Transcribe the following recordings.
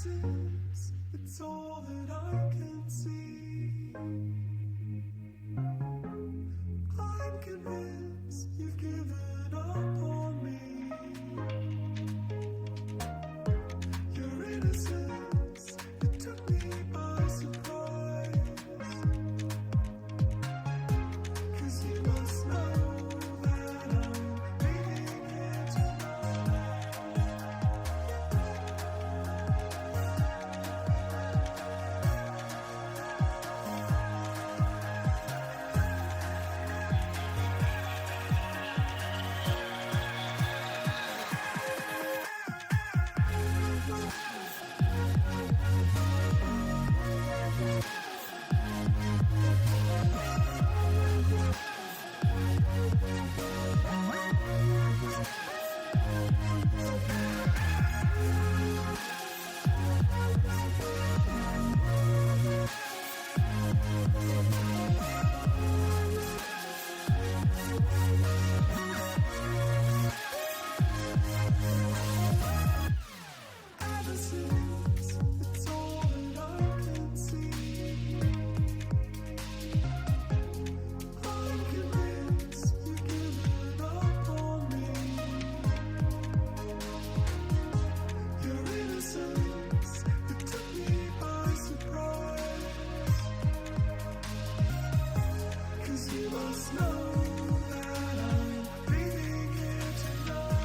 absence, it's all that I can see. I'm convinced you've given up on me. Your innocence, it took me by surprise. 'Cause you must know that I'm leaving here tonight. Absence, it's all that I can see. I'm convinced you've given up on me. Your innocence, it took me by surprise. 'Cause you must know that I'm leaving here tonight.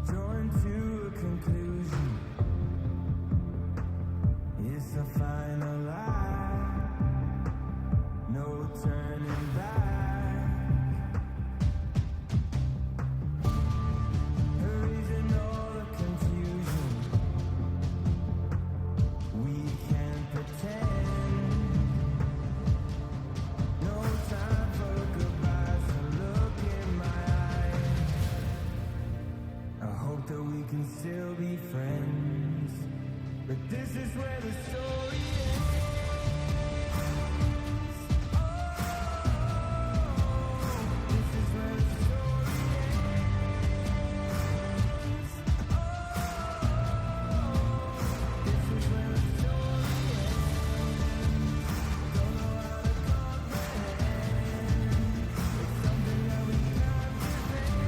Drawn to a conclusion, it's a final lie, no turning back. Erasing all the confusion, we can't pretend. No time for goodbyes, so look in my eyes. I hope that we can still be friends, but this is where the story ends. This is where the story ends. This is where the story ends. Don't know how to comprehend. It's something that we can't prevent.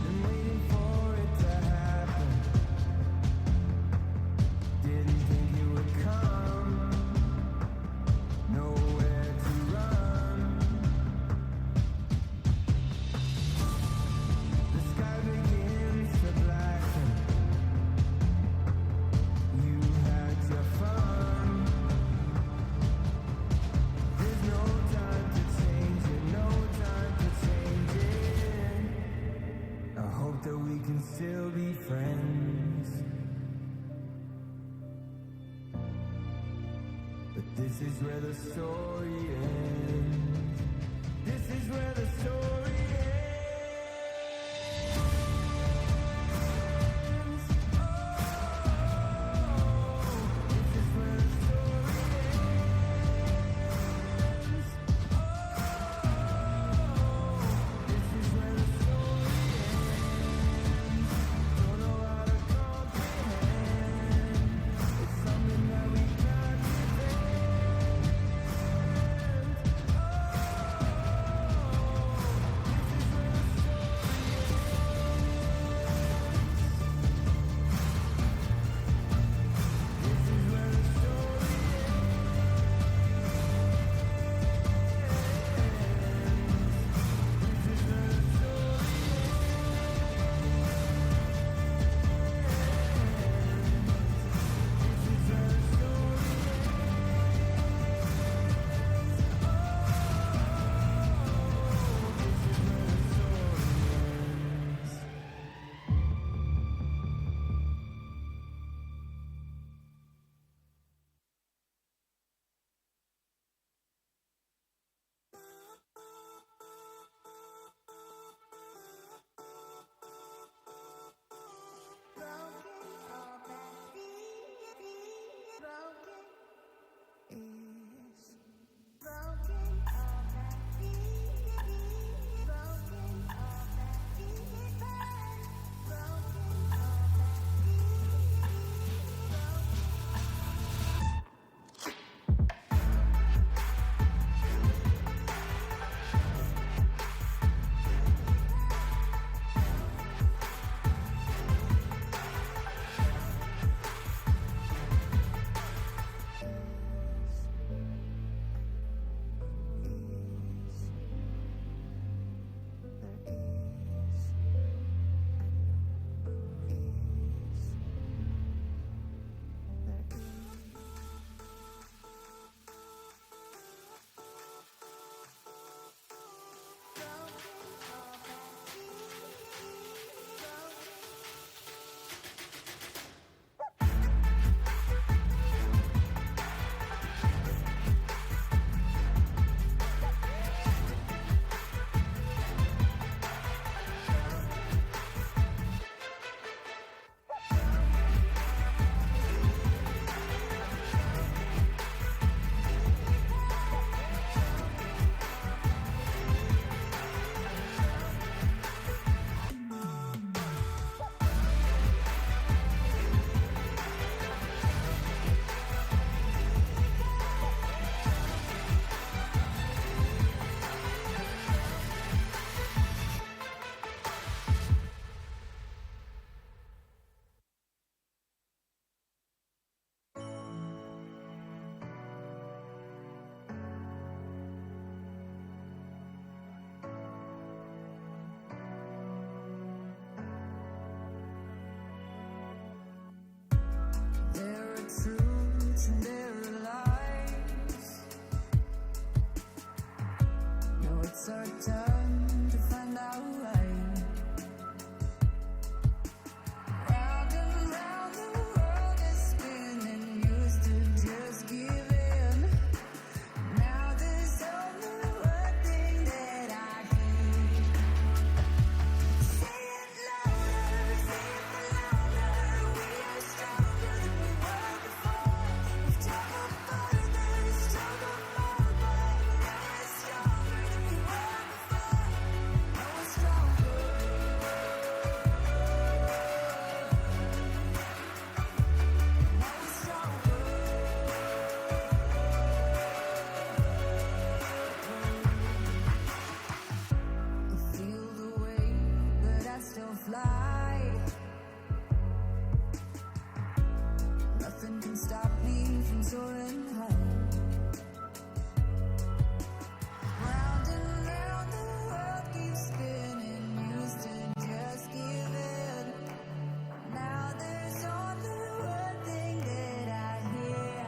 Been waiting for it to happen. Didn't think it would come. Nowhere to run. The sky begins to blacken. You had your fun. There's no time to change it, no time to change it. I hope that we can still be friends, but this is where the story ends. This is where the story ends. Oh. it's our turn to find our way. Round and round the world is spinning. Used to just give in. Now there's only one thing that I hear. Say it louder, say it for louder. We are stronger than we were before. We've traveled farther, struggled more, but now we're stronger than we were before. Now we're stronger. Now we're stronger. I feel the weight, but I still fly. Nothing can stop me from soaring high. Round and round the world keeps spinning. Used to just give in. Now there's only one thing that I hear.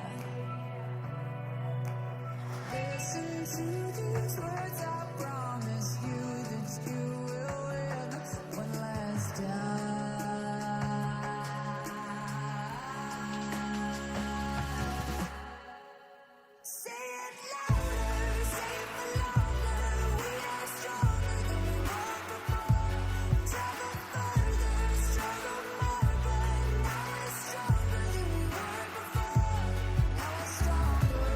Listen to these words, I promise you that you will win one last time. Say it louder, say it for longer. We are stronger than we were before. Travel further, struggle more, but now we're stronger than we were before. Now we're stronger.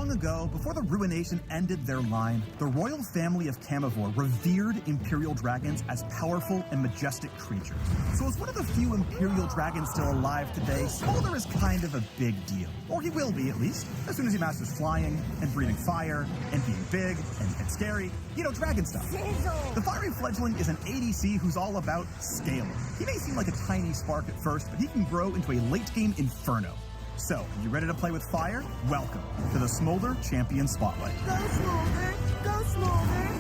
Long ago, before the Ruination ended their line, the royal family of Camivore revered Imperial dragons as powerful and majestic creatures. So as one of the few Imperial dragons still alive today, Smolder is kind of a big deal. Or he will be, at least, as soon as he masters flying, and breathing fire, and being big, and scary. You know, dragon stuff. Sizzle. The Fiery Fledgling is an ADC who's all about scaling. He may seem like a tiny spark at first, but he can grow into a late-game inferno. So, you ready to play with fire? Welcome to the Smolder Champion Spotlight. Go Smolder! Go Smolder!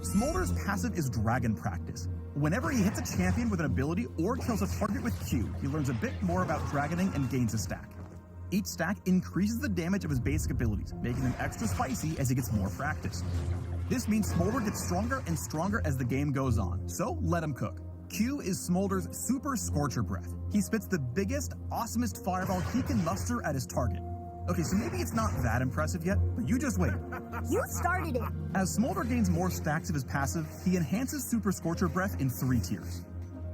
Smolder's passive is Dragon Practice. Whenever he hits a champion with an ability or kills a target with Q, he learns a bit more about dragoning and gains a stack. Each stack increases the damage of his basic abilities, making them extra spicy as he gets more practice. This means Smolder gets stronger and stronger as the game goes on, so let him cook. Q is Smolder's Super Scorcher Breath. He spits the biggest, awesomest fireball he can muster at his target. Okay, so maybe it's not that impressive yet, but you just wait. You started it. As Smolder gains more stacks of his passive, he enhances Super Scorcher Breath in 3 tiers.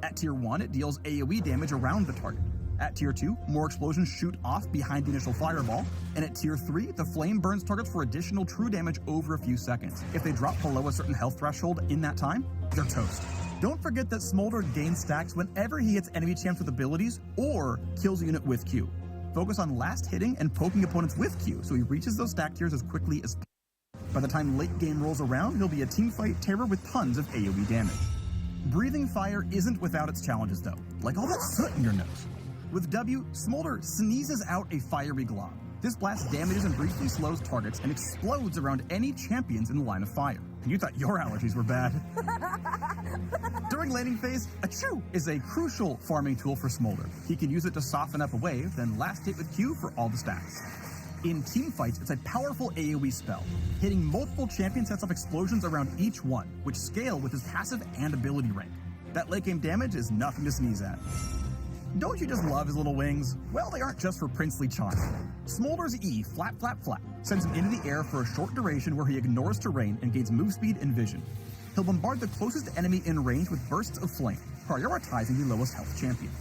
At tier 1, it deals AoE damage around the target. At tier 2, more explosions shoot off behind the initial fireball. And at tier 3, the flame burns targets for additional true damage over a few seconds. If they drop below a certain health threshold in that time, they're toast. Don't forget that Smolder gains stacks whenever he hits enemy champs with abilities or kills a unit with Q. Focus on last hitting and poking opponents with Q so he reaches those stack tiers as quickly as possible. By the time late game rolls around, he'll be a teamfight terror with tons of AoE damage. Breathing fire isn't without its challenges though, like all that soot in your nose. With W, Smolder sneezes out a fiery glob. This blast damages and briefly slows targets and explodes around any champions in the line of fire. And you thought your allergies were bad. During laning phase, Achoo is a crucial farming tool for Smolder. He can use it to soften up a wave, then last hit with Q for all the stacks. In teamfights, it's a powerful AoE spell. Hitting multiple champions sets off explosions around each one, which scale with his passive and ability rank. That late game damage is nothing to sneeze at. Don't you just love his little wings? Well, they aren't just for princely charm. Smolder's E, flap, flap, flap, sends him into the air for a short duration where he ignores terrain and gains move speed and vision. He'll bombard the closest enemy in range with bursts of flame, prioritizing the lowest health champion.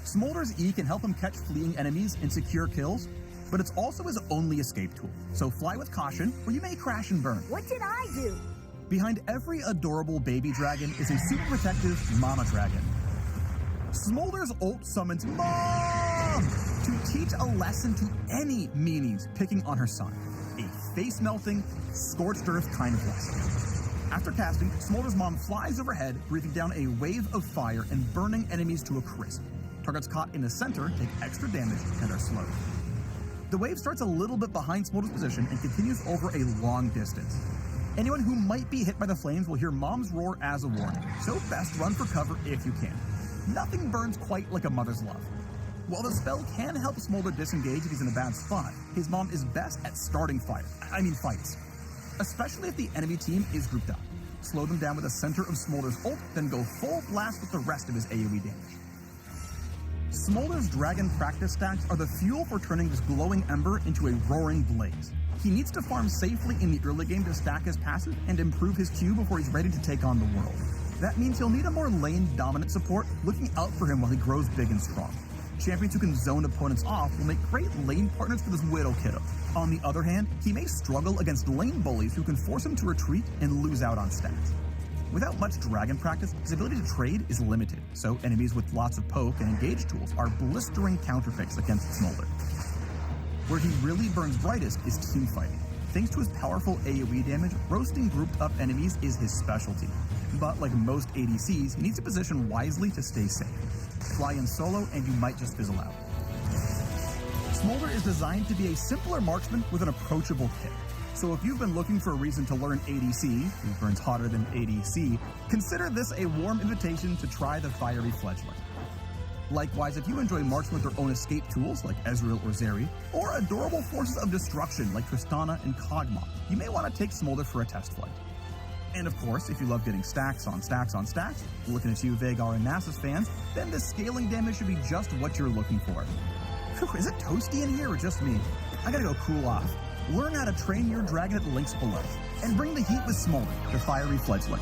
Smolder's E can help him catch fleeing enemies and secure kills, but it's also his only escape tool, so fly with caution or you may crash and burn. What did I do? Behind every adorable baby dragon is a super protective mama dragon. Smolder's ult summons Mom to teach a lesson to any meanies picking on her son. A face-melting, scorched earth kind of lesson. After casting, Smolder's mom flies overhead, breathing down a wave of fire and burning enemies to a crisp. Targets caught in the center take extra damage and are slowed. The wave starts a little bit behind Smolder's position and continues over a long distance. Anyone who might be hit by the flames will hear Mom's roar as a warning, so best run for cover if you can. Nothing burns quite like a mother's love. While the spell can help Smolder disengage if he's in a bad spot, his mom is best at starting fights. Especially if the enemy team is grouped up. Slow them down with the center of Smolder's ult, then go full blast with the rest of his AoE damage. Smolder's Dragon Practice stacks are the fuel for turning this glowing ember into a roaring blaze. He needs to farm safely in the early game to stack his passive and improve his Q before he's ready to take on the world. That means he'll need a more lane-dominant support looking out for him while he grows big and strong. Champions who can zone opponents off will make great lane partners for this Widow kiddo. On the other hand, he may struggle against lane bullies who can force him to retreat and lose out on stats. Without much dragon practice, his ability to trade is limited, so enemies with lots of poke and engage tools are blistering counterpicks against Smolder. Where he really burns brightest is teamfighting. Thanks to his powerful AoE damage, roasting grouped up enemies is his specialty. But like most ADCs, he needs to position wisely to stay safe. Fly in solo and you might just fizzle out. Smolder is designed to be a simpler marksman with an approachable kit. So if you've been looking for a reason to learn ADC, who burns hotter than ADC, consider this a warm invitation to try the Fiery Fledgling. Likewise, if you enjoy marksmen with their own escape tools like Ezreal or Zeri, or adorable forces of destruction like Tristana and Kog'Maw, you may want to take Smolder for a test flight. And of course, if you love getting stacks on stacks on stacks, looking at you Vhagar and Nasus fans, then the scaling damage should be just what you're looking for. Whew, is it toasty in here or just me? I gotta go cool off. Learn how to train your dragon at the links below, and bring the heat with Smolder, the Fiery Fledgling.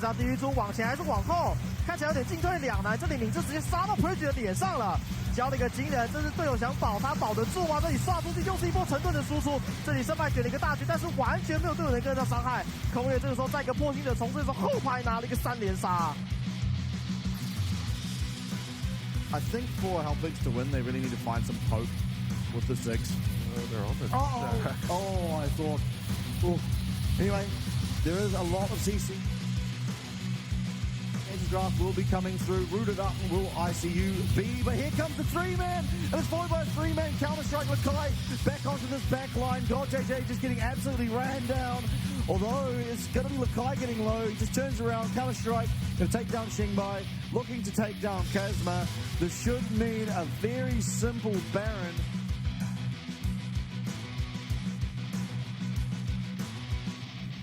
这样第一组往前还是往后，看起来有点进退两难。这里敏智直接杀到 Purge 的脸上了，交了一个惊人，这是队友想保他保得住吗？这里刷出去又是一波沉顿的输出，这里胜败卷了一个大局，但是完全没有队友能跟得上伤害。空野这个时候在一个破心者重置的时候，后排拿了一个3连杀。I think for Helpix to win, they really need to find some hope with the 6. They're on the Oh, I thought. Ooh. Anyway, there is a lot of CC. Draft will be coming through. Rooted up will ICU be, but here comes the 3-man, and it's followed by a 3-man Counter-Strike. Lakai back onto this back line. God JJ just getting absolutely ran down. Although it's going to be Lakai getting low. He just turns around. Counter-Strike going to take down Xingbai, looking to take down Kazma. This should mean a very simple Baron.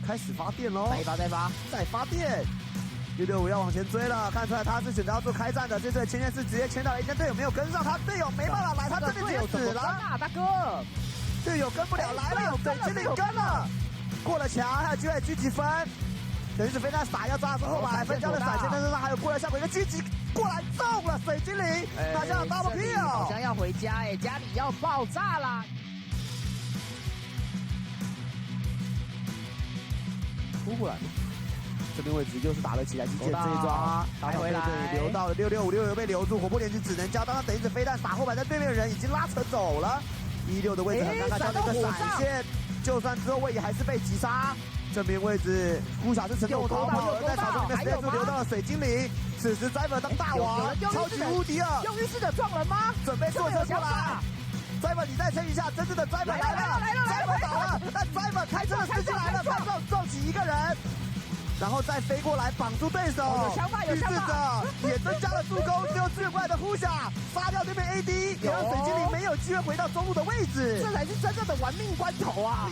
开始发电喽！再发！再发电！665要往前追了，看出来他是选择要做开战的。这次的前线是直接牵到了一队友没有跟上，他队友没办法来，他这边直接死了。大哥，队友跟不了来了，水晶灵跟了，过了墙还有机会狙击分。等于是飞弹打要抓住后排分交的闪现，但是他还有过来效果一个狙击过来中了水晶灵，拿下了 double kill。好像要回家家里要爆炸啦！突过来。这边位置又是打了起来，击剑这一抓，打回来，留到了665被留住，火波连击只能交，当然等于是飞弹打后排，在对面的人已经拉扯走了，16的位置很尴尬，交了一个闪现，就算之后位移还是被击杀。这边位置呼小是成功逃跑，而在草丛里面 stay 住留到了水精灵，此时 Zyber 当大王，超级无敌了，用浴室的撞人吗？准备坐车过来。Zyber 你再撑一下，真正的 Zyber 来了 ，Zyber 倒了，但 Zyber 开车的司机来了，他撞起一个人。然后再飞过来绑住对手，预示着也增加了助攻，只有支援过来的呼下杀掉对面 AD， 也让水精灵没有机会回到中路的位置，这才是真正的玩命关头啊！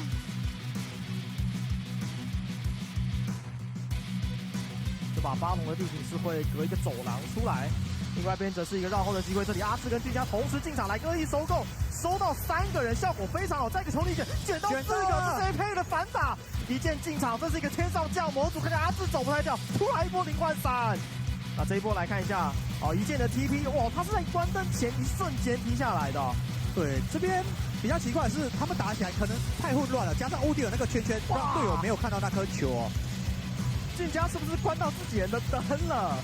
这把巴龙的地形是会隔一个走廊出来，另外一边则是一个绕后的机会，这里阿志跟俊佳同时进场来恶意收购，收到3个人，效果非常好，再一个球力卷到4个，是 配的反打。一剑进场，这是一个天上将模组，看见阿志走不太掉，突然一波0换3。那这一波来看一下，一剑的 TP， 哇，他是在关灯前一瞬间踢下来的。对，这边比较奇怪的是，他们打起来可能太混乱了，加上欧弟尔那个圈圈，让队友没有看到那颗球哦。俊佳是不是关到自己人的灯了？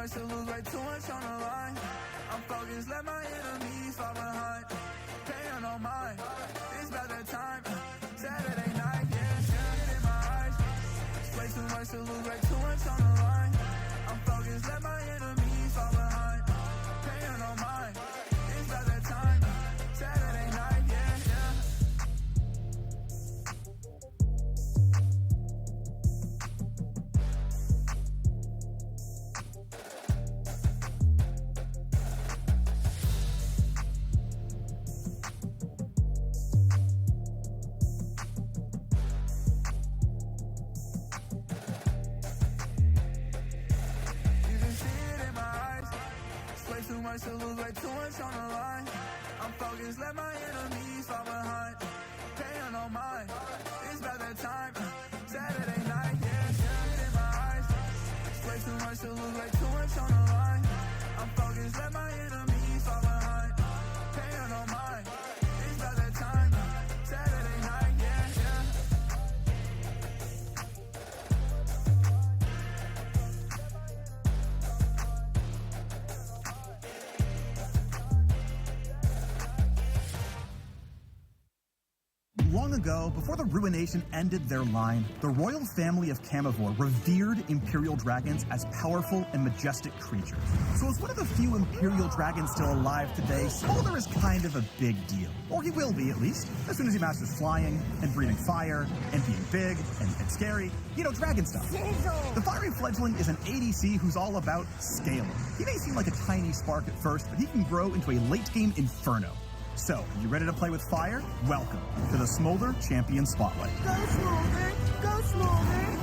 much to lose, way too much on the line. I'm focused, let my enemies fall behind. Paying no mind, it's about that time. Saturday night, yeah, shit in my eyes. It's way too much to lose, way too much on the line. I'm focused, let my enemies fall behind. Paying no mind, it's about that time. Saturday night, yeah, yeah. You can see it in my eyes. It's way too much to lose, way too much on the line. I'm focused, let my enemies fall behind. Paying no mind, it's about that time. Saturday night, yeah, shit in my eyes. It's way too much to lose, way too much on the line. I'm focused, let my enemies fall behind. Paying no mind, it's about that time. Saturday night, yeah, yeah. Long ago, before the Ruination ended their line, the royal family of Camivore revered Imperial dragons as powerful and majestic creatures. So as one of the few Imperial dragons still alive today, Smolder is kind of a big deal. Or he will be, at least, as soon as he masters flying, and breathing fire, and being big, and scary. You know, dragon stuff. The fiery fledgling is an ADC who's all about scaling. He may seem like a tiny spark at first, but he can grow into a late-game inferno. So, are you ready to play with fire? Welcome to the Smolder Champion Spotlight. Go Smolder! Go Smolder!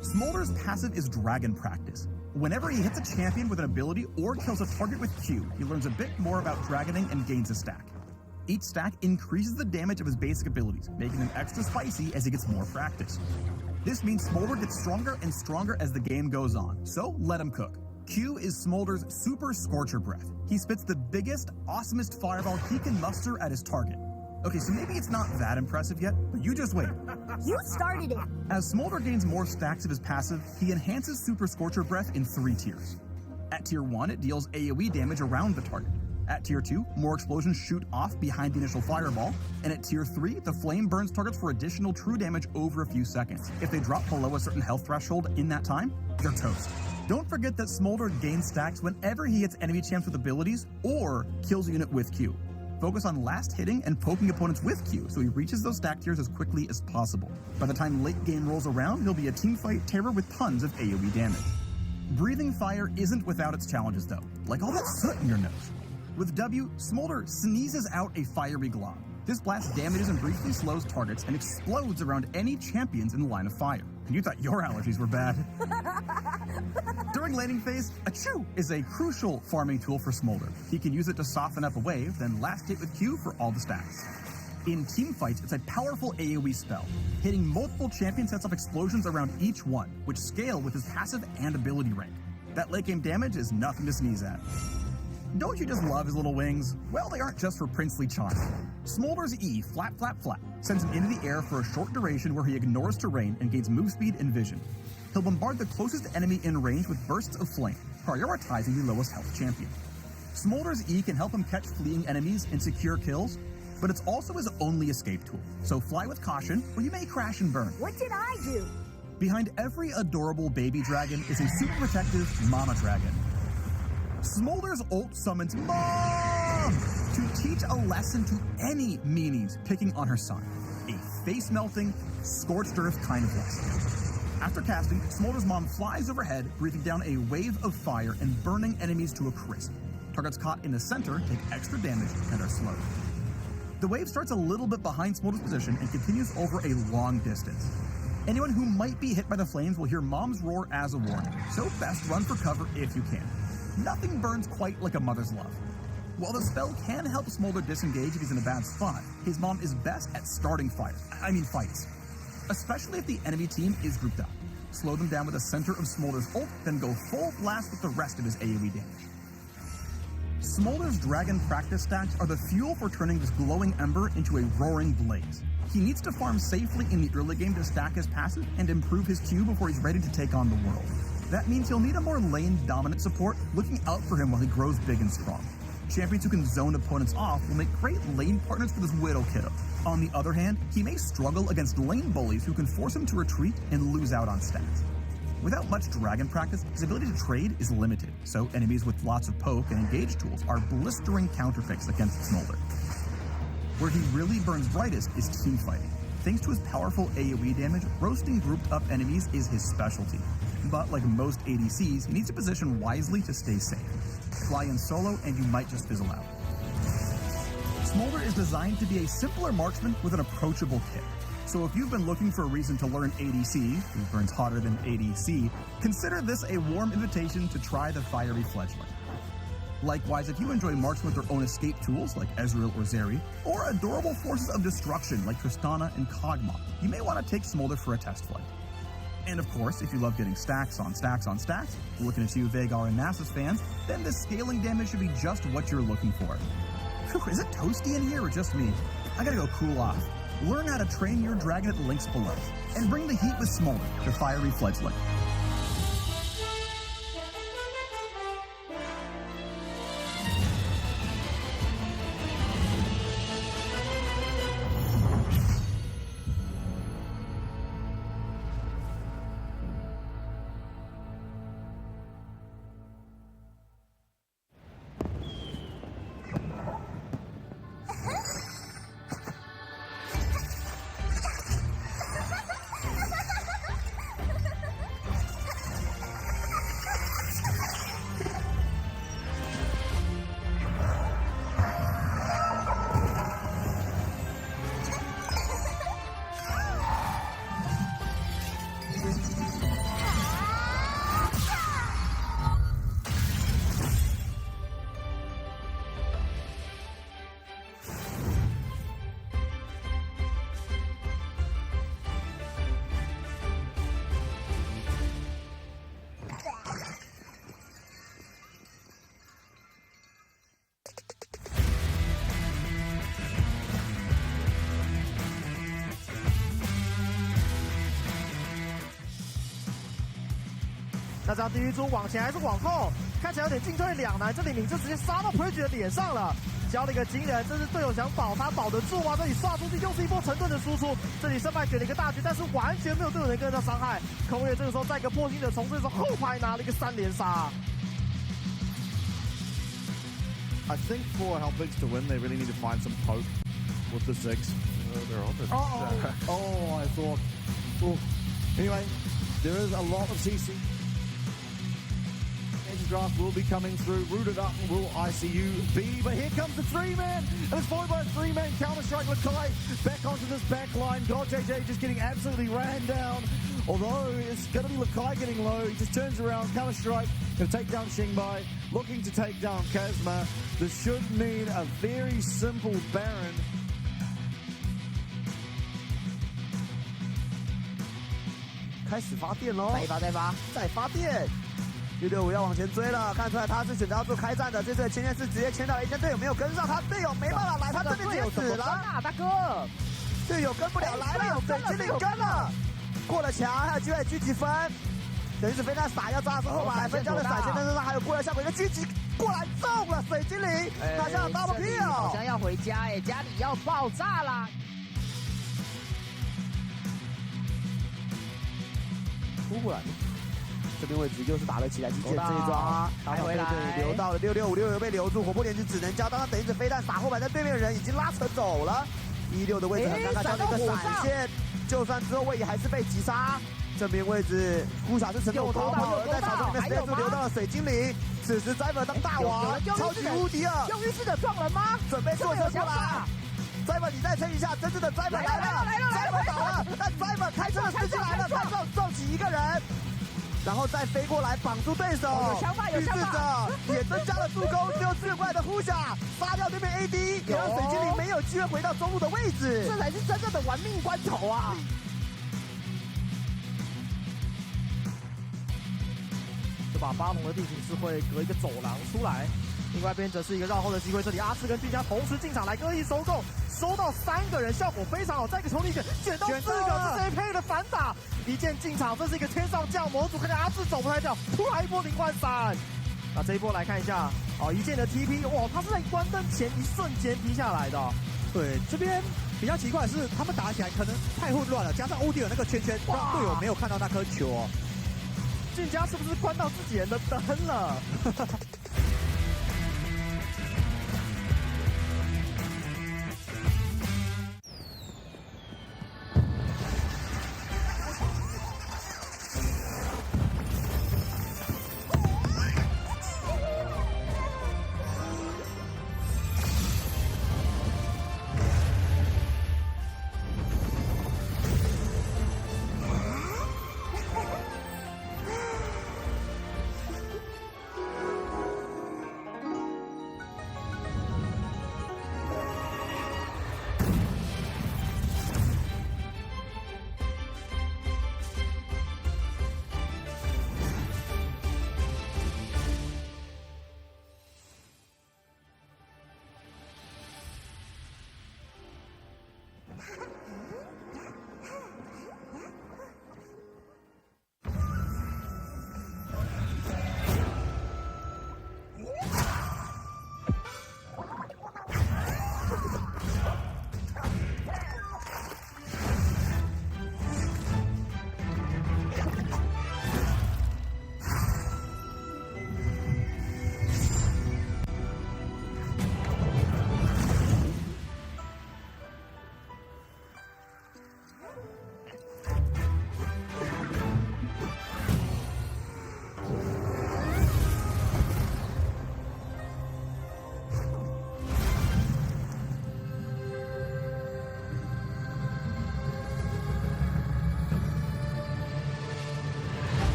Smolder's passive is Dragon Practice. Whenever he hits a champion with an ability or kills a target with Q, he learns a bit more about dragoning and gains a stack. Each stack increases the damage of his basic abilities, making them extra spicy as he gets more practice. This means Smolder gets stronger and stronger as the game goes on, so let him cook. Q is Smolder's Super Scorcher Breath. He spits the biggest, awesomest fireball he can muster at his target. Okay, so maybe it's not that impressive yet, but you just wait. You started it! As Smolder gains more stacks of his passive, he enhances Super Scorcher Breath in 3 tiers. At tier 1, it deals AoE damage around the target. At tier 2, more explosions shoot off behind the initial fireball. And at tier 3, the flame burns targets for additional true damage over a few seconds. If they drop below a certain health threshold in that time, they're toast. Don't forget that Smolder gains stacks whenever he hits enemy champs with abilities or kills a unit with Q. Focus on last hitting and poking opponents with Q so he reaches those stack tiers as quickly as possible. By the time late game rolls around, he'll be a teamfight terror with tons of AoE damage. Breathing fire isn't without its challenges though, like all that soot in your nose. With W, Smolder sneezes out a fiery glob. This blast damages and briefly slows targets and explodes around any champions in the line of fire. And you thought your allergies were bad. During laning phase, Achoo is a crucial farming tool for Smolder. He can use it to soften up a wave, then last hit with Q for all the stacks. In teamfights, it's a powerful AoE spell. Hitting multiple champions sets off explosions around each one, which scale with his passive and ability rank. That late game damage is nothing to sneeze at. Don't you just love his little wings? Well, they aren't just for princely charm. Smolder's E, flap, flap, flap, sends him into the air for a short duration where he ignores terrain and gains move speed and vision. He'll bombard the closest enemy in range with bursts of flame, prioritizing the lowest health champion. Smolder's E can help him catch fleeing enemies and secure kills, but it's also his only escape tool. So fly with caution, or you may crash and burn. What did I do? Behind every adorable baby dragon is a super protective mama dragon. Smolder's ult summons Mom to teach a lesson to any meanies picking on her son. A face-melting, scorched earth kind of lesson. After casting, Smolder's mom flies overhead, breathing down a wave of fire and burning enemies to a crisp. Targets caught in the center take extra damage and are slowed. The wave starts a little bit behind Smolder's position and continues over a long distance. Anyone who might be hit by the flames will hear Mom's roar as a warning, so best run for cover if you can. Nothing burns quite like a mother's love. While the spell can help Smolder disengage if he's in a bad spot, his mom is best at starting fights. Especially if the enemy team is grouped up. Slow them down with the center of Smolder's ult, then go full blast with the rest of his AoE damage. Smolder's dragon practice stacks are the fuel for turning this glowing ember into a roaring blaze. He needs to farm safely in the early game to stack his passive and improve his Q before he's ready to take on the world. That means he'll need a more lane-dominant support looking out for him while he grows big and strong. Champions who can zone opponents off will make great lane partners for this Widow kiddo. On the other hand, he may struggle against lane bullies who can force him to retreat and lose out on stats. Without much dragon practice, his ability to trade is limited, so enemies with lots of poke and engage tools are blistering counterpicks against Smolder. Where he really burns brightest is teamfighting. Thanks to his powerful AoE damage, roasting grouped up enemies is his specialty. But like most ADCs, he needs to position wisely to stay safe. Fly in solo and you might just fizzle out. Smolder is designed to be a simpler marksman with an approachable kit. So if you've been looking for a reason to learn ADC, who burns hotter than ADC, consider this a warm invitation to try the fiery fledgling. Likewise, if you enjoy marksmen with their own escape tools like Ezreal or Zeri, or adorable forces of destruction like Tristana and Kog'Maw, you may want to take Smolder for a test flight. And of course, if you love getting stacks on stacks on stacks, looking at you Veigar and Nasus fans, then the scaling damage should be just what you're looking for. Whew, is it toasty in here or just me? I gotta go cool off. Learn how to train your dragon at the links below, and bring the heat with Smolder, the fiery fledgling.那这样第一组往前还是往后，看起来有点进退两难。这里敏智直接杀到 Purge 的脸上了，交了一个惊人，这是队友想保他保得住吗？这里刷出去又是一波沉顿的输出，这里胜败给了一个大局，但是完全没有队友能跟得上伤害。空月这个时候在一个破心的重置的时候，后排拿了一个3连杀。I think for Helpix to win, they really need to find some poke with the Ziggs. They're on the Oh, I thought. Ooh. Anyway, there is a lot of CC. Draft will be coming through. Rooted up will ICU be, but here comes the 3-man, and it's followed by a 3-man counter-strike. Lakai back onto this back line. JJ just getting absolutely ran down. Although it's going to be Lakai getting low, he just turns around, counter-strike, going to take down Xingbai, looking to take down Kazma. This should mean a very simple Baron. 开始发电喽！再发电！665要往前追了，看出来他是选择要做开战的。这次的前线是直接牵到 A 线，队友没有跟上，他队友没办法来，他这边直接死了。大哥，队友跟不了，来了，水精灵跟了，过了墙，还有机会狙击分。等于是飞弹撒要炸之后把分交的闪现，但是他还有过来效果，一个狙击过来中了水精灵，拿下了 double kill。好像要回家哎，家里要爆炸啦！突过来。这边位置又是打了起来，击剑这一抓，还回来留到了665被留住，火破连只能交，当他等一只飞弹撒后排，但对面的人已经拉扯走了。16的位置很尴尬，交了一个闪现，就算之后位移还是被击杀。这边位置呼小是成功逃跑，而在草丛里面 stay 住留到了水精灵。此时 Zyber 当大王，超级无敌了，用浴室的撞人吗？准备坐车过来。Zyber 你再撑一下，真正的 Zyber 来了 ，Zyber 倒了，但 Zyber 开车的司机来了，他撞起一个人。然后再飞过来绑住对手，预示着也增加了助攻，只有4怪的呼下杀掉对面 AD， 也让水精灵没有机会回到中路的位置，这才是真正的玩命关头啊！这把巴龙的地形是会隔一个走廊出来，另外一边则是一个绕后的机会，这里阿志跟俊佳同时进场来割一收购，收到3个人，效果非常好。再一个球力卷到4个，这是 AP 的反打，一键进场，这是一个天上降模组，看见阿志走不太掉，突然一波0换3。那这一波来看一下，一键的 TP， 哇，他是在关灯前一瞬间踢下来的。对，这边比较奇怪的是，他们打起来可能太混乱了，加上欧弟的那个圈圈，让队友没有看到那颗球哦。俊佳是不是关到自己人的灯了？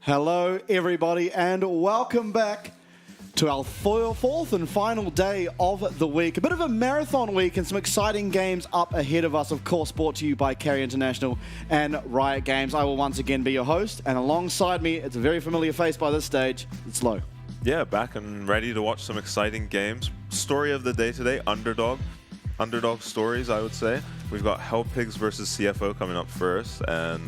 Hello, everybody, and welcome back to our fourth and final day of the week. A bit of a marathon week and some exciting games up ahead of us, of course, brought to you by Carry International and Riot Games. I will once again be your host, and alongside me, it's a very familiar face by this stage, it's Lo. Yeah, back and ready to watch some exciting games. Story of the day today, underdog stories, I would say. We've got Hellpigs versus CFO coming up first, and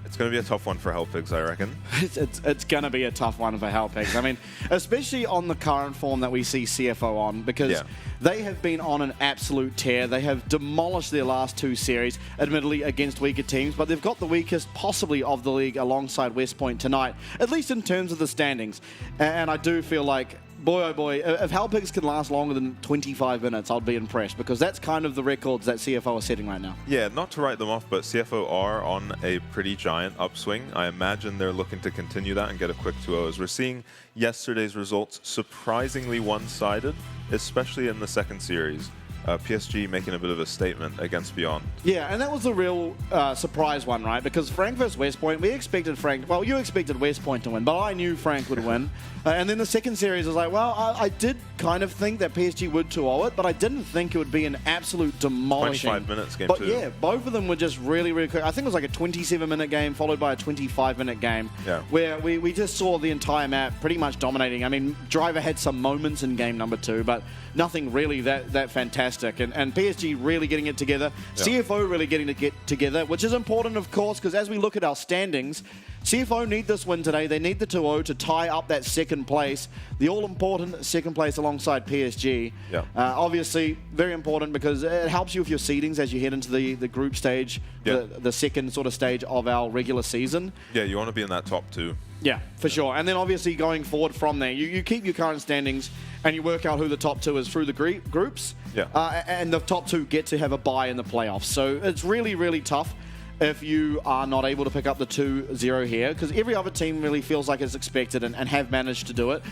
it's going to be a tough one for Hellpigs, I reckon. It's going to be a tough one for Hellpigs. I mean, especially on the current form that we see CFO on, because they have been on an absolute tear. They have demolished their last two series, admittedly against weaker teams, but they've got the weakest possibly of the league alongside West Point tonight, at least in terms of the standings. And I do feel like, boy, oh boy, if Hellpigs can last longer than 25 minutes, I'll be impressed, because that's kind of the records that CFO are setting right now. Yeah, not to write them off, but CFO are on a pretty giant upswing. I imagine they're looking to continue that and get a quick 2-0. As we're seeing yesterday's results surprisingly one-sided, especially in the second series. PSG making a bit of a statement against Beyond. Yeah, and that was a real surprise one, right? Because Frank versus West Point, we expected Frank, well, you expected West Point to win, but I knew Frank would win. And then the second series was like, well, I did kind of think that PSG would 2-0 it, but I didn't think it would be an absolute demolishing. 25 minutes game but two. Yeah, both of them were just really, really quick. I think it was like a 27-minute game followed by a 25-minute game where we just saw the entire map pretty much dominating. I mean, Driver had some moments in game number 2, but nothing really that fantastic. And PSG really getting it together. CFO really getting to get together, which is important, of course, because as we look at our standings, CFO need this win today. They need the 2-0 to tie up that second place, the all-important second place alongside PSG. Obviously, very important because it helps you with your seedings as you head into the group stage, the second sort of stage of our regular season. Yeah, you want to be in that top 2. Yeah, for sure. And then obviously going forward from there, you keep your current standings and you work out who the top 2 is through the groups. And the top 2 get to have a bye in the playoffs. So it's really, really tough if you are not able to pick up the 2-0 here, because every other team really feels like it's expected and have managed to do it.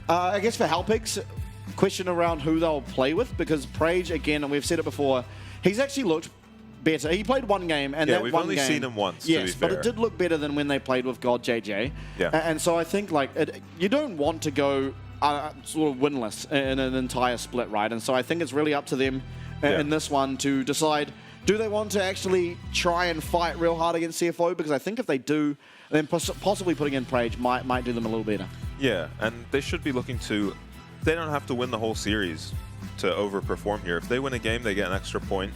I guess for Hellpigs, question around who they'll play with, because Prage, again, and we've said it before, he's actually looked better. He played one game, and that we've one only game, seen him once. Yes, to be but fair. it did look better than when they played with God JJ. And so I think like you don't want to go sort of winless in an entire split, right? And so I think it's really up to them in this one to decide, do they want to actually try and fight real hard against CFO? Because I think if they do, then possibly putting in Prage might do them a little better. Yeah, and they should be looking to, they don't have to win the whole series to overperform here. If they win a game, they get an extra point,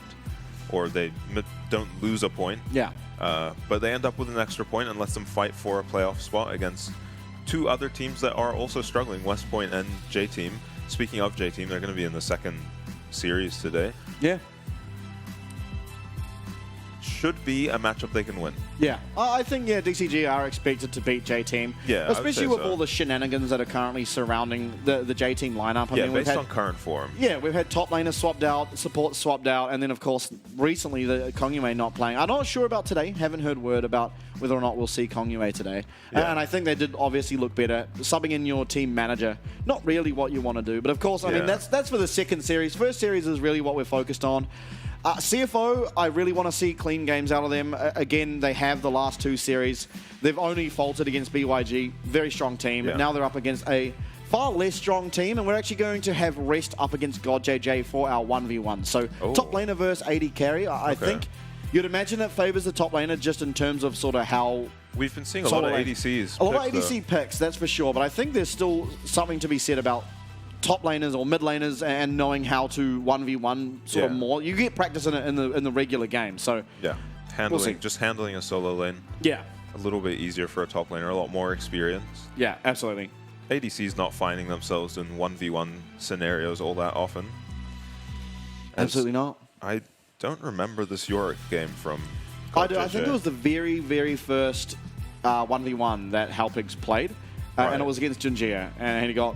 or they don't lose a point. But they end up with an extra point and lets them fight for a playoff spot against 2 other teams that are also struggling, West Point and J-Team. Speaking of J-Team, they're going to be in the second series today. Should be a matchup they can win. I think DCG are expected to beat J-Team. Especially with all the shenanigans that are currently surrounding the J-Team lineup. I mean, based on current form. We've had top laners swapped out, support swapped out, and then of course recently the Kongyue not playing. I'm not sure about today. Haven't heard word about whether or not we'll see Kongyue today. And I think they did obviously look better. Subbing in your team manager, not really what you want to do. But of course, I mean, that's for the second series. First series is really what we're focused on. CFO, I really want to see clean games out of them. Again, they have the last 2 series. They've only faltered against BYG, very strong team. Now they're up against a far less strong team, and we're actually going to have Rest up against God JJ for our 1v1. So top laner versus AD carry, I think you'd imagine it favors the top laner just in terms of sort of how... We've been seeing a lot of ADCs. A lot of ADC picks, that's for sure. But I think there's still something to be said about top laners or mid laners and knowing how to 1v1 sort of more. You get practice in it in the regular game. So just handling a solo lane. A little bit easier for a top laner, a lot more experience. Absolutely. ADC's not finding themselves in 1v1 scenarios all that often. Absolutely not. I don't remember this Yorick game from I do. I think it was the very, very first 1v1 that Hellpigs played, and it was against Junjia, and he got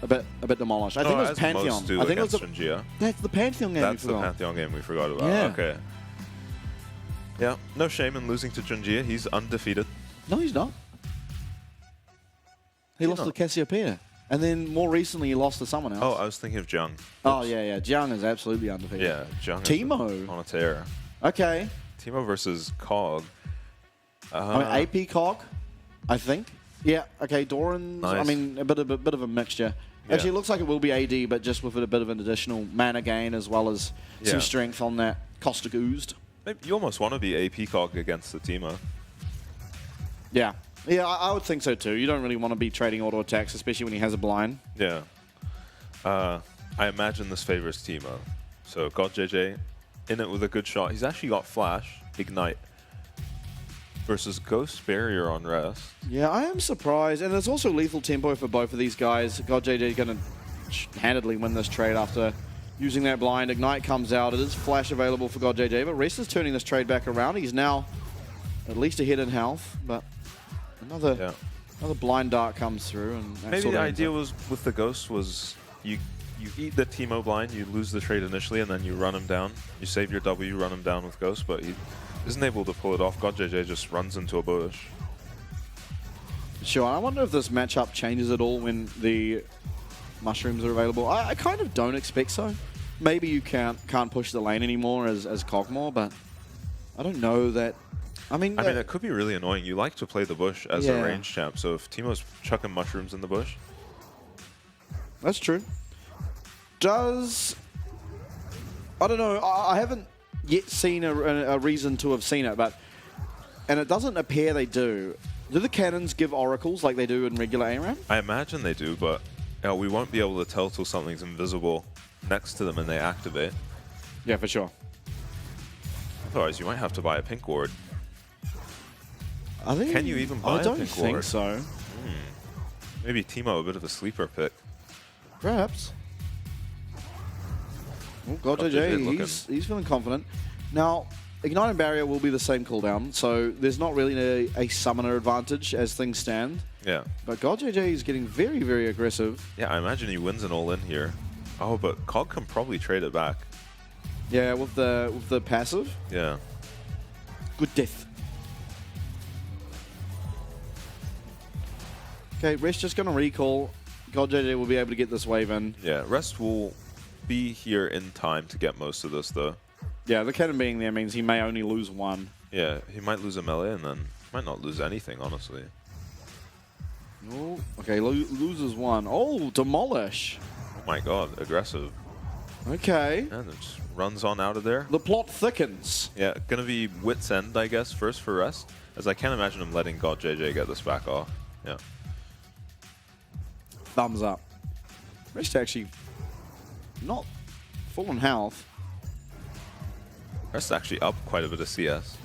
a bit demolished. I think it was Pantheon. I think it was Junjia. That's the Pantheon game. That's the Pantheon game we forgot about. Okay. Yeah, no shame in losing to Junjia. He's undefeated. No, he's not. He lost to Cassiopeia. And then more recently, he lost to someone else. Oh, I was thinking of Jiang. Oh, yeah. Jiang is absolutely undefeated. Yeah, Jiang Teemo. On a tear. Okay. Teemo versus Cog. I mean, AP Cog. I think. Yeah, okay, Doran's, Nice. I mean, a bit of a mixture. Actually, it looks like it will be AD, but just with a bit of an additional mana gain as well as some strength on that Caustic Oozed. Maybe you almost want to be AP cog against the Teemo. Yeah. Yeah, I would think so too. You don't really want to be trading auto attacks, especially when he has a blind. Yeah. I imagine this favors Teemo. So God JJ in it with a good shot. He's actually got Flash, Ignite, versus Ghost Barrier on Rest. Yeah, I am surprised. And there's also lethal tempo for both of these guys. God JJ is going to handedly win this trade after using that blind. Ignite comes out. It is Flash available for God JJ, but Rest is turning this trade back around. He's now at least ahead in health, but another blind dart comes through. And maybe the idea was with the Ghost was you eat the Teemo blind, you lose the trade initially, and then you run him down. You save your W, run him down with Ghost, but he isn't able to pull it off. God JJ just runs into a bush. Sure, I wonder if this matchup changes at all when the mushrooms are available. I kind of don't expect so. Maybe you can't push the lane anymore as Cogmore, but I don't know that. I mean, it could be really annoying. You like to play the bush as a range champ, so if Teemo's chucking mushrooms in the bush. That's true. I don't know, I haven't yet seen a reason to have seen it, and it doesn't appear they do. Do the cannons give oracles like they do in regular ARAM? I imagine they do, but we won't be able to tell till something's invisible next to them and they activate. Yeah, for sure. Otherwise, you might have to buy a pink ward. Can you even buy a pink ward? I don't think so. Maybe Teemo a bit of a sleeper pick. Perhaps. Oh, God JJ, he's feeling confident. Now, Ignite and Barrier will be the same cooldown, so there's not really a summoner advantage as things stand. Yeah. But God JJ is getting very, very aggressive. Yeah, I imagine he wins an all-in here. Oh, but Cog can probably trade it back. Yeah, with the passive. Yeah. Good death. Okay, Rest just going to recall. God JJ will be able to get this wave in. Yeah, Rest will be here in time to get most of this, though. Yeah, the cannon being there means he may only lose one. Yeah, he might lose a melee and then might not lose anything, honestly. Oh, okay, loses one. Oh, Demolish. Oh my god, aggressive. Okay. And it just runs on out of there. The plot thickens. Yeah, gonna be Wit's End, I guess, first for Rest, as I can't imagine him letting God JJ get this back off. Yeah. Thumbs up. Rest actually not full on health. Rest actually up quite a bit of CS.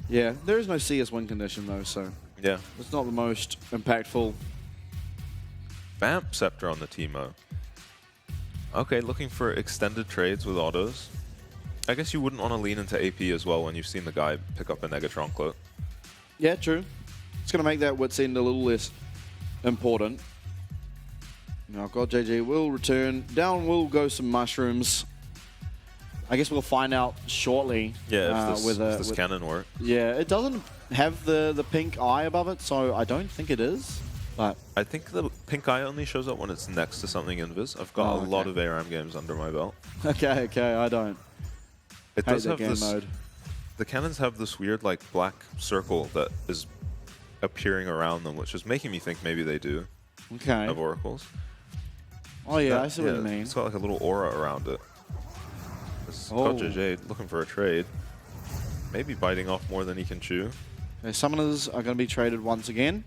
Yeah, there is no CS win condition though, so yeah, it's not the most impactful. Vamp Scepter on the Teemo. Okay, looking for extended trades with autos. I guess you wouldn't want to lean into AP as well when you've seen the guy pick up a Negatron cloak. Yeah, true. It's going to make that Wit's End a little less important. Now, God JJ will return. Down will go some mushrooms. I guess we'll find out shortly. Yeah, if this cannon work. Yeah, it doesn't have the pink eye above it, so I don't think it is. But I think the pink eye only shows up when it's next to something invis. I've got a lot of ARAM games under my belt. Okay, I don't. It does have this mode. The cannons have this weird like black circle that is appearing around them, which is making me think maybe they do have oracles. Oh yeah, I see what you mean. It's got like a little aura around it. God JJ looking for a trade. Maybe biting off more than he can chew. Okay, summoners are going to be traded once again.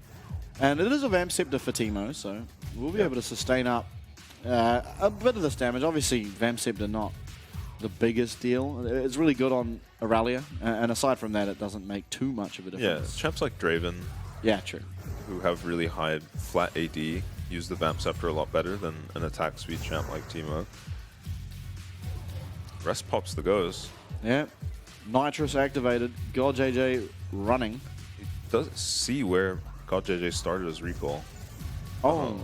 And it is a Vamp Scepter for Teemo, so we'll be able to sustain up a bit of this damage. Obviously, Vamp Scepter not the biggest deal. It's really good on Aurelia, and aside from that, it doesn't make too much of a difference. Yeah, champs like Draven, true, who have really high flat AD, use the Vamp Scepter a lot better than an attack speed champ like Teemo. Rest pops the Ghost. Yeah, Nitrous activated. God JJ running. He doesn't see where God JJ started his recall. Oh.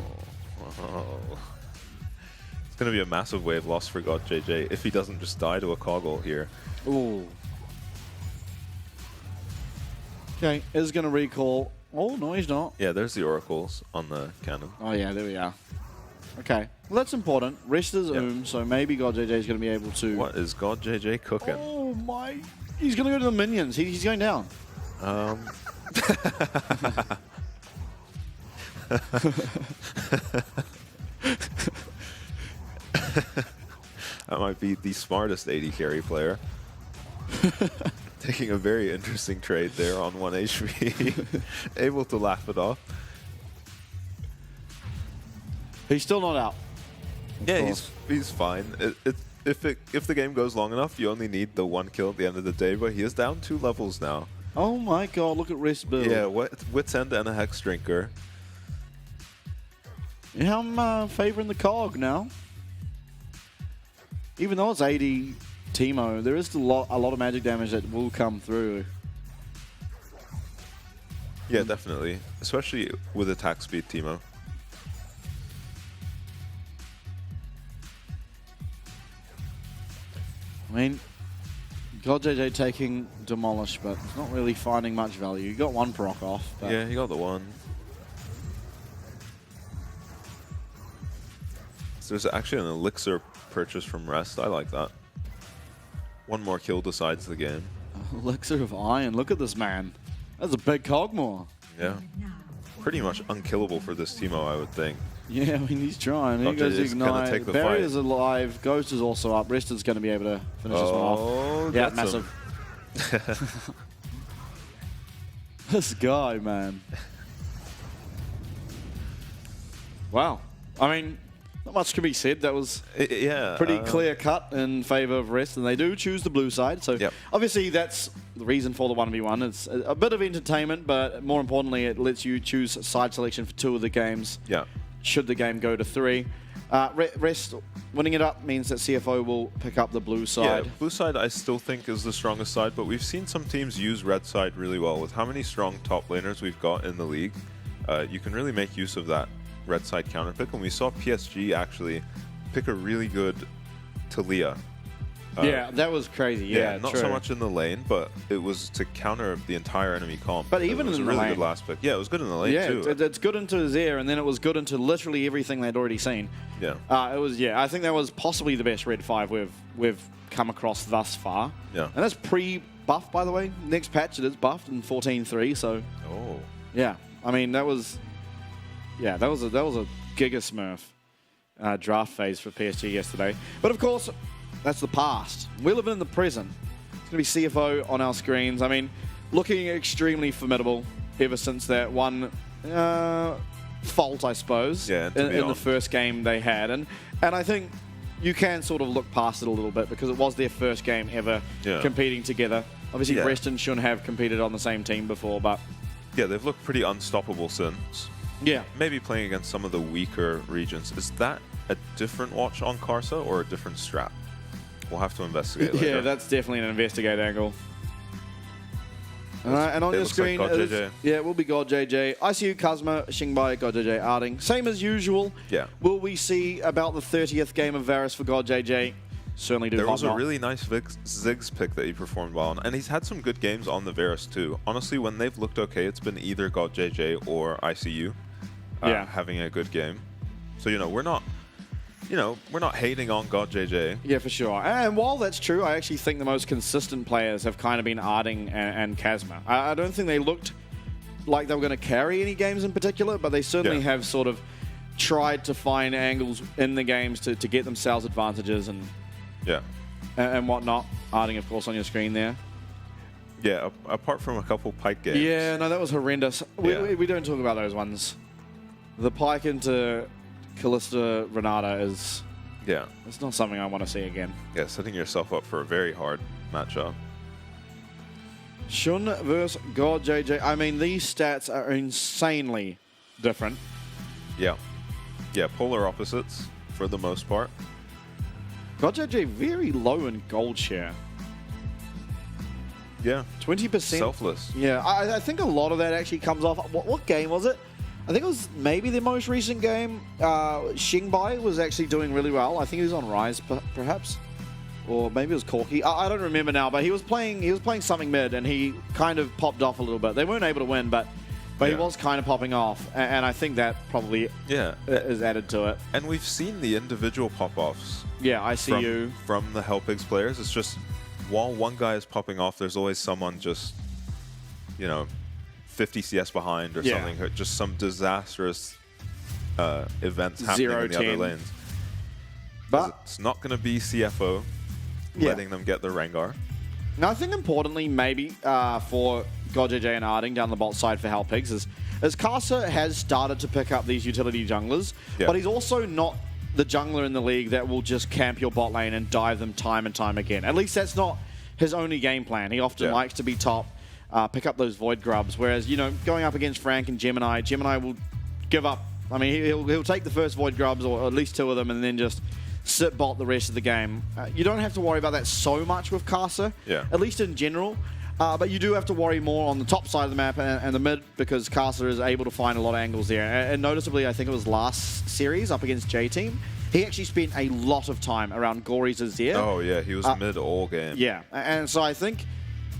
It's going to be a massive wave loss for God JJ if he doesn't just die to a Coggle here. Ooh. Okay, is going to recall. Oh, no, he's not. Yeah, there's the oracles on the cannon. Oh, yeah, there we are. Okay, well, that's important. Rest is so maybe God JJ is going to be able to... What is God JJ cooking? Oh, my... He's going to go to the minions. He's going down. That might be the smartest AD carry player. Taking a very interesting trade there on 1 HP. Able to laugh it off. He's still not out. Yeah, he's fine. If the game goes long enough, you only need the 1 kill at the end of the day, but he is down 2 levels now. Oh my god, look at Rest build. Yeah, Wit's End and a Hex Drinker. Yeah, I'm favoring the Cog now. Even though it's 80 Teemo, there is still a lot of magic damage that will come through. Yeah, definitely. Especially with attack speed Teemo. I mean, got JJ taking Demolish, but it's not really finding much value. You got 1 proc off. But Yeah, he got the 1. So there's actually an elixir purchase from Rest. I like that. 1 more kill decides the game. Elixir of Iron. Look at this man. That's a big Cogmore. Yeah. Pretty much unkillable for this Teemo, I would think. Yeah, I mean, he's trying. He Dr. goes is gonna Ignite. take the Barrier's fight. alive. Ghost is also up. Reston's going to be able to finish this one off. Yeah, that's massive. This guy, man. Wow. I mean, not much can be said. That was pretty clear cut in favor of Rest, and they do choose the blue side. So obviously that's the reason for the 1v1. It's a bit of entertainment, but more importantly, it lets you choose side selection for 2 of the games. Yeah. Should the game go to 3. Rest winning it up means that CFO will pick up the blue side. Yeah, blue side I still think is the strongest side, but we've seen some teams use red side really well. With how many strong top laners we've got in the league, you can really make use of that red side counter pick. And we saw PSG actually pick a really good Talia. Yeah, that was crazy. Yeah, not true. so much in the lane, but it was to counter the entire enemy comp. But even it was in a the really lane. good last pick. Yeah, it was good in the lane too. Yeah, it's good into his air, and then it was good into literally everything they'd already seen. Yeah. It was. Yeah, I think that was possibly the best red 5 we've come across thus far. Yeah. And that's pre-buff, by the way. Next patch it is buffed in 14.3. So. Oh. Yeah, I mean that was. Yeah, that was a Giga Smurf draft phase for PSG yesterday. But of course, that's the past. We're living in the present. It's going to be CFO on our screens. I mean, looking extremely formidable ever since that one fault, I suppose, in the first game they had. And I think you can sort of look past it a little bit because it was their first game ever competing together. Obviously, Preston shouldn't have competed on the same team before, but... Yeah, they've looked pretty unstoppable since. Yeah. Maybe playing against some of the weaker regions. Is that a different watch on Karsa or a different strap? We'll have to investigate later. Yeah, that's definitely an investigate angle. And on your screen, it will be God JJ. ICU, Kazma, Xingbai, God JJ, Arding. Same as usual. Yeah. Will we see about the 30th game of Varus for God JJ? Certainly do. There was a really nice Ziggs pick that he performed well on, and he's had some good games on the Varus too. Honestly, when they've looked okay, it's been either God JJ or ICU having a good game. So, we're not hating on God JJ. Yeah, for sure. And while that's true, I actually think the most consistent players have kind of been Arding and Kazma. I don't think they looked like they were going to carry any games in particular, but they certainly have sort of tried to find angles in the games to get themselves advantages and whatnot. Arding, of course, on your screen there. Yeah, apart from a couple Pike games. Yeah, no, that was horrendous. We don't talk about those ones. The Pike into Callista Renata is... Yeah. It's not something I want to see again. Yeah, setting yourself up for a very hard matchup. Shun versus God JJ. I mean, these stats are insanely different. Yeah. Yeah, polar opposites for the most part. God JJ very low in gold share. Yeah. 20%. Selfless. Yeah, I think a lot of that actually comes off... What game was it? I think it was maybe the most recent game. Xingbai was actually doing really well. I think he was on Rise, perhaps. Or maybe it was Corki. I don't remember now, but he was playing something mid, and he kind of popped off a little bit. They weren't able to win, but he was kind of popping off, and I think that probably is added to it. And we've seen the individual pop-offs. Yeah, I see you. From the Hellpigs players. It's just, while one guy is popping off, there's always someone just, 50 CS behind or something. Just some disastrous events happening in the other lanes. But it's not going to be CFO letting them get the Rengar. Now, I think importantly, maybe for GodJJ and Arding down the bot side for Halpigs is Kasa has started to pick up these utility junglers, but he's also not the jungler in the league that will just camp your bot lane and dive them time and time again. At least that's not his only game plan. He often likes to be top, pick up those Void Grubs, whereas, you know, going up against Frank and Gemini will give up. I mean, he'll take the first Void Grubs, or at least 2 of them, and then just sit bot the rest of the game. You don't have to worry about that so much with Kasa, at least in general. But you do have to worry more on the top side of the map and the mid, because Kasa is able to find a lot of angles there. And noticeably, I think it was last series up against J-Team, he actually spent a lot of time around Gory's Azir. Oh, yeah, he was mid all game. Yeah, and so I think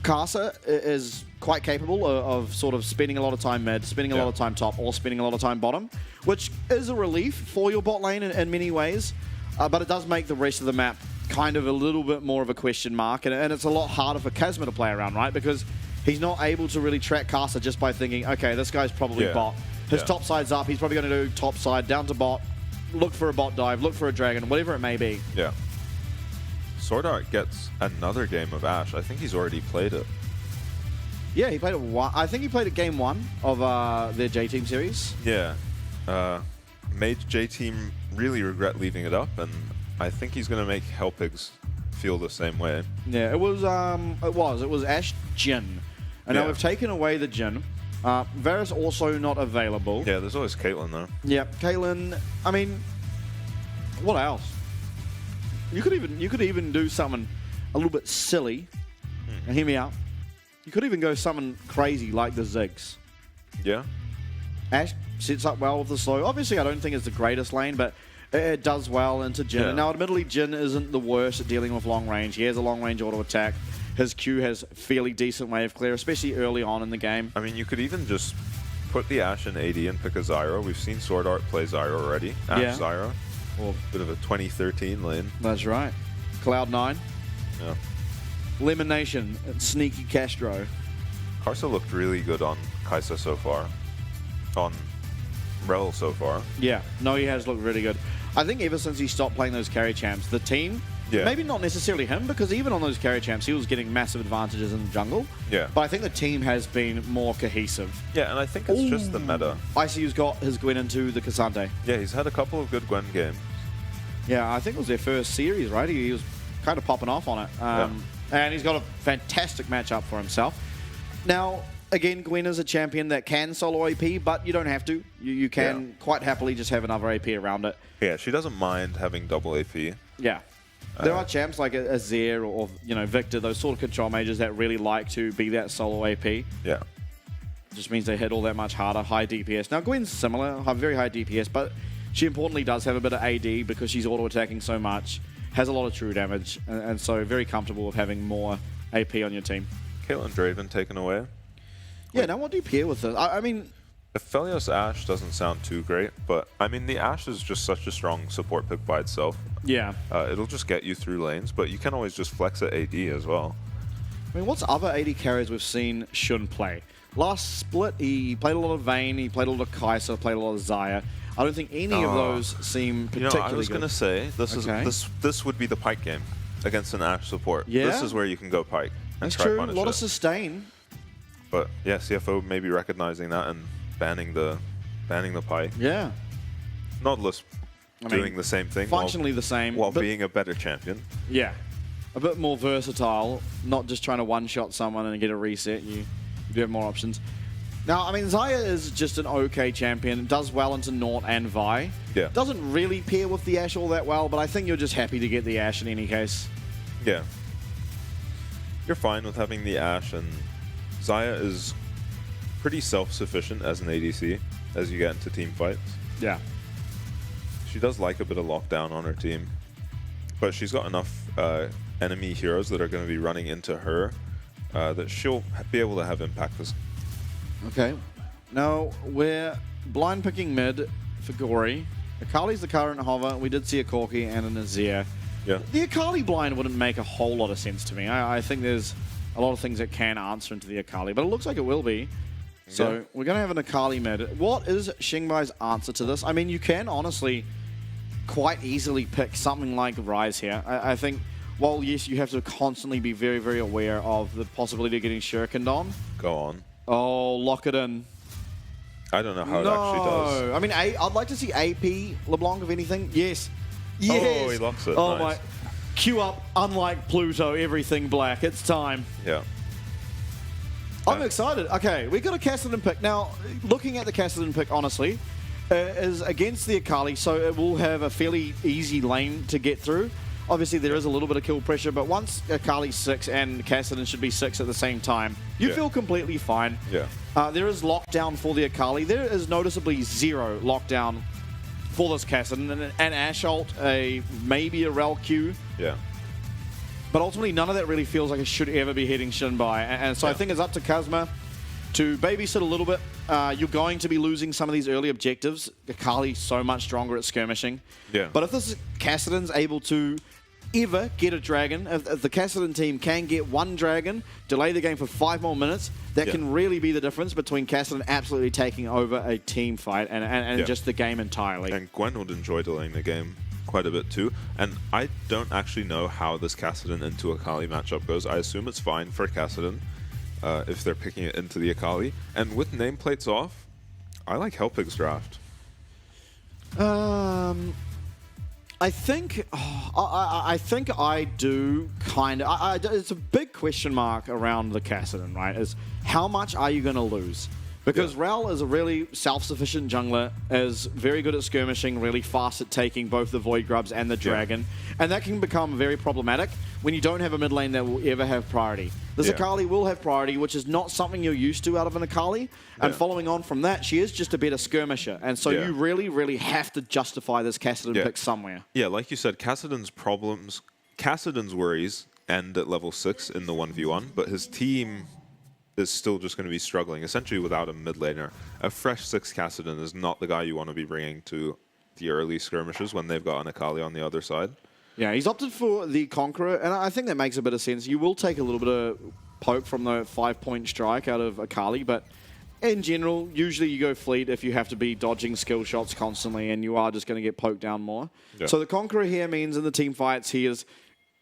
Kasa is quite capable of sort of spending a lot of time mid, spending a lot of time top, or spending a lot of time bottom, which is a relief for your bot lane in many ways. But it does make the rest of the map kind of a little bit more of a question mark, and it's a lot harder for Kazma to play around, right? Because he's not able to really track Kasa just by thinking, okay, this guy's probably bot. His top side's up, he's probably going to do top side, down to bot, look for a bot dive, look for a dragon, whatever it may be. Yeah. Sword Art gets another game of Ashe. I think he's already played it. Yeah, he played it I think he played it game 1 of their J-Team series. Yeah. Made J-Team really regret leaving it up, and I think he's going to make Halpigs feel the same way. Yeah, it was Ashe Jhin. And now we've taken away the Jhin. Varus also not available. Yeah, there's always Caitlyn though. Yeah, Caitlyn, I mean, what else? You could even do something a little bit silly. And hear me out. You could even go something crazy like the Ziggs. Yeah. Ashe sets up well with the slow. Obviously, I don't think it's the greatest lane, but it does well into Jhin. Yeah. Now, admittedly, Jhin isn't the worst at dealing with long range. He has a long range auto attack. His Q has fairly decent wave clear, especially early on in the game. I mean, you could even just put the Ashe in AD and pick a Zyro. We've seen Sword Art play Zyro already. Ashe Zyro. Well, bit of a 2013 lane. That's right. Cloud9. Yeah. Lemon Nation. Sneaky Castro. Karsa looked really good on Kaisa so far. On Rel so far. Yeah. No, he has looked really good. I think ever since he stopped playing those carry champs, the team, maybe not necessarily him, because even on those carry champs, he was getting massive advantages in the jungle. Yeah. But I think the team has been more cohesive. Yeah, and I think it's just the meta. ICU's got his Gwen into the Cassante. Yeah, he's had a couple of good Gwen games. Yeah, I think it was their first series, right? He was kind of popping off on it. And he's got a fantastic matchup for himself. Now, again, Gwen is a champion that can solo AP, but you don't have to. You can quite happily just have another AP around it. Yeah, she doesn't mind having double AP. Yeah. There are champs like Azir or Victor, those sort of control mages that really like to be that solo AP. Yeah. Just means they hit all that much harder, high DPS. Now, Gwen's similar, very high DPS, but she importantly does have a bit of AD because she's auto-attacking so much, has a lot of true damage, and so very comfortable with having more AP on your team. Caitlyn Draven taken away. Yeah, now what do you pair with this? I mean... Aphelios Ashe doesn't sound too great, but I mean, the Ashe is just such a strong support pick by itself. Yeah. It'll just get you through lanes, but you can always just flex at AD as well. I mean, what's other AD carries we've seen Shun play? Last split, he played a lot of Vayne, he played a lot of Kai'Sa, played a lot of Xayah. I don't think any of those seem particularly good. I was going to say, this would be the Pyke game against an Ashe support. Yeah? This is where you can go Pyke and That's try true, a punish lot it. of sustain. But yeah, CFO maybe recognizing that and banning the Pyke. Yeah. Nautilus doing the same thing. Functionally the same. While being a better champion. Yeah. A bit more versatile, not just trying to one-shot someone and get a reset. You do have more options. Now, I mean, Xayah is just an okay champion. Does well into Naught and Vi. Yeah. Doesn't really pair with the Ashe all that well, but I think you're just happy to get the Ashe in any case. Yeah. You're fine with having the Ashe, and Xayah is pretty self-sufficient as an ADC as you get into team fights. Yeah. She does like a bit of lockdown on her team, but she's got enough enemy heroes that are going to be running into her that she'll be able to have impact. Okay. Now, we're blind picking mid for Gory. Akali's the current hover. We did see a Corki and an Azir. Yeah. The Akali blind wouldn't make a whole lot of sense to me. I think there's a lot of things that can answer into the Akali, but it looks like it will be. So we're going to have an Akali mid. What is Xingbai's answer to this? I mean, you can honestly quite easily pick something like Rise here. I think, while yes, you have to constantly be very, very aware of the possibility of getting shurikened on. Go on. Oh, lock it in. I don't know how it actually does. I mean, I'd like to see AP LeBlanc, if anything. Yes. Yes. Oh, he locks it. Oh, Nice. my. Queue up, unlike Pluto, everything black. It's time. Yeah. I'm excited. Okay, we got a Kassadin pick. Now, looking at the Kassadin pick, honestly, is against the Akali, so it will have a fairly easy lane to get through. Obviously, there is a little bit of kill pressure, but once Akali's 6 and Kassadin should be 6 at the same time, you feel completely fine. Yeah. There is lockdown for the Akali. There is noticeably 0 lockdown for this Kassadin. An Ashe ult, maybe a Rel Q. Yeah. But ultimately, none of that really feels like it should ever be hitting Xinbai. And so I think it's up to Kazma to babysit a little bit. You're going to be losing some of these early objectives. Akali's so much stronger at skirmishing. Yeah. But if this Kassadin's able to ever get a dragon, if the Kassadin team can get one dragon, delay the game for 5 more minutes, that can really be the difference between Kassadin absolutely taking over a team fight and just the game entirely. And Gwen would enjoy delaying the game quite a bit too. And I don't actually know how this Kassadin into Akali matchup goes. I assume it's fine for Kassadin if they're picking it into the Akali. And with nameplates off, I like Helpig's draft. I think I do kind of. It's a big question mark around the Kassadin, right? Is how much are you going to lose? Because Rel is a really self-sufficient jungler, is very good at skirmishing, really fast at taking both the Void Grubs and the Dragon. And that can become very problematic when you don't have a mid lane that will ever have priority. This Akali will have priority, which is not something you're used to out of an Akali. And following on from that, she is just a better skirmisher. And so you really, really have to justify this Kassadin pick somewhere. Yeah, like you said, Kassadin's worries end at level 6 in the 1v1, but his team is still just going to be struggling, essentially without a mid laner. A fresh 6 Kassadin is not the guy you want to be bringing to the early skirmishes when they've got an Akali on the other side. Yeah, he's opted for the Conqueror, and I think that makes a bit of sense. You will take a little bit of poke from the 5-point strike out of Akali, but in general, usually you go Fleet if you have to be dodging skill shots constantly, and you are just going to get poked down more. Yeah. So the Conqueror here means in the team fights, he is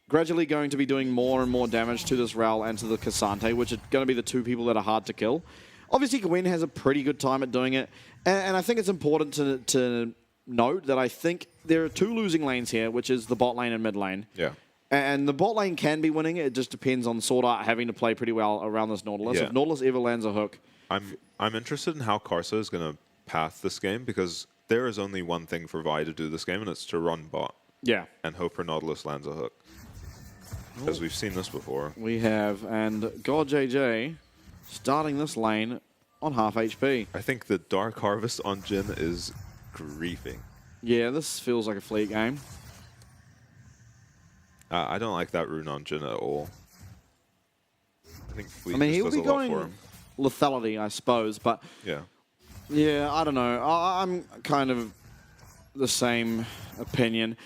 gradually going to be doing more and more damage to this Rel and to the Cassante, which are going to be the 2 people that are hard to kill. Obviously, Gwen has a pretty good time at doing it, and I think it's important to note that I think there are 2 losing lanes here, which is the bot lane and mid lane. Yeah. And the bot lane can be winning. It just depends on Sword Art having to play pretty well around this Nautilus. If Nautilus ever lands a hook... I'm interested in how Karsa is going to path this game, because there is only one thing for Vi to do this game, and it's to run bot. Yeah. And hope her Nautilus lands a hook. Because we've seen this before. We have, and God JJ starting this lane on half HP. I think the Dark Harvest on Jhin is griefing. Yeah, this feels like a Fleet game. I don't like that rune on Jhin at all. I think Fleet he'll does be a lot going for him. lethality, I suppose, but yeah, I don't know. I'm kind of the same opinion.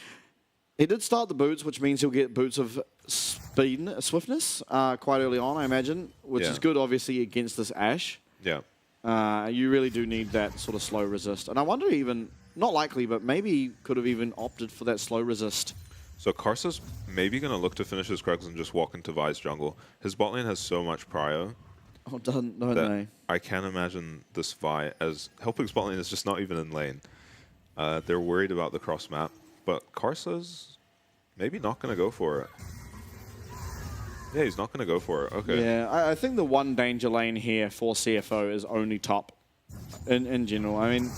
He did start the boots, which means he'll get boots of swiftness quite early on, I imagine, which is good, obviously, against this Ashe. Yeah. You really do need that sort of slow resist. And I wonder even, not likely, but maybe he could have even opted for that slow resist. So Karsa's maybe going to look to finish his Krugs and just walk into Vi's jungle. His bot lane has so much prio. Oh, don't they? I can't imagine this Vi, as Helpig's bot lane is just not even in lane. They're worried about the cross map. But Karsa's maybe not going to go for it. Yeah, he's not going to go for it. Okay. Yeah, I think the one danger lane here for CFO is only top in general. I mean,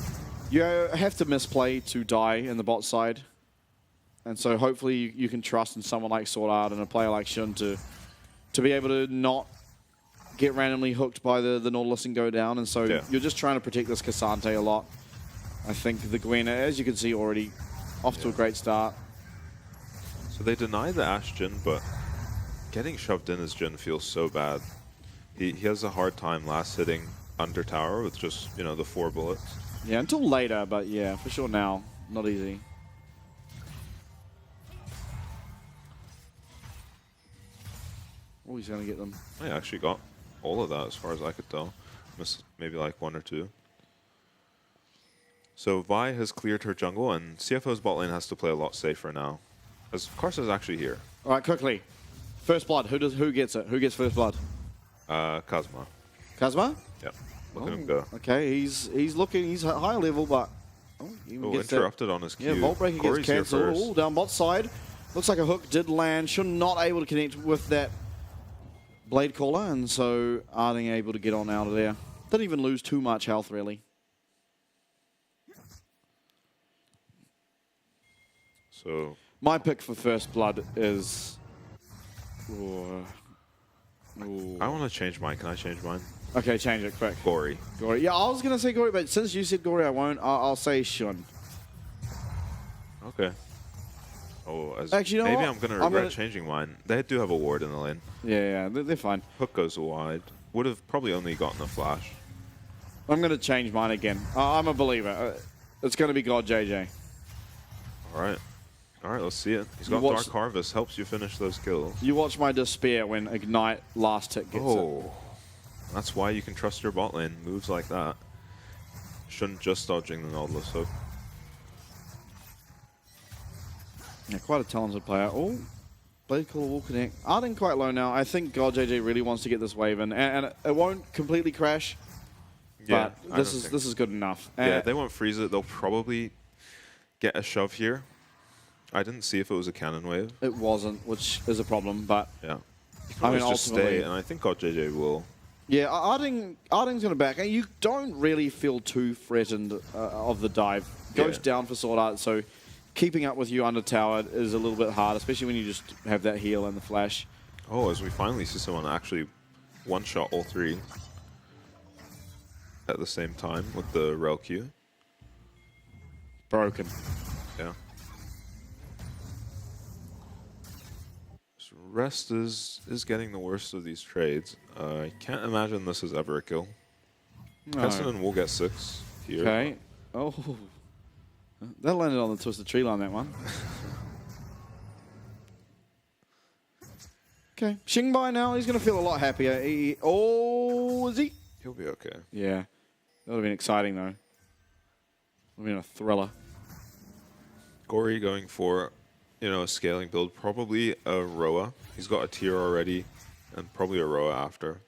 you have to misplay to die in the bot side. And so hopefully you can trust in someone like Sword Art and a player like Xun to be able to not get randomly hooked by the Nautilus and go down. And so you're just trying to protect this Cassante a lot. I think the Gwen, as you can see already, off to a great start. So they deny the Ashe Jhin, but getting shoved in as Jhin feels so bad. He has a hard time last hitting under tower with just, you know, the 4 bullets. Yeah, until later, but yeah, for sure now, not easy. Oh, he's going to get them. I actually got all of that as far as I could tell. Miss maybe like 1 or 2. So Vi has cleared her jungle, and CFO's bot lane has to play a lot safer now. As Karsa's actually here. All right, quickly. First blood. Who gets it? Who gets first blood? Kazma. Kazma? Yeah. Look at him go. Okay, he's looking. He's high level, but he gets interrupted on his Q. Yeah, Vault Breaker Corey's gets here cancelled. first. Ooh, down bot side. Looks like a hook did land. Should not able to connect with that Blade Caller, and so Arding able to get on out of there. Didn't even lose too much health, really. So My pick for first blood is... I want to change mine. Can I change mine? Okay, change it quick. Gory. Gory. Yeah, I was going to say Gory, but since you said Gory, I won't. I'll say Shun. Okay. Oh, Actually, you know maybe what? I'm going to regret changing mine. They do have a ward in the lane. Yeah, they're fine. Hook goes wide. Would have probably only gotten a flash. I'm going to change mine again. I'm a believer. It's going to be God JJ. All right. All right, let's see it. He's got Dark Harvest. Helps you finish those kills. You watch my despair when Ignite last hit gets it. That's why you can trust your bot lane. Moves like that. Shouldn't just dodging the Nautilus hook. Yeah, quite a talented player. Oh, Blade Caller will connect. Arding quite low now. I think God JJ really wants to get this wave in, and it won't completely crash. Yeah, but this is good enough. Yeah, they won't freeze it. They'll probably get a shove here. I didn't see if it was a cannon wave. It wasn't, which is a problem, but yeah, I mean, just stay, and I think God JJ will. Yeah, Arding's going to back, and you don't really feel too threatened of the dive. Goes down for Sword Art, so keeping up with you under tower is a little bit hard, especially when you just have that heal and the flash. Oh, as we finally see someone actually one-shot all 3 at the same time with the rel Q. Broken. Yeah. So Rest is getting the worst of these trades. I can't imagine this is ever a kill. No. Kesselman will get 6 here. Okay. Oh. That landed on the Twisted Tree line, that one. Okay. Xingbai now, he's going to feel a lot happier. Is he? He'll be okay. Yeah. That would have been exciting, though. Would have been a thriller. Gory going for, a scaling build. Probably a Roa. He's got a tier already, and probably a Roa after.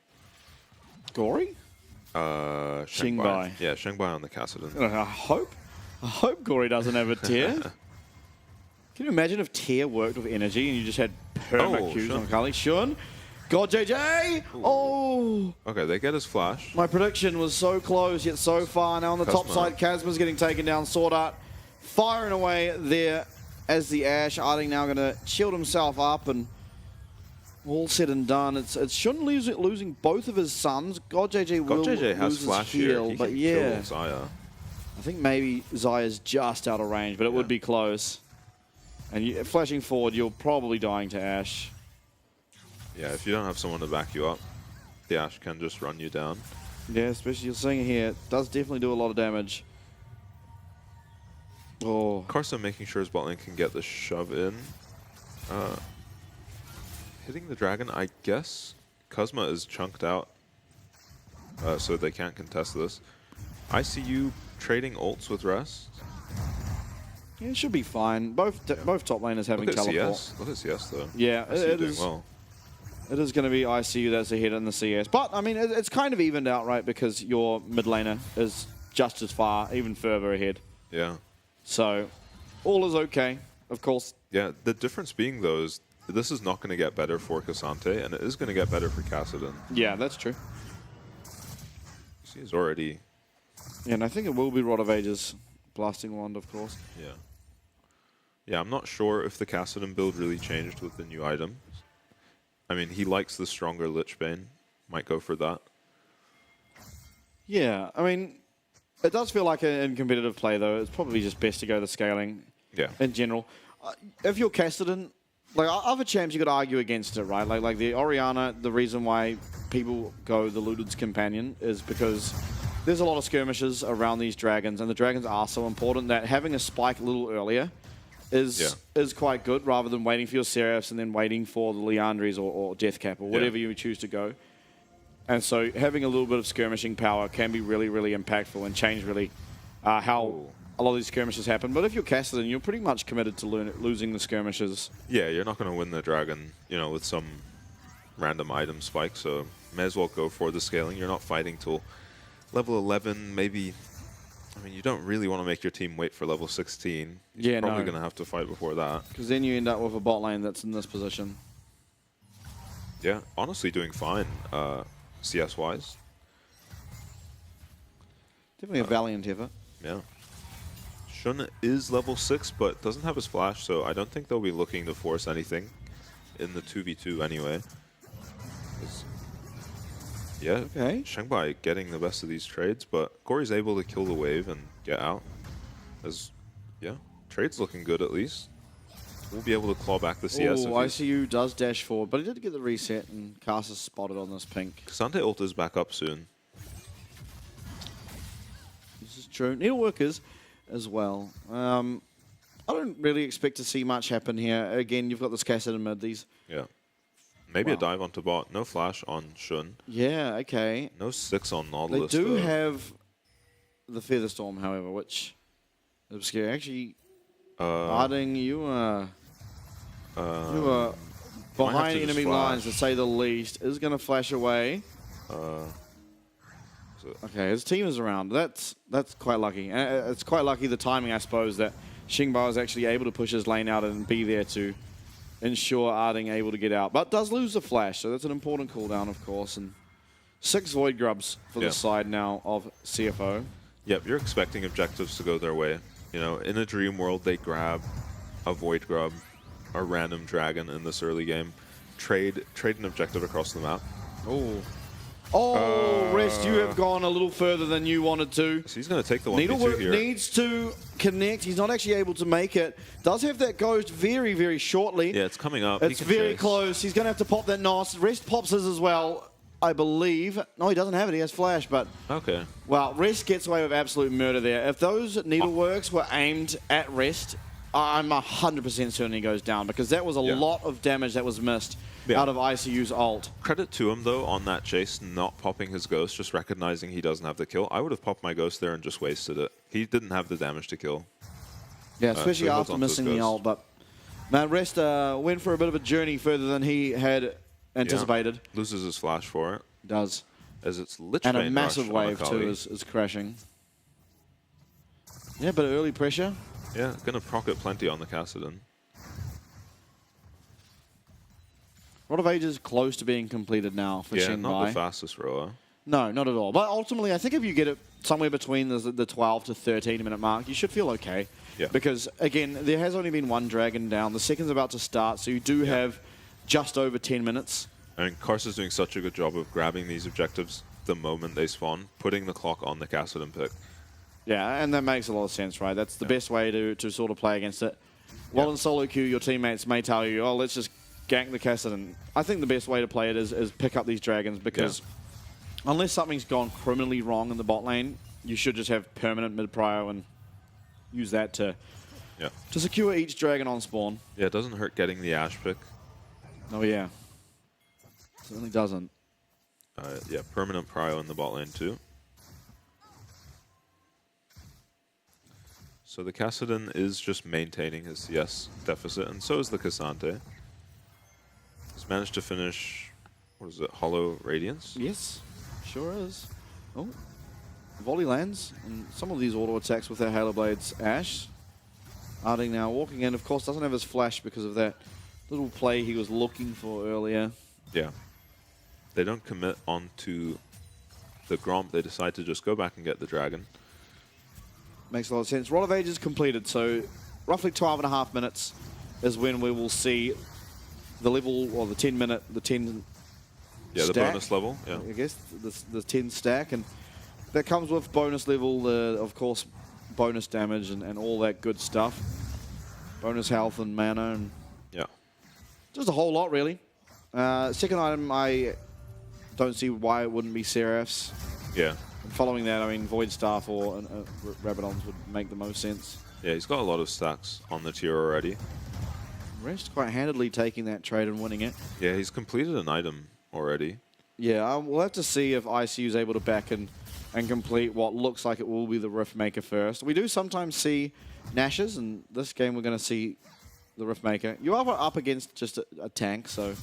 Gory? Xingbai. Yeah, Xingbai on the Kassadin. I hope Gory doesn't have a tier. Can you imagine if tier worked with energy and you just had perma Qs on Kali? Shun? God JJ! Ooh. Oh! Okay, they get his flash. My prediction was so close, yet so far. Now on the top side, Kazma's getting taken down. Sword Art firing away there as the Ashe. Arding now going to shield himself up, and all said and done. It's Shun losing both of his sons. God JJ will lose his heal, but yeah. Xayah. I think maybe Xayah's just out of range, but it would be close. And flashing forward, you're probably dying to Ashe. Yeah, if you don't have someone to back you up, the Ashe can just run you down. Yeah, especially you're seeing it here. It does definitely do a lot of damage. Oh. Karsa making sure his bot lane can get the shove in. Hitting the dragon, I guess. Kazma is chunked out, so they can't contest this. ICU trading ults with Rest. Yeah, it should be fine. Both top laners having teleport. CS. Look at CS though. Yeah, it is. Well. It is going to be ICU that's ahead in the CS. But, I mean, it's kind of evened out, right? Because your mid laner is just as far, even further ahead. Yeah. So, all is okay, of course. Yeah, the difference being, though, is this is not going to get better for Cassante, and it is going to get better for Kassadin. Yeah, that's true. He's already... Yeah, and I think it will be Rod of Ages. Blasting Wand, of course. Yeah. Yeah, I'm not sure if the Kassadin build really changed with the new items. I mean, he likes the stronger Lich Bane. Might go for that. Yeah, I mean, it does feel like in competitive play, though, it's probably just best to go the scaling in general. If you're Kassadin, like other champs, you could argue against it, right? Like the Orianna, the reason why people go the Looted's Companion is because there's a lot of skirmishes around these dragons, and the dragons are so important that having a spike a little earlier is quite good, rather than waiting for your Seraphs and then waiting for the Liandries or Deathcap or whatever you choose to go. And so having a little bit of skirmishing power can be really, really impactful and change really how a lot of these skirmishes happen. But if you're Cassidy, you're pretty much committed to losing the skirmishes. Yeah, you're not going to win the dragon, you know, with some random item spike, so may as well go for the scaling. You're not fighting till level 11, maybe. I mean, you don't really want to make your team wait for level 16. You're probably going to have to fight before that. Because then you end up with a bot lane that's in this position. Yeah, honestly doing fine, CS-wise. Definitely a valiant effort. Yeah. Shun is level 6, but doesn't have his flash, so I don't think they'll be looking to force anything in the 2v2 anyway. Yeah, Shengbai getting the best of these trades, but Corey's able to kill the wave and get out. Yeah, trade's looking good at least. We'll be able to claw back the CS. Oh, ICU does dash forward, but he did get the reset, and Cast is spotted on this pink. Kasante ult is back up soon. This is true. Needleworkers as well. I don't really expect to see much happen here. Again, you've got this Cassidy in mid. Yeah. Maybe a dive onto bot. No flash on Shun. Yeah, okay. No 6 on Nautilus. They do have the Feather Storm, however, which is scary. Actually, Arding, you are behind enemy lines, to say the least. Is going to flash away. Okay, his team is around. That's quite lucky. It's quite lucky the timing, I suppose, that Xingbao is actually able to push his lane out and be there to ensure Arding able to get out. But does lose the flash, so that's an important cooldown, of course. And 6 Void Grubs for the side now of CFO. Yep, you're expecting objectives to go their way. You know, in a dream world, they grab a Void Grub, a random dragon in this early game, trade an objective across the map. Rest, you have gone a little further than you wanted to. So he's going to take the 1v2 Needlework here. Needs to connect. He's not actually able to make it. Does have that ghost very, very shortly. Yeah, it's coming up. It's very close. He's going to have to pop that NOS. Rest pops his as well, I believe. No, he doesn't have it. He has flash, but... Okay. Well, Rest gets away with absolute murder there. If those Needleworks were aimed at Rest, I'm 100% certain he goes down, because that was a lot of damage that was missed out of ICU's ult. Credit to him, though, on that chase, not popping his ghost, just recognizing he doesn't have the kill. I would have popped my ghost there and just wasted it. He didn't have the damage to kill. Yeah, especially after missing the ult. But man, Rest went for a bit of a journey further than he had anticipated. Yeah. Loses his flash for it. Does. As it's Lich and a Bane massive rush wave, too, is crashing. Yeah, but early pressure. Yeah, going to proc it plenty on the Kassadin. Rod of Ages close to being completed now for Xingbai. Not the fastest rower. No, not at all. But ultimately, I think if you get it somewhere between the 12 to 13 minute mark, you should feel okay. Yeah. Because, again, there has only been one dragon down. The second's about to start, so you do have just over 10 minutes. I mean, Karsa's doing such a good job of grabbing these objectives the moment they spawn, putting the clock on the Kassadin pick. Yeah, and that makes a lot of sense, right? That's the best way to sort of play against it. While in solo queue, your teammates may tell you, oh, let's just gank the Kassadin. I think the best way to play it is pick up these dragons, because unless something's gone criminally wrong in the bot lane, you should just have permanent mid-prio and use that to secure each dragon on spawn. Yeah, it doesn't hurt getting the Ash pick. Oh, yeah. Certainly doesn't. Yeah, permanent prio in the bot lane, too. So the Kassadin is just maintaining his CS deficit, and so is the Kasante. He's managed to finish, what is it, Hollow Radiance? Yes, sure is. Oh, volley lands, and some of these auto attacks with their Halo Blades Ash. Arding now walking in, of course, doesn't have his flash because of that little play he was looking for earlier. Yeah. They don't commit onto the Gromp, they decide to just go back and get the dragon. Makes a lot of sense. Rod of Ages completed, so roughly 12.5 minutes is when we will see the level, or the 10 minute, the 10 Yeah, stack, the bonus level, yeah. I guess, the 10 stack, and that comes with bonus level, of course, bonus damage and all that good stuff. Bonus health and mana, and just a whole lot, really. Second item, I don't see why it wouldn't be Seraphs. Yeah. Following that, I mean, Void Staff or Rabadons would make the most sense. Yeah, he's got a lot of stacks on the tier already. Rest quite handedly taking that trade and winning it. Yeah, he's completed an item already. Yeah, we'll have to see if ICU is able to back and complete what looks like it will be the Riftmaker first. We do sometimes see Nashes, and this game we're going to see the Riftmaker. You are up against just a tank, so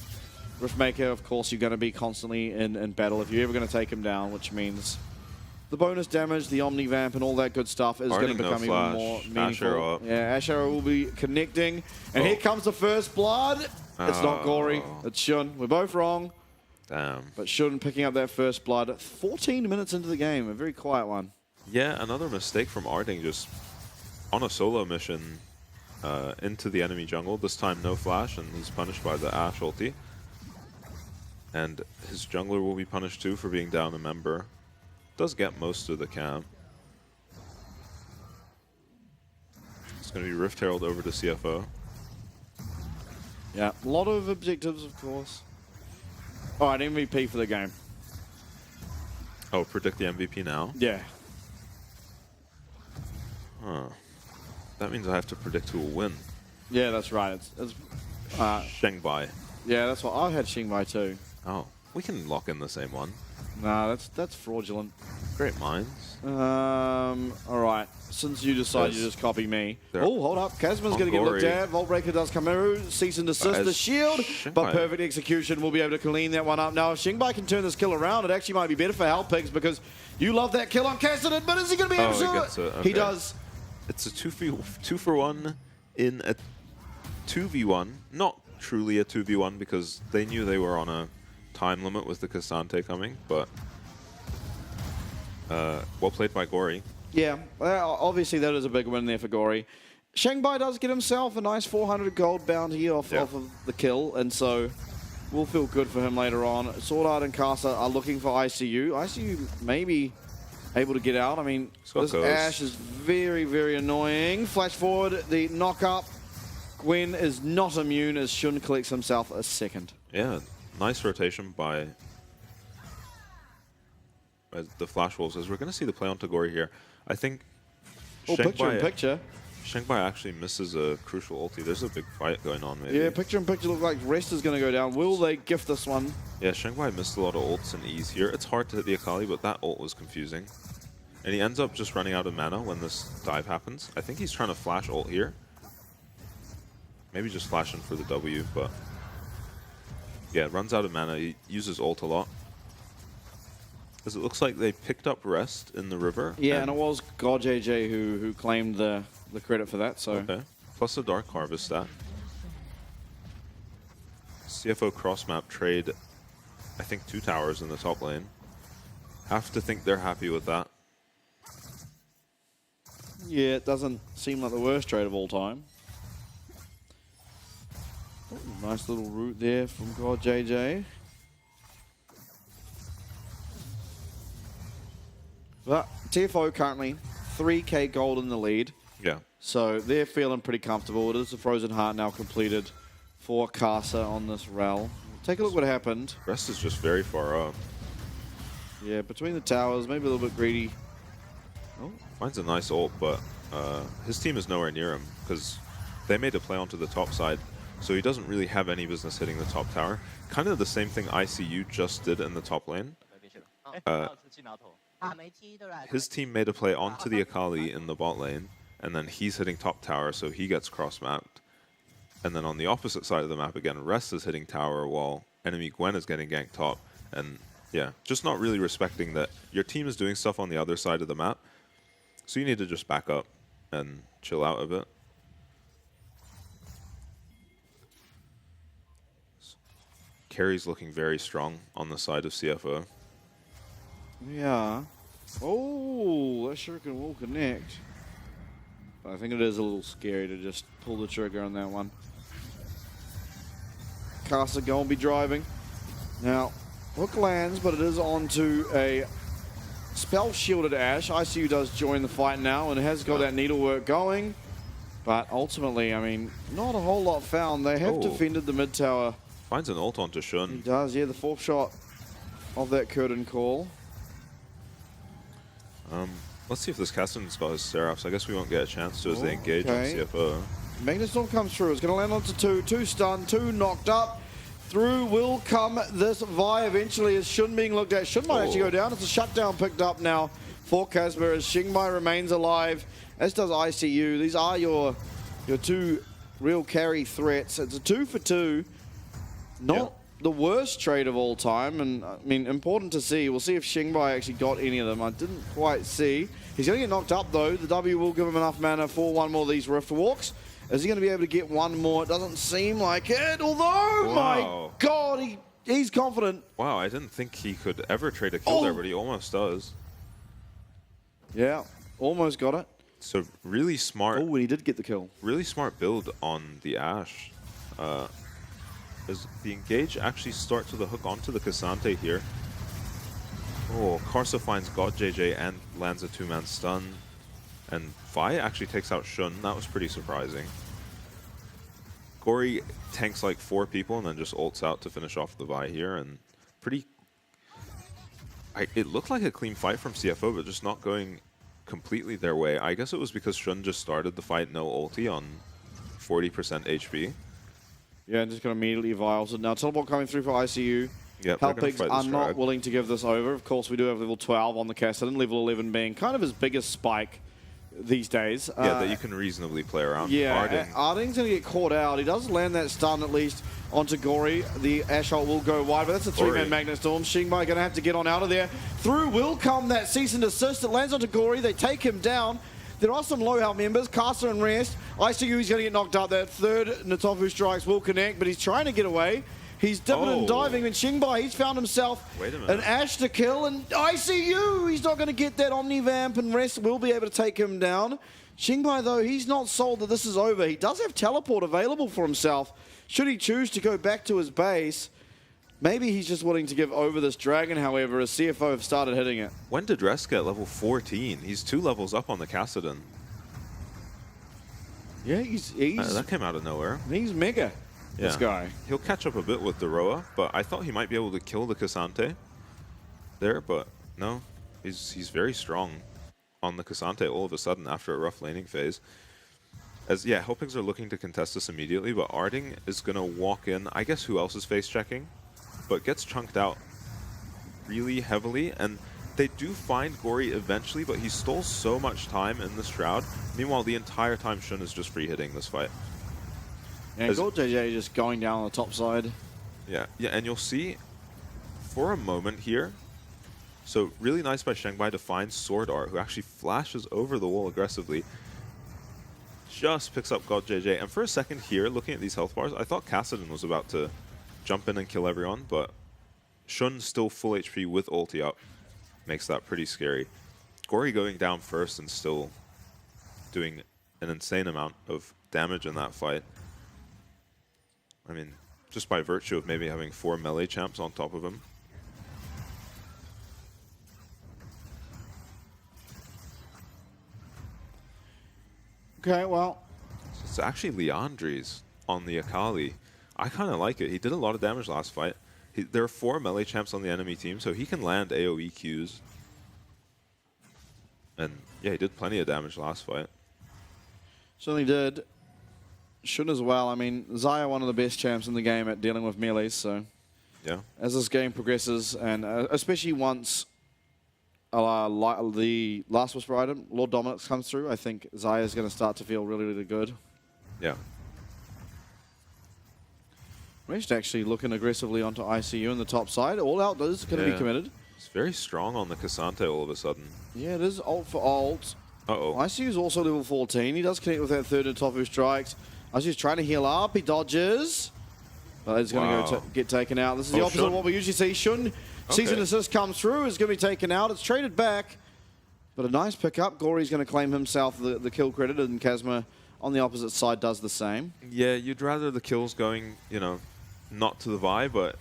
Riftmaker, of course, you're going to be constantly in battle if you're ever going to take him down, which means the bonus damage, the Omni Vamp, and all that good stuff is going to become even more meaningful. Yeah, Ash Arrow will be connecting, and here comes the first blood. It's not Gory, it's Shun. We're both wrong. Damn. But Shun picking up that first blood 14 minutes into the game, a very quiet one. Yeah, another mistake from Arding, just on a solo mission into the enemy jungle. This time no flash, and he's punished by the Ashe ulti. And his jungler will be punished too for being down a member. Does get most of the camp. It's going to be Rift Herald over to CFO. Yeah, a lot of objectives, of course. All right, MVP for the game. Oh, predict the MVP now? Yeah. Huh. That means I have to predict who will win. Yeah, that's right. It's Shengbai. Yeah, that's what I had Xingbai too. Oh, we can lock in the same one. Nah, that's fraudulent. Great minds. All right. Since you decided you just copy me. Oh, hold up. Kazma's going to get looked at. Voltbreaker does come through. Cease and desist the shield. But perfect execution will be able to clean that one up. Now, if Xingbai can turn this kill around, it actually might be better for Halpigs because you love that kill on Kassadin, but is he going to be able to? Okay. He does. It's a 2-for-1 in a 2v1. Not truly a 2v1 because they knew they were on a time limit with the Cassante coming, but well played by Gory. Yeah, obviously that is a big win there for Gory. Xingbai does get himself a nice 400 gold bounty off of the kill, and so we'll feel good for him later on. Sword Art and Kasa are looking for ICU. ICU may be able to get out. I mean, this Ashe is very, very annoying. Flash forward, the knock-up. Gwen is not immune as Shun collects himself a second. Yeah, nice rotation by the Flash Wolves, as we're going to see the play on Tagori here. I think picture-in-picture. Shengbai actually misses a crucial ulti. There's a big fight going on, maybe. Yeah, picture-in-picture looks like Rest is going to go down. Will they gift this one? Yeah, Shengbai missed a lot of ults and E's here. It's hard to hit the Akali, but that ult was confusing. And he ends up just running out of mana when this dive happens. I think he's trying to flash ult here. Maybe just flashing for the W, but yeah, runs out of mana. He uses ult a lot. Because it looks like they picked up Rest in the river. Yeah, and it was GodJJ who claimed the credit for that. So okay. Plus the Dark Harvest stat. CFO cross map trade, I think 2 towers in the top lane. Have to think they're happy with that. Yeah, it doesn't seem like the worst trade of all time. Oh, nice little route there from GodJJ. But TFO currently 3k gold in the lead. Yeah. So they're feeling pretty comfortable. It is the Frozen Heart now completed for Kasa on this rel. Take a look what happened. Rest is just very far up. Yeah, between the towers, maybe a little bit greedy. Oh, finds a nice ult, but his team is nowhere near him because they made a play onto the top side. So he doesn't really have any business hitting the top tower. Kind of the same thing ICU just did in the top lane. His team made a play onto the Akali in the bot lane, and then he's hitting top tower, so he gets cross-mapped. And then on the opposite side of the map again, Rest is hitting tower while enemy Gwen is getting ganked top. And yeah, just not really respecting that your team is doing stuff on the other side of the map. So you need to just back up and chill out a bit. Carry's looking very strong on the side of CFO. Yeah. Oh, that shuriken will connect. But I think it is a little scary to just pull the trigger on that one. Kasa going to be driving. Now, hook lands, but it is onto a spell shielded Ashe. ICU does join the fight now and has got that needlework going. But ultimately, I mean, not a whole lot found. They have defended the mid tower. Finds an ult onto Shun. He does, yeah, the 4th shot of that curtain call. Let's see if this Kassadin's got his Seraphs. I guess we won't get a chance to as they engage on CFO. Magnustorm comes through. It's going to land onto 2. 2 stunned, 2 knocked up. Through will come this Vi eventually as Shun being looked at. Shun might actually go down. It's a shutdown picked up now for Casper as Xingbai remains alive, as does ICU. These are your two real carry threats. It's a 2 for 2. Not the worst trade of all time, and I mean, important to see. We'll see if Xingbai actually got any of them. I didn't quite see. He's going to get knocked up though. The W will give him enough mana for one more of these Rift Walks. Is he going to be able to get one more? It doesn't seem like it, although, my God, he's confident. Wow, I didn't think he could ever trade a kill there, but he almost does. Yeah, almost got it. So really smart. Oh, and he did get the kill. Really smart build on the Ashe. As the engage actually starts with a hook onto the Cassante here. Oh, Karsa finds God JJ and lands a 2-man stun. And Vi actually takes out Shun. That was pretty surprising. Gory tanks like 4 people and then just ults out to finish off the Vi here. And pretty... it looked like a clean fight from CFO, but just not going completely their way. I guess it was because Shun just started the fight no ulti on 40% HP. Yeah, just going to immediately vials it. Now, teleport coming through for ICU. Yep, Helpigs are not willing to give this over. Of course, we do have level 12 on the Kassadin, level 11 being kind of his biggest spike these days. Yeah, that you can reasonably play around. Yeah, Arding's going to get caught out. He does land that stun at least onto Gory. The Ashe ult will go wide, but that's a 3-man Magnet Storm. Xingbai going to have to get on out of there. Through will come that cease and desist. It lands onto Gory. They take him down. There are some low health members, Caster and Rest. ICU is going to get knocked out. That third Natofu strikes will connect, but he's trying to get away. He's dipping and diving, and Xingbai, he's found himself an Ashe to kill, and ICU, he's not going to get that Omnivamp, and Rest will be able to take him down. Xingbai, though, he's not sold that this is over. He does have teleport available for himself. Should he choose to go back to his base, maybe he's just willing to give over this dragon, however, as CFO have started hitting it. When did Rest get level 14? He's 2 levels up on the Kassadin. Yeah, he's that came out of nowhere. He's mega. Yeah. This guy. He'll catch up a bit with the Roa, but I thought he might be able to kill the Cassante there, but no. He's very strong on the Cassante all of a sudden after a rough laning phase. As Helpigs are looking to contest this immediately, but Arding is going to walk in. I guess who else is face checking, but gets chunked out really heavily, and they do find Gory eventually, but he stole so much time in the Shroud. Meanwhile, the entire time Shun is just free hitting this fight. And Gold JJ just going down on the top side. Yeah, and you'll see for a moment here. So really nice by Xingbai to find Sword Art, who actually flashes over the wall aggressively. Just picks up God JJ. And for a second here, looking at these health bars, I thought Kassadin was about to jump in and kill everyone, but Shun still full HP with ulti up. Makes that pretty scary. Gory going down first and still doing an insane amount of damage in that fight. I mean, just by virtue of maybe having 4 melee champs on top of him. Okay, well. It's actually Leandri's on the Akali. I kind of like it. He did a lot of damage last fight. There are 4 melee champs on the enemy team, so he can land AoE Qs. And yeah, he did plenty of damage last fight. Certainly did. Should as well. I mean, Xayah, one of the best champs in the game at dealing with melees, so yeah. As this game progresses, and especially once the last Whisper item, Lord Dominix, comes through, I think Xayah is going to start to feel really, really good. Yeah. Rest actually looking aggressively onto ICU on the top side. All out is going to be committed. It's very strong on the Cassante all of a sudden. Yeah, it is ult for ult. Uh-oh. ICU is also level 14. He does connect with that third Natofu strikes. ICU's trying to heal up. He dodges. But he's going to get taken out. This is the opposite of what we usually see. Shun, Season Assist comes through. Is going to be taken out. It's traded back. But a nice pickup. Gory's going to claim himself the kill credit, and Kazma on the opposite side does the same. Yeah, you'd rather the kills going, not to the Vi, but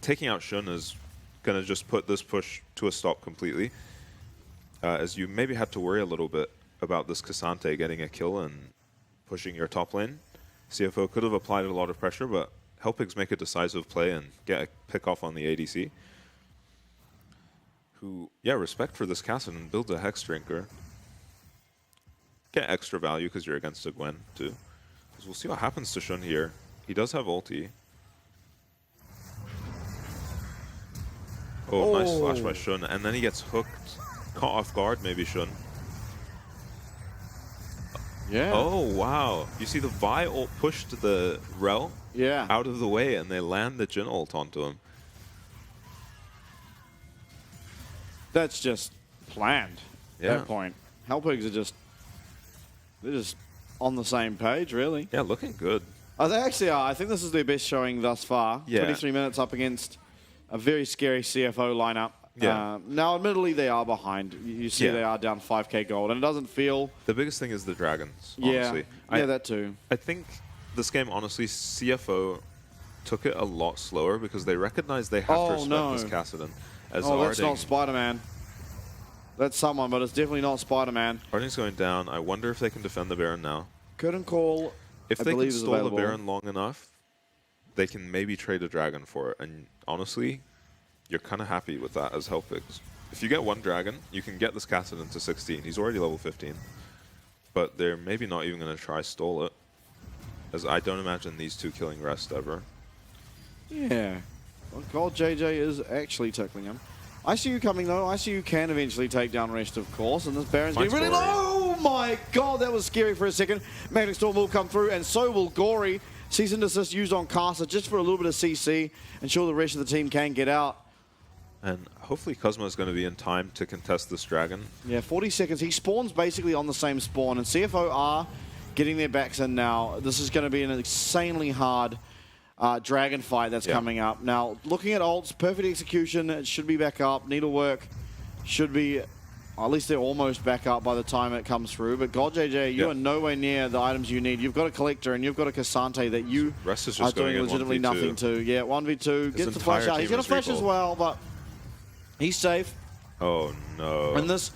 taking out Shun is going to just put this push to a stop completely. As you maybe had to worry a little bit about this Cassante getting a kill and pushing your top lane. CFO could have applied a lot of pressure, but Helpigs make a decisive play and get a pick off on the ADC. Who, respect for this Kassadin, builds a Hex Drinker. Get extra value because you're against a Gwen, too. Because we'll see what happens to Shun here. He does have ulti. Oh, nice flash by Shun. And then he gets hooked. Caught off guard, maybe Shun. Yeah. Oh, wow. You see the Vi ult pushed the Rel out of the way, and they land the Jhin ult onto him. That's just planned at that point. Hellpigs are they're just on the same page, really. Yeah, looking good. Oh, they actually are. I think this is their best showing thus far. Yeah. 23 minutes up against a very scary CFO lineup. Yeah. Now, admittedly, they are behind. You see they are down 5k gold, and it doesn't feel... The biggest thing is the dragons, honestly. Yeah, that too. I think this game, honestly, CFO took it a lot slower because they recognized they have to respect this Kassadin. That's not Spider-Man. That's someone, but it's definitely not Spider-Man. Arding's going down. I wonder if they can defend the Baron now. Curtain Call, if they can stall the Baron long enough, they can maybe trade a dragon for it. And honestly, you're kind of happy with that as Hellpigs. If you get one dragon, you can get this Kassadin to 16. He's already level 15. But they're maybe not even going to try stall it, as I don't imagine these two killing Rest ever. Yeah. Well, God JJ is actually tickling him. ICU coming though. ICU can eventually take down Rest, of course, and this Baron's getting really low. Oh my God, that was scary for a second. Magnetic Storm will come through, and so will Gory. Cease and desist used on Casa just for a little bit of CC, ensure the rest of the team can get out. And hopefully Cosmo is going to be in time to contest this dragon. Yeah, 40 seconds. He spawns basically on the same spawn, and CFO are getting their backs in now. This is going to be an insanely hard dragon fight that's coming up. Now, looking at ults, perfect execution, it should be back up. Needlework should be, at least they're almost back up by the time it comes through. But God JJ, you are nowhere near the items you need. You've got a Collector and you've got a Cassante that you Rest is are just doing legitimately nothing to. Yeah, 1v2, gets the flash out. He's going to flash as well, but he's safe. Oh no. And this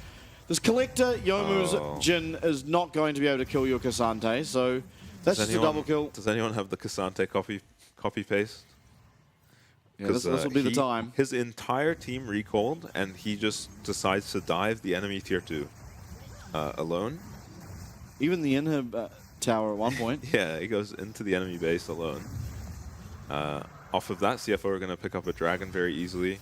Collector, Youmu's Jhin, is not going to be able to kill your Cassante, so that's just a double kill. Does anyone have the Cassante copy paste? Yeah, this will be the time. His entire team recalled, and he just decides to dive the enemy tier 2 alone. Even the inhib tower at one point. Yeah, he goes into the enemy base alone. Off of that, CFO are going to pick up a dragon very easily.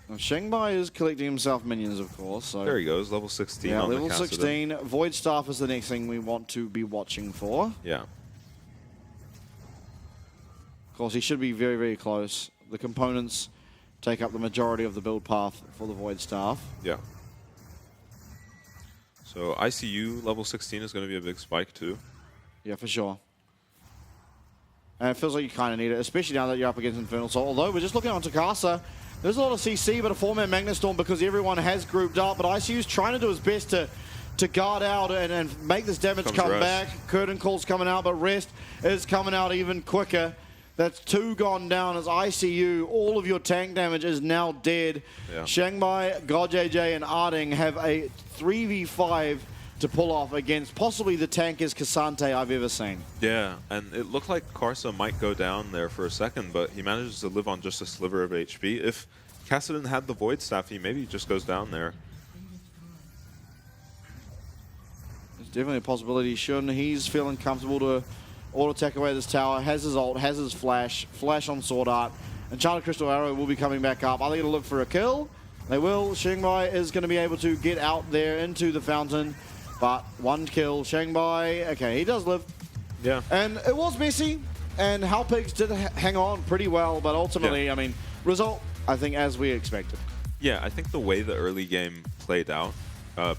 Well, Shengbai is collecting himself minions, of course. So there he goes, level 16 yeah, on level the 16. Void Staff is the next thing we want to be watching for. Yeah. Of course, he should be very, very close. The components take up the majority of the build path for the Void Staff. Yeah. So ICU level 16 is going to be a big spike too. Yeah, for sure. And it feels like you kind of need it, especially now that you're up against Infernal Soul. Although we're just looking on Takasa. There's a lot of CC, but a 4-man Magnet Storm because everyone has grouped up. But ICU's trying to do his best to guard out and make this damage come back. Curtain Call's coming out, but Rest is coming out even quicker. That's 2 gone down as ICU. All of your tank damage is now dead. Yeah. Shangbai, God JJ, and Arding have a 3v5 to pull off against possibly the tankest Cassante I've ever seen. Yeah, and it looked like Karsa might go down there for a second, but he manages to live on just a sliver of HP. If Kassadin had the Void Staff, he maybe just goes down there. There's definitely a possibility. Shun, he's feeling comfortable to auto-attack away this tower, has his ult, has his flash on Sword Art, and Enchanted Crystal Arrow will be coming back up. Are they going to look for a kill? They will. Shengbai is going to be able to get out there into the fountain, but 1 kill. Shengbai, okay, he does live. Yeah. And it was messy, and Hellpigs did hang on pretty well, but ultimately, I mean, result, I think, as we expected. Yeah, I think the way the early game played out,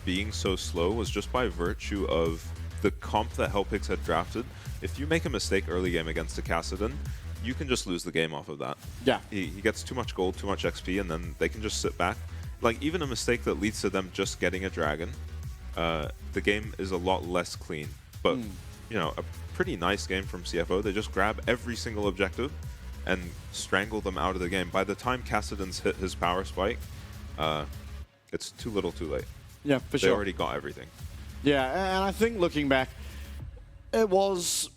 being so slow, was just by virtue of the comp that Hellpigs had drafted. If you make a mistake early game against a Kassadin, you can just lose the game off of that. Yeah. He gets too much gold, too much XP, and then they can just sit back. Like, even a mistake that leads to them just getting a dragon, the game is a lot less clean. But, you know, a pretty nice game from CFO. They just grab every single objective and strangle them out of the game. By the time Kassadin's hit his power spike, it's too little too late. Yeah, for sure. They already got everything. Yeah, and I think looking back, it was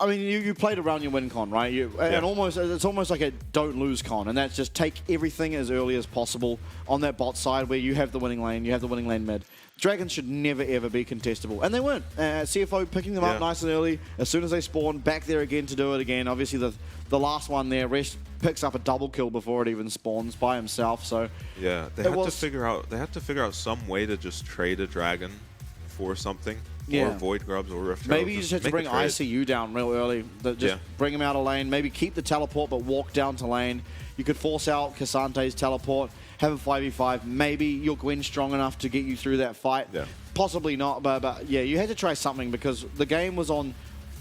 I mean, you played around your win con, right? And it's almost like a don't lose con, and that's just take everything as early as possible on that bot side where you have the winning lane, you have the winning lane mid. Dragons should never, ever be contestable. And they weren't. CFO picking them up nice and early. As soon as they spawn, back there again to do it again. Obviously, the last one there, Rest picks up a double kill before it even spawns by himself. So yeah, they had to figure out some way to just trade a dragon for something. Or Void Grubs or Rift Herald. Maybe you just have to bring ICU down real early. Just bring him out of lane. Maybe keep the teleport, but walk down to lane. You could force out Casante's teleport, have a 5v5. Maybe your Gwen's strong enough to get you through that fight. Yeah. Possibly not, but yeah, you had to try something because the game was on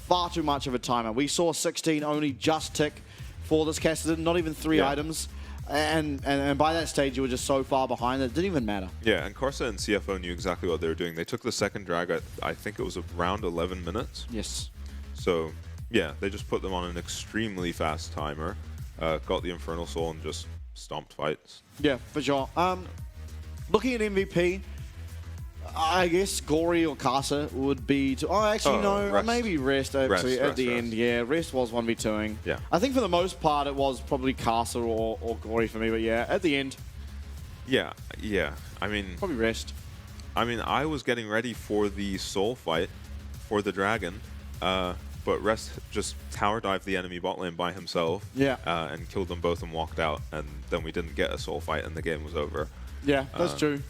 far too much of a timer. We saw 16 only just tick for this Kassadin, not even 3 items. And by that stage, you were just so far behind that it didn't even matter. Yeah, and Corsa and CFO knew exactly what they were doing. They took the second drag at, I think it was around 11 minutes. Yes. So, yeah, they just put them on an extremely fast timer, got the Infernal Soul, and just stomped fights. Yeah, for sure. Looking at MVP, I guess Gory or Casa would be... Rest. Maybe Rest, actually, Rest, at the end. Yeah, Rest was 1v2ing. Yeah. I think for the most part, it was probably Casa or Gory for me, but yeah, at the end... Yeah. I mean... Probably Rest. I mean, I was getting ready for the soul fight for the dragon, but Rest just tower dived the enemy bot lane by himself. Yeah. And killed them both and walked out, and then we didn't get a soul fight and the game was over. Yeah, that's true.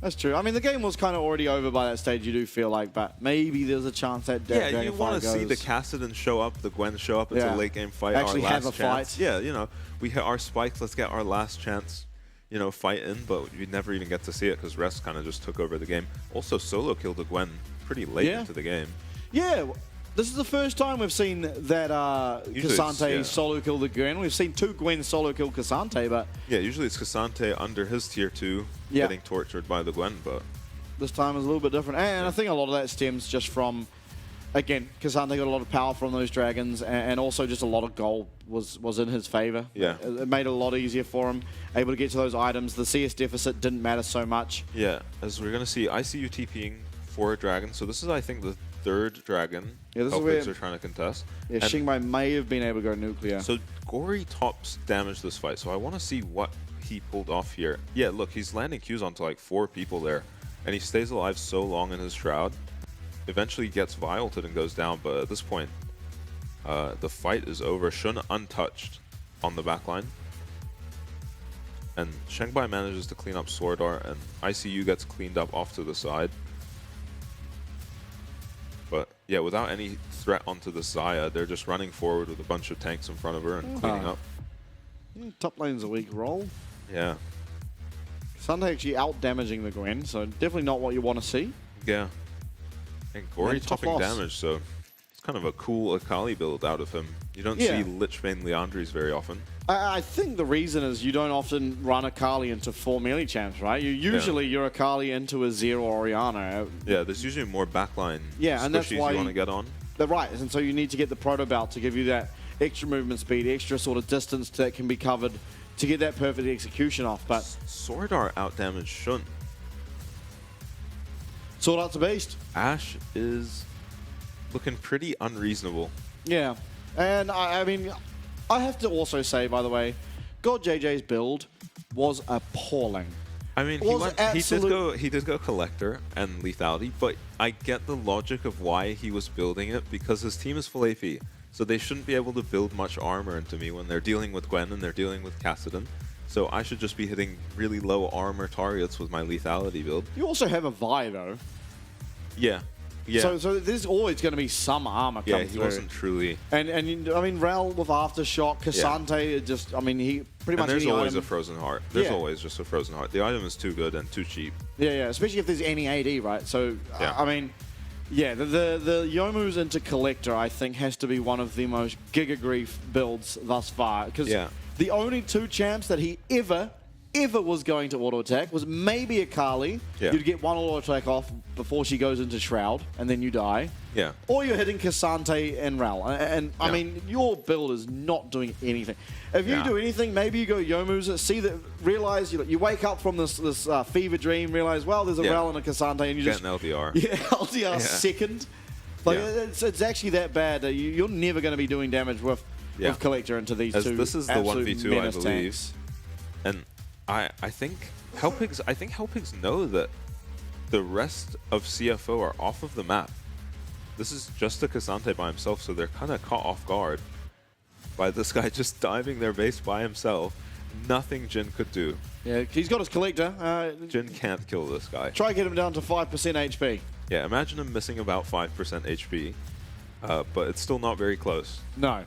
That's true. I mean, the game was kind of already over by that stage, you do feel like, but maybe there's a chance that Dragon you want to see the Kassadin show up, the Gwen show up. It's a late game fight. Actually our have last a chance. fight. Yeah, you know, we hit our spikes. Let's get our last chance, you know, fight in, but we never even get to see it because Rest kind of just took over the game. Also, solo killed the Gwen pretty late into the game. Yeah. This is the first time we've seen that Casante solo kill the Gwen. We've seen 2 Gwen solo kill Casante, but... Yeah, usually it's Casante under his tier 2 getting tortured by the Gwen, but... This time is a little bit different. And I think a lot of that stems just from, again, Casante got a lot of power from those dragons, and also just a lot of gold was in his favor. Yeah. It made it a lot easier for him, able to get to those items. The CS deficit didn't matter so much. Yeah, as we're going to see ICU TPing for a dragon. So this is, I think, the 3rd dragon Hellpigs are trying to contest. Yeah, Xingbai may have been able to go nuclear. So Gory tops damage this fight, so I want to see what he pulled off here. Yeah, look, he's landing Qs onto like 4 people there, and he stays alive so long in his Shroud. Eventually gets Violted and goes down, but at this point, the fight is over. Shun untouched on the backline. And Xingbai manages to clean up Sword Art, and ICU gets cleaned up off to the side. But yeah, without any threat onto the Xayah, they're just running forward with a bunch of tanks in front of her and cleaning up. Top lane's a weak role. Yeah. Sunday actually out-damaging the Gwen, so definitely not what you want to see. Yeah. And Gory topping damage, so it's kind of a cool Akali build out of him. You don't see Lichbane Leandries very often. I think the reason is you don't often run Akali into 4 melee champs, right? Usually you're Akali into a Zero Orianna. Yeah, there's usually more backline and that's why you want to get on. Right, and so you need to get the Proto Belt to give you that extra movement speed, extra sort of distance that can be covered to get that perfect execution off. But Sword Art out-damaged Shun. Sword Art's a beast. Ashe is looking pretty unreasonable. Yeah, and I mean, I have to also say, by the way, God JJ's build was appalling. I mean, he did go Collector and Lethality, but I get the logic of why he was building it because his team is full AP, so they shouldn't be able to build much armor into me when they're dealing with Gwen and they're dealing with Kassadin. So I should just be hitting really low armor targets with my Lethality build. You also have a Vi, though. Yeah. Yeah. So there's always going to be some armor coming through. Wasn't truly. And I mean, Rel with Aftershock, Casante, just, I mean, he pretty much there's any always item. a Frozen Heart. There's always just a Frozen Heart. The item is too good and too cheap. Yeah, especially if there's any AD, right? So, I mean, the Youmuu's into Collector, I think, has to be one of the most Giga Grief builds thus far. Because the only 2 champs that he ever was going to auto-attack was maybe Akali. You'd get 1 auto-attack off before she goes into Shroud, and then you die. Yeah. Or you're hitting Casante and Rel. And I mean, your build is not doing anything. If you do anything, maybe you go Youmuu's, realize you wake up from this fever dream, realize, well, there's a Rel and a Casante, and you get just... an LDR. Yeah, LDR second. Like, Yeah. it's actually that bad that you're never going to be doing damage with Collector into these two. This is the absolute 1v2, I menace believe. tanks. And I think Hellpigs know that the rest of CFO are off of the map. This is just a Cassante by himself, so they're kind of caught off guard by this guy just diving their base by himself. Nothing Jin could do. Yeah, he's got his Collector. Jin can't kill this guy. Try to get him down to 5% HP. Yeah, imagine him missing about 5% HP, but it's still not very close. No,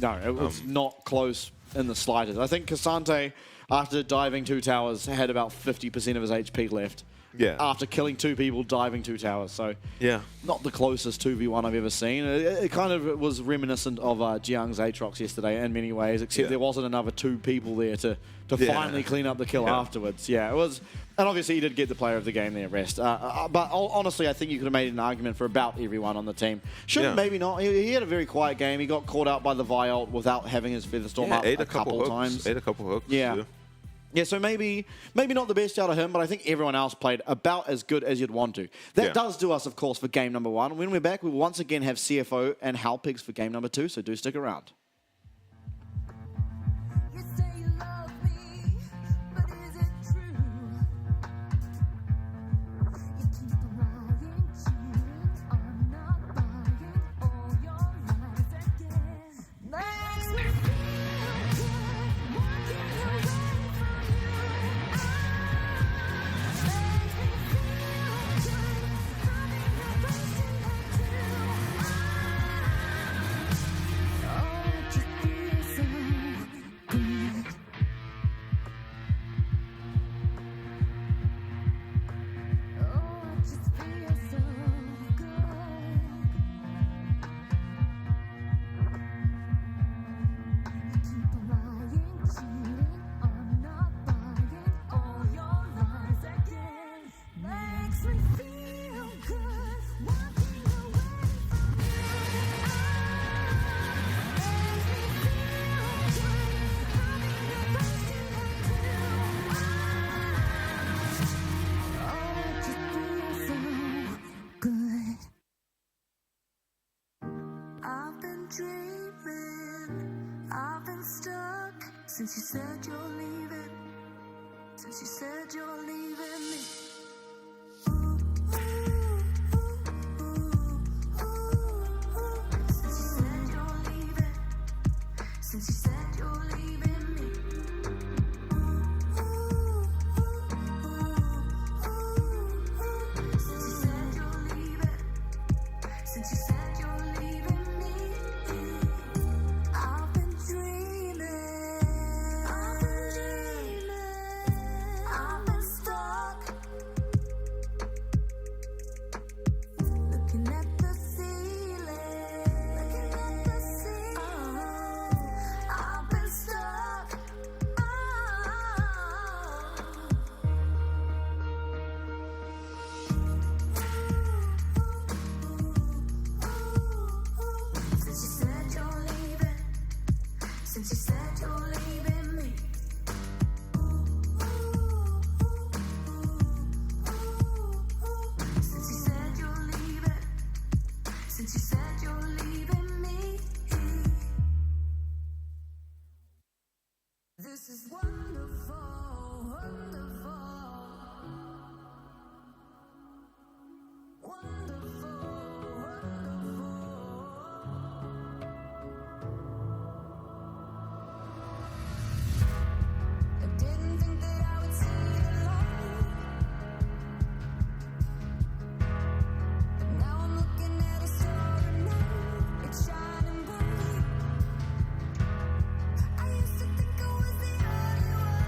it was not close in the slightest. I think Cassante, after diving 2 towers, had about 50% of his HP left. Yeah. After killing 2 people, diving 2 towers. So Yeah. not the closest 2v1 I've ever seen. It kind of was reminiscent of Jiang's Aatrox yesterday in many ways, except there wasn't another 2 people there to finally clean up the kill afterwards. Yeah, it was. And obviously he did get the player of the game there, Rest. But honestly, I think you could have made an argument for about everyone on the team. Maybe not. He had a very quiet game. He got caught out by the Vialt without having his Featherstorm up a couple of times. Ate a couple hooks. Yeah. Too. Yeah, so maybe not the best out of him, but I think everyone else played about as good as you'd want to. That does do us, of course, for game number 1. When we're back, we'll once again have CFO and Hellpigs for game number 2, so do stick around. You say you love me, but is it true? You keep lying, cheating, I'm not buying all your lies again. Makes me feel good, walking away from you. Makes me feel good, loving the person I do. Oh, it just feels so good. Oh, it just feels so good. You keep lying, cheating, I'm not buying all your lies again. Makes me feel good, walking away from you. Makes me feel good, loving the person I do. Oh, it just feels so good. I've been dreaming, I've been stuck since you said you're leaving. Since you said you're leaving me. Since you said you're leaving. Since you said you're leaving me. Since you said you're leaving. Since you said you're leaving me. I've been dreaming. I've been dreaming. I've been stuck. Looking at the ceiling. Looking at the ceiling. I've been stuck. Since you said you're leaving. Since you said you're leaving me. Since you said you're leaving. Since you said you're leaving me. This is wonderful, wonderful. Wonderful, I didn't think that I would see the light, but now I'm looking at a star tonight. It's shining bright. I used to think I was the only one.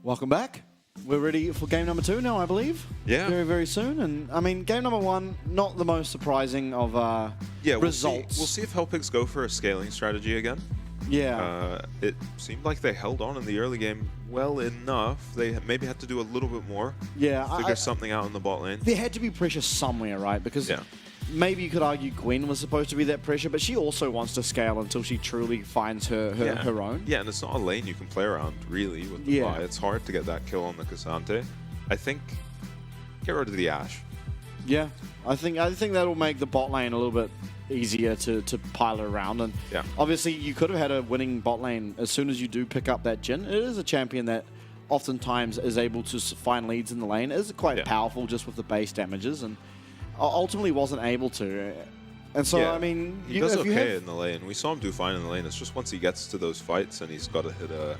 Welcome back. We're ready for game number 2 now, I believe. Yeah. Very, very soon. And I mean, game number 1, not the most surprising of results. We'll see if Hellpigs go for a scaling strategy again. Yeah. It seemed like they held on in the early game well enough. They maybe had to do a little bit more. Yeah. Figure something out in the bot lane. There had to be pressure somewhere, right? Because maybe you could argue Gwen was supposed to be that pressure, but she also wants to scale until she truly finds her own. Yeah, and it's not a lane you can play around, really, with the Vi. It's hard to get that kill on the Cassante. I think get rid of the Ashe. Yeah, I think that'll make the bot lane a little bit easier to pile around. And obviously, you could have had a winning bot lane as soon as you do pick up that Jhin. It is a champion that oftentimes is able to find leads in the lane. It is quite powerful just with the base damages, and ultimately wasn't able to. And so, I mean, he does okay in the lane. We saw him do fine in the lane. It's just once he gets to those fights and he's got to hit a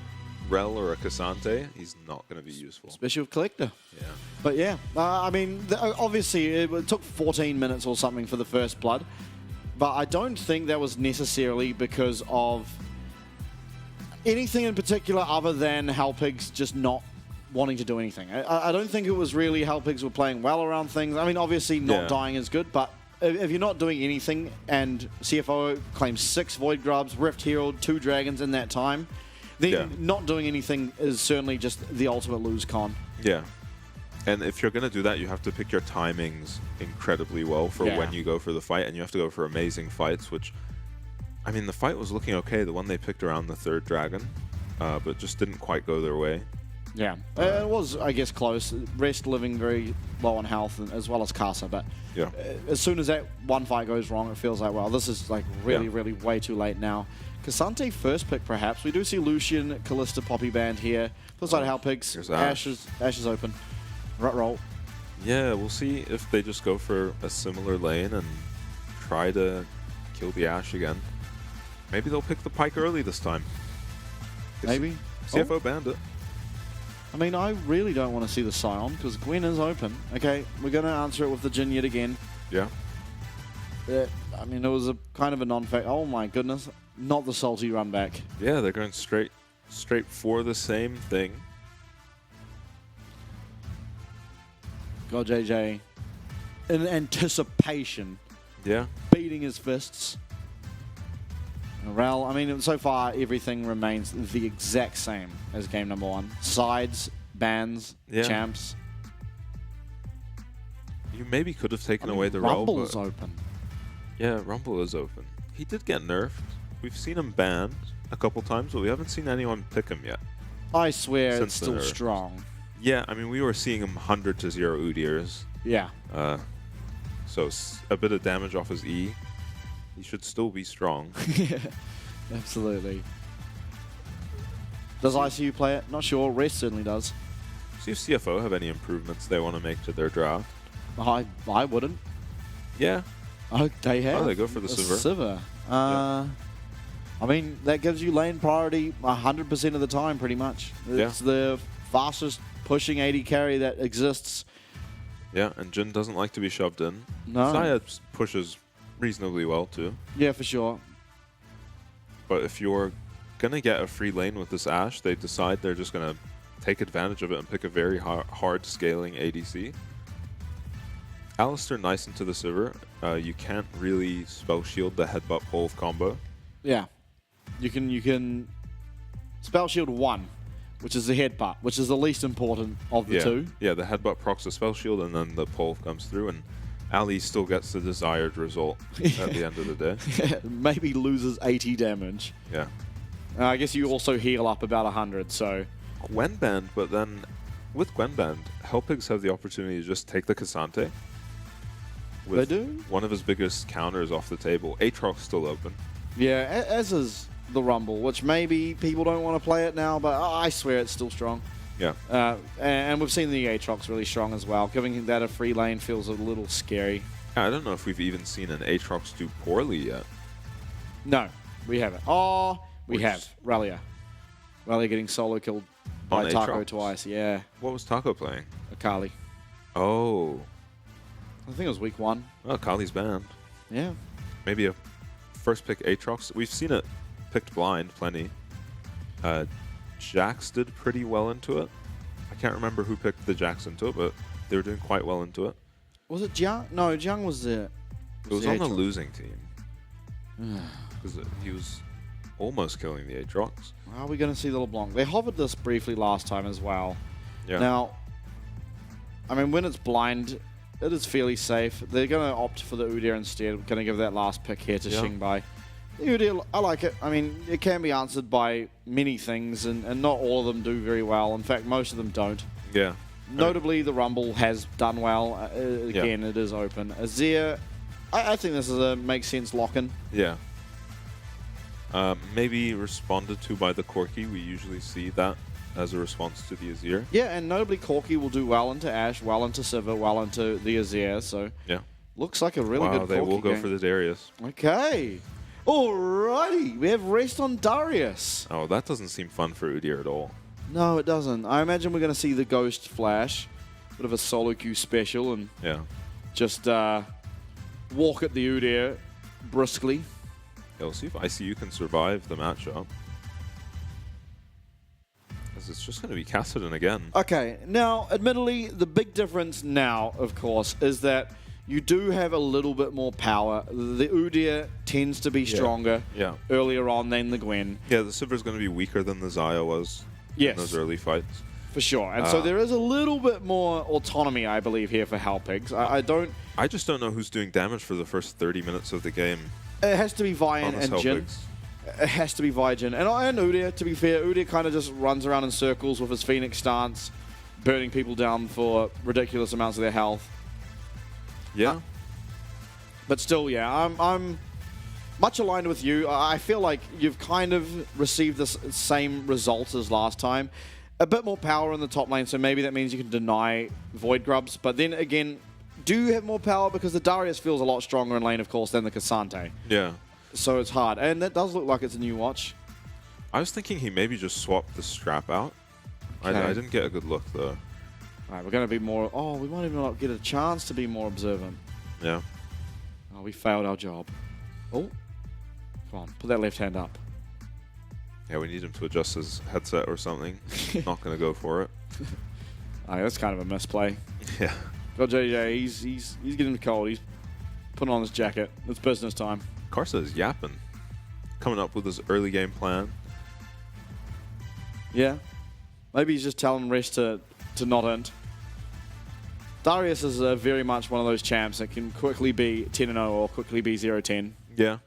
Rel or a Cassante, he's not going to be useful. Especially with Collector. Yeah. But yeah, I mean, obviously it took 14 minutes or something for the first blood, but I don't think that was necessarily because of anything in particular other than Hellpigs just not wanting to do anything. I don't think it was really Hellpigs were playing well around things. I mean, obviously not dying is good, but if you're not doing anything and CFO claims 6 Void Grubs, Rift Herald, 2 Dragons in that time, then not doing anything is certainly just the ultimate lose con. Yeah. And if you're going to do that, you have to pick your timings incredibly well for when you go for the fight, and you have to go for amazing fights, which, I mean, the fight was looking okay, the one they picked around the 3rd dragon, but just didn't quite go their way. Yeah, it was, I guess, close. Rest living very low on health, as well as Casa, but as soon as that one fight goes wrong, it feels like, well, this is like really, really way too late now. Cassante first pick, perhaps. We do see Lucian, Callista, Poppy Band here. Feels like Hellpigs. Ashe is open. Rut roll. Yeah, we'll see if they just go for a similar lane and try to kill the Ashe again. Maybe they'll pick the Pyke early this time. Maybe. CFO banned it. I mean, I really don't want to see the Scion because Gwen is open. Okay, we're going to answer it with the Jhin yet again. Yeah. I mean, it was a kind of a non-fact. Oh my goodness. Not the salty run back. Yeah, they're going straight for the same thing. Go JJ. In anticipation. Yeah. Beating his fists. Rel, I mean, so far everything remains the exact same as game number 1. Sides, bans, champs. You maybe could have taken away the Rel, Rumble's open. Yeah, Rumble is open. He did get nerfed. We've seen him banned a couple times, but we haven't seen anyone pick him yet. I swear it's still strong. Yeah, I mean, we were seeing him 100 to 0 Udyrs. Yeah. So a bit of damage off his E. He should still be strong. Yeah, absolutely. Does ICU play it? Not sure. Rest certainly does. See if CFO have any improvements they want to make to their draft. I wouldn't. Yeah. Oh, they have. Oh, they go for the Sivir. I mean, that gives you lane priority 100% of the time, pretty much. It's the fastest pushing AD carry that exists. Yeah, and Jhin doesn't like to be shoved in. No. Syed pushes reasonably well, too. Yeah, for sure. But if you're going to get a free lane with this Ashe, they decide they're just going to take advantage of it and pick a very hard scaling ADC. Alistar nice into the Sivir. You can't really spell shield the headbutt pole combo. Yeah. You can spell shield 1, which is the headbutt, which is the least important of the 2. Yeah, the headbutt procs the spell shield and then the pole comes through, and Ali still gets the desired result at the end of the day. Maybe loses 80 damage. Yeah. I guess you also heal up about 100, so... Gwen banned, but then with Gwen banned, Hellpigs have the opportunity to just take the Cassante. They do? One of his biggest counters off the table. Aatrox's still open. Yeah, as is the Rumble, which maybe people don't want to play it now, but I swear it's still strong. Yeah. And we've seen the Aatrox really strong as well. Giving that a free lane feels a little scary. I don't know if we've even seen an Aatrox do poorly yet. No, we haven't. Oh, We have. Relia. Relia getting solo killed by On Taco Aatrox? twice. Yeah. What was Taco playing? Akali. Oh. I think it was week 1. Oh, Kali's banned. Yeah. Maybe a first pick Aatrox. We've seen it picked blind plenty. Jax did pretty well into it. I can't remember who picked the Jax into it, but they were doing quite well into it. Was it Jiang? No, Jiang was the... It was on the Aatrox. losing team. Because he was almost killing the Aatrox. Are we going to see the LeBlanc? They hovered this briefly last time as well. Yeah. Now, I mean, when it's blind, it is fairly safe. They're going to opt for the Udyr instead. We're going to give that last pick here to Xingbai. The Udyr, I like it. I mean, it can be answered by many things, and not all of them do very well. In fact, most of them don't. Yeah. Notably, the Rumble has done well. Again, it is open. Azir, I think this is a makes sense lock-in. Yeah. Maybe responded to by the Corki. We usually see that as a response to the Azir. Yeah, and notably, Corki will do well into Ashe, well into Sivir, well into the Azir. So yeah, looks like a really good Corki they will go game. for the Darius. Okay. Alrighty, we have rest on Darius. Oh, that doesn't seem fun for Udyr at all. No, it doesn't. I imagine we're going to see the Ghost Flash, bit of a solo queue special, and just walk at the Udyr briskly. Yeah, we'll see if ICU can survive the matchup. Because it's just going to be Kassadin again. Okay, now, admittedly, the big difference now, of course, is that you do have a little bit more power. The Udyr tends to be stronger earlier on than the Gwen. Yeah, the Sivir's going to be weaker than the Xayah was in those early fights. For sure. And so there is a little bit more autonomy, I believe, here for Halpigs. I just don't know who's doing damage for the first 30 minutes of the game. It has to be Vian and Jin. It has to be Vijin. And Udyr, to be fair, Udyr kind of just runs around in circles with his Phoenix stance, burning people down for ridiculous amounts of their health. Yeah. But still, yeah, I'm much aligned with you. I feel like you've kind of received the same results as last time. A bit more power in the top lane, so maybe that means you can deny Void Grubs. But then again, do you have more power? Because the Darius feels a lot stronger in lane, of course, than the Cassante. Yeah. So it's hard. And that does look like it's a new watch. I was thinking he maybe just swapped the strap out. Okay. I didn't get a good look, though. All right, we're going to be more... Oh, we might even not get a chance to be more observant. Yeah. Oh, we failed our job. Oh. Come on, put that left hand up. Yeah, we need him to adjust his headset or something. Not going to go for it. Oh, that's kind of a misplay. Yeah. Got JJ, he's getting cold. He's putting on his jacket. It's business time. Karsa is yapping. Coming up with his early game plan. Yeah. Maybe he's just telling Rest to not int. Darius is very much one of those champs that can quickly be 10-0 or quickly be 0-10. Yeah.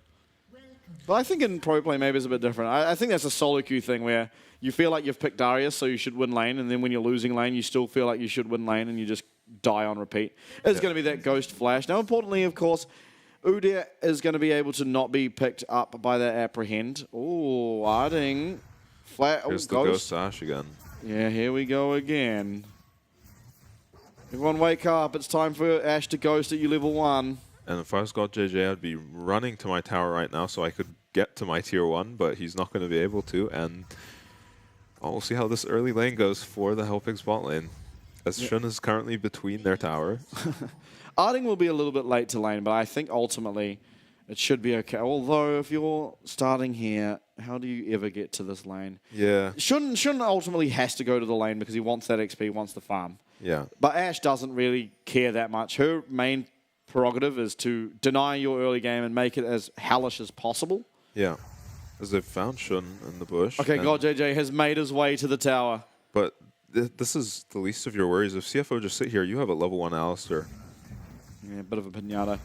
But I think in pro play maybe it's a bit different. I think that's a solo queue thing where you feel like you've picked Darius, so you should win lane, and then when you're losing lane, you still feel like you should win lane, and you just die on repeat. It's going to be that Ghost Flash. Now, importantly, of course, Udyr is going to be able to not be picked up by that Apprehend. Oh, Arding. Here's the Ghost Ash again. Yeah, here we go again. Everyone wake up. It's time for Ash to ghost at you level 1. And if I was God JJ, I'd be running to my tower right now so I could get to my tier 1, but he's not going to be able to. And we'll see how this early lane goes for the Helpix bot lane. As Shun is currently between their tower. Arding will be a little bit late to lane, but I think ultimately it should be okay. Although, if you're starting here, how do you ever get to this lane? Yeah. Shun ultimately has to go to the lane because he wants that XP, wants the farm. Yeah. But Ashe doesn't really care that much. Her main prerogative is to deny your early game and make it as hellish as possible. Yeah. As they've found Shun in the bush. Okay, God JJ has made his way to the tower. But this is the least of your worries. If CFO just sit here, you have a level 1 Alistair. Yeah, a bit of a pinata.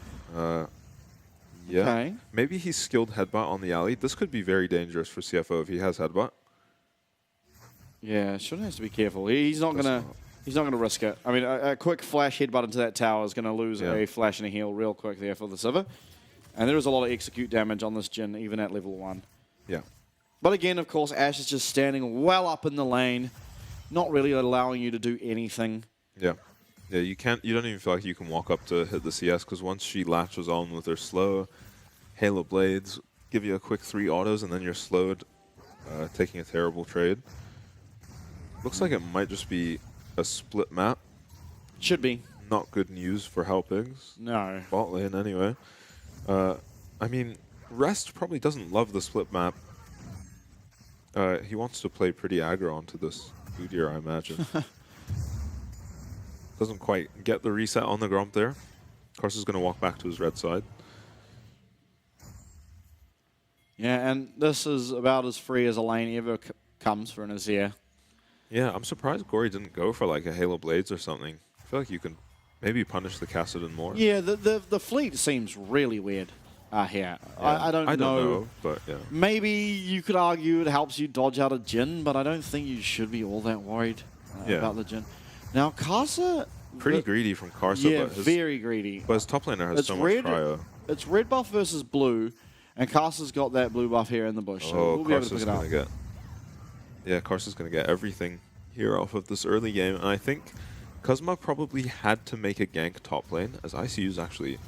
Yeah. Okay. Maybe he's skilled headbutt on the alley. This could be very dangerous for CFO if he has headbutt. Yeah, Shun has to be careful. He's not gonna risk it. I mean, a quick flash headbutt into that tower is gonna lose a flash and a heal real quick there for the Sivir. And there is a lot of execute damage on this Jhin, even at level 1. Yeah. But again, of course, Ashe is just standing well up in the lane, not really allowing you to do anything. Yeah. Yeah, you don't even feel like you can walk up to hit the CS, because once she latches on with her slow, Halo Blades give you a quick 3 autos, and then you're slowed taking a terrible trade. Looks like it might just be a split map. Should be. Not good news for Halpigs. No. Bot lane, anyway. I mean, Rest probably doesn't love the split map. He wants to play pretty aggro onto this Udyr, I imagine. Doesn't quite get the reset on the Gromp there. Of course, he's going to walk back to his red side. Yeah, and this is about as free as a lane ever comes for an Azir. Yeah, I'm surprised Gory didn't go for like a Halo Blades or something. I feel like you can maybe punish the Kassadin more. Yeah, the fleet seems really weird here. Yeah, I don't know, but yeah. Maybe you could argue it helps you dodge out a Jhin, but I don't think you should be all that worried about the Jhin. Now, Karsa... Pretty greedy from Karsa, yeah, but his, very greedy. But his top laner has so much cryo. It's red buff versus blue, and Karsa's got that blue buff here in the bush, so we'll be able to pick it up. Yeah, Karsa's going to get everything here off of this early game, and I think Kuzma probably had to make a gank top lane, as ICU is actually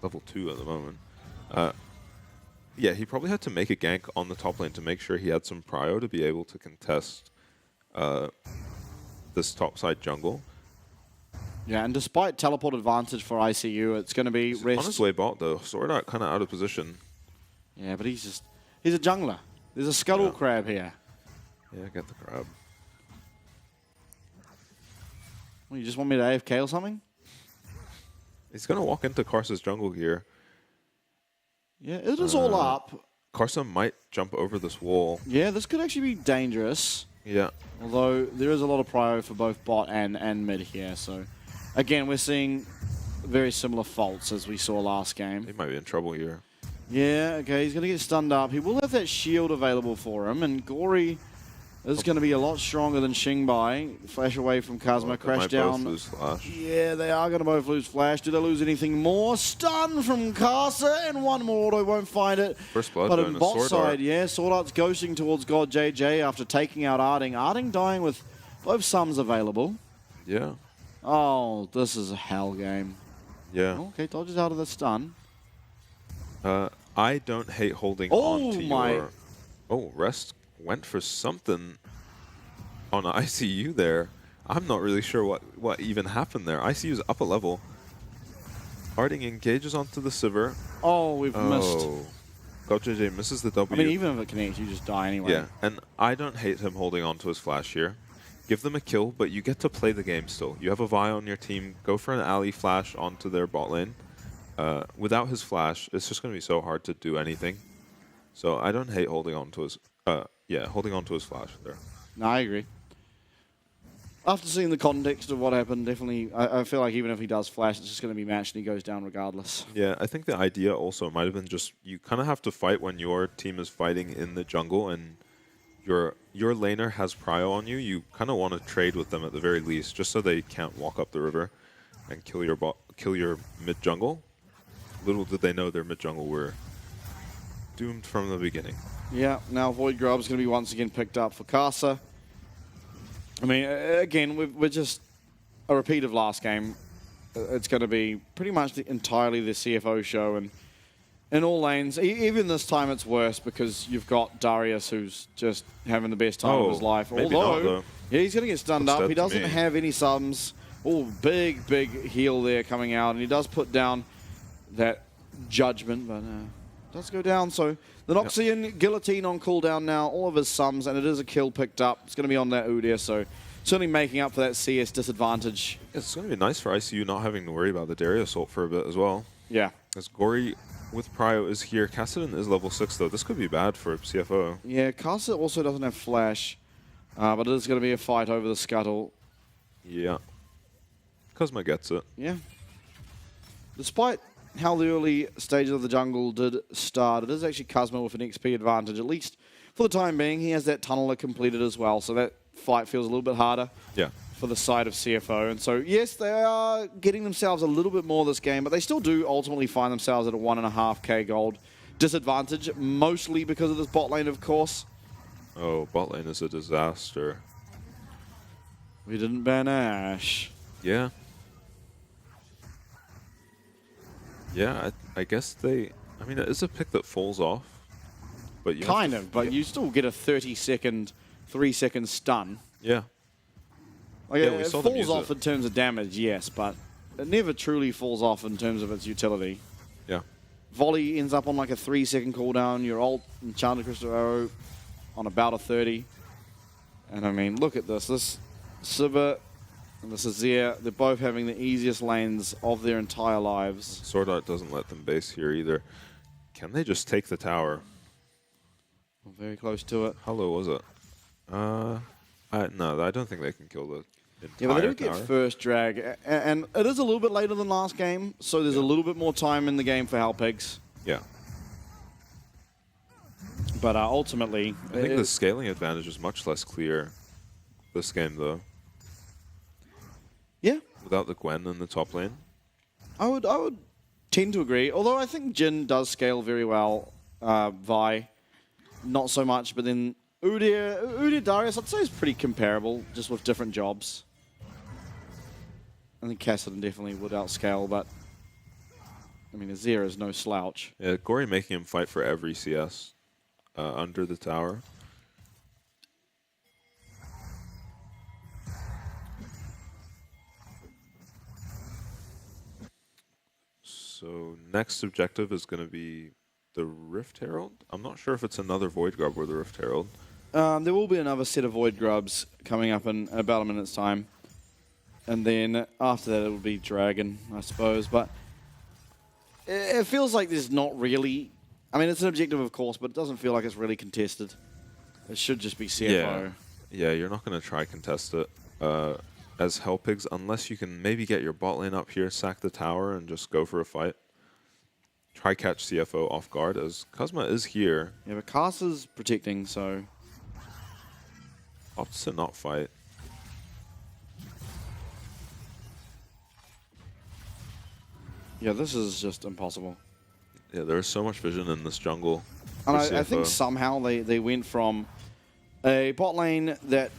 level 2 at the moment. Yeah, he probably had to make a gank on the top lane to make sure he had some prio to be able to contest this topside jungle. Yeah, and despite teleport advantage for ICU, it's going to be He's Rest. on his way bot, though. Sword Art kind of out of position. Yeah, but he's a jungler. There's a scuttle crab here. Yeah, get the crab. Well, you just want me to AFK or something? He's going to walk into Karsa's jungle here. Yeah, it is all up. Karsa might jump over this wall. Yeah, this could actually be dangerous. Yeah. Although there is a lot of prio for both bot and mid here, so... Again, we're seeing very similar faults as we saw last game. He might be in trouble here. Yeah, okay, he's going to get stunned up. He will have that shield available for him, and Gory is going to be a lot stronger than Xingbai. Flash away from Kazma, crash down. Both lose flash. Yeah, they are going to both lose flash. Do they lose anything more? Stun from Karsa, and one more auto won't find it. First blood but going on to bot Sword side, Art. yeah, Sword Art's ghosting towards God JJ after taking out Arding. Arding dying with both sums available. Yeah. Oh, this is a hell game. Yeah. Okay, dodges out of the stun. I don't hate holding on to your... Oh, Rest went for something on ICU there. I'm not really sure what even happened there. ICU's up a level. Arding engages onto the Sivir. Oh, we've missed. GoJJ misses the W. I mean, even if it connects, you just die anyway. Yeah, and I don't hate him holding on to his flash here. Give them a kill, but you get to play the game still. You have a Vi on your team. Go for an alley flash onto their bot lane. Without his flash, it's just going to be so hard to do anything. So I don't hate holding on to his holding on to his flash there. No, I agree. After seeing the context of what happened, definitely, I feel like even if he does flash, it's just going to be matched and he goes down regardless. Yeah, I think the idea also might have been just you kind of have to fight when your team is fighting in the jungle and your laner has prio on you. You kind of want to trade with them at the very least, just so they can't walk up the river and kill your mid jungle. Little did they know their mid jungle were doomed from the beginning. Yeah, now Void Grub's going to be once again picked up for Karsa. I mean, again, we're just a repeat of last game. It's going to be pretty much entirely the CFO show, and in all lanes, even this time it's worse because you've got Darius who's just having the best time of his life. Although, yeah, he's going to get stunned up. He doesn't have any subs. Oh, big heal there coming out, and he does put down that judgment, but does go down. So the Noxian guillotine on cooldown now, all of his sums, and it is a kill picked up. It's going to be on that Udyr, so certainly making up for that CS disadvantage. It's going to be nice for ICU not having to worry about the Darius ult for a bit as well. Yeah. As Gory with prio is here. Kassadin is level 6 though. This could be bad for CFO. Yeah, Karsa also doesn't have flash, but it is going to be a fight over the scuttle. Yeah. Kuzma gets it. Yeah. Despite how the early stages of the jungle did start, it is actually Kuzma with an XP advantage, at least for the time being. He has that tunneler completed as well, so that fight feels a little bit harder for the side of CFO. And so, yes, they are getting themselves a little bit more this game, but they still do ultimately find themselves at a 1.5k gold disadvantage, mostly because of this bot lane, of course. Oh, bot lane is a disaster. We didn't ban Ashe. Yeah. Yeah, I guess they... I mean, it is a pick that falls off. But you kind of, but you still get a 30-second, 3-second stun. Yeah. Like Yeah, it we saw them falls use off it. in terms of damage, yes, but it never truly falls off in terms of its utility. Yeah. Volley ends up on like a 3-second cooldown. Your ult, Enchanted Crystal Arrow, on about a 30. And I mean, look at this. This Sivir and this Azir, they're both having the easiest lanes of their entire lives. Sword Art doesn't let them base here either. Can they just take the tower? Very close to it. How low was it? No, I don't think they can kill the entire Yeah, but they do tower. get first drag. And it is a little bit later than last game, so there's a little bit more time in the game for Halpigs. Yeah. But ultimately, I think the scaling advantage is much less clear this game, though. Yeah, Without the Gwen in the top lane. I would tend to agree. Although I think Jhin does scale very well. Vi, not so much. But then Udyr Darius, I'd say is pretty comparable, just with different jobs. I think Kassadin definitely would outscale, but I mean Azir is no slouch. Yeah, Gory making him fight for every CS under the tower. So next objective is going to be the Rift Herald. I'm not sure if it's another Void Grub or the Rift Herald. There will be another set of Void Grubs coming up in about a minute's time. And then after that it will be Dragon, I suppose. But it feels like there's not really... I mean, it's an objective, of course, but it doesn't feel like it's really contested. It should just be CFO. Yeah, you're not going to try contest it as Hellpigs unless you can maybe get your bot lane up here, sack the tower, and just go for a fight. Try catch CFO off guard as Kuzma is here. Yeah, but Caster's protecting, so... Opts to not fight. Yeah, this is just impossible. Yeah, there is so much vision in this jungle. And for I think CFO. somehow they went from a bot lane that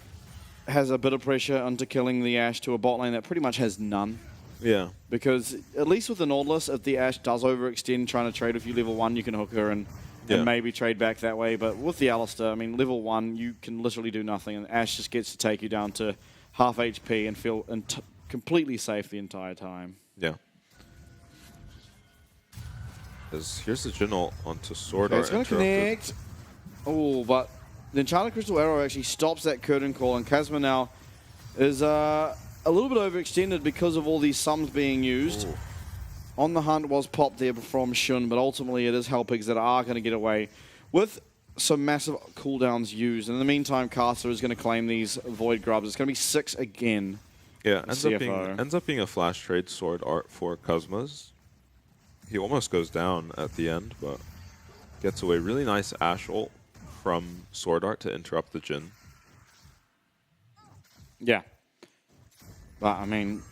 has a bit of pressure into killing the Ashe to a bot lane that pretty much has none. Yeah. Because at least with the Nautilus, if the Ashe does overextend trying to trade with you level 1, you can hook her and maybe trade back that way. But with the Alistar, I mean, level 1, you can literally do nothing. And Ashe just gets to take you down to half HP and feel completely safe the entire time. Yeah. Here's the Jhin ult onto Sword Art. It's going to connect. Oh, but the Enchanted Crystal Arrow actually stops that curtain call, and Kazma now is a little bit overextended because of all these sums being used. Ooh. On the hunt was popped there from Shun, but ultimately it is Hellpigs that are going to get away with some massive cooldowns used. In the meantime, Caster is going to claim these Void Grubs. It's going to be 6 again. Yeah, CFO. ends up being a flash trade Sword Art for Kuzma's. He almost goes down at the end, but gets away. Really nice Ashe ult from Sword Art to interrupt the Jhin. Yeah. But, I mean,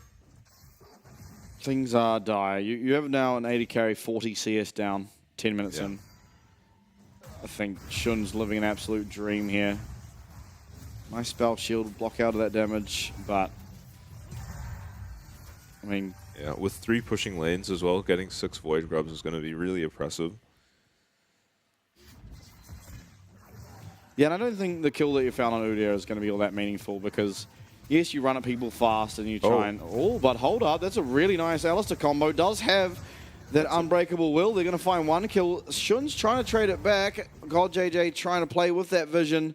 things are dire. You have now an 80 carry, 40 CS down, 10 minutes in. I think Shun's living an absolute dream here. Nice spell shield, block out of that damage, but, I mean... Yeah, with 3 pushing lanes as well, getting 6 Void Grubs is going to be really oppressive. Yeah, and I don't think the kill that you found on Udyr is going to be all that meaningful because, yes, you run at people fast and you try and... Oh, but hold up. That's a really nice Alistar combo. Does have that unbreakable will. They're going to find one kill. Shun's trying to trade it back. God JJ trying to play with that vision.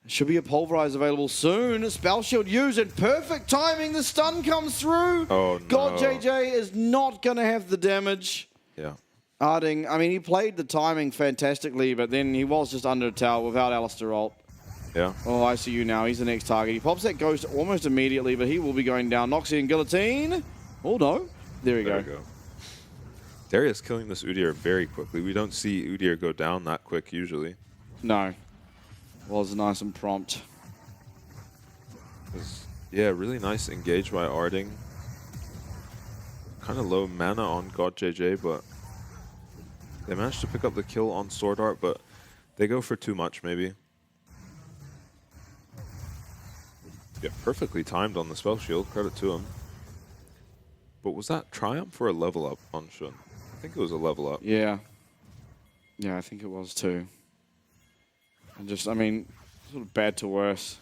Should be a Pulverize available soon. Spell Shield used in perfect timing. The stun comes through. Oh, no. God JJ is not going to have the damage. Yeah. Arding, I mean, he played the timing fantastically, but then he was just under a tower without Alistar ult. Yeah. Oh, I see you now. He's the next target. He pops that Ghost almost immediately, but he will be going down. Noxie and Guillotine. Oh, no. There we go. Darius killing this Udyr very quickly. We don't see Udyr go down that quick usually. No. Was nice and prompt. Yeah, really nice engage by Arding. Kind of low mana on God JJ, but they managed to pick up the kill on Sword Art, but they go for too much maybe. Yeah, perfectly timed on the spell shield, credit to him. But was that Triumph or a level up on Shun? I think it was a level up. Yeah. Yeah, I think it was too. And just, I mean, sort of bad to worse.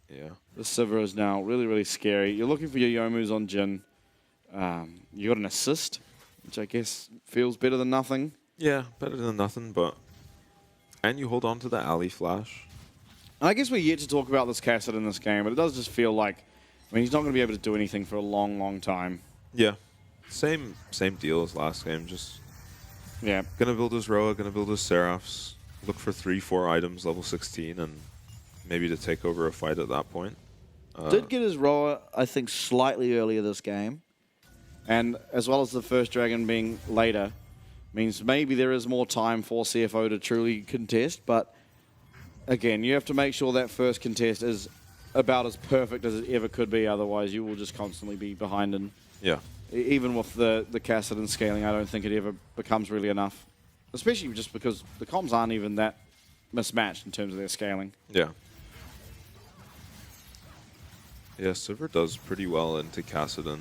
Yeah. The Sivir is now really, really scary. You're looking for your Youmu's on Jhin. You got an assist, which I guess feels better than nothing. Yeah, better than nothing, but... And you hold on to the alley flash. And I guess we're yet to talk about this Cassidy in this game, but it does just feel like, I mean, he's not going to be able to do anything for a long, long time. Yeah. Same deal as last game, just... Yeah. Gonna build his Roa, gonna build his Seraphs, look for 3-4 items, level 16, and maybe to take over a fight at that point. Did get his Roa, I think, slightly earlier this game. And as well as the first dragon being later, means maybe there is more time for CFO to truly contest, but again, you have to make sure that first contest is about as perfect as it ever could be, otherwise you will just constantly be behind. And yeah. Even with the Cassidy scaling, I don't think it ever becomes really enough. Especially just because the comms aren't even that mismatched in terms of their scaling. Yeah. Yeah, Sivir does pretty well into Cassidy.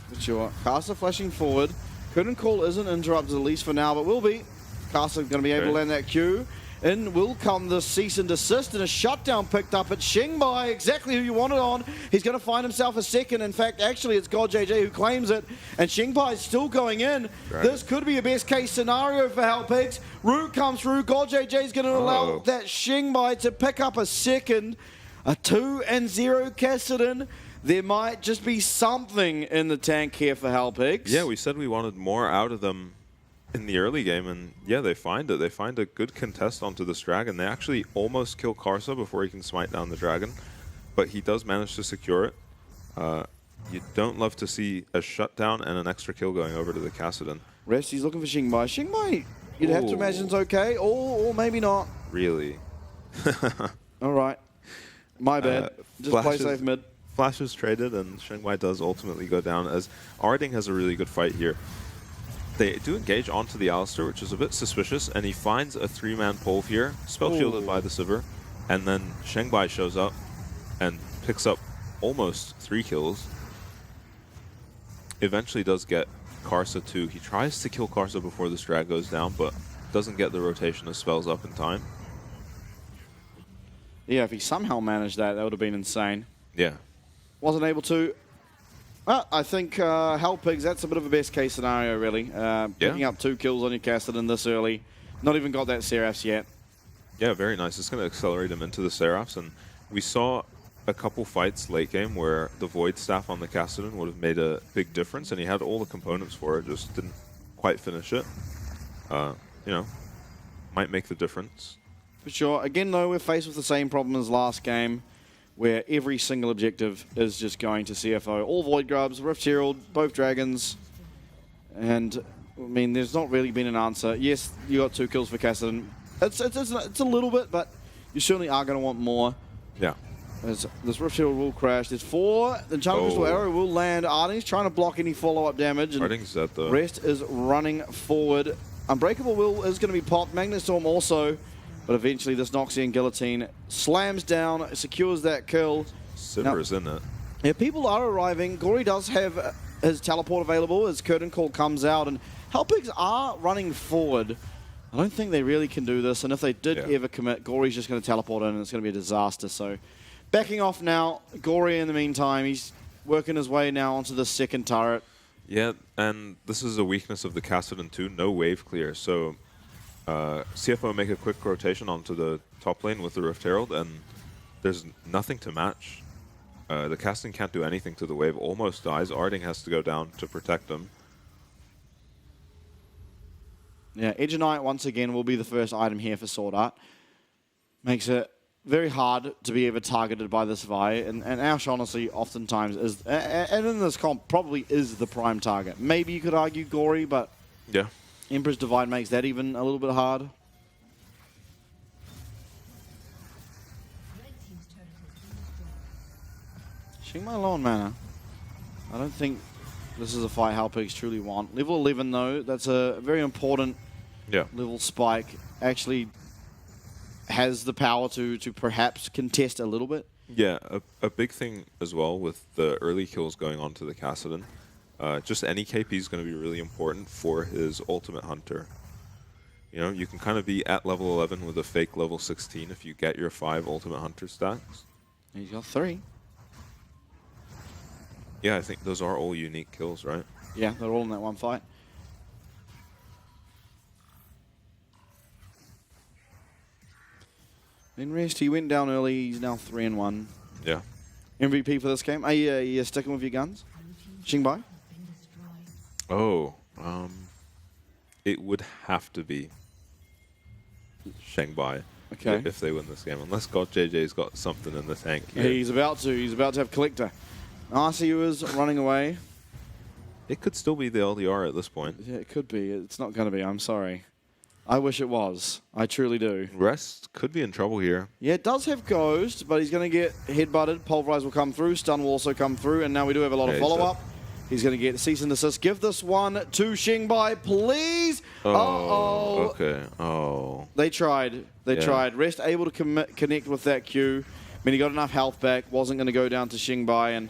For sure. Caster flashing forward. Couldn't call isn't interrupted, at least for now, but will be. Caster going to be able to land that Q. In will come the cease and desist, and a shutdown picked up at Xingbai, exactly who you wanted on. He's going to find himself a second. In fact, actually, it's GodJJ who claims it, and Xingbai is still going in. Right. This could be a best-case scenario for Halpigs. Root comes through. GodJJ is going to allow that Xingbai to pick up a second. A 2-0 Cassidy. There might just be something in the tank here for Halpigs. Yeah, we said we wanted more out of them in the early game, and yeah, they find it. They find a good contest onto this dragon. They actually almost kill Karsa before he can smite down the dragon, but he does manage to secure it. You don't love to see a shutdown and an extra kill going over to the Cassidy. Rest, he's looking for Xingbai. Xingbai, you'd have to imagine it's okay, or maybe not. Really? All right. My bad. Just play safe mid. Flash is traded, and Xingbai does ultimately go down, as Arding has a really good fight here. They do engage onto the Alistar, which is a bit suspicious, and he finds a 3-man pull here, spell shielded by the Sivir, and then Xingbai shows up and picks up almost 3 kills. Eventually does get Karsa too. He tries to kill Karsa before this drag goes down, but doesn't get the rotation of spells up in time. Yeah, if he somehow managed that, that would have been insane. Yeah. Wasn't able to. Well, I think Halpigs, that's a bit of a best case scenario, really. Picking up 2 kills on your Cassidy this early. Not even got that Seraphs yet. Yeah, very nice. It's going to accelerate him into the Seraphs, and we saw a couple fights late game where the Void Staff on the Cassidy would have made a big difference, and he had all the components for it, just didn't quite finish it. You know, might make the difference. For sure. Again, though, we're faced with the same problem as last game, where every single objective is just going to CFO. All Void Grubs, Rift Herald, both Dragons. And, I mean, there's not really been an answer. Yes, you got 2 kills for Cassidy. It's a little bit, but you certainly are going to want more. Yeah. As this Rift Herald will crash. There's 4. The Enchanted Crystal Arrow will land. Arding's trying to block any follow-up damage. And Arding's dead, though. Rest is running forward. Unbreakable Will is going to be popped. Magnet Storm also. But eventually this Noxian Guillotine slams down, secures that kill. Sivir's in it. Yeah, people are arriving. Gory does have his teleport available as Curtain Call comes out. And Halpigs are running forward. I don't think they really can do this. And if they did ever commit, Gory's just going to teleport in and it's going to be a disaster. So backing off now. Gory in the meantime, he's working his way now onto the second turret. Yeah, and this is a weakness of the Cassidy too. No wave clear. So CFO make a quick rotation onto the top lane with the Rift Herald, and there's nothing to match. The casting can't do anything to the wave, almost dies. Arding has to go down to protect him. Yeah, Edge of Night once again will be the first item here for Sword Art. Makes it very hard to be ever targeted by this Vi, and Ash honestly oftentimes is, and in this comp probably is the prime target. Maybe you could argue Gory, but yeah. Emperor's Divide makes that even a little bit hard. Xingbai low on mana. I don't think this is a fight Halpigs truly want. Level 11 though, that's a very important level spike. Actually has the power to perhaps contest a little bit. Yeah, a big thing as well with the early kills going on to the 'Just any KP is going to be really important for his ultimate hunter. You know, you can kind of be at level 11 with a fake level 16 if you get your 5 Ultimate Hunter stacks. He's got 3. Yeah, I think those are all unique kills, right? Yeah, they're all in that one fight. In rest, he went down early. He's now 3-1. Yeah. MVP for this game. Are you sticking with your guns? Xingbai? Oh, it would have to be Shanghai if they win this game, unless God JJ's got something in the tank here. He's about to. He's about to have Collector. RCU is running away. It could still be the LDR at this point. Yeah, it could be. It's not going to be. I'm sorry. I wish it was. I truly do. Rest could be in trouble here. Yeah, it does have Ghost, but he's going to get headbutted. Pulverize will come through. Stun will also come through. And now we do have a lot of follow-up. He's going to get cease and desist. Give this one to Xingbai, please. Uh-oh. Okay. Oh. They tried. They tried. Rest able to connect with that Q. I mean, he got enough health back. Wasn't going to go down to Xingbai, and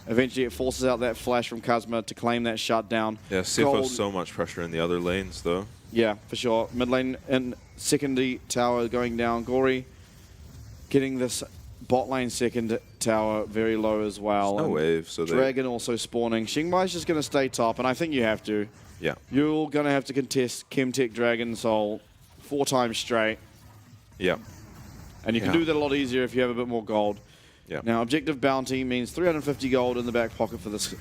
eventually it forces out that flash from Kazma to claim that shutdown. Yeah, CFO so much pressure in the other lanes, though. Yeah, for sure. Mid lane and secondary tower going down. Gory getting this bot lane second tower very low as well. No wave, so Dragon also spawning. Xingbai's just going to stay top, and I think you have to. Yeah. You're going to have to contest Chemtech Dragon Soul 4 times straight. Yeah. And you can do that a lot easier if you have a bit more gold. Yeah. Now, objective bounty means 350 gold in the back pocket for this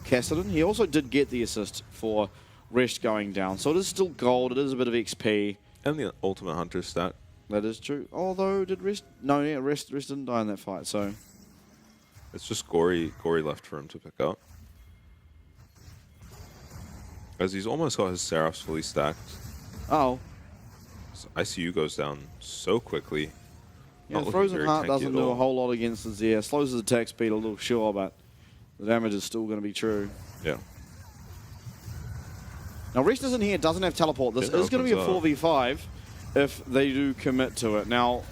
Kassadin. He also did get the assist for Rest going down. So it is still gold. It is a bit of XP. And the Ultimate Hunter stat. That is true. Although, did Rest... No, yeah, Rest didn't die in that fight, so... It's just Gory left for him to pick up. As he's almost got his Seraphs fully stacked. Oh. So ICU goes down so quickly. Yeah, Frozen Heart doesn't do a whole lot against the Zia. Slows his attack speed a little, sure, but the damage is still going to be true. Yeah. Now, Rest isn't here, doesn't have teleport. This is going to be a 4v5 if they do commit to it. Now,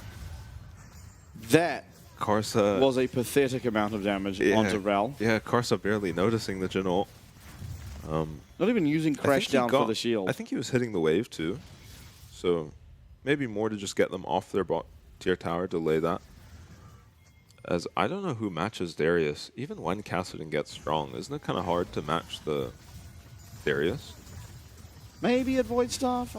that Karsa was a pathetic amount of damage onto Rel. Yeah, Karsa barely noticing the Jhin ult. Not even using Crash down for the shield. I think he was hitting the wave too. So maybe more to just get them off their bot tier tower, delay that. As I don't know who matches Darius. Even when Kassadin gets strong, isn't it kind of hard to match the Darius? Maybe at Void Staff?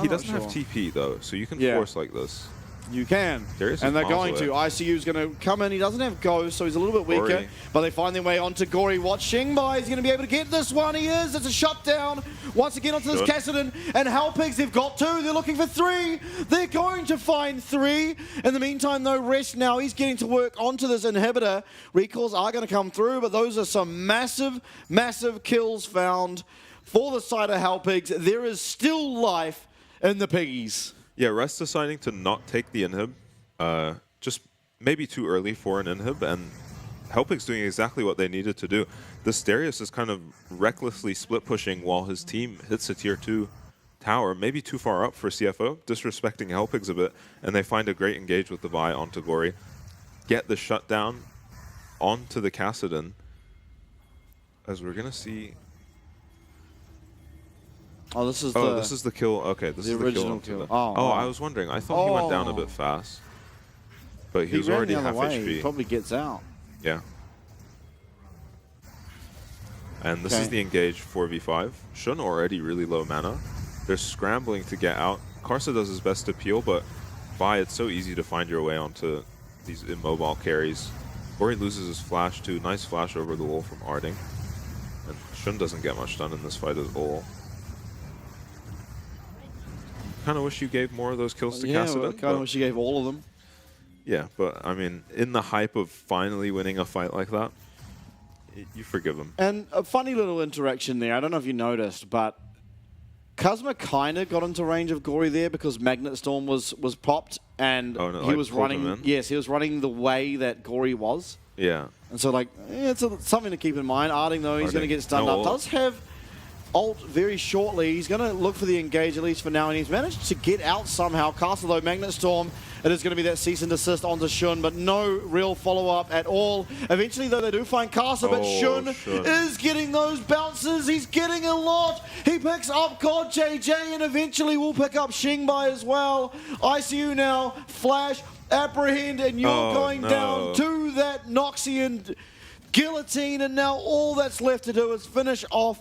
He doesn't have TP though, so you can force like this. You can. Darius and they're miles going to. away. ICU's going to come in. He doesn't have Ghost, so he's a little bit weaker. Gory. But they find their way onto Gory. Watch Xingbai. He's going to be able to get this one. He is. It's a shutdown. Once again onto this Kassadin. And Hellpigs, they've got 2. They're looking for 3. They're going to find 3. In the meantime, though, Rest now. He's getting to work onto this inhibitor. Recalls are going to come through, but those are some massive, massive kills found for the side of Hellpigs. There is still life in the piggies. Yeah, Rest deciding to not take the inhib. Just maybe too early for an inhib, and Hellpig's doing exactly what they needed to do. This Darius is kind of recklessly split pushing while his team hits a tier 2 tower, maybe too far up for CFO, disrespecting Hellpigs a bit, and they find a great engage with the Vi onto Gory. Get the shutdown onto the Kassadin, as we're going to see... Oh, this is this is the kill. Okay, this is the original kill. Oh, I was wondering. I thought he went down a bit fast. But he was ran already the other half way. HP. He probably gets out. Yeah. And this is the engage 4v5. Shun already really low mana. They're scrambling to get out. Karsa does his best to peel, but Vi, it's so easy to find your way onto these immobile carries. Gory loses his flash too. Nice flash over the wall from Arding. And Shun doesn't get much done in this fight at all. Kind of wish you gave more of those kills to Kassadin. I kind of wish you gave all of them. Yeah, but I mean, in the hype of finally winning a fight like that, you forgive him. And a funny little interaction there. I don't know if you noticed, but Kazma kind of got into range of Gory there because Magnet Storm was popped, and he was running. Yes, he was running the way that Gory was. Yeah. And so, like, it's something to keep in mind. Arding, though, he's going to get stunned up. Does have ult very shortly. He's going to look for the engage, at least for now, and he's managed to get out somehow. Castle, though, Magnet Storm it is going to be that cease and desist onto Shun, but no real follow-up at all. Eventually, though, they do find Casa, but Shun is getting those bounces. He's getting a lot. He picks up God JJ, and eventually will pick up Xingbai as well. ICU now, Flash, apprehend, and you're going down to that Noxian guillotine, and now all that's left to do is finish off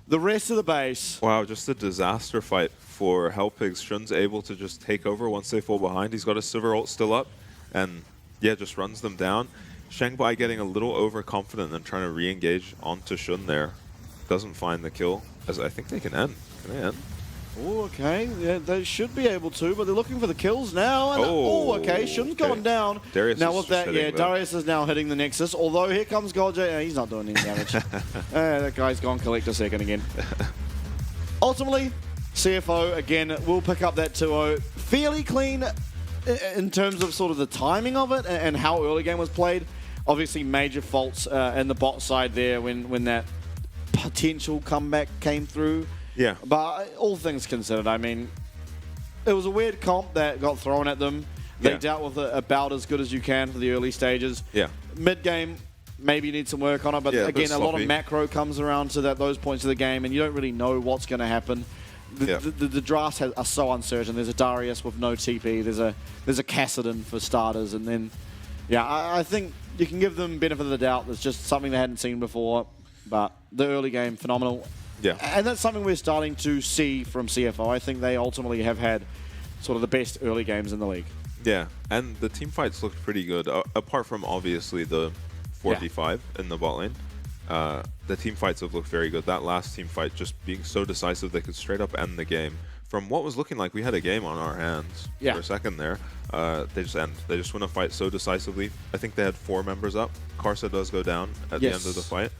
the rest of the base. Wow, just a disaster fight for Hellpigs. Shun's able to just take over once they fall behind. He's got a Sivir ult still up, and yeah, just runs them down. Xingbai getting a little overconfident and trying to re-engage onto Shun there. Doesn't find the kill, as I think they can end. Can they end? Oh, okay. Yeah, they should be able to, but they're looking for the kills now. And okay. Shun's gone down. Darius now is with that, Darius is now hitting the Nexus. Although here comes Golje. He's not doing any damage. That guy's gone collect a second again. Ultimately, CFO again will pick up that 2-0 fairly clean in terms of sort of the timing of it and how early game was played. Obviously, major faults in the bot side there when that potential comeback came through. Yeah. But all things considered, I mean, it was a weird comp that got thrown at them. They dealt with it about as good as you can for the early stages. Yeah. Mid-game, maybe you need some work on it, but again, a lot of macro comes around to those points of the game, and you don't really know what's going to happen. The drafts are so uncertain. There's a Darius with no TP. There's a Kassadin for starters, and then, I think you can give them benefit of the doubt. There's just something they hadn't seen before, but the early game, phenomenal. Yeah. And that's something we're starting to see from CFO. I think they ultimately have had sort of the best early games in the league. Yeah, and the team fights looked pretty good, apart from obviously the 4v5 in the bot lane. The team fights have looked very good. That last team fight just being so decisive, they could straight up end the game. From what was looking like we had a game on our hands for a second there, they just end. They just win a fight so decisively. I think they had 4 members up. Karsa does go down at the end of the fight.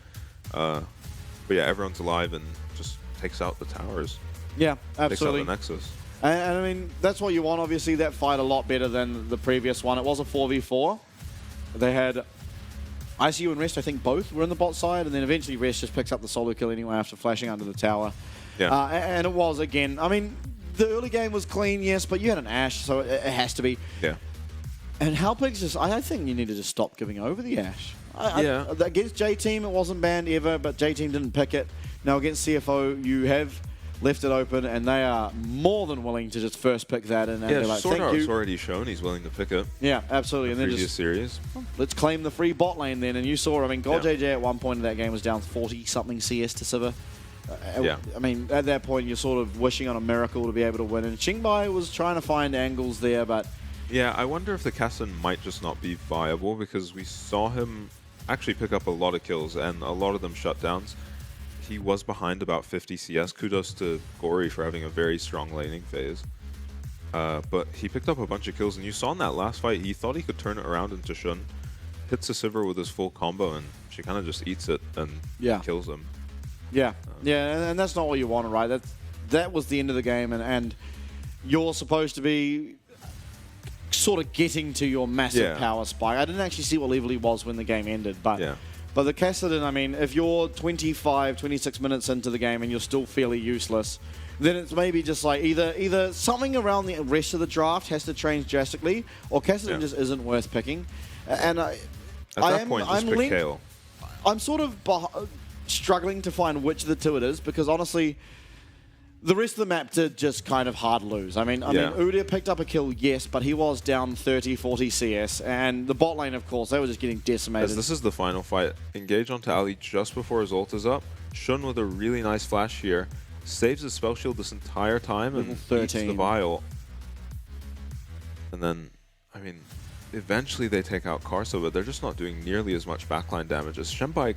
But yeah, everyone's alive and just takes out the towers. Yeah, absolutely. Takes out the Nexus. And I mean, that's what you want. Obviously, that fight a lot better than the previous one. It was a 4v4. They had ICU and Rest, I think both were in the bot side, and then eventually Rest just picks up the solo kill anyway after flashing under the tower. Yeah. And it was, again, I mean, the early game was clean, yes, but you had an Ashe, so it has to be. Yeah. And Hellpigs just, I think you need to just stop giving over the Ashe. Against J-Team, it wasn't banned ever, but J-Team didn't pick it. Now against CFO, you have left it open, and they are more than willing to just first pick that. And they're like, Sword thank you. Art's already shown he's willing to pick it. Yeah, absolutely. And then previous just series. Let's claim the free bot lane then. And you saw, I mean, God JJ at one point in that game was down 40-something CS to Sivir. I mean, at that point, you're sort of wishing on a miracle to be able to win. And Xingbai was trying to find angles there, but... Yeah, I wonder if the Kassadin might just not be viable, because we saw him actually pick up a lot of kills and a lot of them shutdowns. He was behind about 50 CS. Kudos to Gory for having a very strong laning phase. But he picked up a bunch of kills, and you saw in that last fight, he thought he could turn it around into Shun. Hits a Sivir with his full combo, and she kind of just eats it and kills him. Yeah, and that's not what you wanted, right? That was the end of the game, and you're supposed to be sort of getting to your massive power spike. I didn't actually see what level he was when the game ended, but the Kassadin, I mean, if you're 25, 26 minutes into the game and you're still fairly useless, then it's maybe just like either something around the rest of the draft has to change drastically, or Kassadin just isn't worth picking. And at that point, just pick Kayle. I'm sort of struggling to find which of the two it is, because honestly, the rest of the map did just kind of hard lose. I mean, Udyr picked up a kill, yes, but he was down 30, 40 CS. And the bot lane, of course, they were just getting decimated. As this is the final fight. Engage onto Ali just before his ult is up. Shun with a really nice flash here. Saves his spell shield this entire time and eats the vial. And then, I mean, eventually they take out Karsa, but they're just not doing nearly as much backline damage as Xingbai.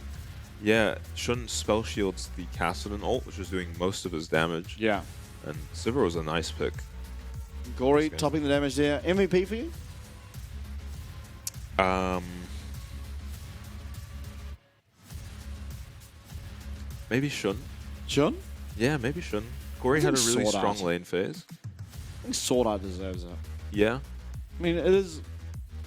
Yeah, Shun spell shields the Kassadin ult, which is doing most of his damage. Yeah. And Sivir was a nice pick. Gory topping the damage there. MVP for you? Maybe Shun. Shun? Yeah, maybe Shun. Gory had a really strong lane phase. I think Sword Art deserves it. Yeah. I mean, it is...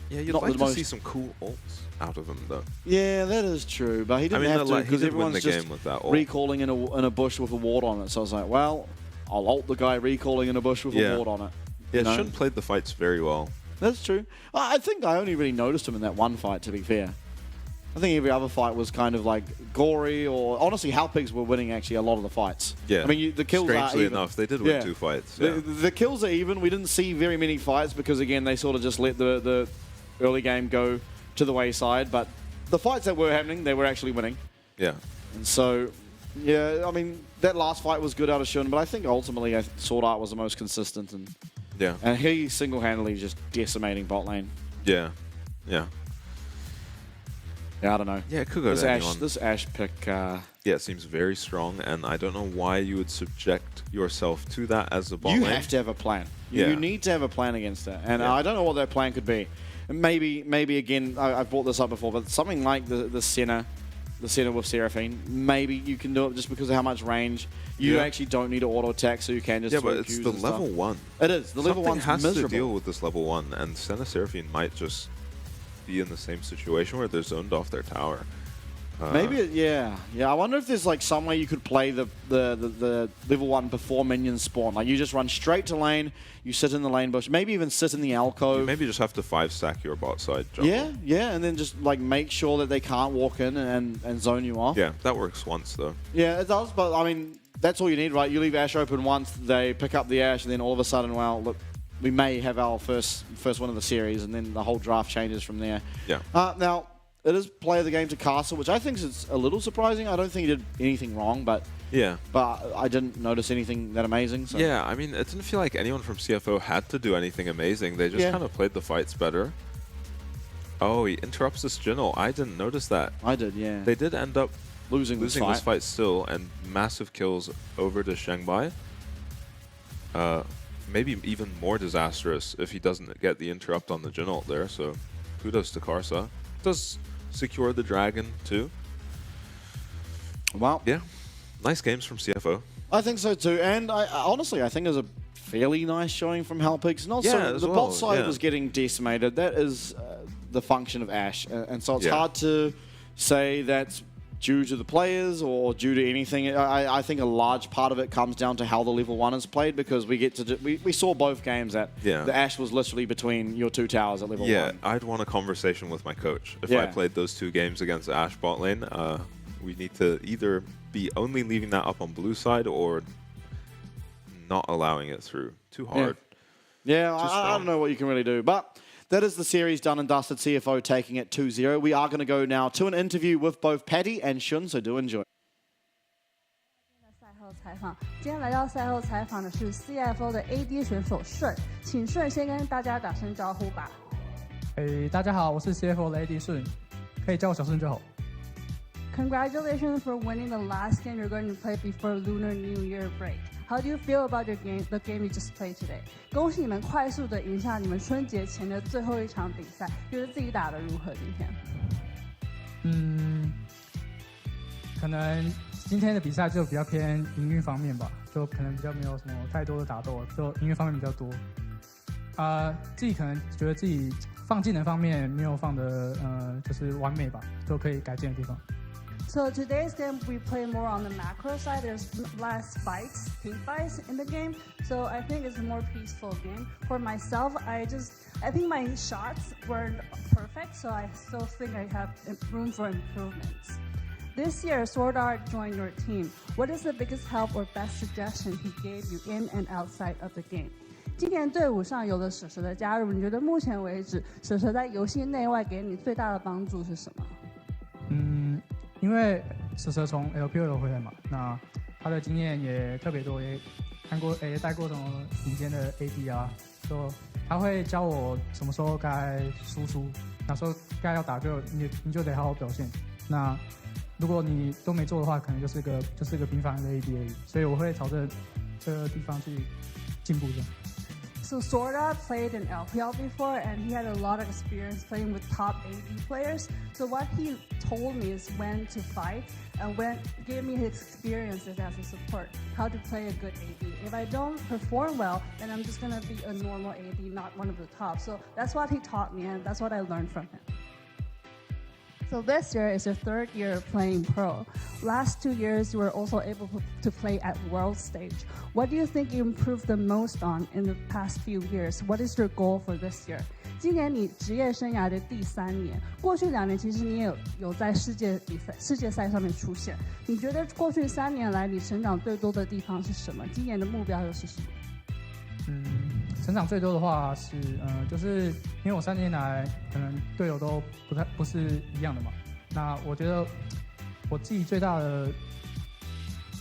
Yeah, you'd like to see some cool ults out of him, though. Yeah, that is true, but he didn't have to, because everyone's just recalling in a bush with a ward on it. So I was like, well, I'll ult the guy recalling in a bush with a ward on it. Yeah, Shun played the fights very well. That's true. I think I only really noticed him in that one fight, to be fair. I think every other fight was kind of like gory, or honestly, Halpigs were winning actually a lot of the fights. Yeah. I mean, the kills are Strangely even. enough, they did win 2 fights. Yeah. The kills are even. We didn't see very many fights because, again, they sort of just let the early game go to the wayside. But the fights that were happening, they were actually winning. Yeah. And so, yeah, I mean, that last fight was good out of Shun, but I think ultimately Sword Art was the most consistent. And he single-handedly just decimating bot lane. Yeah. Yeah. Yeah, I don't know. Yeah, it could go to anyone. This Ashe pick... yeah, it seems very strong, and I don't know why you would subject yourself to that as a bot lane. You have to have a plan. You need to have a plan against that. And I don't know what that plan could be. Maybe again, I've brought this up before, but something like the Senna with Seraphine, maybe you can do it just because of how much range. You actually don't need to auto-attack, so you can just but it's the level 1. It is. The level 1's has miserable. to deal with this level 1, and Senna Seraphine might just be in the same situation where they're zoned off their tower. Maybe, yeah. I wonder if there's like some way you could play the level 1 before minions spawn. Like you just run straight to lane, you sit in the lane bush, maybe even sit in the alcove. You maybe just have to 5-stack your bot side jungle. Yeah, and then just like make sure that they can't walk in and zone you off. Yeah, that works once though. Yeah, it does, but I mean, that's all you need, right? You leave Ashe open once, they pick up the Ashe, and then all of a sudden, well, look, we may have our first win of the series, and then the whole draft changes from there. Yeah. Now, it is play of the game to Castle, which I think is a little surprising. I don't think he did anything wrong, but I didn't notice anything that amazing. So. Yeah, I mean, it didn't feel like anyone from CFO had to do anything amazing. They just kind of played the fights better. Oh, he interrupts this Jingle. I didn't notice that. I did, yeah. They did end up losing this fight still, and massive kills over to Shengbai. Maybe even more disastrous if he doesn't get the interrupt on the Jin ult there, so kudos to Karsa. Does secure the dragon too. Wow. Yeah. Nice games from CFO. I think so too, and honestly, I think it was a fairly nice showing from Halpigs. The bot side was getting decimated. That is the function of Ashe, and so it's hard to say that's due to the players or due to anything. I think a large part of it comes down to how the level 1 is played, because we get to we saw both games that the Ashe was literally between your 2 towers at level 1. Yeah, I'd want a conversation with my coach if I played those 2 games against Ashe bot lane. We need to either be only leaving that up on blue side or not allowing it through. Too hard. Yeah, I don't know what you can really do, but that is the series done and dusted. CFO taking it 2-0. We are going to go now to an interview with both Patty and Shun, so do enjoy. 今天来到赛后采访的是 CFO 的 AD 选手顺，请顺先跟大家打声招呼吧。大家好，我是 CFO 的 AD 顺，可以叫我小顺就好。Congratulations for winning the last game you're going to play before Lunar New Year break. How do you feel about the game you just played today? 恭喜你们快速的赢下你们春节前的最后一场比赛，觉得自己打得如何？今天？可能今天的比赛就比较偏营运方面吧，就可能比较没有什么太多的打斗，就营运方面比较多。自己可能觉得自己放技能方面没有放的就是完美吧，就可以改进的地方。So today's game we play more on the macro side. There's less fights, team fights in the game. So I think it's a more peaceful game. For myself, I think my shots weren't perfect, so I still think I have room for improvements. This year, Sword Art joined your team. What is the biggest help or best suggestion he gave you in and outside of the game? 今年队伍上有了蛇蛇的加入，你觉得目前为止，蛇蛇在游戏内外给你最大的帮助是什么？因为蛇蛇从 LPL 回来嘛，那他的经验也特别多，也看过，也带过什么顶尖的 AD 啊，就他会教我什么时候该输出，哪时候该要打就你就得好好表现。那如果你都没做的话，可能就是个平凡的 AD 而已。所以我会朝着这个地方去进步的。So Sword Art played in LPL before, and he had a lot of experience playing with top AD players. So what he told me is when to fight, and when gave me his experiences as a support, how to play a good AD. If I don't perform well, then I'm just gonna be a normal AD, not one of the top. So that's what he taught me, and that's what I learned from him. So this year is your 3rd year playing pro. Last 2 years, you were also able to play at world stage. What do you think you improved the most on in the past few years? What is your goal for this year? 今年你职业生涯的第3年，过去2年其实你也有在世界赛上面出现。你觉得过去3年来你成长最多的地方是什么？今年的目标又是什么？成长最多的话是就是因为我3年来可能队友都不是一样的嘛。那我觉得我自己最大的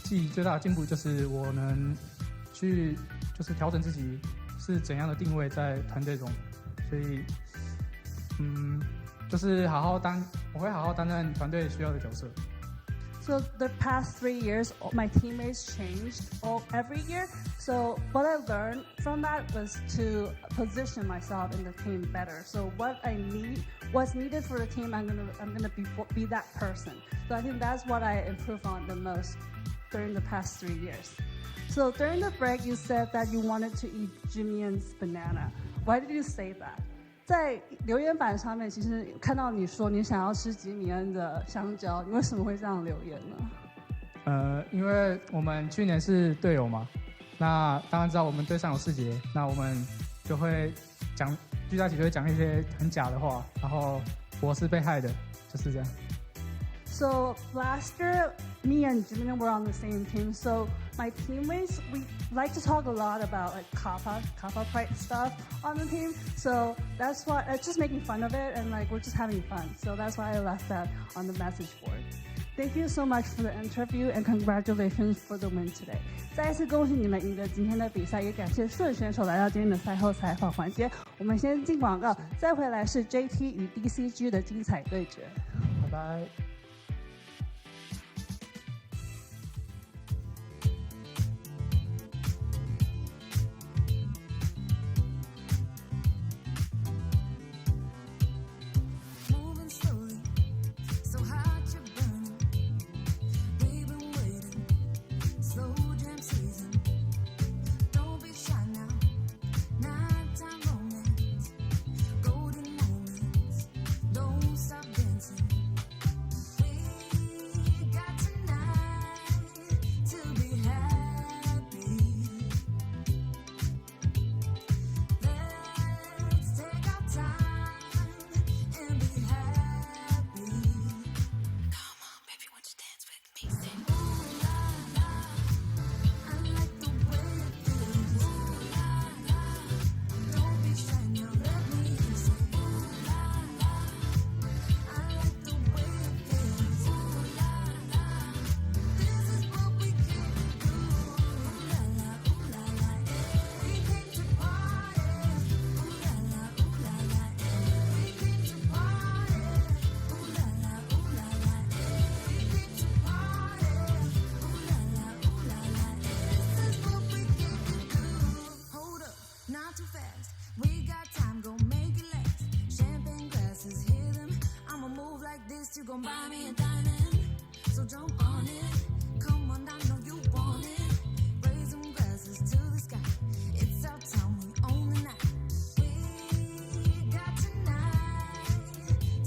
进步就是我能去就是调整自己是怎样的定位在团队中，所以就是我会好好担任团队需要的角色。So the past 3 years, my teammates changed every year. So what I learned from that was to position myself in the team better. So what's needed for the team, I'm gonna be that person. So I think that's what I improved on the most during the past 3 years. So during the break, you said that you wanted to eat Jimmy's banana. Why did you say that? 在留言板上面，其实看到你说你想要吃吉米恩的香蕉，你为什么会这样留言呢？因为我们去年是队友嘛，那当然知道我们队上有4节，那我们就会聚在一起就会讲一些很假的话，然后我是被害的，就是这样。So last year, me and Jimmy were on the same team. So my teammates, we like to talk a lot about like kappa pride stuff on the team. So that's why just making fun of it and like we're just having fun. So that's why I left that on the message board. Thank you so much for the interview and congratulations for the win today. 再一次恭喜你们赢得今天的比赛，也感谢顺选手来到今天的赛后采访环节。我们先进广告，再回来是 JT 与 DCG 的精彩对决。拜拜。You gon' buy me a diamond, so jump on it. Come on, I know you want it. Raise them glasses to the sky. It's our time, we own the night. We got tonight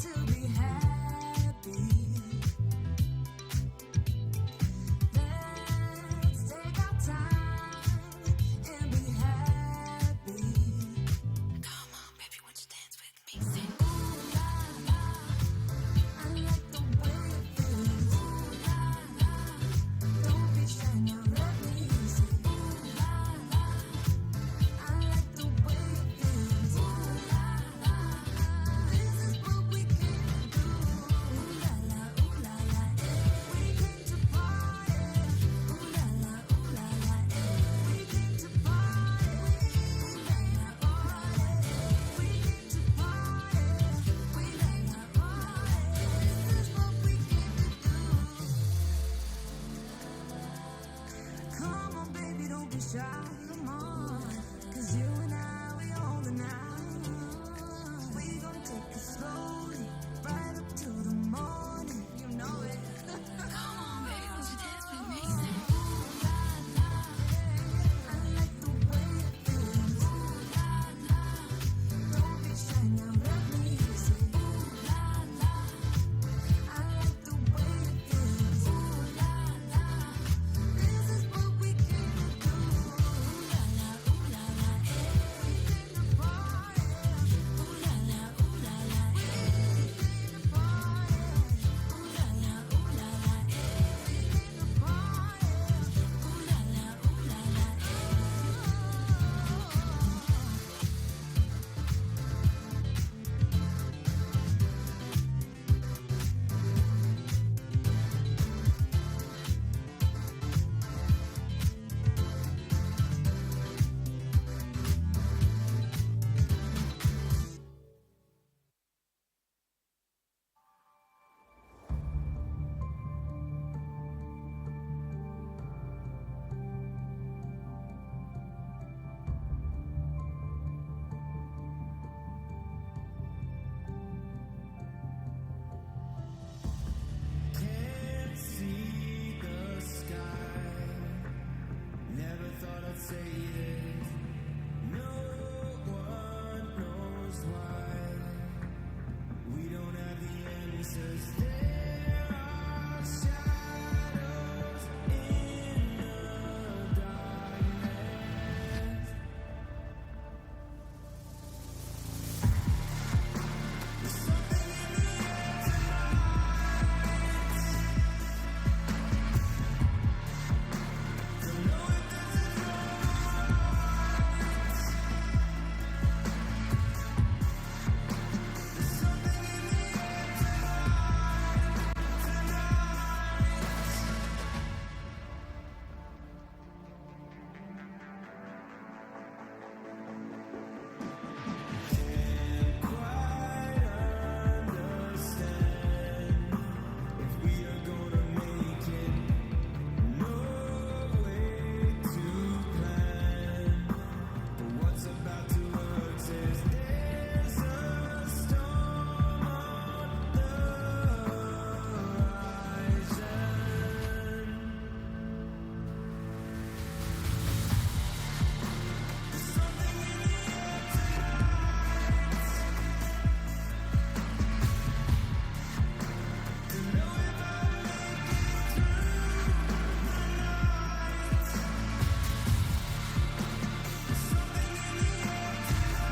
to be happy. Let's take our time and be happy. Come on, baby, won't you dance with me? Sing. Come on, 'cause you and I, we own the night. We gon' take it slowly, right up to the morning, you know it. Come on, baby, won't you dance with me? Ooh, la, la, I like the way it feels. Ooh, la, la, don't be shy now, let me see. Ooh, la, la, I like the way it feels. Ooh, la, la, this is what we came to do. faces. There are shadows in the darkness. There's something in the air tonight. Don't know if this is right. There's something in the air tonight. Can't quite understand if we are gonna make it. No way to plan, but what's about to work says there's a storm on the horizon. There's something in the air tonight. Don't know if I'll make it through the night. There's something in the air tonight. Don't know if this is right. There's something in the air tonight.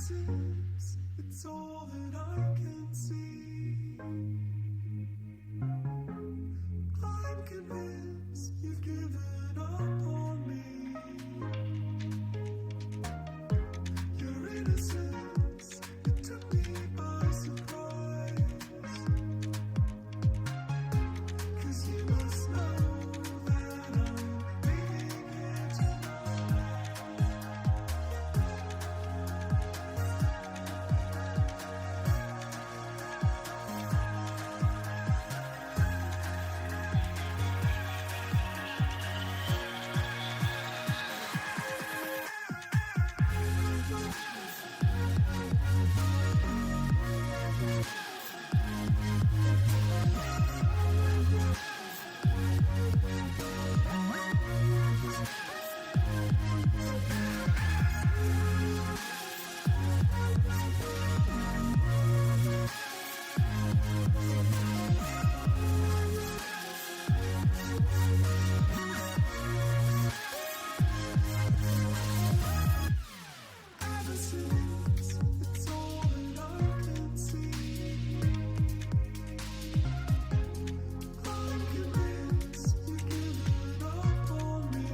distance, it's all that I can see. I'm convinced you've given up on me. Your innocence, it took me by surprise. 'Cause you must know that I'm leaving here tonight. It's all that I can see. I'm convinced you've given up on me.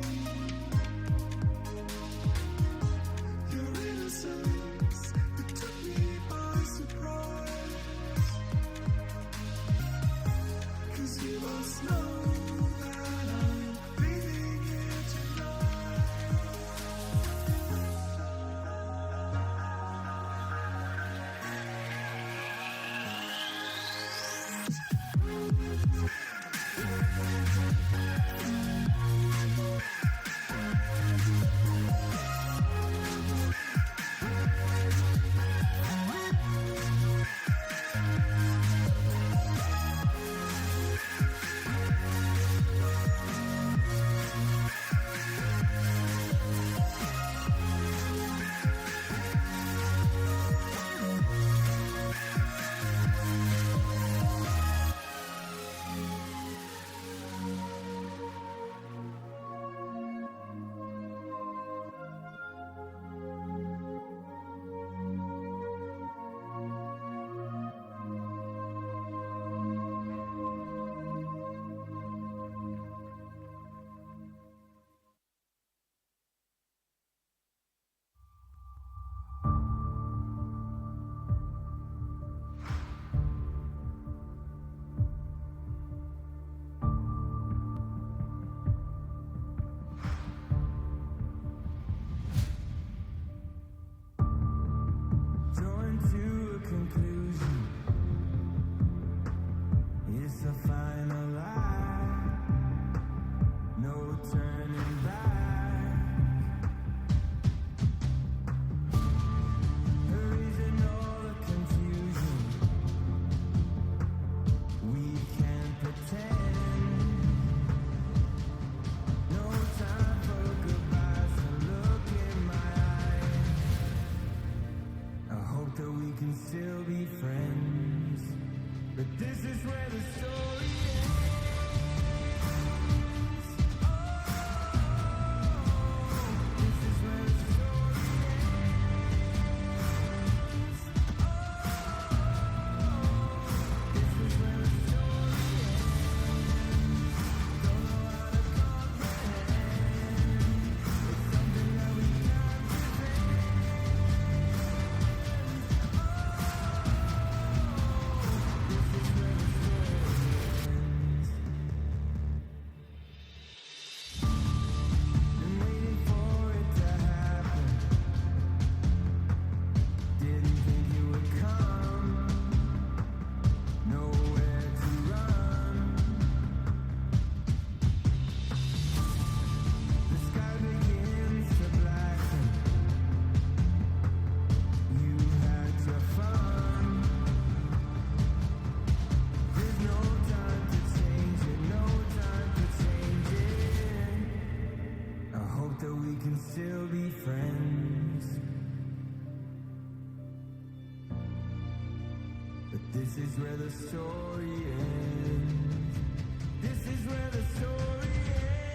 Your innocence, it took me by surprise. 'Cause you must know that I'm leaving here tonight. Drawing to a conclusion, it's a final lie, no turning back. Erasing all the confusion, we can't pretend. No time for goodbyes, so look in my eyes. I hope that we can still be friends, but this is where the story ends. This is where the story ends. This is where the story ends. Don't know how to comprehend. It's something that we can't pretend. Been waiting for it to happen. Didn't think it would come. Nowhere to run. The sky begins to blacken. You had your fun. There's no time to change it, no time to change it. I hope that we can still be friends. But this is where the story ends. This is where the story ends.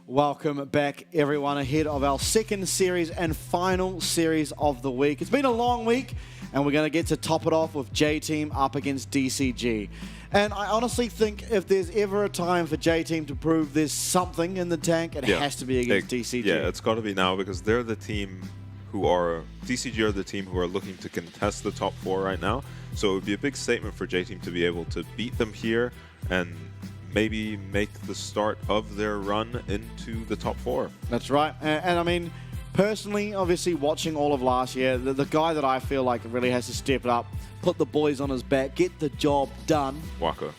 Welcome back, everyone, ahead of our second series and final series of the week. It's been a long week, and we're going to get to top it off with J-Team up against DCG. And I honestly think if there's ever a time for J-Team to prove there's something in the tank, it has to be against DCG. Yeah, it's got to be now because they're the team who are... DCG are the team who are looking to contest the top 4 right now. So it would be a big statement for J-Team to be able to beat them here and maybe make the start of their run into the top 4. That's right. And I mean, personally, obviously, watching all of last year, the guy that I feel like really has to step it up, put the boys on his back, get the job done. Wako.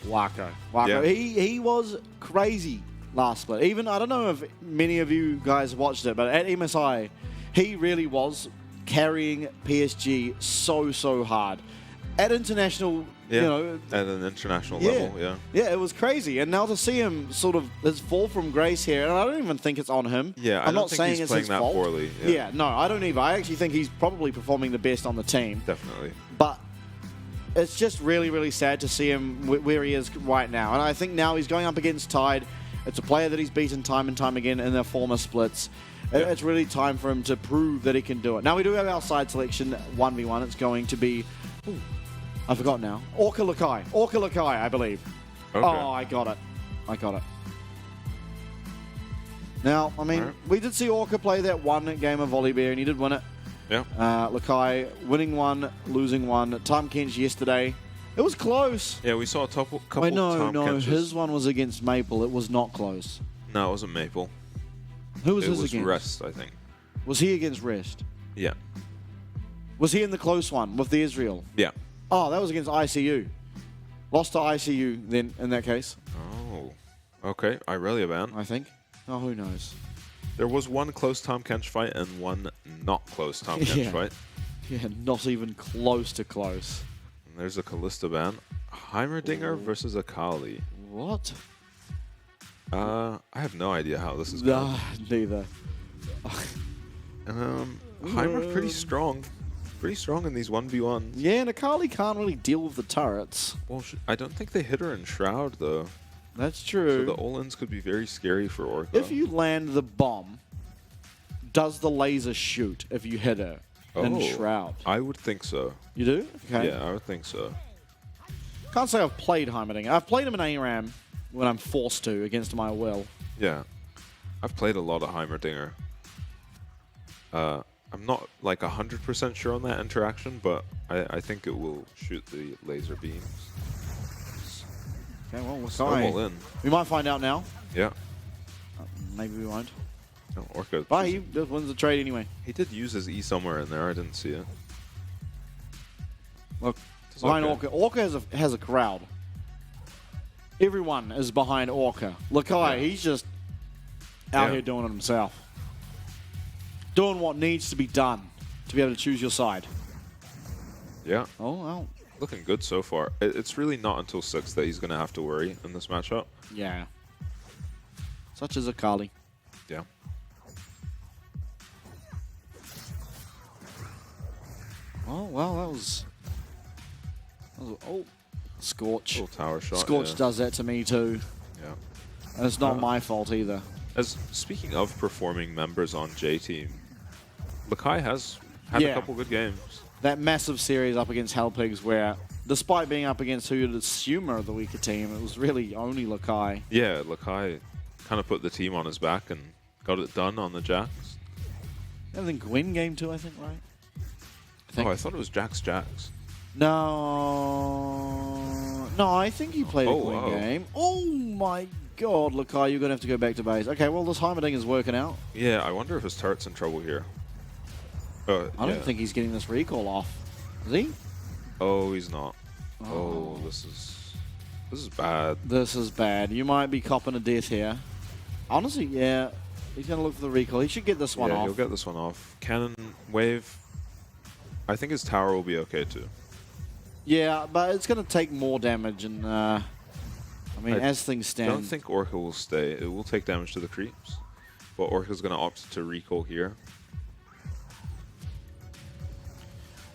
Yeah. He was crazy last split. Even, I don't know if many of you guys watched it, but at MSI, he really was carrying PSG so hard. At international, you know... At an international level, yeah. Yeah, it was crazy. And now to see him sort of, his fall from grace here, and I don't even think it's on him. Yeah, I'm not think saying he's it's playing his that fault. poorly. Yeah, no, I don't either. I actually think he's probably performing the best on the team. Definitely. But it's just really sad to see him where he is right now. And I think now he's going up against Tide. It's a player that he's beaten time and time again in their former splits. It's really time for him to prove that he can do it. Now, we do have our side selection 1v1. It's going to be... Ooh, I forgot now. Orca Lakai, I believe. Okay. Oh, I got it. Now, I mean, we did see Orca play that one game of Volibear, and he did win it. Yeah. Lakai winning one, losing one. Time Kench yesterday. It was close. Yeah, we saw a couple Wait, Tom no, Kenches. his one was against Maple. It was not close. No, it wasn't Maple. Who was it his was against? Rest, I think. Was he against Rest? Yeah. Was he in the close one with the Israel? Yeah. Oh, that was against ICU. Lost to ICU then, in that case. Oh. Okay, Irelia I think. Oh, who knows? There was one close Tom Kench fight and one not close Tom Kench fight. Yeah, not even close to close. And there's a Callista ban. Heimerdinger versus Akali. What? I have no idea how this is going. Neither. Heimer pretty strong. Pretty strong in these 1v1s. Yeah, and Akali can't really deal with the turrets. Well, I don't think they hit her in Shroud, though. That's true. So the all-ins could be very scary for Orca. If you land the bomb, does the laser shoot if you hit her in Shroud? I would think so. You do? Okay. Yeah, I would think so. Can't say I've played Heimerdinger. I've played him in ARAM when I'm forced to, against my will. Yeah. I've played a lot of Heimerdinger. I'm not like 100% sure on that interaction, but I think it will shoot the laser beams. Okay, well, we're Snowball in. We might find out now. Yeah. Maybe we won't. No, Orca. But he just wins the trade anyway. He did use his E somewhere in there. I didn't see it. Look, behind Orca. Orca has a crowd. Everyone is behind Orca. Lakai, he's just out here doing it himself. Doing what needs to be done to be able to choose your side. Yeah. Oh, well. Looking good so far. It's really not until 6 that he's going to have to worry in this matchup. Yeah. Such as Akali. Yeah. Oh, well, that was oh, Scorch. Little tower shot. Scorch does that to me too. Yeah. And it's not my fault either. Speaking of performing members on J-Team, Lakai has had a couple good games. That massive series up against Hellpigs where, despite being up against who you'd assume are the weaker team, it was really only Lakai. Yeah, Lakai kind of put the team on his back and got it done on the Jax. And then Gwen game too, I think, right? I thought it was Jax. No, I think he played a Gwen game. Oh my god, Lakai, you're going to have to go back to base. Okay, well, this Heimerdinger is working out. Yeah, I wonder if his turret's in trouble here. I don't think he's getting this recall off. Is he? Oh, he's not. Oh, this is bad. This is bad. You might be copping a death here. Honestly, yeah. He's going to look for the recall. He should get this one off. Yeah, he'll get this one off. Cannon wave. I think his tower will be okay too. Yeah, but it's going to take more damage, and I mean, as things stand, I don't think Orca will stay. It will take damage to the creeps, but Orca's going to opt to recall here.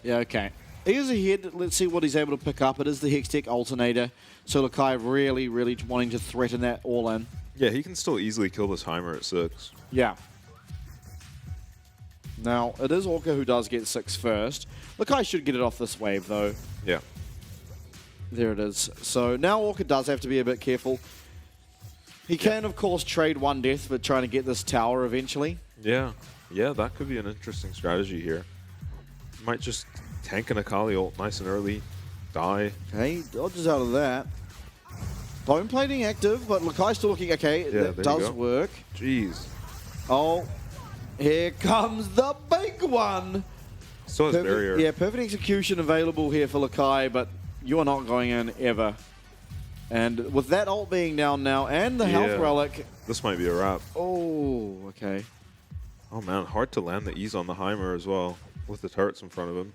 Yeah, okay. He is ahead. Let's see what he's able to pick up. It is the Hextech Alternator. So Lakai really wanting to threaten that all in. Yeah, he can still easily kill this Heimer at 6. Yeah. Now, it is Orca who does get 6 first. Lakai should get it off this wave, though. Yeah. There it is. So now Orca does have to be a bit careful. He can, of course, trade 1 death for trying to get this tower eventually. Yeah. Yeah, that could be an interesting strategy here. Might just tank an Akali ult nice and early. Die. Okay, dodges out of that. Bone plating active, but Lakai still looking okay. Yeah, that does work. Jeez. Oh, here comes the big one. Still has barrier. Yeah, perfect execution available here for Lakai, but you are not going in ever. And with that ult being down now and the health relic. This might be a wrap. Oh, okay. Oh man, hard to land the ease on the Heimer as well, with the turrets in front of him.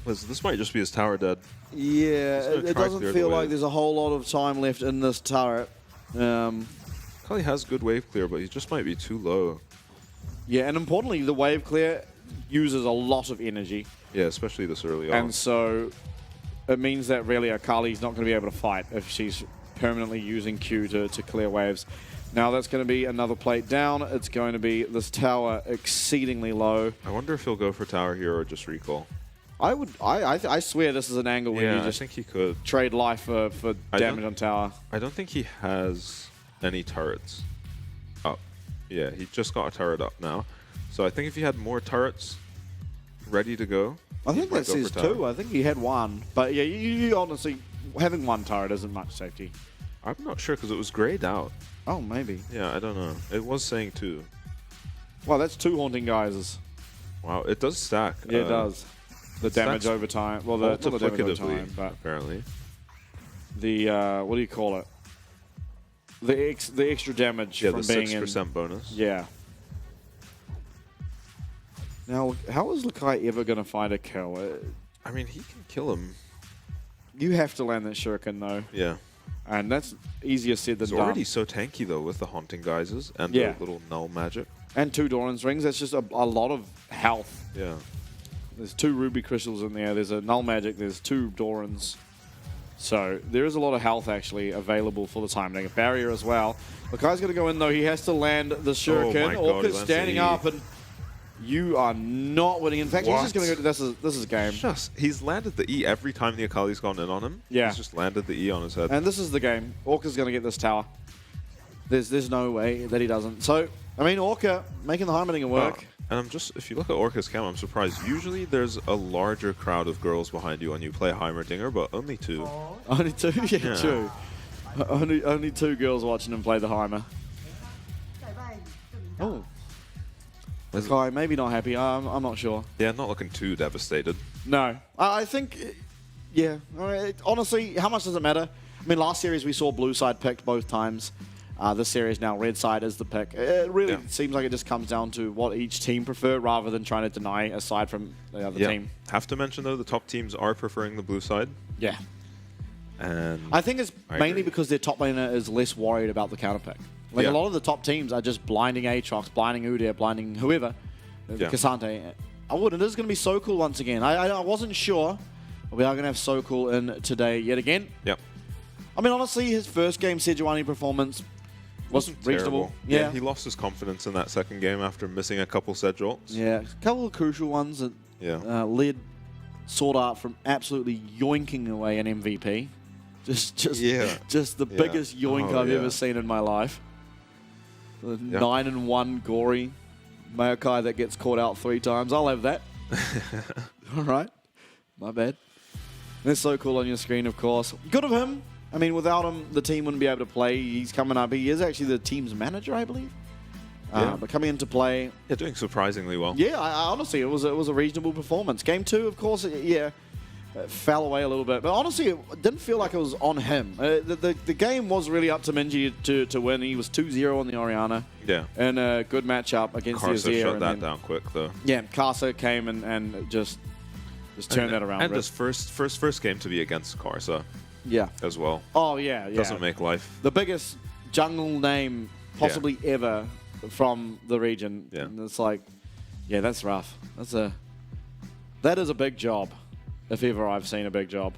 This might just be his tower dead. Yeah, it doesn't feel like there's a whole lot of time left in this turret. Kali has good wave clear, but he just might be too low. Yeah, and importantly, the wave clear uses a lot of energy. Yeah, especially this early on. And so it means that really Akali's not going to be able to fight if she's permanently using Q to clear waves. Now that's going to be another plate down. It's going to be this tower exceedingly low. I wonder if he'll go for tower here or just recall. I swear this is an angle where you just I think he could trade life for damage on tower. I don't think he has any turrets up. Yeah, he just got a turret up now. So I think if he had more turrets ready to go, I think that says 2. I think he had 1. But yeah, you honestly, having 1 turret isn't much safety. I'm not sure because it was grayed out. Oh, maybe. Yeah, I don't know. It was saying 2. Well, that's 2 Haunting Geysers. Wow, it does stack. Yeah, it does. The damage over time. Well, not the damage over time, but apparently. The, what do you call it? The extra damage from being in. Yeah, the 6% bonus. Yeah. Now, how is Lakai ever going to find a kill? I mean, he can kill him. You have to land that shuriken, though. Yeah. And that's easier said than done. It's already so tanky, though, with the Haunting Geysers and the little null magic. And 2 Doran's rings. That's just a lot of health. Yeah. There's 2 ruby crystals in there. There's a null magic. There's 2 Dorans. So there is a lot of health actually available for the time. A barrier as well. Lakai's going to go in, though. He has to land the shuriken. Orca's standing up, and you are not winning. In fact, he's just going to go to this is game. He's landed the E every time the Akali's gone in on him. Yeah. He's just landed the E on his head. And this is the game. Orca's going to get this tower. There's no way that he doesn't. So, I mean, Orca making the Heimerdinger work. And if you look at Orca's cam, I'm surprised. Usually there's a larger crowd of girls behind you when you play Heimerdinger, but only 2. Only 2? Yeah, true. Only 2 girls watching him play the Heimer. Oh. Lakai maybe not happy. I'm not sure. Yeah, not looking too devastated. No. I think, yeah. Honestly, how much does it matter? I mean, last series we saw blue side picked both times. This series now, red side is the pick. It really seems like it just comes down to what each team prefer rather than trying to deny a side from the other team. Have to mention, though, the top teams are preferring the blue side. Yeah. And I think it's mainly because their top laner is less worried about the counter pick. Like a lot of the top teams are just blinding Aatrox, blinding Udyr, blinding whoever. Cassante. Oh, and it is going to be so cool once again. I wasn't sure, but we are going to have so cool in today yet again. Yep. I mean, honestly, his first game Sejuani performance wasn't reasonable. Yeah, he lost his confidence in that second game after missing a couple Sedge ults. Yeah, a couple of crucial ones that led Sword Art from absolutely yoinking away an MVP. Just the biggest yoink I've ever seen in my life. The 9-1 gory Maokai that gets caught out 3 times. I'll have that. All right. My bad. That's so cool on your screen, of course. Good of him. I mean, without him, the team wouldn't be able to play. He's coming up. He is actually the team's manager, I believe. But coming into play. Yeah, doing surprisingly well. Yeah, honestly, it was a reasonable performance. Game 2, of course, fell away a little bit. But honestly, it didn't feel like it was on him. The game was really up to Minji to win. He was 2-0 on the Orianna. Yeah. And a good matchup against the Karsa Azir. shut that down quick, though. Yeah, Karsa came and just turned that around. And his first game to be against Karsa. Yeah. As well. Oh, yeah. Doesn't make life. The biggest jungle name possibly ever from the region. Yeah. And it's like, yeah, that's rough. That is a big job, if ever I've seen a big job.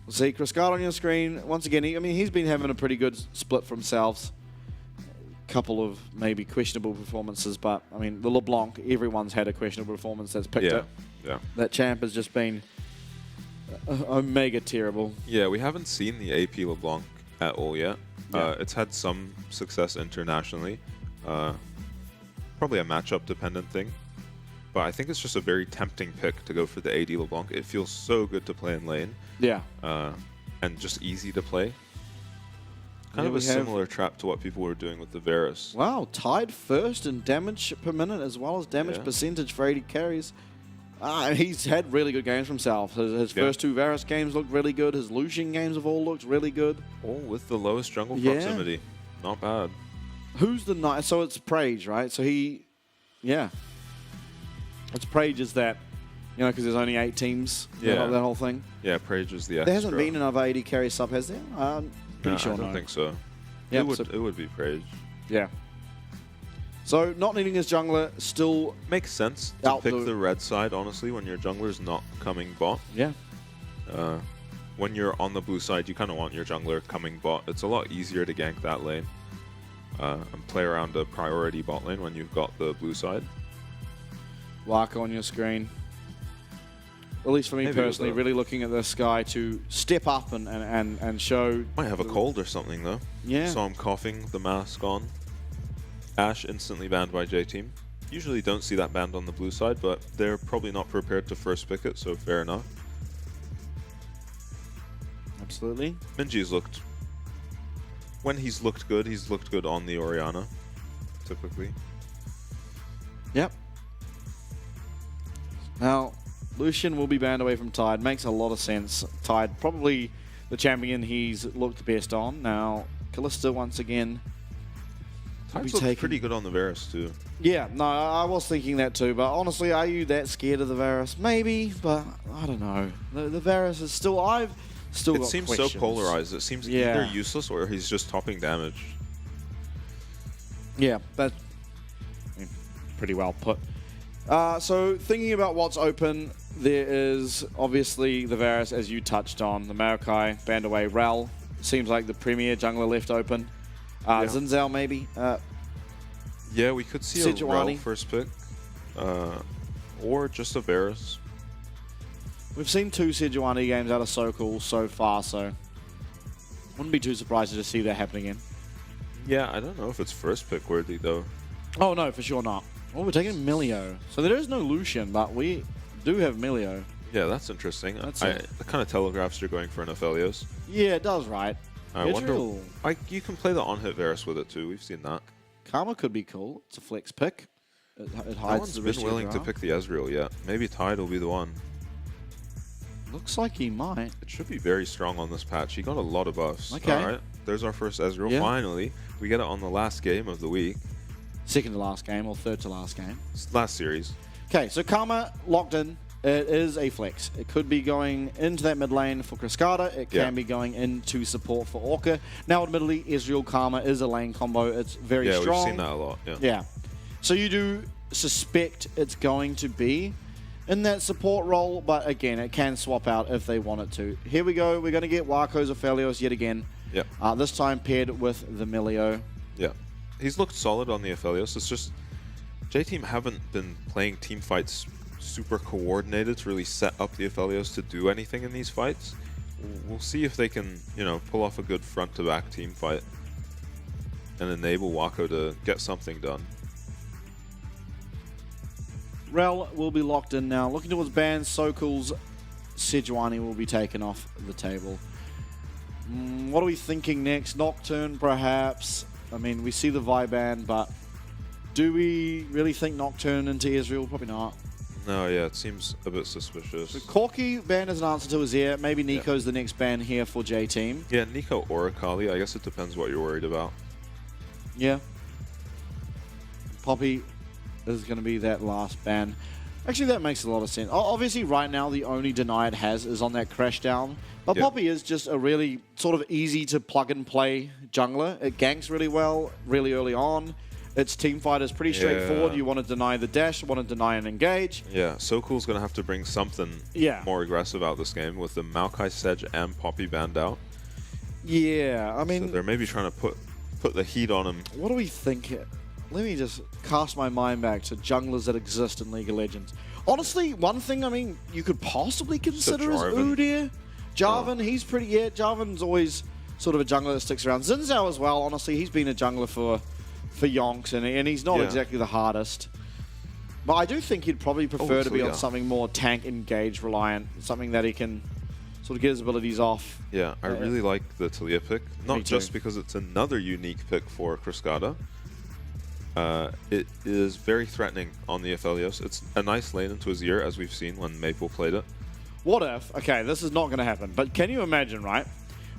See, Crascada on your screen. Once again, he's been having a pretty good split for himself. Couple of maybe questionable performances, but I mean the LeBlanc, everyone's had a questionable performance that's picked it. Yeah. That champ has just been omega terrible. Yeah, we haven't seen the AP LeBlanc at all yet. Yeah. It's had some success internationally. Probably a matchup dependent thing. But I think it's just a very tempting pick to go for the AD LeBlanc. It feels so good to play in lane. Yeah. And just easy to play. Kind Yeah, of a similar trap to what people were doing with the Varus. Wow, tied first in damage per minute as well as damage percentage for AD carries. He's had really good games for himself. His first two Varus games looked really good. His Lucian games have all looked really good. All with the lowest jungle proximity. Not bad. Who's the knight? So it's Prage, right? So he, it's Prage is that, because there's only 8 teams. Yeah. That whole thing. Yeah, Prage is the extra. There hasn't been another AD carry sub, has there? Pretty sure I don't think so. Yeah, it would be Prage. Yeah. So not needing his jungler still makes sense to pick the red side, honestly, when your jungler's not coming bot. Yeah. When you're on the blue side, you kind of want your jungler coming bot. It's a lot easier to gank that lane and play around a priority bot lane when you've got the blue side. Waka on your screen. At least for me personally, really looking at this guy to step up and show. Might have a cold or something though. Yeah. Saw him coughing, the mask on. Ashe instantly banned by J-Team. Usually don't see that banned on the blue side, but they're probably not prepared to first pick it, so fair enough. Absolutely. Minji's looked... When he's looked good on the Orianna, typically. Yep. Now, Lucian will be banned away from Tide. Makes a lot of sense. Tide, probably the champion he's looked best on. Now, Kalista once again... Tide's looked pretty good on the Varus too. Yeah, no, I was thinking that too, but honestly, are you that scared of the Varus? Maybe, but I don't know. The Varus is still... I've still got questions. It seems so polarized. It seems either useless or he's just topping damage. Yeah, that's pretty well put. So thinking about what's open, there is obviously the Varus, as you touched on. The Maokai banned away. Rel seems like the premier jungler left open. Zinzao maybe. Yeah, we could see a Rel first pick. Or just a Varus. We've seen 2 Sejuani games out of Sokol so far, so wouldn't be too surprised to see that happen again. Yeah, I don't know if it's first pick worthy though. Oh no, for sure not. Oh, we're taking Milio. So there is no Lucian, but we do have Milio. Yeah, that's interesting. That kind of telegraphs you're going for an Aphelios. Yeah, it does, right? I wonder... you can play the on-hit Varus with it too. We've seen that. Karma could be cool. It's a flex pick. It hides no one's the been willing to pick the Ezreal yet. Maybe Tide will be the one. Looks like he might. It should be very strong on this patch. He got a lot of buffs. Okay. All right, there's our first Ezreal. Yeah. Finally, we get it on the last game of the week. Second to last game or third to last game? Last series. Okay, so Karma locked in. It is a flex. It could be going into that mid lane for Crascada. It can be going into support for Orca. Now, admittedly, Ezreal Karma is a lane combo. It's very strong. Yeah, we've seen that a lot. Yeah. So you do suspect it's going to be in that support role, but again, it can swap out if they want it to. Here we go. We're going to get Waco's Aphelios yet again. Yeah. This time paired with the Milio. Yeah. He's looked solid on the Aphelios. It's just J-Team haven't been playing team fights super coordinated to really set up the Aphelios to do anything in these fights. We'll see if they can, pull off a good front-to-back team fight and enable Wako to get something done. Rel will be locked in now. Looking towards bans, Sokol's Sejuani will be taken off the table. What are we thinking next? Nocturne, perhaps? I mean, we see the Vi ban, but do we really think Nocturne into Ezreal? Probably not. No, yeah, it seems a bit suspicious. So Corki ban is an answer to his ear. Maybe Nico's the next ban here for J-Team. Yeah, Nico or Akali. I guess it depends what you're worried about. Yeah. Poppy is going to be that last ban. Actually, that makes a lot of sense. Obviously, right now, the only deny it has is on that crash down. But Poppy is just a really sort of easy to plug and play jungler. It ganks really well, really early on. It's team fighters, pretty straightforward. You want to deny the dash, want to deny and engage. Yeah, SoCool's going to have to bring something more aggressive out this game with the Maokai Sedge and Poppy banned out. Yeah, I mean... So they're maybe trying to put the heat on him. What do we think here? Let me just cast my mind back to junglers that exist in League of Legends. Honestly, one thing, I mean, you could possibly consider is Udyr. Jarvan, he's pretty... Yeah, Jarvan's always sort of a jungler that sticks around. Xin Zhao as well, honestly, he's been a jungler for Yonks, and he's not exactly the hardest. But I do think he'd probably prefer to be on something more tank engage reliant, something that he can sort of get his abilities off. Yeah, I really like the Taliyah pick, not just because it's another unique pick for Cruscada. It is very threatening on the Aphelios. It's a nice lane into his ear, as we've seen when Maple played it. What if, okay, this is not going to happen, but can you imagine, right?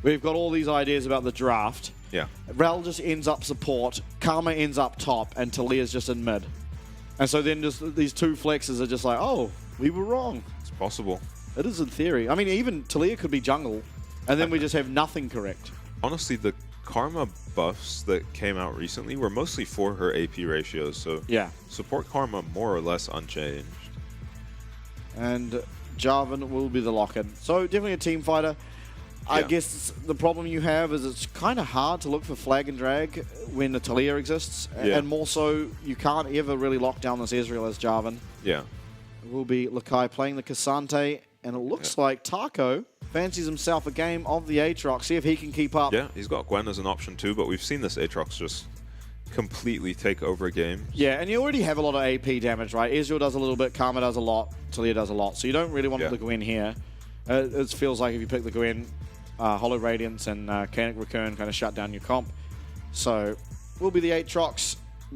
We've got all these ideas about the draft. Yeah. Rel just ends up support, Karma ends up top, and Taliyah's just in mid. And so then just these two flexes are just like, oh, we were wrong. It's possible. It is in theory. I mean, even Taliyah could be jungle, and then we just have nothing correct. Honestly, the Karma buffs that came out recently were mostly for her AP ratios, so support Karma more or less unchanged. And Jarvan will be the lock-in. So definitely a team fighter. I guess the problem you have is it's kind of hard to look for flag and drag when the Taliyah exists. And more so, you can't ever really lock down this Ezreal as Jarvan. Yeah. It will be Lakai playing the Cassante, and it looks like Taco fancies himself a game of the Aatrox. See if he can keep up. Yeah, he's got Gwen as an option too, but we've seen this Aatrox just completely take over games. Yeah, and you already have a lot of AP damage, right? Ezreal does a little bit, Karma does a lot, Taliyah does a lot. So you don't really want the Gwen here. It feels like if you pick the Gwen, Hollow Radiance and Chaotic Recurn kind of shut down your comp. So will be the Aatrox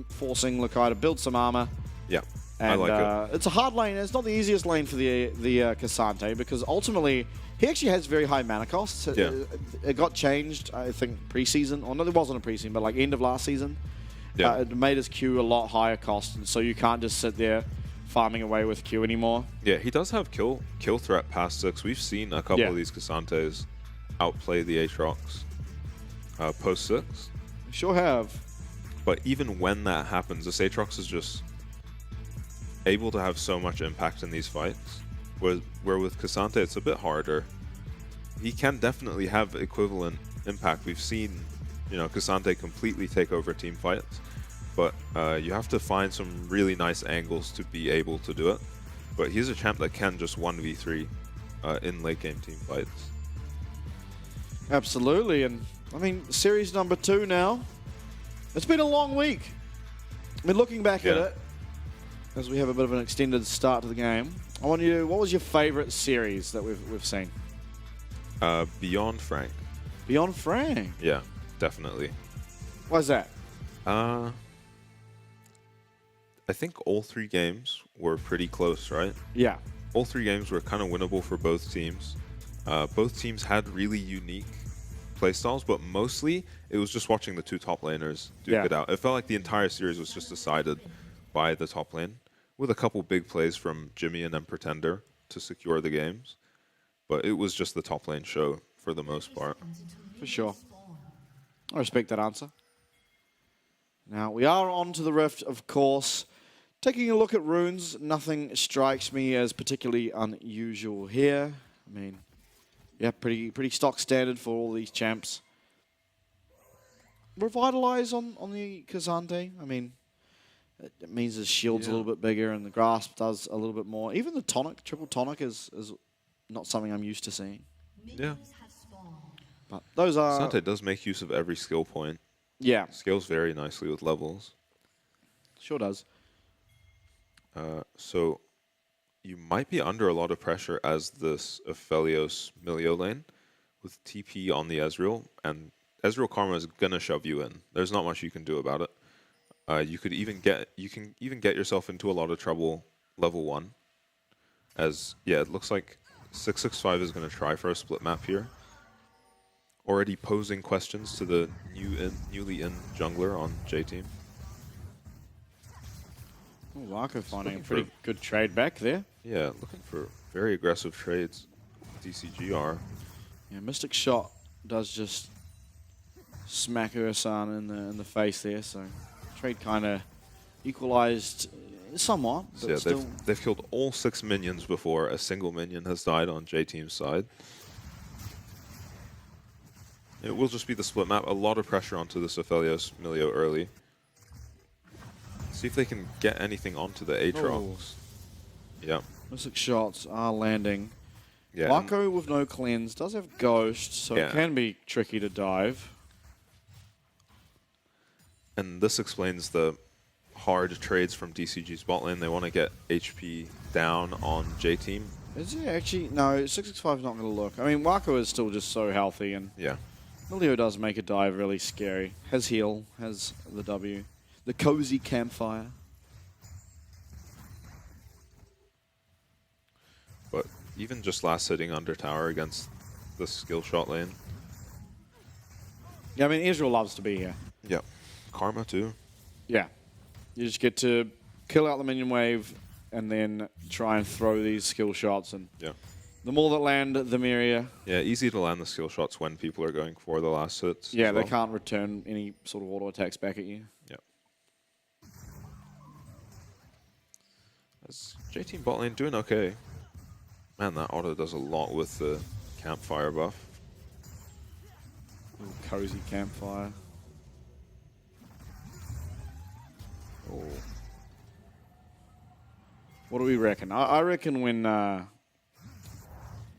forcing Lakai to build some armor. Yeah, and, I like it. It's a hard lane. It's not the easiest lane for the Cassante because ultimately he actually has very high mana costs. It got changed, I think, preseason. Or no, it wasn't a preseason, but like end of last season. Yeah. It made his Q a lot higher cost, and so you can't just sit there farming away with Q anymore. Yeah, he does have kill threat past 6. We've seen a couple of these Cassantes outplay the Aatrox post 6. Sure have. But even when that happens, this Aatrox is just able to have so much impact in these fights, where with Cassante it's a bit harder. He can definitely have equivalent impact. We've seen, you know, Cassante completely take over team fights, but you have to find some really nice angles to be able to do it. But he's a champ that can just 1v3 in late game team fights. Absolutely, and I mean, series number 2 now. It's been a long week. I mean, looking back at it, as we have a bit of an extended start to the game, I want you to, what was your favorite series that we've seen? Beyond Frank. Beyond Frank? Yeah, definitely. Why is that? I think all 3 games were pretty close, right? Yeah. All 3 games were kind of winnable for both teams. Both teams had really unique playstyles, but mostly it was just watching the 2 top laners duke it out. It felt like the entire series was just decided by the top lane, with a couple big plays from Jimmy and then Pretender to secure the games. But it was just the top lane show for the most part. For sure. I respect that answer. Now, we are on to the Rift, of course. Taking a look at runes, nothing strikes me as particularly unusual here. I mean, yeah, pretty stock standard for all these champs. Revitalize on the Cassante. I mean, it means his shield's a little bit bigger and the grasp does a little bit more. Even the tonic, triple tonic is not something I'm used to seeing. Yeah. But those are... Cassante does make use of every skill point. Yeah. Scales very nicely with levels. Sure does. So you might be under a lot of pressure as this Aphelios Milio lane with TP on the Ezreal, and Ezreal Karma is gonna shove you in. There's not much you can do about it. You can even get yourself into a lot of trouble level 1. As it looks like 665 is gonna try for a split map here. Already posing questions to the newly in jungler on J team. Oh, Larko finding a pretty good trade back there. Yeah, looking for very aggressive trades. DCG are. Yeah, Mystic Shot does just smack Ursan in the face there, so Trade kind of equalized somewhat. But Yeah, still. they've killed all 6 minions before a single minion has died on J Team's side. It will just be the split map. A lot of pressure onto the Aphelios Milio early. See if they can get anything onto the Aatrox. Yeah. Mystic shots are landing. Yeah. Marco with no cleanse does have Ghost, so Yeah. it can be tricky to dive. And this explains the hard trades from DCG's bot lane. They want to get HP down on J Team. Is it actually? No, 665 is not going to look. I mean, Marco is still just so healthy, and Yeah. Milio does make a dive really scary. Has heal, has the W. The cozy campfire. But even just last hitting under tower against the skill shot lane. Yeah, I mean, Israel loves to be here. Yeah. Karma too. Yeah. You just get to kill out the minion wave and then try and throw these skill shots. And Yeah. the more that land, the merrier. Yeah, easy to land the skill shots when people are going for the last hits. Yeah, as they well. can't return any sort of auto attacks back at you. Yeah. As J Team bot lane doing okay. Man, that auto does a lot with the campfire buff. Ooh, cozy campfire. Oh. What do we reckon? I reckon when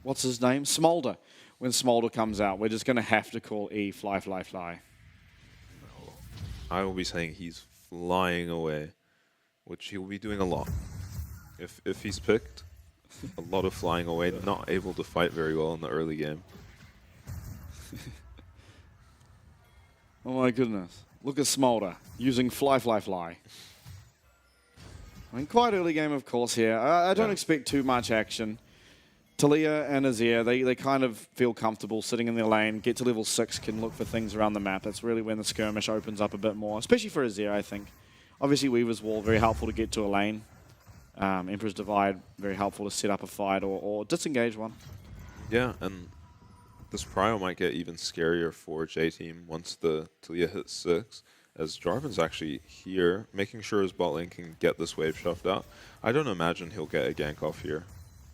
what's his name? Smolder. When Smolder comes out, we're just going to have to call E fly, fly, fly. I will be saying he's flying away, which he'll be doing a lot. If he's picked, a lot of flying away, not able to fight very well in the early game. Oh my goodness. Look at Smolder using fly, fly, fly. I mean, quite early game, of course, here. I don't expect too much action. Talia and Azir, they kind of feel comfortable sitting in their lane, get to level 6, can look for things around the map. That's really when the skirmish opens up a bit more, especially for Azir, I think. Obviously, Weaver's Wall, very helpful to get to a lane. Emperor's Divide, very helpful to set up a fight or disengage one. Yeah, and this prio might get even scarier for J Team once the Talia hits 6, as Jarvan's actually here, making sure his bot lane can get this wave shoved out. I don't imagine he'll get a gank off here.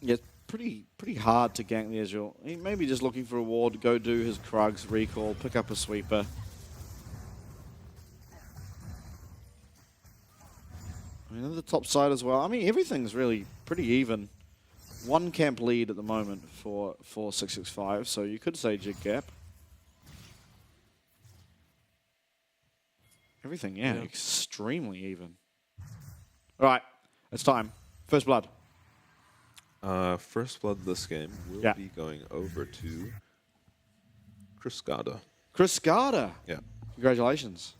Yeah, it's pretty hard to gank the Israel. He may be just looking for a ward, go do his Krugs, recall, pick up a sweeper. I mean, the top side as well. I mean, everything's really pretty even. One camp lead at the moment for 665, so you could say Jig Gap. Everything, yeah, extremely even. All right, it's time. First blood. First blood this game will be going over to Criscada. Criscada. Yeah. Congratulations.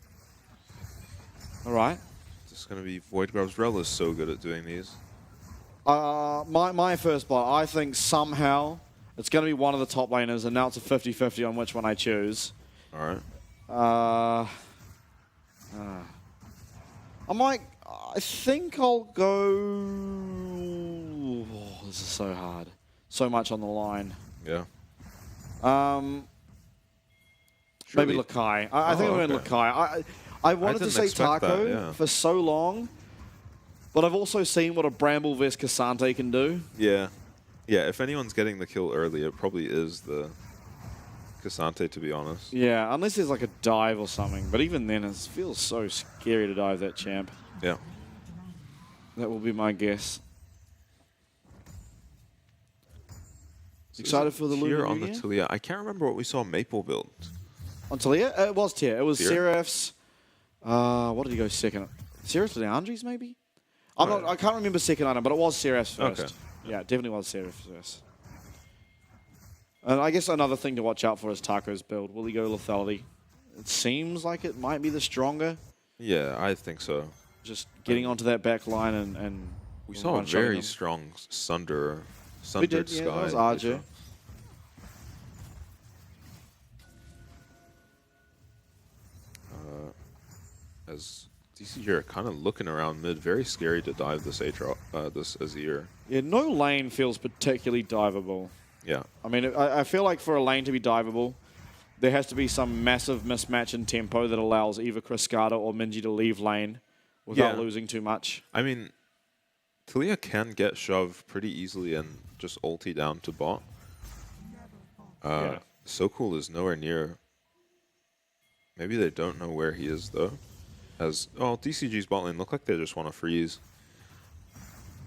All right. It's going to be Void Grub's Rel is so good at doing these. My first blood, I think somehow it's going to be one of the top laners, and now it's a 50-50 on which one I choose. All right. I think I'll go... Oh, this is so hard. So much on the line. Yeah. Maybe Lakai. I think I'm going Lakai. I wanted to say Taco for so long, but I've also seen what a Bramble vs Cassante can do. Yeah. Yeah, if anyone's getting the kill early, it probably is the Cassante, to be honest. Yeah, unless there's like a dive or something. But even then, it feels so scary to dive that champ. Yeah. That will be my guess. Excited for the Tier Luna on the Talia. I can't remember what we saw Maple build. On Talia? It was tier. It was Tier? Seraph's. What did he go second? Seraph's or the Andres, maybe? I can't remember second item, but it was Seraph's first. Okay. Yeah, it definitely was Seraph's first. And I guess another thing to watch out for is Taco's build. Will he go lethality? It seems like it might be the stronger. Yeah, I think so. Just getting onto that back line and we saw a very strong Sundered Sky. That was RJ. As DCG are kind of looking around mid, very scary to dive this this Azir. Yeah, no lane feels particularly diveable. Yeah. I mean, I feel like for a lane to be diveable, there has to be some massive mismatch in tempo that allows either Cascada or Minji to leave lane without losing too much. I mean, Talia can get shoved pretty easily and just ulti down to bot. So Cool is nowhere near. Maybe they don't know where he is though. As DCG's bot lane look like they just want to freeze.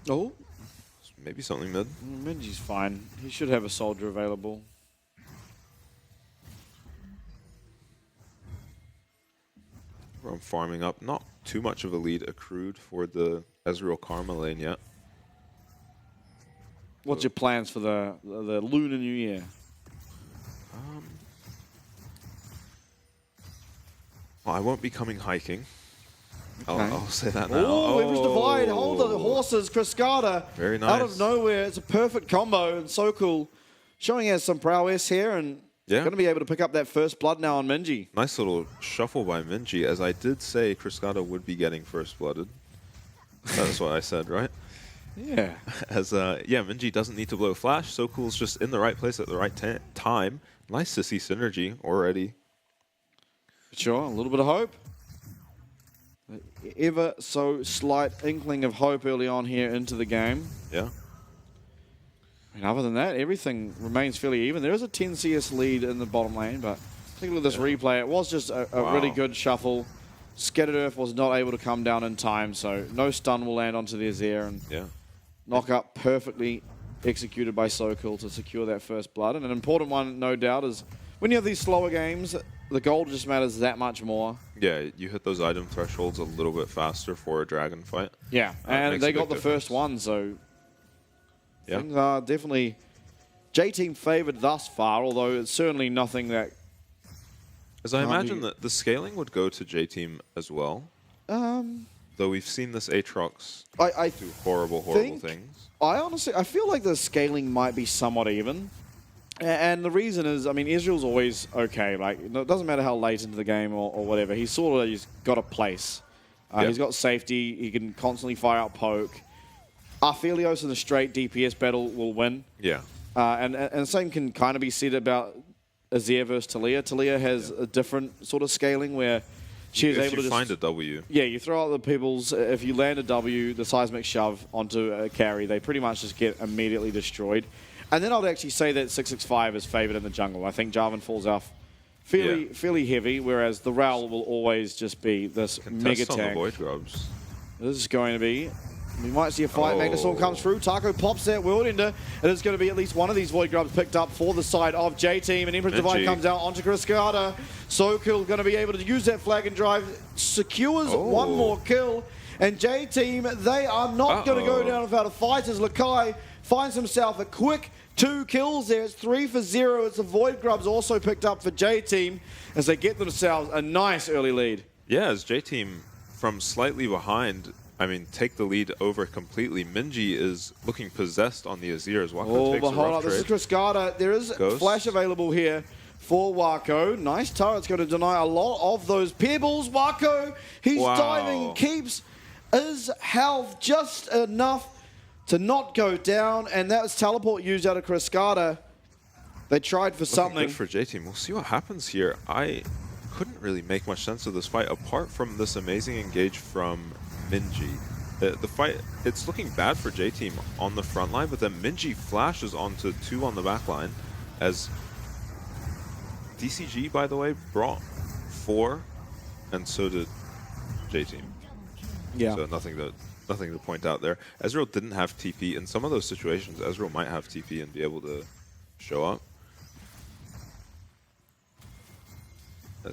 Oh, maybe something mid. Minji's fine. He should have a soldier available. I'm farming up. Not too much of a lead accrued for the Ezreal Karma lane yet. What's your plans for the Lunar New Year? Well, I won't be coming hiking. Okay. I'll say that now. Oh, Weaver's Divide. Hold the horses. Cascada. Very nice. Out of nowhere. It's a perfect combo. And So Cool showing us some prowess here and going to be able to pick up that first blood now on Minji. Nice little shuffle by Minji. As I did say, Cascada would be getting first blooded. That's what I said, right? Yeah. As Minji doesn't need to blow flash. So Cool's just in the right place at the right time. Nice to see synergy already. Sure, a little bit of hope. Ever so slight inkling of hope early on here into the game. Yeah. And other than that, everything remains fairly even. There is a 10 CS lead in the bottom lane, but take a look at this replay. It was just a really good shuffle. Scattered Earth was not able to come down in time, so no stun will land onto the Azir. And knock up perfectly executed by So Cool to secure that first blood. And an important one, no doubt, is when you have these slower games, the gold just matters that much more. Yeah, you hit those item thresholds a little bit faster for a dragon fight. Yeah, and they got the first one, so things are definitely J-Team favored thus far, although it's certainly nothing that... As I imagine that the scaling would go to J-Team as well. Though we've seen this Aatrox do horrible things. I feel like the scaling might be somewhat even. And the reason is, I mean, Israel's always okay. Like, it doesn't matter how late into the game or whatever. He's sort of just got a place. He's got safety. He can constantly fire out poke. Arphelios in a straight DPS battle will win. Yeah. And the same can kind of be said about Azir versus Talia. Talia has a different sort of scaling where she is able to just find a W. Yeah, you throw out the pebbles. If you land a W, the seismic shove onto a carry, they pretty much just get immediately destroyed. And then I'd actually say that 665 is favored in the jungle. I think Jarvan falls off fairly heavy, whereas the Raul will always just be this mega tank. Void Grubs. This is going to be... We might see a fight. Magnustorm comes through. Taco pops that World Ender. It is going to be at least one of these Void Grubs picked up for the side of J-Team. And Emperor's Divide comes out onto Cascada. So Cool going to be able to use that flag and drive. Secures one more kill. And J-Team, they are not going to go down without a fight as Lakai finds himself a quick 2 kills there. It's 3 for 0. It's the Void Grubs also picked up for J-Team as they get themselves a nice early lead. Yeah, as J-Team from slightly behind, I mean, take the lead over completely. Minji is looking possessed on the Azir as Wako takes a rough trade. This is Cascada. There is flash available here for Wako. Nice turret's going to deny a lot of those pebbles. Wako, he's diving, keeps his health just enough to not go down, and that was teleport used out of Cascada. They tried for something. Good for J-Team. We'll see what happens here. I couldn't really make much sense of this fight apart from this amazing engage from Minji. The fight, it's looking bad for J-Team on the front line, but then Minji flashes onto 2 on the back line as DCG, by the way, brought 4, and so did J-Team. Yeah. So nothing to point out there. Ezreal didn't have TP. In some of those situations, Ezreal might have TP and be able to show up.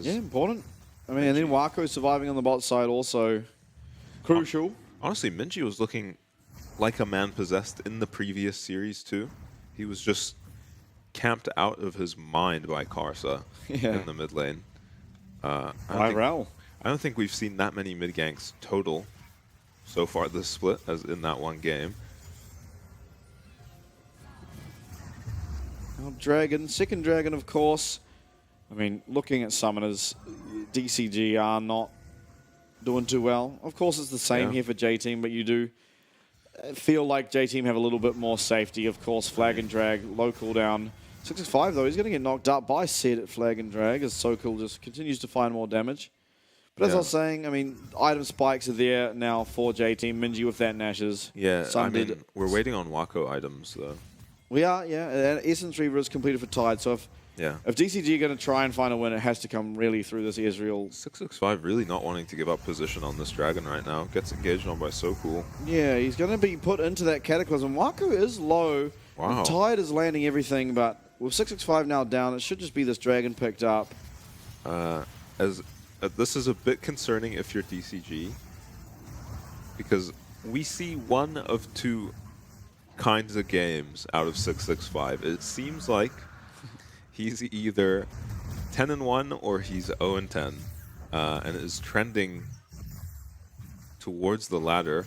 Yeah, important. I mean, and then Wako surviving on the bot side also crucial. Honestly, Minji was looking like a man possessed in the previous series too. He was just camped out of his mind by Karsa in the mid lane. I don't think we've seen that many mid ganks total so far this split as in that one game. Dragon, second Dragon, of course. I mean, looking at summoners, DCG are not doing too well. Of course, it's the same here for J-Team, but you do feel like J-Team have a little bit more safety. Of course, flag and drag, low cooldown, 665 though, he's going to get knocked up by Sid at Flag and Drag as SoCool just continues to find more damage. But as I was saying, I mean, item spikes are there now for J-Team. Minji with that Nashes. Yeah, I mean, we're waiting on Wako items though. We are, yeah. And Essence Reaver is completed for Tide, so if DCG are going to try and find a win, it has to come really through this Israel. 665 really not wanting to give up position on this Dragon right now. Gets engaged on by SoCool. Yeah, he's going to be put into that Cataclysm. Wako is low. Wow. Tide is landing everything, but with 665 now down, it should just be this Dragon picked up. This is a bit concerning if you're DCG, because we see one of two kinds of games out of 665. It seems like he's either 10-1 or he's 0-10, and is trending towards the latter,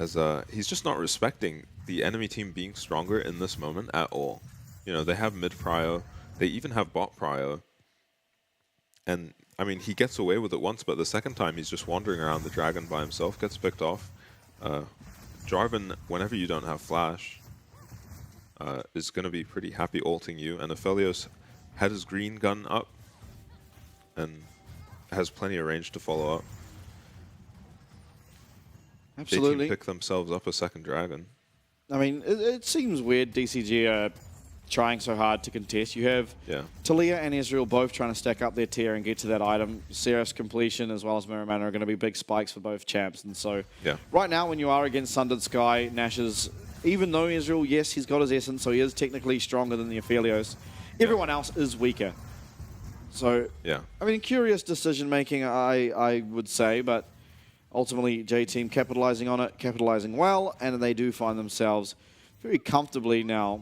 as he's just not respecting the enemy team being stronger in this moment at all. You know, they have mid prio, they even have bot prio, and I mean, he gets away with it once, but the second time he's just wandering around the Dragon by himself, gets picked off. Jarvan, whenever you don't have flash, is going to be pretty happy ulting you, and Aphelios had his green gun up and has plenty of range to follow up. Absolutely. They can pick themselves up a second Dragon. I mean, it seems weird DCG are trying so hard to contest. You have Talia and Israel both trying to stack up their tier and get to that item. Seraph's completion as well as Miramana are going to be big spikes for both champs. And so right now when you are against Sundered Sky, Nash's, even though Israel, yes, he's got his essence, so he is technically stronger than the Aphelios, everyone else is weaker. So, I mean, curious decision making, I would say, but ultimately J-Team capitalizing on it, capitalizing well, and they do find themselves very comfortably now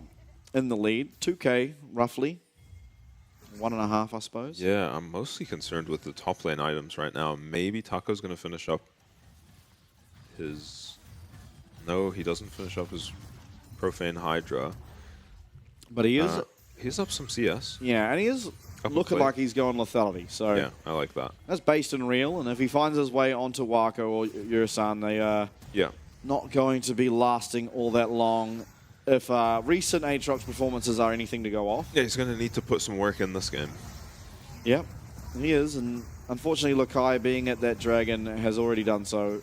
in the lead. 2K, roughly. 1.5, I suppose. Yeah, I'm mostly concerned with the top lane items right now. Maybe Taco's going to finish up his... No, he doesn't finish up his Profane Hydra. But he is... he's up some CS. Yeah, and he is looking like he's going lethality. So yeah, I like that. That's based in real, and if he finds his way onto Wako or Yurisan, they are not going to be lasting all that long. If recent Aatrox performances are anything to go off. Yeah, he's going to need to put some work in this game. Yep, he is, and unfortunately Lakai being at that Dragon has already done so.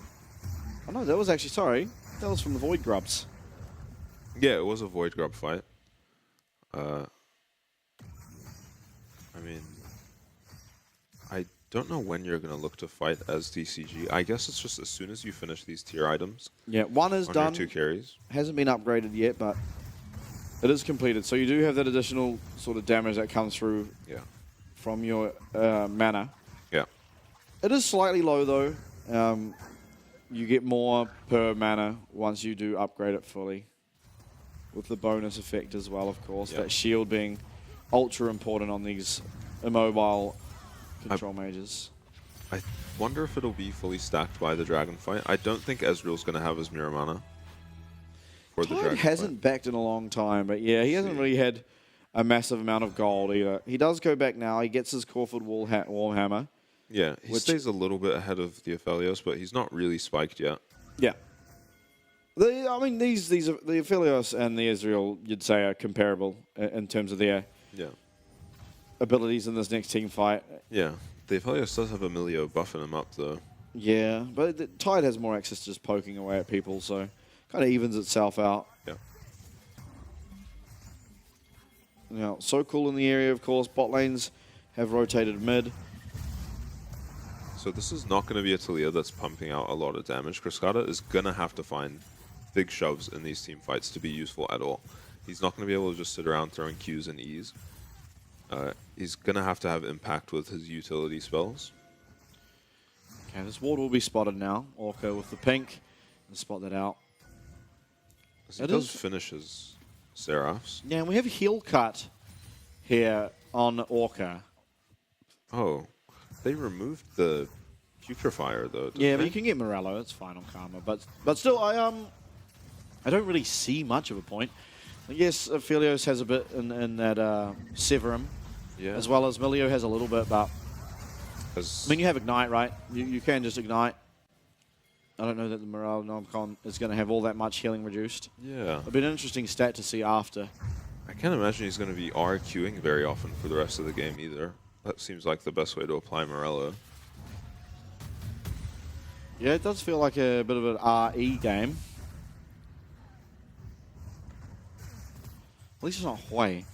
Oh no, that was actually, sorry, that was from the Void Grubs. Yeah, it was a Void Grub fight. I mean, I don't know when you're going to look to fight as DCG. I guess it's just as soon as you finish these tier items. Yeah, one is done. 2 carries. Hasn't been upgraded yet, but it is completed. So you do have that additional sort of damage that comes through from your mana. Yeah. It is slightly low, though. You get more per mana once you do upgrade it fully. With the bonus effect as well, of course. That shield being ultra important on these immobile control mages. I wonder if it'll be fully stacked by the Dragon fight. I don't think Ezreal's going to have his Miramana for the Dragon hasn't backed in a long time, but yeah, he hasn't really had a massive amount of gold either. He does go back now. He gets his Corford Warhammer. Yeah, he stays a little bit ahead of the Aphelios, but he's not really spiked yet. Yeah. I mean, the Aphelios and the Israel, you'd say, are comparable in terms of their abilities in this next team fight. Yeah, the Aphelios does have Emilio buffing him up, though. Yeah, but the Tide has more access to just poking away at people, so kind of evens itself out. Yeah. Now, SoCool in the area, of course. Bot lanes have rotated mid. So this is not going to be a Talia that's pumping out a lot of damage. Cascada is going to have to find big shoves in these team fights to be useful at all. He's not going to be able to just sit around throwing Qs and Es. He's going to have impact with his utility spells. Okay, this ward will be spotted now. Orca with the pink. Let's spot that out. He does finish his Seraphs. Yeah, and we have heal cut here on Orca. Oh, they removed the Putrefier, though, yeah, but you can get Morello. It's fine on Karma. But still, I don't really see much of a point. Yes, Aphelios has a bit in that Severum, as well as Milio has a little bit, but I mean, you have Ignite, right? You can just Ignite. I don't know that the Morale Nomcon is going to have all that much healing reduced. Yeah. It'll be an interesting stat to see after. I can't imagine he's going to be R-queuing very often for the rest of the game either. That seems like the best way to apply Morello. Yeah, it does feel like a bit of an RE game. At least it's not Hui. I'm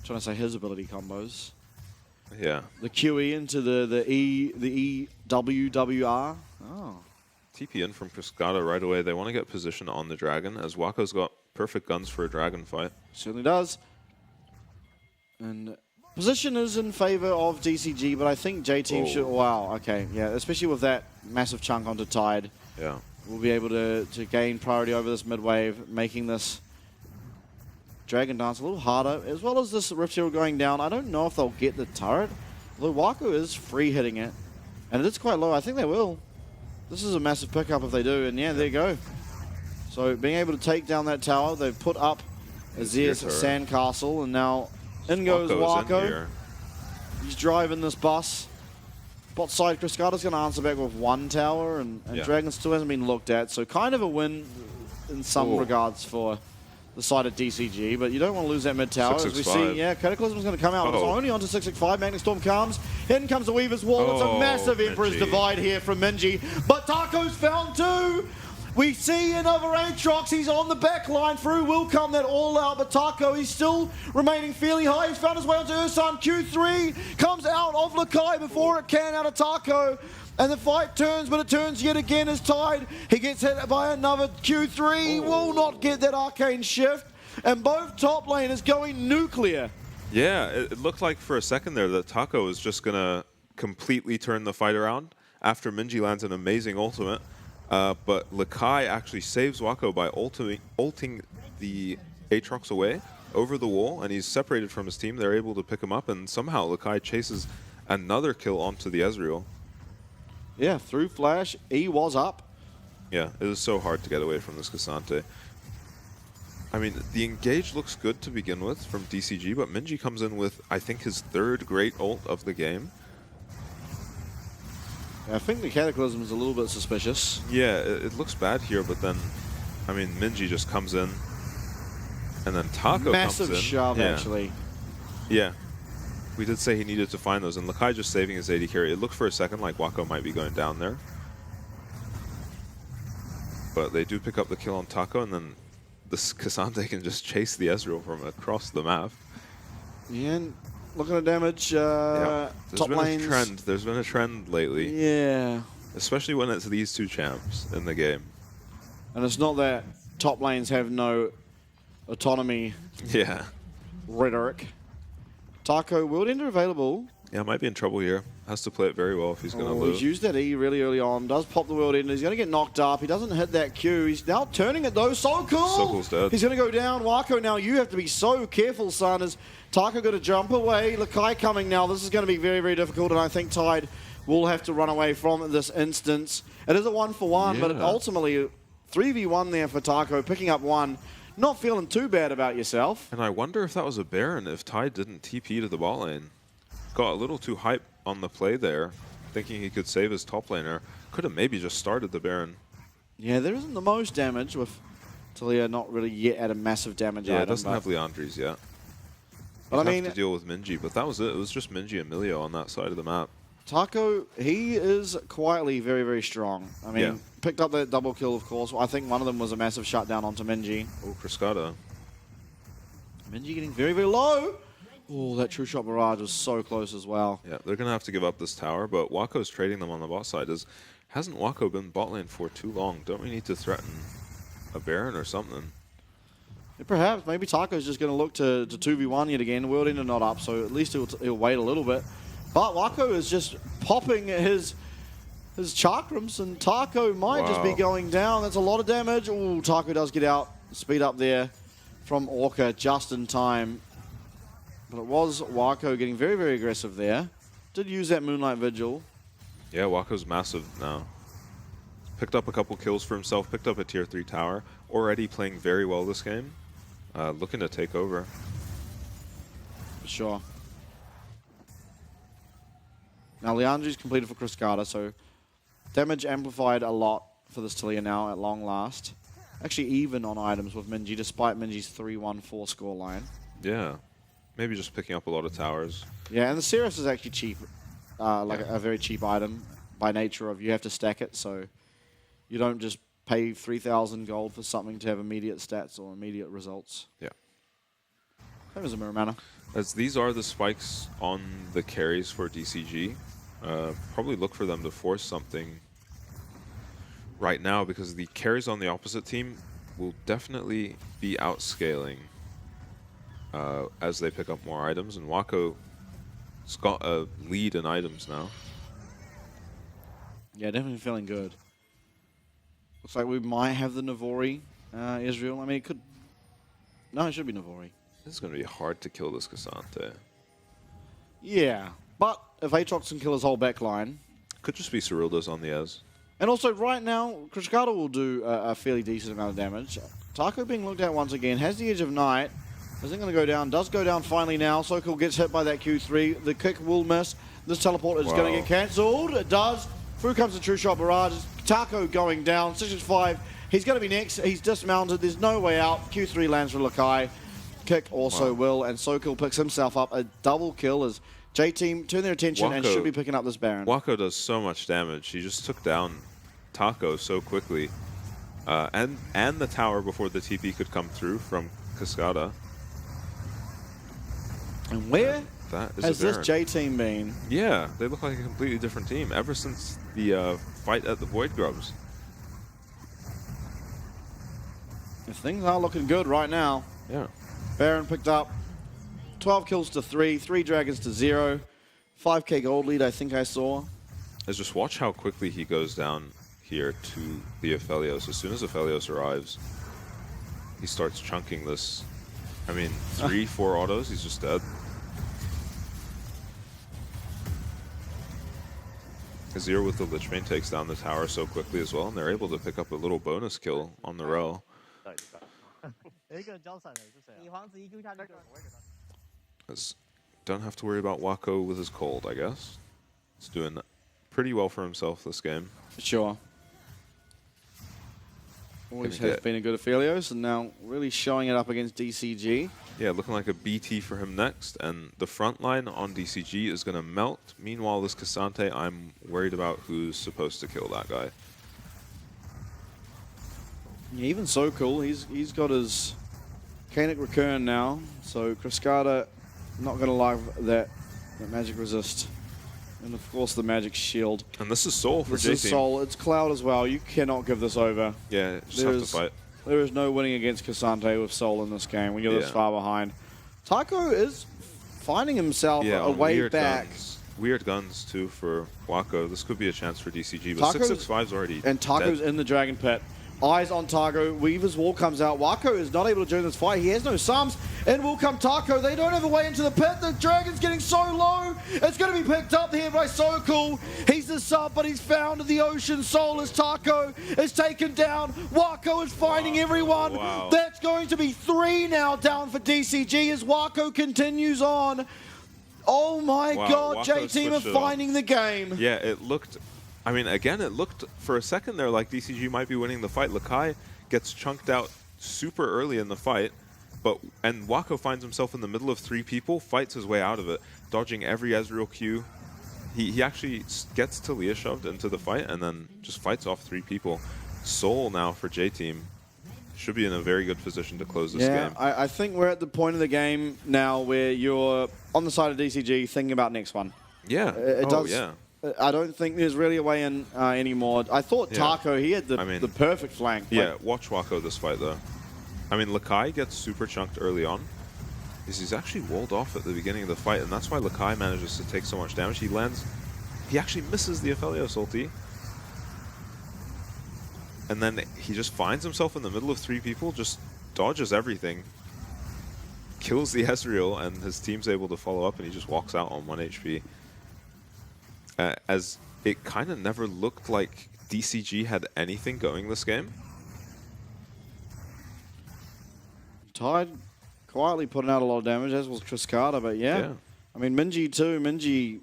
trying to say his ability combos. Yeah. The QE into the EWWR. Oh. TP in from Cascada right away. They want to get position on the dragon, as Wako's got perfect guns for a dragon fight. Certainly does. And position is in favor of DCG, but I think J-Team should... Wow, okay. Yeah, especially with that massive chunk onto Tide. Yeah. We'll be able to gain priority over this mid-wave, making this Dragon Dance a little harder, as well as this Rift Shield going down. I don't know if they'll get the turret, although Wako is free hitting it, and it is quite low. I think they will. This is a massive pickup if they do, and yeah, there you go. So being able to take down that tower, they've put up Azir's sandcastle, and now in goes Wako. He's driving this bus. Bot side, Cascada's going to answer back with one tower, and Dragon still hasn't been looked at, so kind of a win in some regards for the side of DCG, but you don't want to lose that mid tower. As we see, Cataclysm's going to come out, but it's only onto 665. Magnet Storm comes. In comes the Weaver's Wall. It's a massive Emperor's Divide here from Minji, but Taco's found too. We see another Aatrox. He's on the back line. Through will come that all out, but Taco, he's still remaining fairly high. He's found his way onto Ursan. Q3 comes out of Lakai before it can out of Taco. And the fight turns, but it turns yet again as Tide. He gets hit by another Q3. He will not get that arcane shift. And both top lane is going nuclear. Yeah, it looked like for a second there that Taco was just going to completely turn the fight around after Minji lands an amazing ultimate. But Lakai actually saves Wako by ulting the Aatrox away over the wall, and he's separated from his team. They're able to pick him up, and somehow Lakai chases another kill onto the Ezreal. Yeah, through flash, E was up. Yeah, it was so hard to get away from this Cassante. I mean, the engage looks good to begin with from DCG, but Minji comes in with, I think, his third great ult of the game. I think the Cataclysm is a little bit suspicious. Yeah, it looks bad here, but then, I mean, Minji just comes in, and then Taco comes in. Massive shove, actually. Yeah. We did say he needed to find those, and Lakai just saving his AD carry. It looked for a second like Wako might be going down there. But they do pick up the kill on Taco, and then this Cassante can just chase the Ezreal from across the map. Yeah, and looking at damage, top lanes. There's been a trend lately. Yeah. Especially when it's these two champs in the game. And it's not that top lanes have no autonomy rhetoric. Taco, World Ender available. Yeah, might be in trouble here. Has to play it very well if he's going to lose. He's used that E really early on. Does pop the World Ender. He's going to get knocked up. He doesn't hit that Q. He's now turning it though. So cool. So cool's dead. He's going to go down. Wako, now you have to be so careful, son. As Taco going to jump away. Lakai coming now. This is going to be very, very difficult. And I think Tide will have to run away from this instance. It is a 1-for-1, but ultimately 3v1 there for Taco. Picking up one. Not feeling too bad about yourself. And I wonder if that was a Baron if Tide didn't TP to the bot lane. Got a little too hype on the play there, thinking he could save his top laner. Could have maybe just started the Baron. Yeah, there isn't the most damage with Talia not really yet at a massive damage item. Yeah, it doesn't have Leandri's yet. But I mean, have to deal with Minji, but that was it. It was just Minji and Milio on that side of the map. Taco, he is quietly very, very strong. I mean, picked up that double kill, of course. I think one of them was a massive shutdown onto Minji. Oh, Cascada. Minji getting very, very low. Oh, that True Shot Barrage was so close as well. Yeah, they're going to have to give up this tower, but Wako's trading them on the bot side. Hasn't Wako been bot lane for too long? Don't we need to threaten a Baron or something? Yeah, perhaps. Maybe Taco's just going to look to 2v1 yet again. World Ender not up, so at least he'll wait a little bit. But Wako is just popping his chakrams, and Taco might just be going down. That's a lot of damage. Oh, Taco does get out. Speed up there from Orca just in time. But it was Wako getting very, very aggressive there. Did use that Moonlight Vigil. Yeah, Wako's massive now. Picked up a couple kills for himself, picked up a tier 3 tower. Already playing very well this game. Looking to take over. For sure. Now, Leandri's completed for Cascada, so damage amplified a lot for this Talia now at long last. Actually even on items with Minji, despite Minji's 3-1-4 scoreline. Yeah. Maybe just picking up a lot of towers. Yeah, and the Cirrus is actually cheap, a very cheap item by nature of you have to stack it, so you don't just pay 3,000 gold for something to have immediate stats or immediate results. Yeah. Same as a Mirror Mana. As these are the spikes on the carries for DCG, probably look for them to force something right now because the carries on the opposite team will definitely be outscaling as they pick up more items, and Wako's got a lead in items now. Yeah, definitely feeling good. Looks like we might have the Navori Israel. I mean, it could... No, it should be Navori. This is going to be hard to kill this Cassante. Yeah, but if Aatrox can kill his whole back line... Could just be Cerilda's on the Ez. And also, right now, Krishkada will do a fairly decent amount of damage. Taco being looked at once again. Has the Edge of Night. Isn't going to go down. Does go down finally now. Sokol gets hit by that Q3. The kick will miss. This teleport is going to get cancelled. It does. Through comes the True Shot Barrage. Taco going down. 6-5. He's going to be next. He's dismounted. There's no way out. Q3 lands for Lakai. Kick also will. And Sokol picks himself up. A double kill as J-Team turn their attention and should be picking up this Baron. Wako does so much damage. He just took down Taco so quickly. And the tower before the TP could come through from Cascada. And where has this Baron. J-Team been? Yeah, they look like a completely different team ever since the fight at the Void Grubs. If things are looking good right now. Yeah. Baron picked up 12 kills to 3, 3 dragons to 0, 5k gold lead I think I saw. Let's just watch how quickly he goes down here to the Aphelios. As soon as Aphelios arrives, he starts chunking this. I mean, 3, 4 autos, he's just dead. Azir with the Lich Bane takes down the tower so quickly as well, and they're able to pick up a little bonus kill on the row. Don't have to worry about Wako with his cold, I guess. He's doing pretty well for himself this game. Sure. Always has been a good Aphelios, and now really showing it up against DCG. Yeah, looking like a BT for him next, and the front line on DCG is going to melt. Meanwhile, this Cassante, I'm worried about who's supposed to kill that guy. Yeah, even so cool. He's got his Canic Recurn now, so Cascada not going to like that magic resist. And of course the magic shield. And this is Soul for J-Team. This is Soul. It's Cloud as well. You cannot give this over. Yeah, just have to fight. There is no winning against Cassante with Soul in this game when you're this far behind. Taco is finding himself a way back. Weird guns too for Wako. This could be a chance for DCG, but 665's already and Taco's dead. In the Dragon Pit. Eyes on Taco. Weaver's Wall comes out. Wako is not able to join this fight. He has no sums. In will come Taco. They don't have a way into the pit. The Dragon's getting so low. It's going to be picked up here by Sokol. He's the sub, but he's found in the ocean. Soul as Taco is taken down. Wako is finding everyone. Wow. That's going to be 3 now down for DCG as Wako continues on. Oh my God, J-Team are finding the game. Yeah, it looked... I mean, again, it looked for a second there like DCG might be winning the fight. Lakai gets chunked out super early in the fight, and Wako finds himself in the middle of 3 people, fights his way out of it, dodging every Ezreal Q. He actually gets Talia shoved into the fight and then just fights off 3 people. Soul now for J-Team should be in a very good position to close this game. I think we're at the point of the game now where you're on the side of DCG thinking about next one. Yeah. Yeah. I don't think there's really a way in anymore. I thought Taco, he had the perfect flank. Yeah, watch Wako this fight though. I mean, Lakai gets super chunked early on. He's actually walled off at the beginning of the fight, and that's why Lakai manages to take so much damage. He actually misses the Aphelios ulti. And then he just finds himself in the middle of 3 people, just dodges everything, kills the Ezreal, and his team's able to follow up, and he just walks out on 1 HP. As it kind of never looked like DCG had anything going this game. Tide quietly putting out a lot of damage, as was Cascada, but yeah. I mean, Minji too. Minji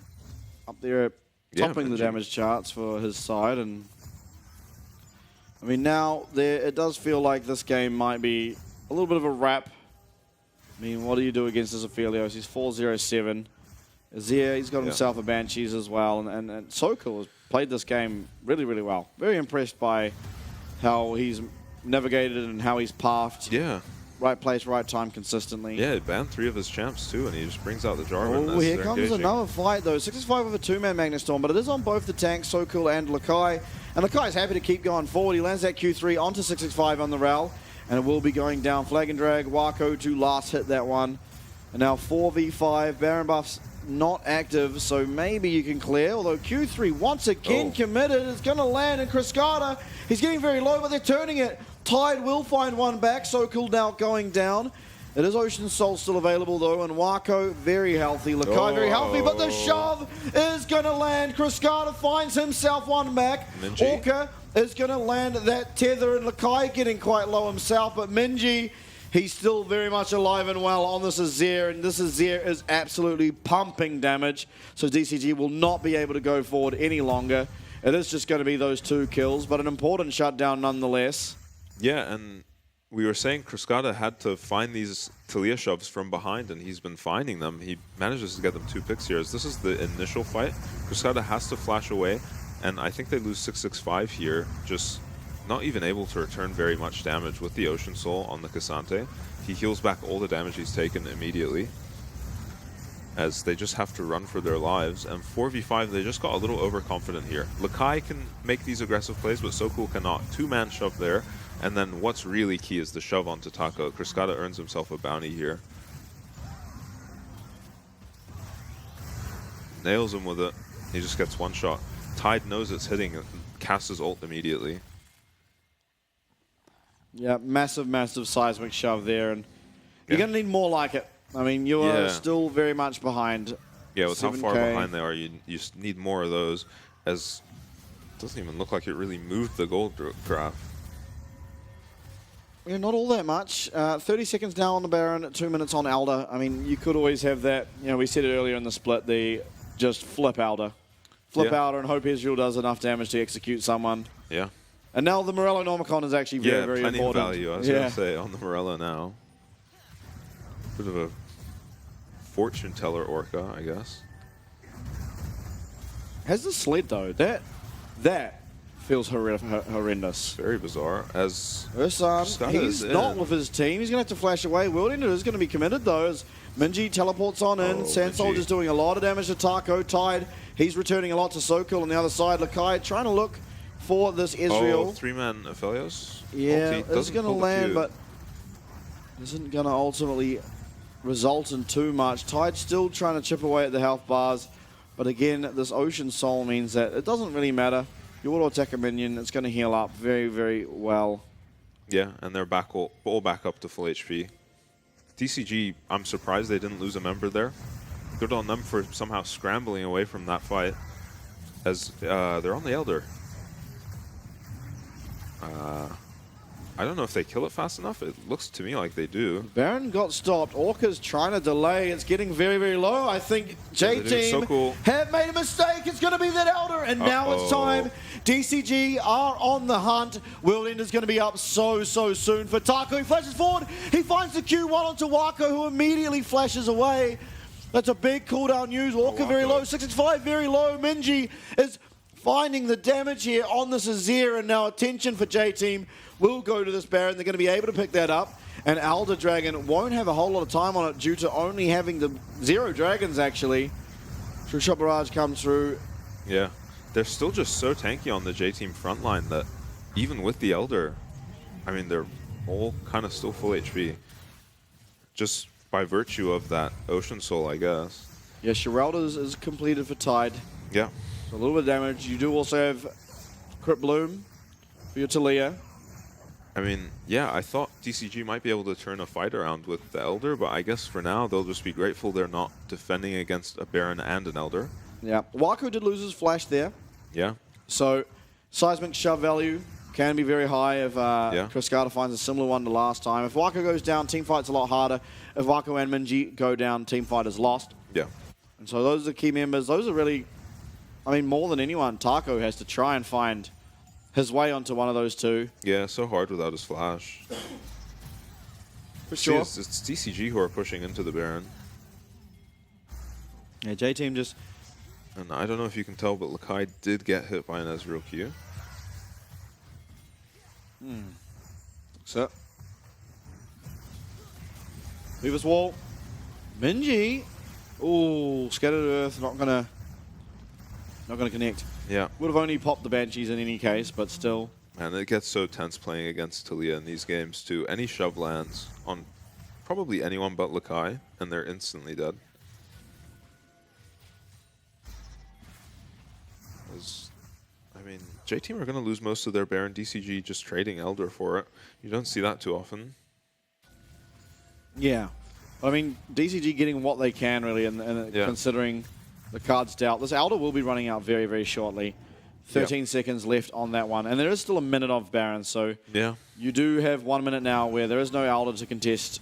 up there topping the damage charts for his side. And I mean, now it does feel like this game might be a little bit of a wrap I mean, what do you do against this Aphelios? He's 4-0-7. Azir, he's got himself a Banshees as well. And Sokol has played this game really, really well. Very impressed by how he's navigated and how he's pathed. Yeah. Right place, right time consistently. Yeah, he banned 3 of his champs too, and he just brings out the Jarvan. Oh, here comes another fight though. 6-5 with a 2-man Magnustorm, but it is on both the tanks, Sokol and Lakai. And Lakai's happy to keep going forward. He lands that Q3 onto 6-5 on the Rel, and it will be going down. Flag and drag, Wako to last hit that one. And now 4v5, Baron buff's not active, so maybe you can clear. Although Q3 once again committed, it's going to land in Cascada. He's getting very low, but they're turning it. Tide will find one back, Sokol now going down. It is Ocean Soul still available though, and Wako very healthy. Lakai very healthy, but the shove is going to land. Cascada finds himself one back. Minji. Orca is going to land that tether, and Lakai getting quite low himself, but Minji, he's still very much alive and well on this Azir, and this Azir is absolutely pumping damage, so DCG will not be able to go forward any longer. It is just going to be those 2 kills, but an important shutdown nonetheless. Yeah, and we were saying Cascada had to find these Talia shoves from behind, and he's been finding them. He manages to get them 2 picks here. As this is the initial fight, Cascada has to flash away, and I think they lose 6-6-5 here, just not even able to return very much damage with the Ocean Soul on the Cassante. He heals back all the damage he's taken immediately, as they just have to run for their lives. And 4v5, they just got a little overconfident here. Lakai can make these aggressive plays, but Sokol cannot. 2-man shove there. And then what's really key is the shove onto Taco. Cascada earns himself a bounty here. Nails him with it. He just gets one shot. Tide knows it's hitting and casts his ult immediately. Yeah, massive, massive seismic shove there, and you're going to need more like it. I mean, you are still very much behind. Yeah, with 7K. how far behind they are, you just need more of those, as it doesn't even look like it really moved the gold graph. Yeah, not all that much. 30 seconds now on the Baron, 2 minutes on Elder. I mean, you could always have that. You know, we said it earlier in the split, the just flip Elder. Flip Elder and hope Israel does enough damage to execute someone. Yeah. And now the Morello Normicon is actually very, very plenty important. Of value, I was going to say, on the Morello now. Bit of a fortune teller Orca, I guess. Has the sled, though, that feels horrendous. Very bizarre. As Ursan, he's not with his team. He's going to have to flash away. World is going to be committed, though, as Minji teleports on in. Sand Soldier's doing a lot of damage to Taco. Tide, he's returning a lot to Sokol on the other side. Lakai trying to look for this Israel. 3-man Aphelios. Yeah, it's going to land, but isn't going to ultimately result in too much. Tide still trying to chip away at the health bars, but again, this Ocean Soul means that it doesn't really matter. You auto attack a minion, it's going to heal up very, very well. Yeah, and they're back all back up to full HP. DCG, I'm surprised they didn't lose a member there. Good on them for somehow scrambling away from that fight, as they're on the Elder. I don't know if they kill it fast enough. It looks to me like they do. Baron got stopped. Orca's trying to delay. It's getting very, very low. I think J-Team have made a mistake. It's going to be that Elder. And now it's time. DCG are on the hunt. World Ender's going to be up so soon for Taco. He flashes forward. He finds the Q1 onto Wako, who immediately flashes away. That's a big cooldown use. Orca very low. 665 very low. Minji is finding the damage here on this Azir. And now attention for J-Team will go to this Baron. They're going to be able to pick that up. And Elder Dragon won't have a whole lot of time on it due to only having the 0 dragons, actually. True Shot Barrage comes through. Yeah. They're still just so tanky on the J-Team front line that even with the Elder, I mean, they're all kind of still full HP. Just by virtue of that Ocean Soul, I guess. Yeah, Sheralda is completed for Tide. Yeah. So a little bit of damage. You do also have Crypt Bloom for your Talia. I mean, yeah, I thought DCG might be able to turn a fight around with the Elder, but I guess for now they'll just be grateful they're not defending against a Baron and an Elder. Yeah, Wako did lose his flash there. Yeah. So, seismic shove value can be very high if Cascada finds a similar one to last time. If Wako goes down, team fight's a lot harder. If Wako and Minji go down, team fight is lost. Yeah. And so those are the key members. Those are really, I mean, more than anyone, Taco has to try and find his way onto one of those two. Yeah, so hard without his flash. for sure. It's DCG who are pushing into the Baron. Yeah, J-Team just... And I don't know if you can tell, but Lakai did get hit by an Ezreal Q. So... Weaver's Wall. Minji. Ooh, Scattered Earth, not gonna connect. Yeah. Would have only popped the Banshees in any case, but still. And it gets so tense playing against Talia in these games too. Any shove lands on probably anyone but Lakai, and they're instantly dead. I mean, J-Team are going to lose most of their Baron. DCG just trading Elder for it. You don't see that too often. Yeah. I mean, DCG getting what they can, really, and considering the cards dealt. This Elder will be running out very, very shortly. 13 seconds left on that one. And there is still a minute of Baron, so you do have 1 minute now where there is no Elder to contest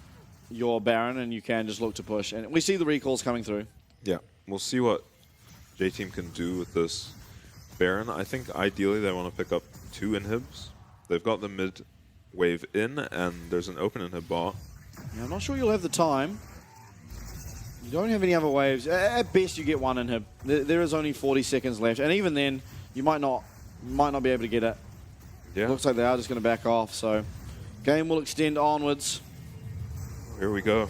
your Baron, and you can just look to push. And we see the recalls coming through. Yeah. We'll see what J-Team can do with this Baron. I think ideally they want to pick up 2 inhibs. They've got the mid wave in, and there's an open inhib bot. Yeah, I'm not sure you'll have the time. You don't have any other waves. At best, you get 1 inhib. There is only 40 seconds left, and even then, you might not be able to get it. Yeah. Looks like they are just going to back off, so game will extend onwards. Here we go.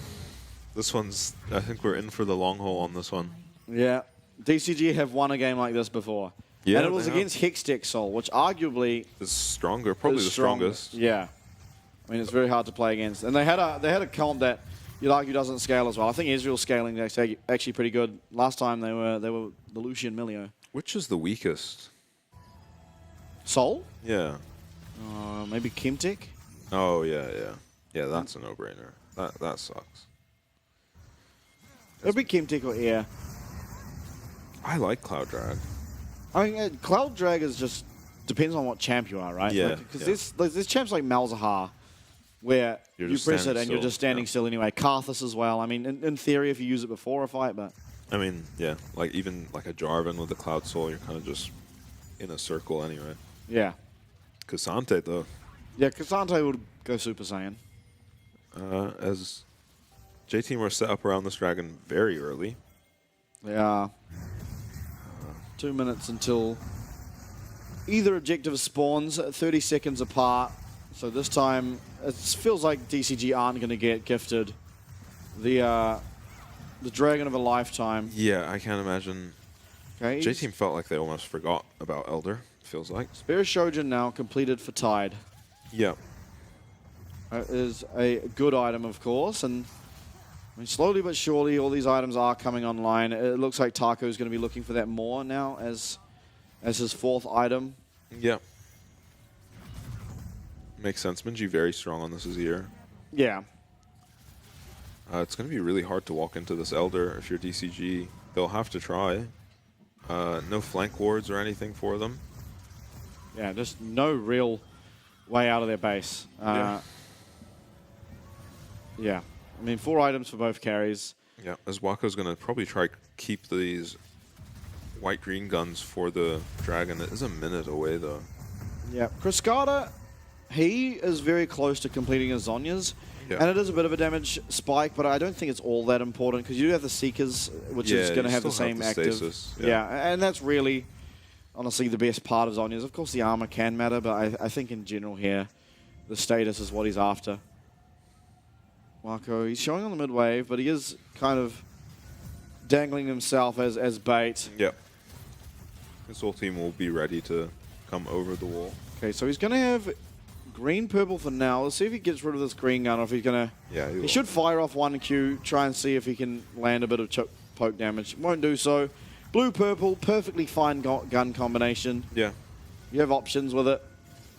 This one's, I think we're in for the long haul on this one. Yeah. DCG have won a game like this before. Yeah, and it was against Hextech Soul, which arguably is stronger, probably the strongest. Yeah. I mean, it's very hard to play against. And they had a comp that you'd argue doesn't scale as well. I think Ezreal's scaling is actually pretty good. Last time they were the Lucian Milio. Which is the weakest? Soul? Yeah. Maybe Chemtech? Oh, yeah. Yeah, that's a no-brainer. That sucks. It'll be Chemtech or Air. I like Cloud Drag. I mean, Cloud Drag is just depends on what champ you are, right? Yeah. Because there's champs like Malzahar where you press it and you're just standing still anyway. Karthus as well. I mean, in theory, if you use it before a fight, but... I mean, yeah, like even like a Jarvan with the Cloud Soul, you're kind of just in a circle anyway. Yeah. Cassante, though. Yeah, Cassante would go Super Saiyan. As J-Team were set up around this dragon very early. Yeah. 2 minutes until either objective spawns, 30 seconds apart. So this time, it feels like DCG aren't going to get gifted the Dragon of a Lifetime. Yeah, I can't imagine. Okay, J-Team felt like they almost forgot about Elder, feels like. Spirit Shojin now completed for Tide. Yeah. Is a good item, of course, and I mean, slowly but surely, all these items are coming online. It looks like Taco is going to be looking for that more now as his 4th item. Yeah. Makes sense. Minji very strong on this Azir. Yeah. It's going to be really hard to walk into this Elder if you're DCG. They'll have to try. No flank wards or anything for them. Yeah, just no real way out of their base. Yeah. I mean, 4 items for both carries. Yeah, as Wako's going to probably try keep these white-green guns for the dragon. It is a minute away, though. Yeah, Cascada, he is very close to completing his Zhonya's. Yeah. And it is a bit of a damage spike, but I don't think it's all that important because you do have the Seekers, which is going to have the same active. Stasis. Yeah, and that's really, honestly, the best part of Zhonya's. Of course, the armor can matter, but I think in general here, the status is what he's after. Wako, he's showing on the mid wave, but he is kind of dangling himself as bait. Yeah. His whole team will be ready to come over the wall. Okay, so he's going to have green-purple for now. Let's see if he gets rid of this green gun or if he's going to... Yeah, he should fire off 1 Q, try and see if he can land a bit of poke damage. Won't do so. Blue-purple, perfectly fine gun combination. Yeah. You have options with it.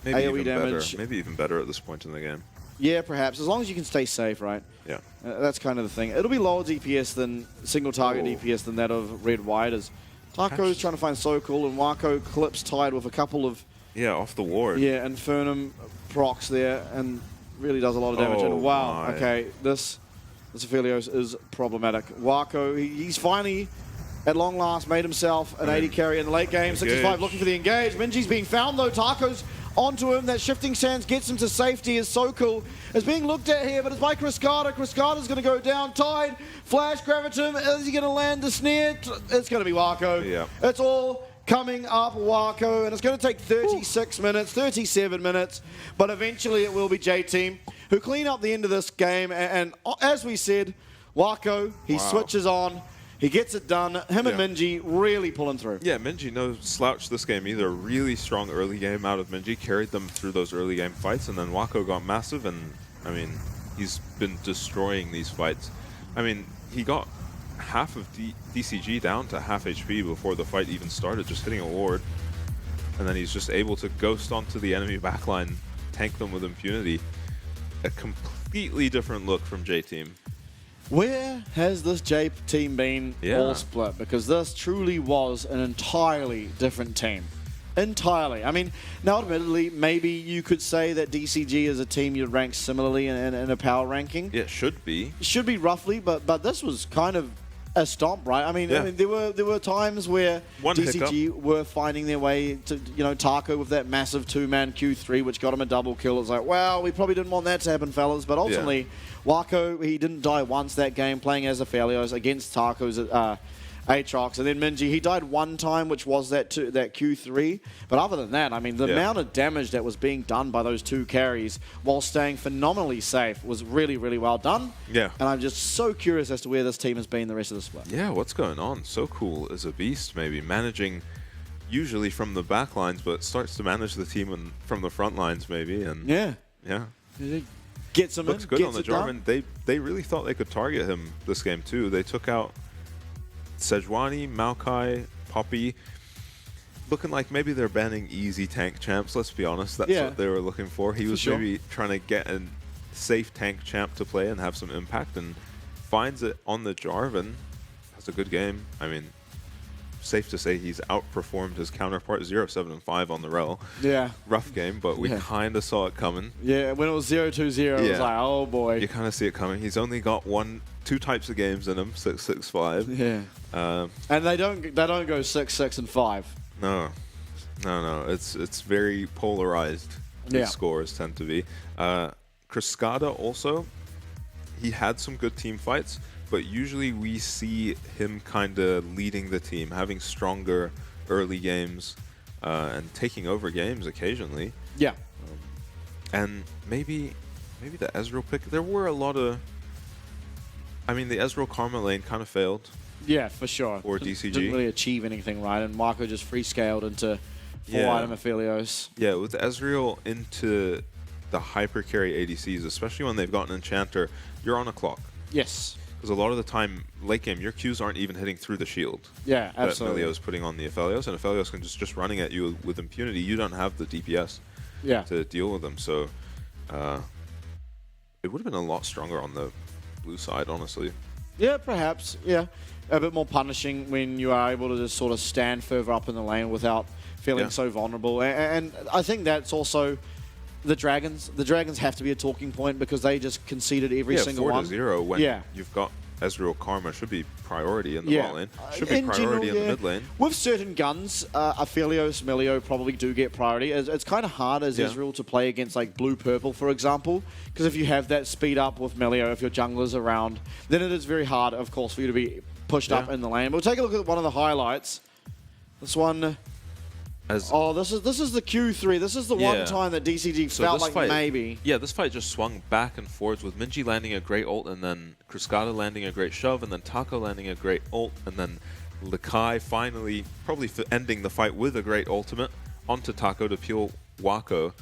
Maybe AoE even damage. better. Maybe even better at this point in the game. Yeah, perhaps. As long as you can stay safe, right? Yeah. That's kind of the thing. It'll be lower DPS than single-target DPS than that of Red-White, as Taco's trying to find So Cool, and Wako clips Tide with a couple of... Yeah, off the ward. Yeah, Infernum procs there, and really does a lot of damage. And wow, okay, this Aphelios is problematic. Wako, he's finally, at long last, made himself an 80 carry in the late game. 65 looking for the engage. Minji's being found, though. Taco's onto him. That shifting stance gets him to safety. Is so cool. Is being looked at here, but it's by Cruscada. Cruscada's going to go down. Tide. Flash Gravitum. Is he going to land the snare? It's going to be Wako. Yeah. It's all coming up Wako, and it's going to take 36 minutes, 37 minutes, but eventually it will be J-Team who clean up the end of this game, and as we said, Wako, he switches on, he gets it done. Him and Minji really pulling through. Yeah, Minji no slouch this game either. Really strong early game out of Minji, carried them through those early game fights, and then Wako got massive, and I mean, he's been destroying these fights. I mean, he got half of DCG down to half HP before the fight even started, just hitting a ward. And then he's just able to ghost onto the enemy backline, tank them with impunity. A completely different look from J-Team. Where has this J-Team been all split? Because this truly was an entirely different team. Entirely. I mean, now admittedly, maybe you could say that DCG is a team you'd rank similarly in a power ranking. Yeah, it should be. Should be roughly, but this was kind of a stomp, right? I mean, there were times where DCG were finding their way to, Taco with that massive two-man Q3, which got him a double kill. It's like, well, we probably didn't want that to happen, fellas. But ultimately, Wako, he didn't die once that game, playing as Aphelios against Taco's Aatrox, and then Minji, he died one time, which was that Q3. But other than that, I mean, the amount of damage that was being done by those two carries while staying phenomenally safe was really, really well done. Yeah. And I'm just so curious as to where this team has been the rest of the split. Yeah, what's going on? So cool as a beast, maybe managing usually from the back lines, but starts to manage the team from the front lines, maybe. And yeah. Gets him looks in, good gets on the it Jarvan. done. They really thought they could target him this game too. They took out Sejuani, Maokai, Poppy, looking like maybe they're banning easy tank champs, let's be honest. That's what they were looking for. He was maybe trying to get a safe tank champ to play and have some impact, and finds it on the Jarvan. That's a good game. I mean, safe to say he's outperformed his counterpart 0-7-5 on the rel. Yeah. Rough game, but we kind of saw it coming. Yeah, when it was 0-2-0, it was like, oh boy. You kind of see it coming. He's only got two types of games in him, 6-6-5. Yeah. And they don't go 6-6 and 5. No. It's very polarized. These scores tend to be. Cruscada also, he had some good team fights, but usually we see him kind of leading the team, having stronger early games, and taking over games occasionally. Yeah. And maybe the Ezreal pick. There were a lot of. I mean, the Ezreal Karma lane kind of failed. Yeah, for sure. Or DCG. Didn't really achieve anything, right? And Marco just free scaled into 4-item Aphelios. Yeah, with Ezreal into the hyper carry ADCs, especially when they've got an Enchanter, you're on a clock. Yes. Because a lot of the time, late game, your Qs aren't even hitting through the shield. Yeah, absolutely. That Melio's putting on the Aphelios, and Aphelios can just running at you with impunity. You don't have the DPS to deal with them, so it would have been a lot stronger on the blue side, honestly. Yeah, perhaps. Yeah, a bit more punishing when you are able to just sort of stand further up in the lane without feeling so vulnerable. And I think that's also the Dragons. The Dragons have to be a talking point because they just conceded every single one. 4-0 when you've got Ezreal Karma should be priority in the bot lane. Should be priority in the mid lane. With certain guns, Aphelios, Melio probably do get priority. It's kind of hard as Ezreal to play against like blue-purple, for example, because if you have that speed up with Melio, if your jungler's around, then it is very hard, of course, for you to be pushed up in the lane. We'll take a look at one of the highlights. This one. This is the Q3. This is the one time that DCG felt like maybe. Yeah, this fight just swung back and forwards with Minji landing a great ult, and then Cruscada landing a great shove, and then Taco landing a great ult, and then Lakai finally probably ending the fight with a great ultimate onto Taco to peel Wako.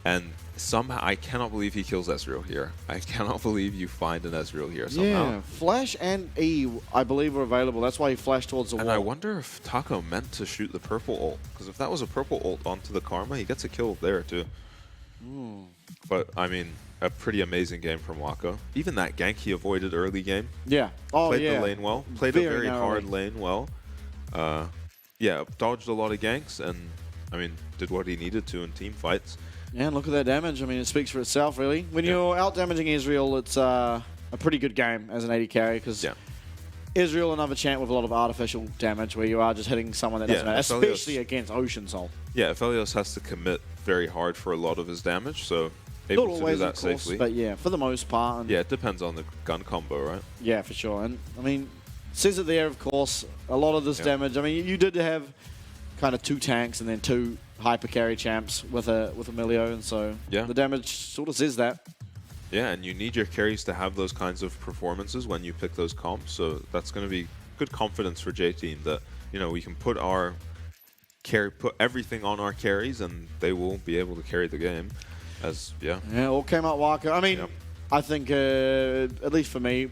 And somehow, I cannot believe he kills Ezreal here. I cannot believe you find an Ezreal here somehow. Yeah, Flash and E, I believe, were available. That's why he flashed towards the wall. And I wonder if Taco meant to shoot the purple ult. Because if that was a purple ult onto the Karma, he gets a kill there, too. But, I mean, a pretty amazing game from Wako. Even that gank he avoided early game. Yeah. Played the lane well. Played a very hard lane well. Yeah, dodged a lot of ganks and, I mean, did what he needed to in team fights. Yeah, and look at that damage. I mean, it speaks for itself, really. When you're out-damaging Ezreal, it's a pretty good game as an AD carry, because Ezreal, another champ with a lot of artificial damage, where you are just hitting someone that doesn't matter, especially against Ocean Soul. Yeah, Aphelios has to commit very hard for a lot of his damage, so Not able to always, do that of course, safely. but yeah, for the most part. And yeah, it depends on the gun combo, right? yeah, for sure. And I mean, says it there, of course, a lot of this damage. I mean, you did have kind of 2 tanks and then 2 hyper carry champs with Emilio, and so the damage sort of says that. Yeah, and you need your carries to have those kinds of performances when you pick those comps, so that's going to be good confidence for J-Team that, you know, we can put everything on our carries and they will be able to carry the game. Yeah, all came out Waku. I mean, I think, at least for me,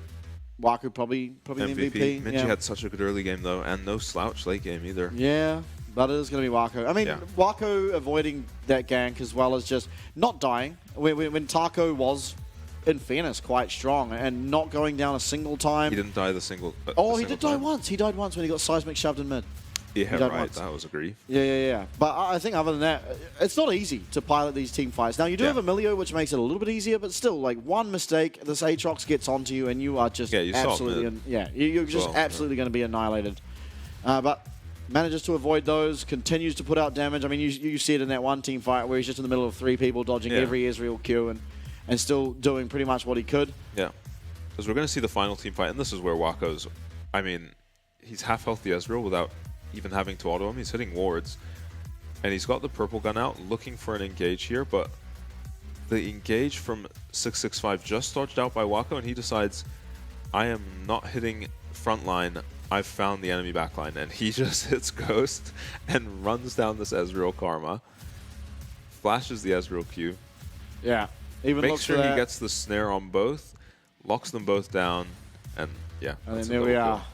Waku probably the MVP. Minji had such a good early game, though, and no slouch late game either. Yeah, but it is going to be Waku. I mean, Waku avoiding that gank as well as just not dying. When Taco was, in fairness, quite strong and not going down a single time. He didn't die the single he did die once. He died once when he got seismic shoved in mid. Yeah, right. Once. That was a grief. Yeah. But I think other than that, it's not easy to pilot these team fights. Now, you do have Emilio, which makes it a little bit easier, but still, like, one mistake, this Aatrox gets onto you, and you are just absolutely... you're just absolutely going to be annihilated. But manages to avoid those, continues to put out damage. I mean, you see it in that one team fight where he's just in the middle of 3 people, dodging every Ezreal Q, and still doing pretty much what he could. Yeah. Because we're going to see the final team fight, and this is where Wako's... I mean, he's half-healthy Ezreal without even having to auto him. He's hitting wards, and he's got the purple gun out, looking for an engage here, but the engage from 665 just dodged out by Wako, and he decides, I am not hitting frontline, I've found the enemy backline, and he just hits Ghost and runs down this Ezreal Karma, flashes the Ezreal Q. Yeah. Even makes sure he gets the snare on both, locks them both down, and yeah. And then there we are.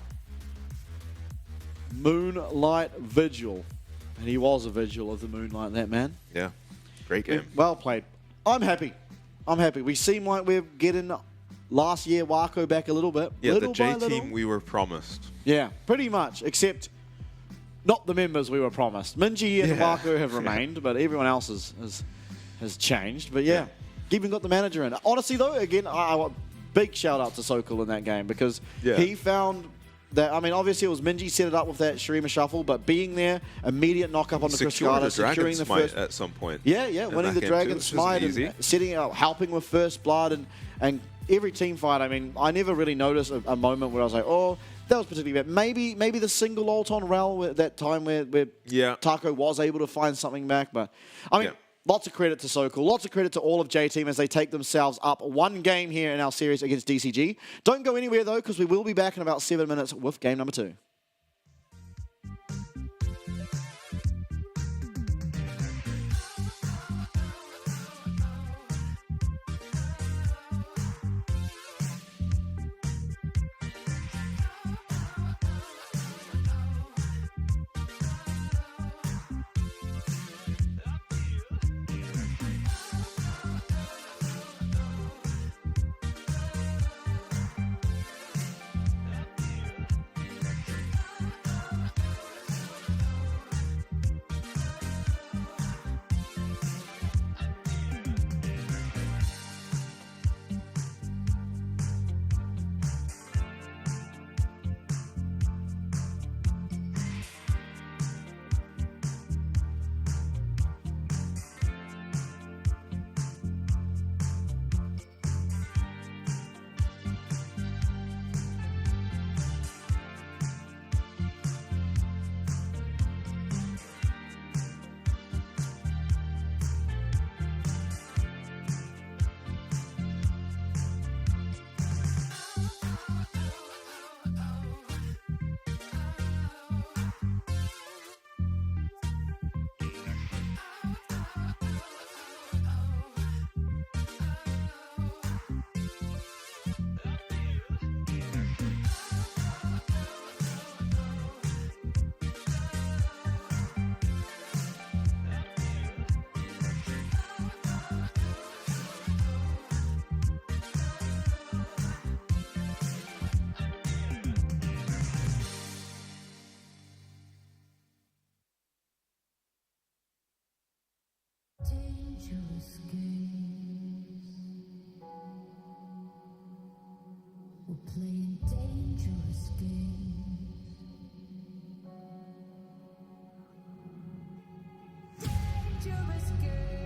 Moonlight Vigil. And he was a Vigil of the Moonlight, that man. Yeah. Great game. Well played. I'm happy. We seem like we're getting last year Wako back a little bit. Yeah, little the J-Team we were promised. Yeah, pretty much. Except not the members we were promised. Minji and Wako have remained, but everyone else has changed. But yeah, even got the manager in. Honestly, though, again, I want big shout out to Sokol in that game because he found that, I mean, obviously it was Minji set it up with that Shurima shuffle, but being there, immediate knock up on the Criscata, securing the first at some point. Yeah, winning the Dragon Smite and setting out, helping with First Blood and every team fight. I mean, I never really noticed a moment where I was like, oh, that was particularly bad. Maybe the single ult on Rel at that time where Taco was able to find something back, but I mean. Lots of credit to Sokol. Lots of credit to all of J-Team as they take themselves up 1 game here in our series against DCG. Don't go anywhere, though, because we will be back in about 7 minutes with game number 2. Dangerous games. We're playing dangerous games. Dangerous games.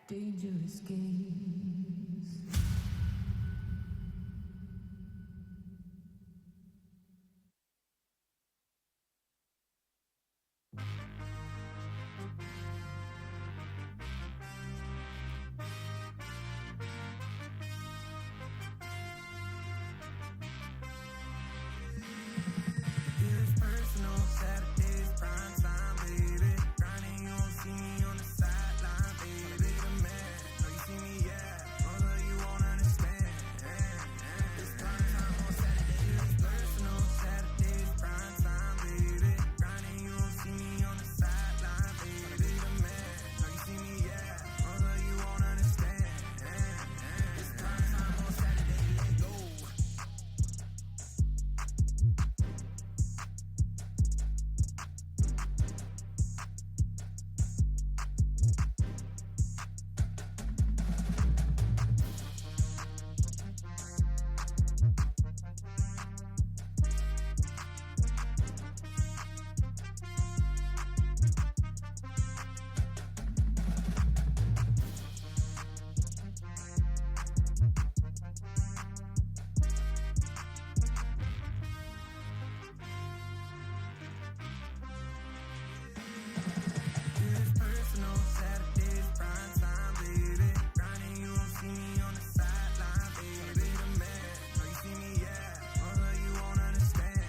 Dangerous games. It's personal, Saturdays, prime time, baby. Grinding, you won't see me on the sideline, baby. The man, know you see me, yeah. Although you won't understand. It's prime time on Saturdays. It's personal, Saturdays, prime time, baby. Grinding, you won't see me on the sideline, baby. The man, know you see me, yeah. Although you won't understand. It's prime time on Saturdays. Let go. It's personal, Saturdays, prime time, baby. Grinding, you won't see me on the sideline, baby. The man, know you see me, yeah. Although you won't understand.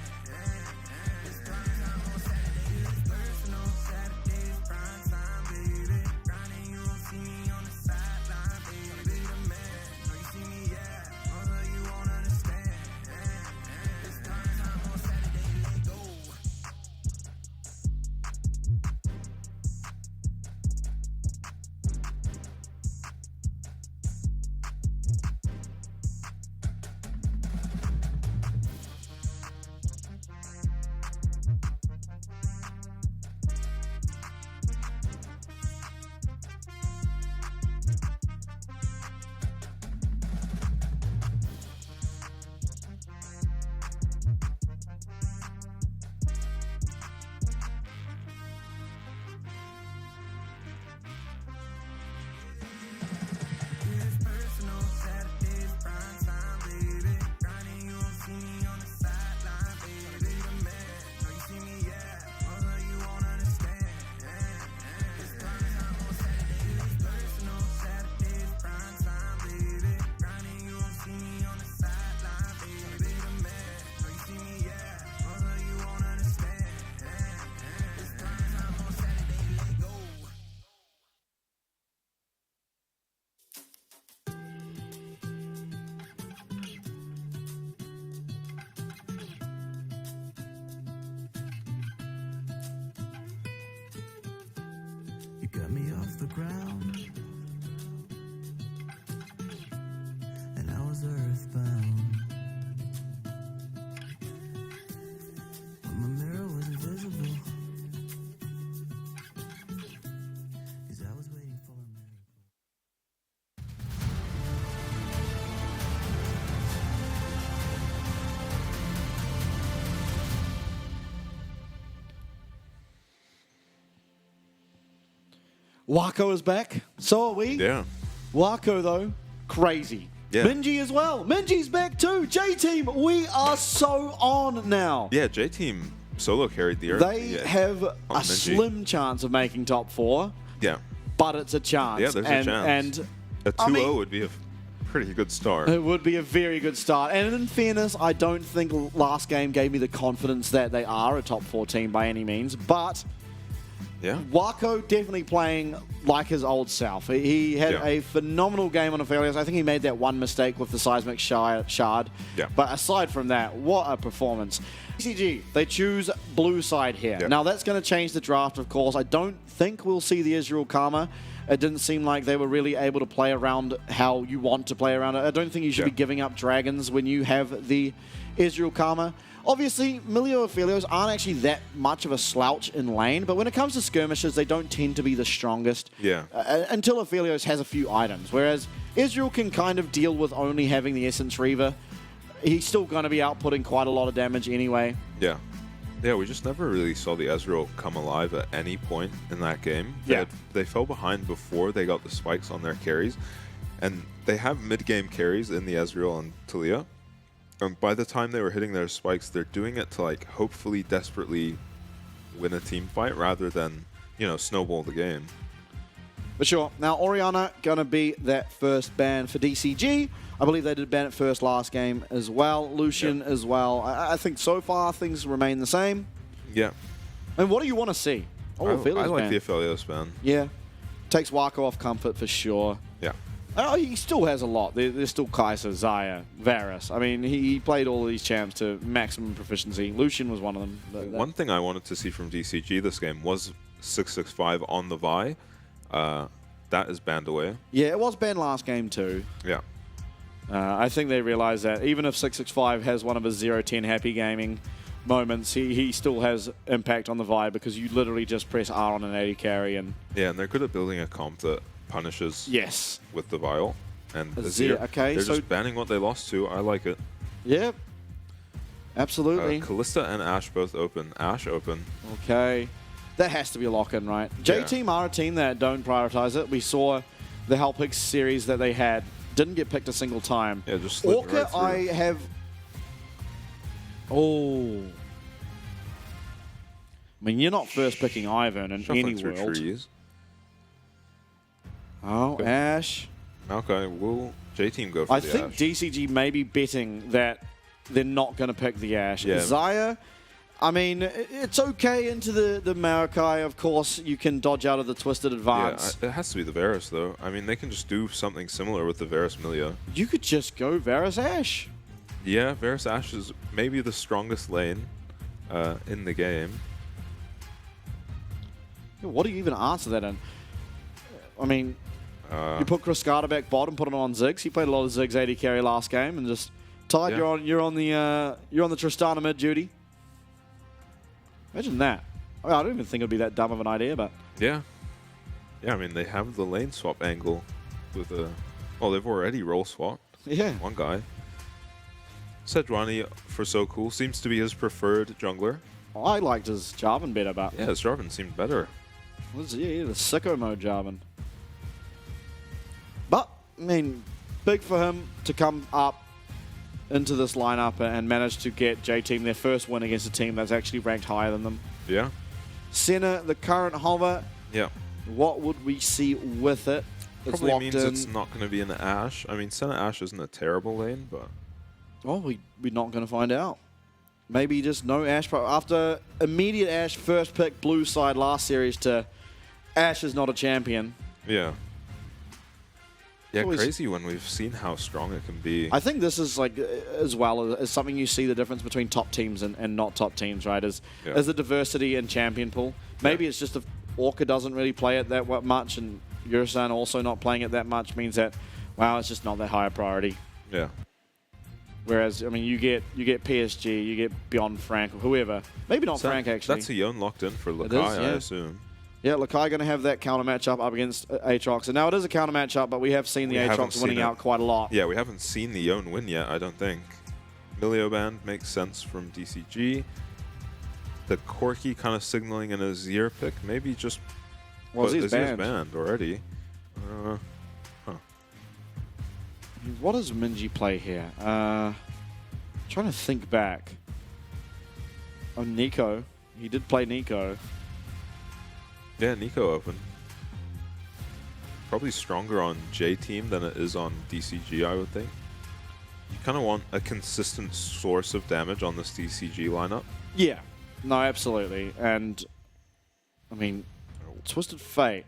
It's prime time on Saturdays. It's personal, Saturdays, prime time, baby. Grinding, you won't see me on the sideline, baby. The man, know you see me, yeah. Although you won't understand. It's prime time on Saturdays. Let go. It's personal, Saturdays, prime time, baby. Grinding, you won't see me on the sideline, baby. The man, know you see me, yeah. Although you won't understand. It's prime time on Saturdays. It's personal, Saturdays, prime time, baby. Grinding, you won't see me on the sideline, baby. The man, know you see me, yeah. Although you won't understand. It's prime time on Saturdays. Let go. You got me off the ground, and I was earthbound. When my mirror was invisible, 'cause I was waiting for a miracle. Wako is back. So are we. Yeah. Wako, though, crazy. Yeah. Minji as well. Minji's back too. J-Team, we are so on now. Yeah, J-Team solo carried the earth. They yeah. have a Minji. slim chance of making top 4, Yeah. but it's a chance. Yeah, there's a chance. And A 2-0 I mean, would be a pretty good start. it would be a very good start. And in fairness, I don't think last game gave me the confidence that they are a top 4 team by any means. But Yeah. Wako definitely playing like his old self. He had a phenomenal game on Aphelios. I think he made that one mistake with the seismic shard. Yeah. But aside from that, what a performance. DCG, they choose blue side here. Yeah. Now that's going to change the draft, of course. I don't think we'll see the Israel Karma. It didn't seem like they were really able to play around how you want to play around it. I don't think you should be giving up dragons when you have the Israel Karma. Obviously, Milio Aphelios aren't actually that much of a slouch in lane, but when it comes to skirmishes, they don't tend to be the strongest until Aphelios has a few items, whereas Israel can kind of deal with only having the Essence Reaver. He's still going to be outputting quite a lot of damage anyway. Yeah. Yeah, we just never really saw the Ezreal come alive at any point in that game. They fell behind before they got the spikes on their carries, and they have mid-game carries in the Ezreal and Talia. And by the time they were hitting their spikes, they're doing it to like hopefully desperately win a team fight rather than, you know, snowball the game. For sure. Now, Orianna going to be that first ban for DCG. I believe they did ban it first last game as well. Lucian as well. I think so far things remain the same. Yeah. And what do you want to see? I like the Aphelios ban. Yeah. Takes Wako off comfort for sure. Yeah. Oh, he still has a lot. There's still Kai'Sa, Xayah, Varus. I mean, he played all of these champs to maximum proficiency. Lucian was one of them. One thing I wanted to see from DCG this game was 665 on the Vi. That is banned away. Yeah, it was banned last game too. Yeah. I think they realized that even if 665 has one of his 0-10 happy gaming moments, he still has impact on the Vi because you literally just press R on an 80 carry and... Yeah, and they're good at building a comp that punishes with the Vial. And okay, they're just banning what they lost to. I like it. Yep. Absolutely. Kalista and Ashe both open. Ashe open. Okay. That has to be a lock-in, right? J-Team are a team that don't prioritize it. We saw the Hellpix series that they had. Didn't get picked a single time. Yeah, just Orca, right I have... Oh. I mean, you're not first picking Ivern in any world. Trees. Oh, Ashe. Okay, will J-Team go for I the think Ashe? DCG may be betting that they're not going to pick the Ashe. Yeah. Xayah, I mean, it's okay into the Maokai. Of course, you can dodge out of the Twisted Advance. Yeah, it has to be the Varus, though. I mean, they can just do something similar with the Varus Milia. You could just go Varus Ashe. Yeah, Varus Ashe is maybe the strongest lane in the game. What do you even answer that in? I mean, you put Cascada back bottom, put it on Ziggs. He played a lot of Ziggs 80 carry last game, and just Tide, you're on the Tristana mid duty. Imagine that. I don't even think it'd be that dumb of an idea, but yeah. I mean, they have the lane swap angle with a. Oh, they've already role swapped. Yeah. One guy. Sejuani for So Cool seems to be his preferred jungler. I liked his Jarvan better, but yeah, his Jarvan seemed better. Yeah, the sicko mode Jarvan. But I mean, big for him to come up into this lineup and manage to get J-Team their first win against a team that's actually ranked higher than them. Yeah. Senna, the current hover. Yeah. What would we see with it? It's Probably locked means in. it's not going to be an Ashe. I mean, Senna Ashe isn't a terrible lane, but... Oh, we're not going to find out. Maybe just no Ashe. After immediate Ashe first pick blue side last series to Ashe is not a champion. Yeah. Yeah, crazy when we've seen how strong it can be. I think this is like as well as something you see the difference between top teams and not top teams, right? As the diversity in champion pool. Maybe it's just if Orca doesn't really play it that much and Yursan also not playing it that much means that, wow, it's just not that high a priority. Yeah. Whereas, I mean, you get PSG, you get Beyond Frank or whoever. Maybe not Frank, actually. That's a Yone locked in for Lakai, I assume. Yeah, Lakai going to have that counter matchup up against Aatrox. And now it is a counter matchup, but we have seen the Aatrox winning out quite a lot. Yeah, we haven't seen the Yone win yet, I don't think. Milio band makes sense from DCG. The Corki kind of signaling an Azir pick. Maybe just... Well, Azir's banned already. What does Minji play here? Trying to think back. Oh, Nico. He did play Nico. Yeah, Nico open. Probably stronger on J-Team than it is on DCG, I would think. You kind of want a consistent source of damage on this DCG lineup. Yeah. No, absolutely. And, I mean, Twisted Fate.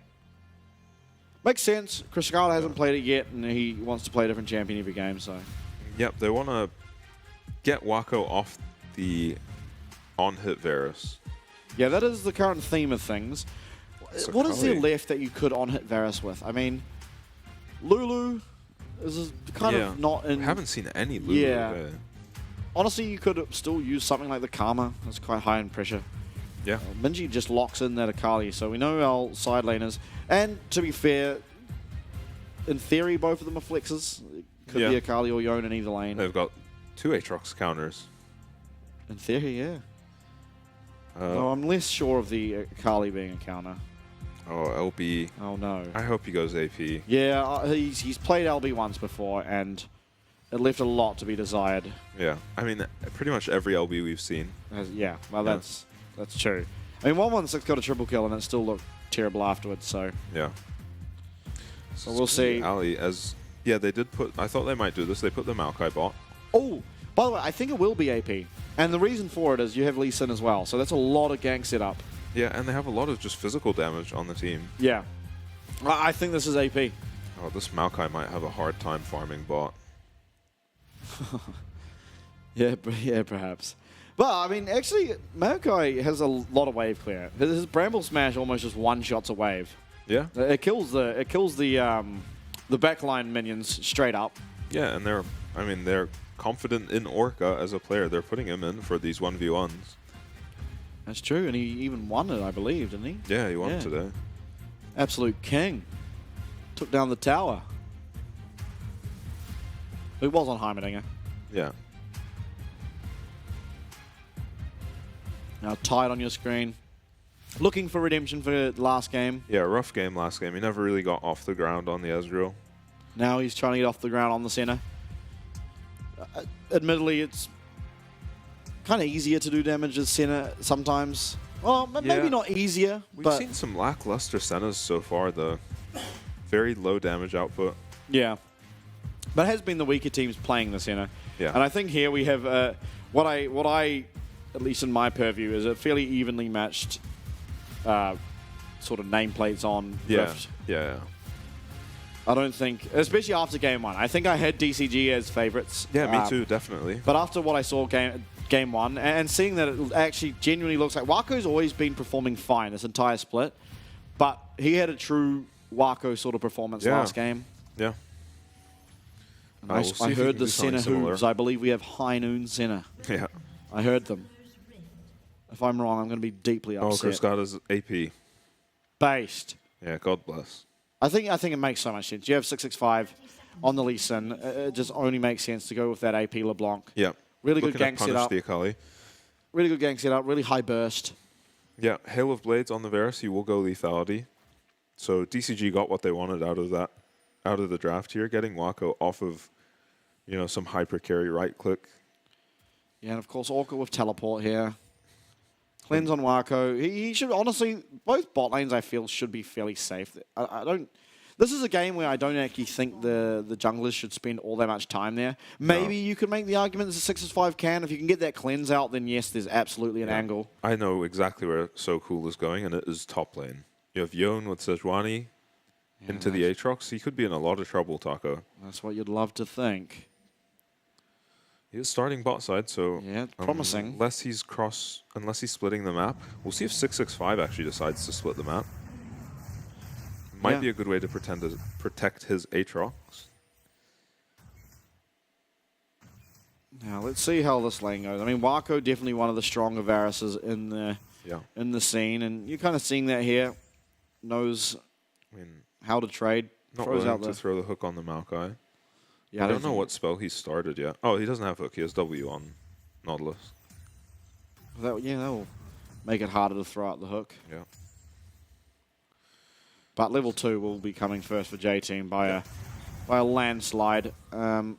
Makes sense. Cascada hasn't played it yet, and he wants to play a different champion every game, so... Yep, they want to get Wako off the on-hit Varus. Yeah, that is the current theme of things. So what is there left that you could on-hit Varus with? I mean, Lulu is kind of not in... We haven't seen any Lulu. Yeah. Honestly, you could still use something like the Karma. That's quite high in pressure. Yeah. Minji just locks in that Akali, so we know our side laners. And to be fair, in theory, both of them are flexes. It could be Akali or Yone in either lane. They've got 2 Aatrox counters. In theory, yeah. No, I'm less sure of the Kali being a counter. Oh, LB. Oh, no. I hope he goes AP. Yeah, he's played LB once before, and it left a lot to be desired. Yeah. I mean, pretty much every LB we've seen. Yeah, well, that's true. I mean, 116 got a triple kill, and it still looked terrible afterwards, so... Yeah. So we'll see. Ali, yeah, they did put... I thought they might do this. They put the Maokai bot. Oh, by the way, I think it will be AP. And the reason for it is you have Lee Sin as well, so that's a lot of gank setup. Yeah, and they have a lot of just physical damage on the team. Yeah. I think this is AP. Oh, this Maokai might have a hard time farming bot. Yeah, perhaps. But, I mean, actually, Maokai has a lot of wave clear. His Bramble Smash almost just one-shots a wave. Yeah. It kills the backline minions straight up. Yeah, and they're confident in Orca as a player. They're putting him in for these 1v1s. That's true, and he even won it, I believe, didn't he? Yeah, he won today. Absolute king. Took down the tower. It was on Heimerdinger. Yeah. Now tied on your screen. Looking for redemption for last game. Yeah, rough game last game. He never really got off the ground on the Ezreal. Now he's trying to get off the ground on the center. Admittedly, it's kind of easier to do damage as center sometimes. Well, maybe not easier. We've seen some lackluster centers so far, though. Very low damage output. Yeah. But it has been the weaker teams playing the center. Yeah. And I think here we have what I, at least in my purview, is a fairly evenly matched sort of nameplates on Rift. Yeah. I don't think, especially after game one, I think I had DCG as favorites. Yeah, me too, definitely. But after what I saw game one, and seeing that it actually genuinely looks like Wako's always been performing fine this entire split, but he had a true Wako sort of performance last game. Yeah. I heard the center hooves. I believe we have High Noon center. Yeah. I heard them. If I'm wrong, I'm going to be deeply upset. Oh, Cascada's AP. Based. Yeah, God bless. I think it makes so much sense. You have 665 on the Lee Sin. It just only makes sense to go with that AP LeBlanc. Yeah. Really good gank setup. The Akali. Really good gank setup. Really high burst. Yeah, Hail of Blades on the Varus. You will go lethality. So DCG got what they wanted out of the draft here, getting Wako off of, some hyper carry right click. Yeah, and of course Orca with teleport here. Cleanse on Wako. He should honestly, both bot lanes I feel should be fairly safe. I don't. This is a game where I don't actually think the junglers should spend all that much time there. Maybe you could make the argument that 6-5 can. If you can get that cleanse out, then yes, there's absolutely an angle. I know exactly where So Cool is going, and it is top lane. You have Yone with Sejuani into the Aatrox. He could be in a lot of trouble, Taco. That's what you'd love to think. He is starting bot side, so yeah, promising. Unless he's splitting the map, we'll see if 665 actually decides to split the map. Might be a good way to protect his Aatrox. Now let's see how this lane goes. I mean, Wako definitely one of the stronger Varuses in the scene, and you're kind of seeing that here. Knows how to trade. Not willing to throw the hook on the Maokai. Yeah, I don't know what spell he started yet. Oh, he doesn't have hook. He has W on Nautilus. That will make it harder to throw out the hook. Yeah. But level 2 will be coming first for J-Team by a landslide. And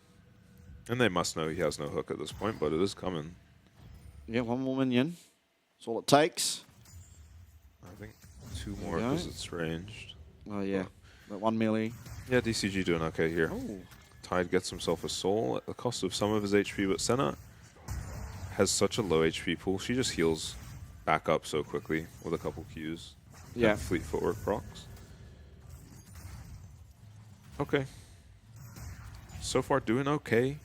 they must know he has no hook at this point, but it is coming. Yeah, one more minion. That's all it takes. I think 2 more because it's ranged. Oh, yeah. That 1 melee. Yeah, DCG doing okay here. Oh. Tide gets himself a soul at the cost of some of his HP, but Senna has such a low HP pool. She just heals back up so quickly with a couple Qs. Yeah. And fleet footwork procs. Okay. So far doing okay.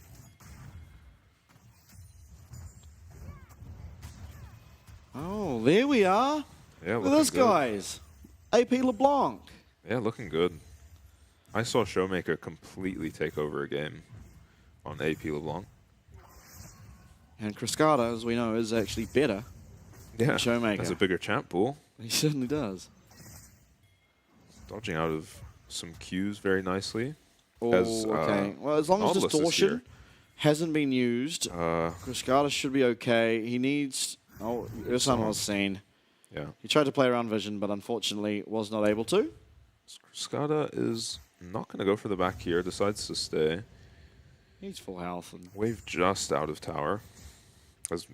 Oh, there we are. Yeah, look at this, guys. AP LeBlanc. Yeah, looking good. I saw Showmaker completely take over a game on AP LeBlanc. And Cascada, as we know, is actually better than Showmaker. Has a bigger champ pool. He certainly does. Dodging out of some Qs very nicely. Oh, okay. Well, as long as Distortion hasn't been used, Cascada should be okay. He needs Oh, Ursan was seen. Yeah. He tried to play around vision, but unfortunately was not able to. Skada is not going to go for the back here, decides to stay. He's full health. And Wave just out of tower. As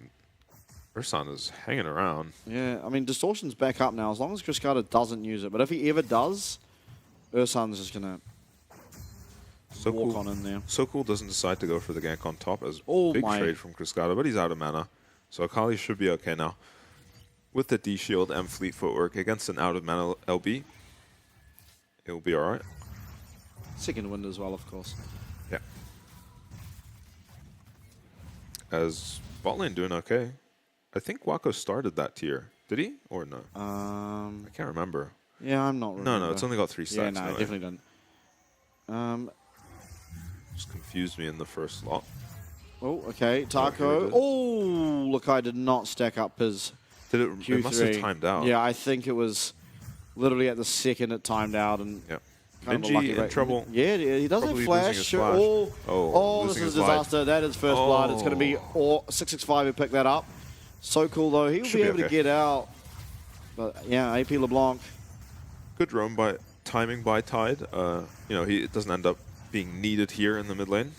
Ursan is hanging around. yeah, I mean, Distortion's back up now, as long as Cascada doesn't use it. But if he ever does, Ursan's just going to walk on in there. So Cool doesn't decide to go for the gank on top as Oh big my. trade from Cascada, but he's out of mana. So Akali should be okay now. With the D shield and fleet footwork against an out of mana LB, it will be alright. Second wind as well, of course. Yeah. As bot lane doing okay. I think Wako started that tier. Did he? Or no? I can't remember. Yeah, I'm not No, it's only got 3 stacks. Yeah, no, no, definitely didn't. Just confused me in the first slot. Oh, okay. Taco. Oh, look, I did not stack up his Did it? Q3. It must have timed out. Yeah, I think it was literally at the second it timed out. And yeah. kind of a lucky Minji in break. trouble. Yeah, he does have Probably flash. losing his Sure. flash. Oh, this losing is his life. disaster. That is first blood. It's going to be 665 who picked that up. So cool, though. He'll Should be be able to okay. get out. But yeah, AP LeBlanc. Good roam by timing by Tide. You know, it doesn't end up being needed here in the mid lane.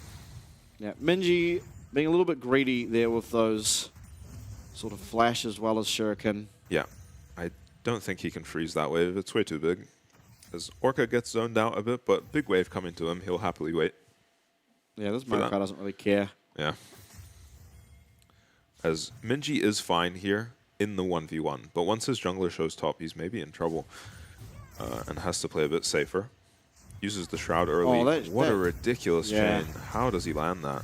Yeah, Minji being a little bit greedy there with those sort of flash as well as shuriken. Yeah, I don't think he can freeze that wave. It's way too big. As Orca gets zoned out a bit, but big wave coming to him, he'll happily wait. Yeah, this For that. Maokai doesn't really care. Yeah. As Minji is fine here in the 1v1, but once his jungler shows top, he's maybe in trouble and has to play a bit safer. Uses the Shroud early. Oh, what a ridiculous yeah. chain. How does he land that?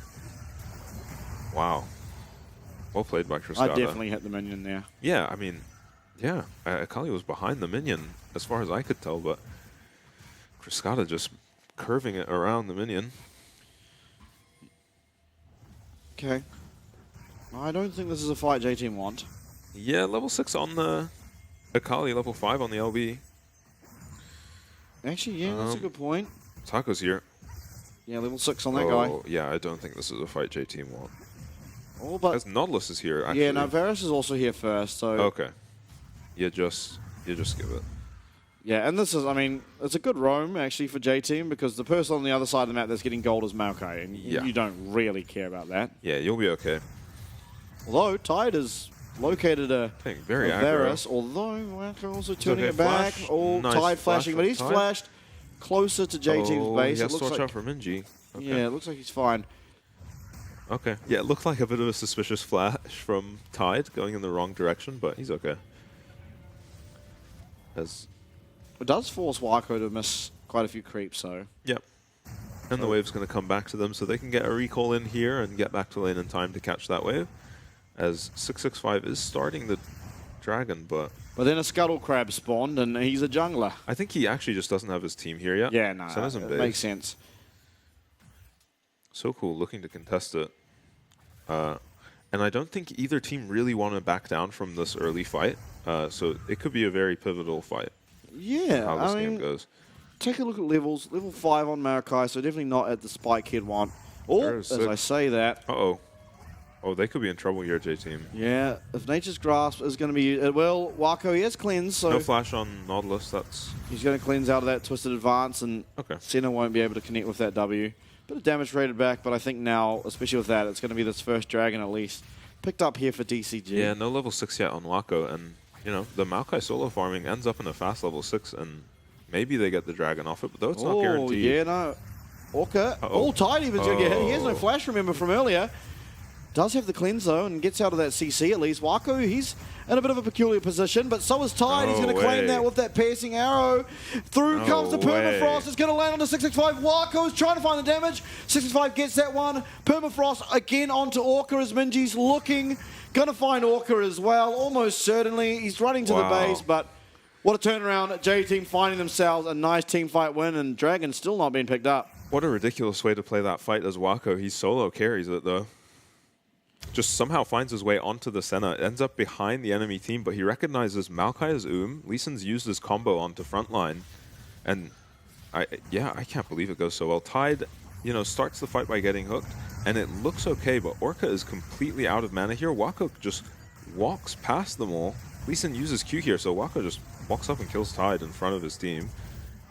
Wow. Well played by Cascada. I definitely hit the minion there. Yeah, I mean, yeah. Akali was behind the minion as far as I could tell, but Cascada just curving it around the minion. Okay. I don't think this is a fight J-Team want. Yeah, level 6 on the Akali, level 5 on the LB. Actually, yeah, that's a good point. Taco's here. Yeah, level 6 on that guy. Yeah, I don't think this is a fight J-Team want. Oh, but As Nautilus is here, actually. yeah, no, Varus is also here first, so Okay. You just give it. yeah, and this is, I mean, it's a good roam actually for J-Team because the person on the other side of the map that's getting gold is Maokai, and Yeah. you don't really care about that. Yeah, you'll be okay. Although Tide has located a Playing very aggro. Varus, although Maokai also turning okay, it back. flash. Oh, Nice Tide flash flashing, from but he's Tide. flashed closer to J-Team's base. He It has to looks watch like, out for Minji. Okay. yeah, it looks like he's fine. Okay. Yeah, it looked like a bit of a suspicious flash from Tide going in the wrong direction, but he's okay. As It does force Wako to miss quite a few creeps, though. Yep. And the wave's going to come back to them, so they can get a recall in here and get back to lane in time to catch that wave. As 665 is starting the dragon, but then a Scuttle Crab spawned, and he's a jungler. I think he actually just doesn't have his team here yet. Yeah, no, Senna's in it base. makes sense. So cool, looking to contest it. And I don't think either team really want to back down from this early fight, so it could be a very pivotal fight. Yeah, How this I game mean, goes. take a look at levels. Level 5 on Maokai, so definitely not at the spike he'd want. Oh, There's as I six. say that, Uh-oh. Oh, they could be in trouble here, J-Team. yeah, if Nature's Grasp is going to be, well, Wako, he has cleanse, so No flash on Nautilus, that's... he's going to cleanse out of that Twisted Advance, and Okay. Senna won't be able to connect with that W. Bit of damage rated back, but I think now, especially with that, it's going to be this first dragon at least. Picked up here for DCG. Yeah, no level 6 yet on Wako, and, you know, the Maokai solo farming ends up in a fast level 6, and maybe they get the dragon off it, but though it's not guaranteed. Yeah, no. Orca. Uh-oh. All tight even's going to get hit. He has no Oh. flash, remember, from earlier. Does have the cleanse, though, and gets out of that CC at least. Wako, he's in a bit of a peculiar position, but so is Tide. He's No going to claim way. that with that piercing arrow. Through No comes the Permafrost. way. It's going to land on the 665. Wako's trying to find the damage. 665 gets that one. Permafrost again onto Orca as Minji's looking. Going to find Orca as well, almost certainly. He's running to the Wow. base, but what a turnaround. J-Team finding themselves a nice team fight win, and Dragon still not being picked up. What a ridiculous way to play that fight as Wako. He solo carries it, though. Just somehow finds his way onto the Senna. Ends up behind the enemy team, but he recognizes Maokai as Lee Sin's used his combo onto frontline. And I can't believe it goes so well. Tide, you know, starts the fight by getting hooked, and it looks okay, but Orca is completely out of mana here. Wako just walks past them all. Lee Sin uses Q here, so Wako just walks up and kills Tide in front of his team,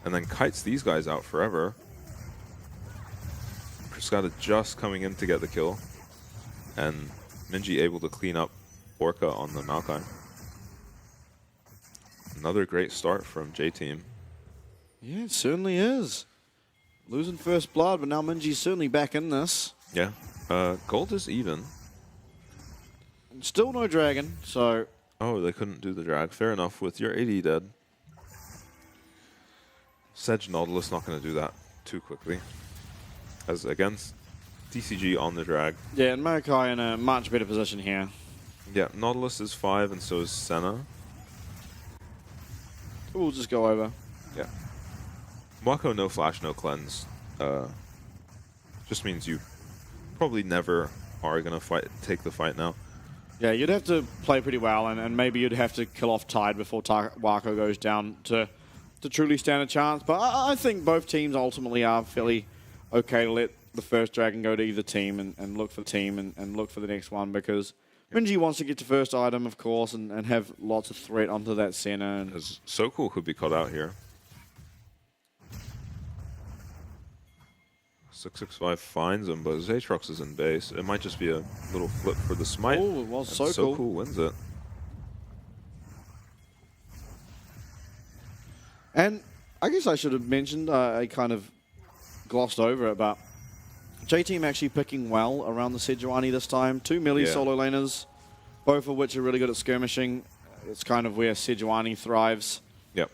and then kites these guys out forever. Cascada just coming in to get the kill, and Minji able to clean up Orca on the Maokai. Another great start from J-Team. Yeah, it certainly is. Losing first blood, but now Minji's certainly back in this. Yeah. Gold is even. And still no dragon, so... Oh, they couldn't do the drag. Fair enough, with your AD dead. Sedge Nautilus not going to do that too quickly. As against DCG on the drag. Yeah, and Maokai in a much better position here. Yeah, Nautilus is 5 and so is Senna. We'll just go over. Yeah. Wako no flash, no cleanse. Just means you probably never are going to take the fight now. Yeah, you'd have to play pretty well, and maybe you'd have to kill off Tide before Wako goes down to truly stand a chance. But I think both teams ultimately are fairly okay to let the first dragon go to either team and look for the team and look for the next one, because Minji wants to get to first item, of course, and have lots of threat onto that center. And So Cool could be caught out here. 665 finds him, but Zaatrox is in base. It might just be a little flip for the smite. Oh, it was So So Cool wins it. And I guess I should have mentioned, I kind of glossed over it, but J-Team actually picking well around the Sejuani this time. 2 melee solo laners, both of which are really good at skirmishing. It's kind of where Sejuani thrives. Yep.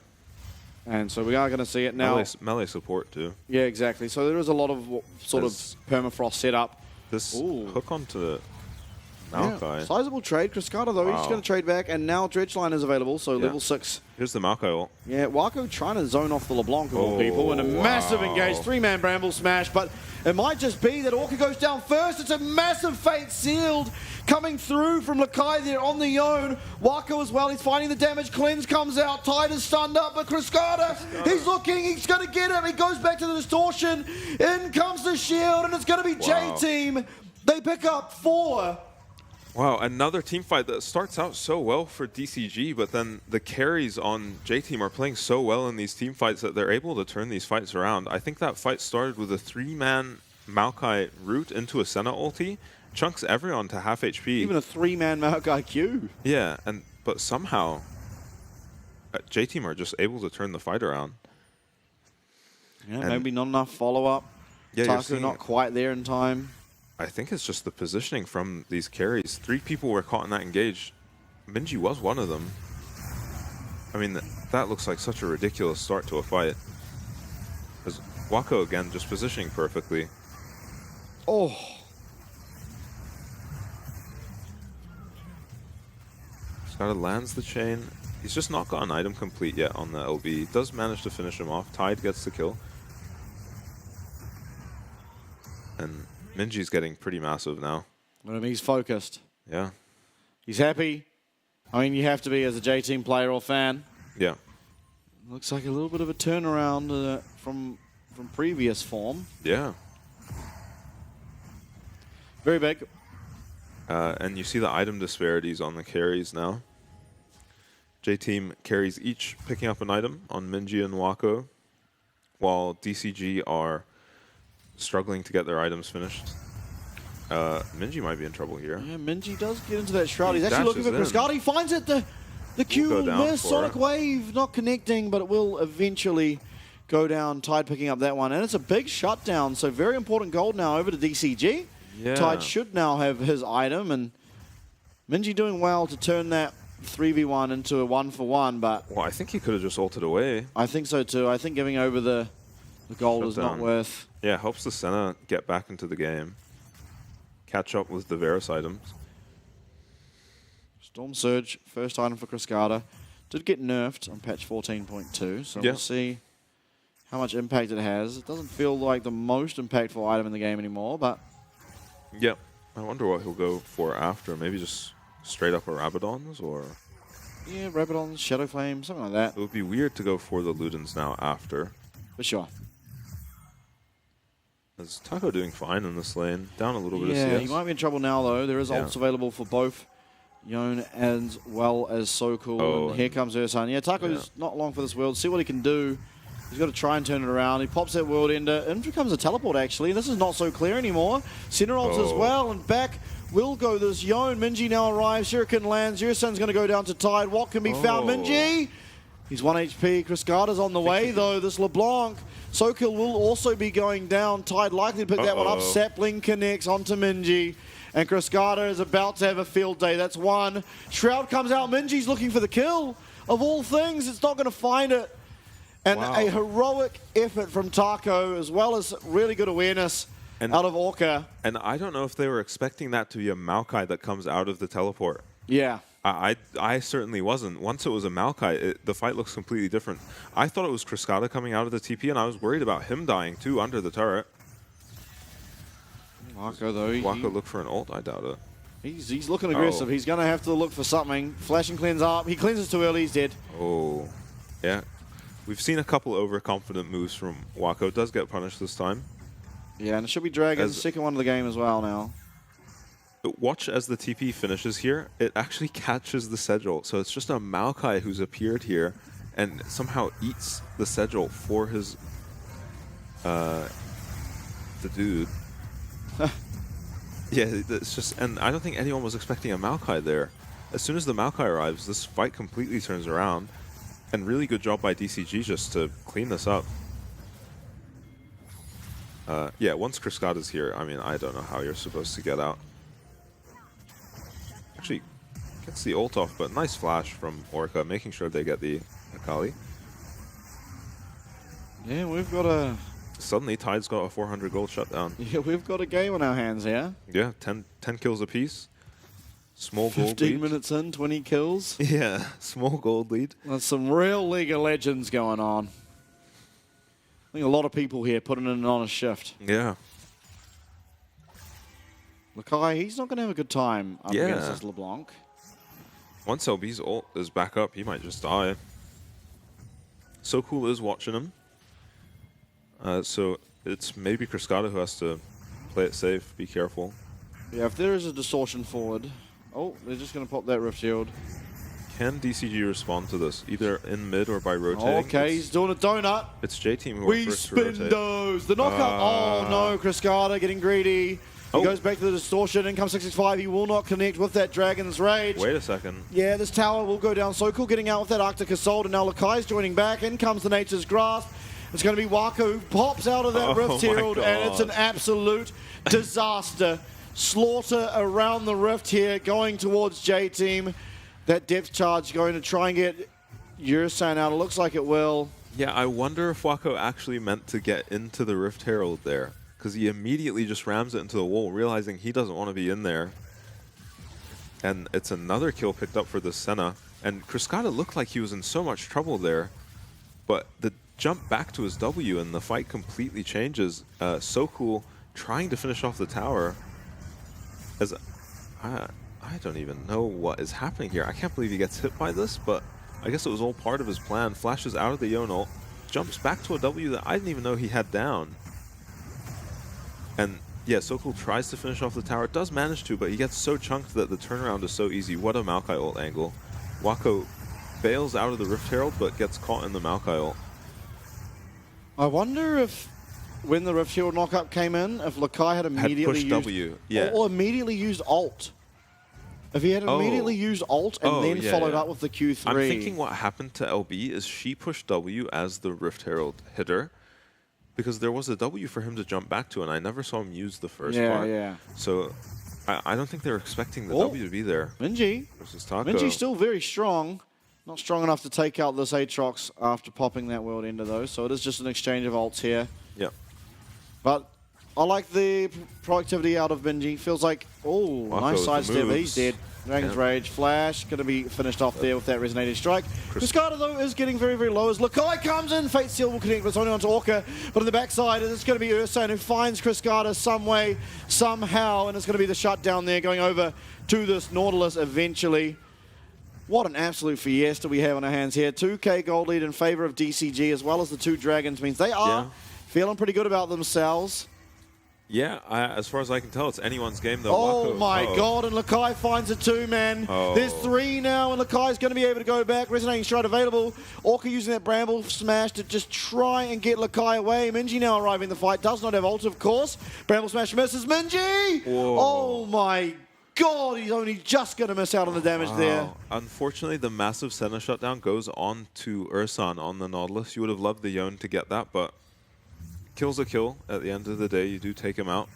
And so we are going to see it now. Melee support too. Yeah, exactly. So there is a lot of sort of permafrost setup. This hook onto the Maokai. Yeah, sizable trade. Cascada, though, he's going to trade back, and now Dredgeline is available, so level 6. Here's the Maokai ult. Yeah, Wako trying to zone off the LeBlanc of all people, and a massive engage 3-man Bramble Smash, but it might just be that Orca goes down first. It's a massive fate sealed coming through from Lakai there on the own. Wako as well, he's finding the damage. Cleanse comes out, Tide is stunned up, but Cascada, he's looking, he's going to get him. He goes back to the distortion. In comes the shield, and it's going to be J-Team. They pick up 4. Wow, another team fight that starts out so well for DCG, but then the carries on J-Team are playing so well in these team fights that they're able to turn these fights around. I think that fight started with a 3-man Maokai root into a Senna ulti, chunks everyone to half HP. Even a 3-man Maokai Q. Yeah, but somehow J-Team are just able to turn the fight around. Yeah, and maybe not enough follow-up. Yeah, Taku not quite there in time. I think it's just the positioning from these carries. 3 people were caught in that engage. Minji was one of them. I mean, that looks like such a ridiculous start to a fight. Because Wako, again, just positioning perfectly. Oh. Scott lands the chain. He's just not got an item complete yet on the LB. He does manage to finish him off. Tide gets the kill. And Minji's getting pretty massive now. I mean, he's focused. Yeah. He's happy. I mean, you have to be as a J-Team player or fan. Yeah. Looks like a little bit of a turnaround from previous form. Yeah. Very big. And you see the item disparities on the carries now. J-Team carries each picking up an item on Minji and Wako, while DCG are struggling to get their items finished. Minji might be in trouble here. Yeah, Minji does get into that shroud. He's actually looking for Cascada. He finds it. The Q will miss. Sonic Wave not connecting, but it will eventually go down. Tide picking up that one. And it's a big shutdown, so very important gold now over to DCG. Yeah. Tide should now have his item, and Minji doing well to turn that 3v1 into a 1-for-1, but... Well, I think he could have just ulted away. I think so too. I think giving over the gold is not worth... Yeah, helps the Senna get back into the game. Catch up with the Varus items. Storm Surge, first item for Cascada. Did get nerfed on patch 14.2, so we'll see how much impact it has. It doesn't feel like the most impactful item in the game anymore, but... Yep. I wonder what he'll go for after. Maybe just straight up a Rabadon's, or... Yeah, Rabadon's, Shadow Flame, something like that. It would be weird to go for the Ludens now after. For sure. Is Taco doing fine in this lane? Down a little bit of Yeah, CS. he might be in trouble now, though. There is ults available for both Yon as well as So Cool. Oh, and here comes Ursan. Yeah, Taco's not long for this world. See what he can do. He's got to try and turn it around. He pops that world ender. In becomes a teleport, actually. This is not so clear anymore. Center ults as well, and back will go this Yon. Minji now arrives. Shuriken lands. Ursan's going to go down to Tide. What can be found? Minji! He's 1 HP. Cascada's on the way, though. This LeBlanc. Sokil will also be going down. Tide likely to pick that one up. Sapling connects onto Minji. And Cascada is about to have a field day. That's one. Shroud comes out. Minji's looking for the kill. Of all things, it's not going to find it. And a heroic effort from Taco, as well as really good awareness out of Orca. And I don't know if they were expecting that to be a Maokai that comes out of the teleport. Yeah. I certainly wasn't. Once it was a Maokai, the fight looks completely different. I thought it was Cascada coming out of the TP, and I was worried about him dying too under the turret. Wako, though. Wako look for an ult? I doubt it. He's looking aggressive. He's going to have to look for something. Flash and cleanse up. He cleanses too early. He's dead. Oh, yeah. We've seen a couple overconfident moves from Wako. Does get punished this time. Yeah, and it should be Dragon's second one of the game as well now. Watch as the TP finishes here. It actually catches the Sedgel. So it's just a Maokai who's appeared here and somehow eats the Sedgel for his... the dude. Yeah, it's just... And I don't think anyone was expecting a Maokai there. As soon as the Maokai arrives, this fight completely turns around. And really good job by DCG just to clean this up. Yeah, once Cascada's here, I mean, I don't know how you're supposed to get out. Actually, gets the ult off, but nice flash from Orca, making sure they get the Akali. Yeah, we've got a... Suddenly, Tide's got a 400 gold shutdown. Yeah, we've got a game on our hands here. Yeah, 10 kills apiece. Small gold lead. 15 minutes in, 20 kills. Yeah, small gold lead. There's some real League of Legends going on. I think a lot of people here putting in an honest shift. Yeah. Lakai, he's not going to have a good time up against this LeBlanc. Once LB's ult is back up, he might just die. So Cool is watching him. So it's maybe Cascada who has to play it safe, be careful. Yeah, if there is a distortion forward... Oh, they're just going to pop that Rift Shield. Can DCG respond to this, either in mid or by rotating? Okay, he's doing a donut. It's J-Team who are first to rotate. We spin those. The knockout. Oh, no, Cascada getting greedy. He goes back to the distortion. In comes 665. He will not connect with that Dragon's Rage. Wait a second. Yeah, this tower will go down. So Cool getting out with that Arctic Assault. And now Lakai's joining back. In comes the Nature's Grasp. It's going to be Wako who pops out of that Rift Herald. And it's an absolute disaster. Slaughter around the Rift here, going towards J-Team. That depth charge going to try and get Ursan out. It looks like it will. Yeah, I wonder if Wako actually meant to get into the Rift Herald there. Because he immediately just rams it into the wall, realizing he doesn't want to be in there. And it's another kill picked up for the Senna. And Cascada looked like he was in so much trouble there. But the jump back to his W and the fight completely changes. So Cool trying to finish off the tower. As I don't even know what is happening here. I can't believe he gets hit by this, but I guess it was all part of his plan. Flashes out of the Yon ult, jumps back to a W that I didn't even know he had down. And yeah, So Cool tries to finish off the tower. Does manage to, but he gets so chunked that the turnaround is so easy. What a Maokai ult angle. Wako bails out of the Rift Herald, but gets caught in the Maokai ult. I wonder if when the Rift Shield knockup came in, if Lakai had immediately pushed used W, yeah. or immediately used ult. If he had immediately used ult and then followed up with the Q3. I'm thinking what happened to LB is she pushed W as the Rift Herald hitter because there was a W for him to jump back to, and I never saw him use the first part. Yeah. So I don't think they were expecting the W to be there. Minji. Versus Taco. Minji's still very strong. Not strong enough to take out this Aatrox after popping that world into those. So it is just an exchange of ults here. Yeah. But I like the productivity out of Minji. Feels like, nice sidestep. He's dead. Dragon's Rage, Flash, going to be finished off there with that Resonating Strike. Cascada, though, is getting very, very low as Lakai comes in. Fate Seal will connect, but it's only onto Orca. But on the backside, it's going to be Ursan who finds Cascada some way, somehow, and it's going to be the shutdown there going over to this Nautilus eventually. What an absolute fiesta we have on our hands here. 2K gold lead in favor of DCG as well as the two Dragons means they are feeling pretty good about themselves. Yeah, as far as I can tell, it's anyone's game though. Oh Wako. my god, and Lakai finds it too, man. There's 3 now, and Lakai's going to be able to go back. Resonating Stride available. Orca using that Bramble Smash to just try and get Lakai away. Minji now arriving in the fight. Does not have ult, of course. Bramble Smash misses Minji! Whoa. Oh my god, he's only just going to miss out on the damage there. Unfortunately, the massive center shutdown goes on to Ursan on the Nautilus. You would have loved the Yone to get that, but kill's a kill. At the end of the day, you do take him out.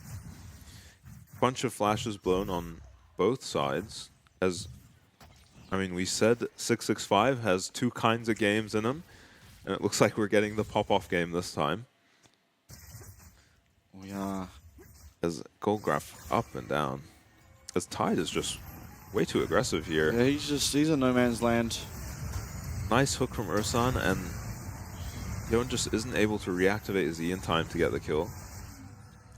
Bunch of flashes blown on both sides. As, I mean, we said 665 has 2 kinds of games in him, and it looks like we're getting the pop-off game this time. We are. As Goldgraph up and down. As Tide is just way too aggressive here. Yeah, he's in no man's land. Nice hook from Ursan, and Yone just isn't able to reactivate his E in time to get the kill.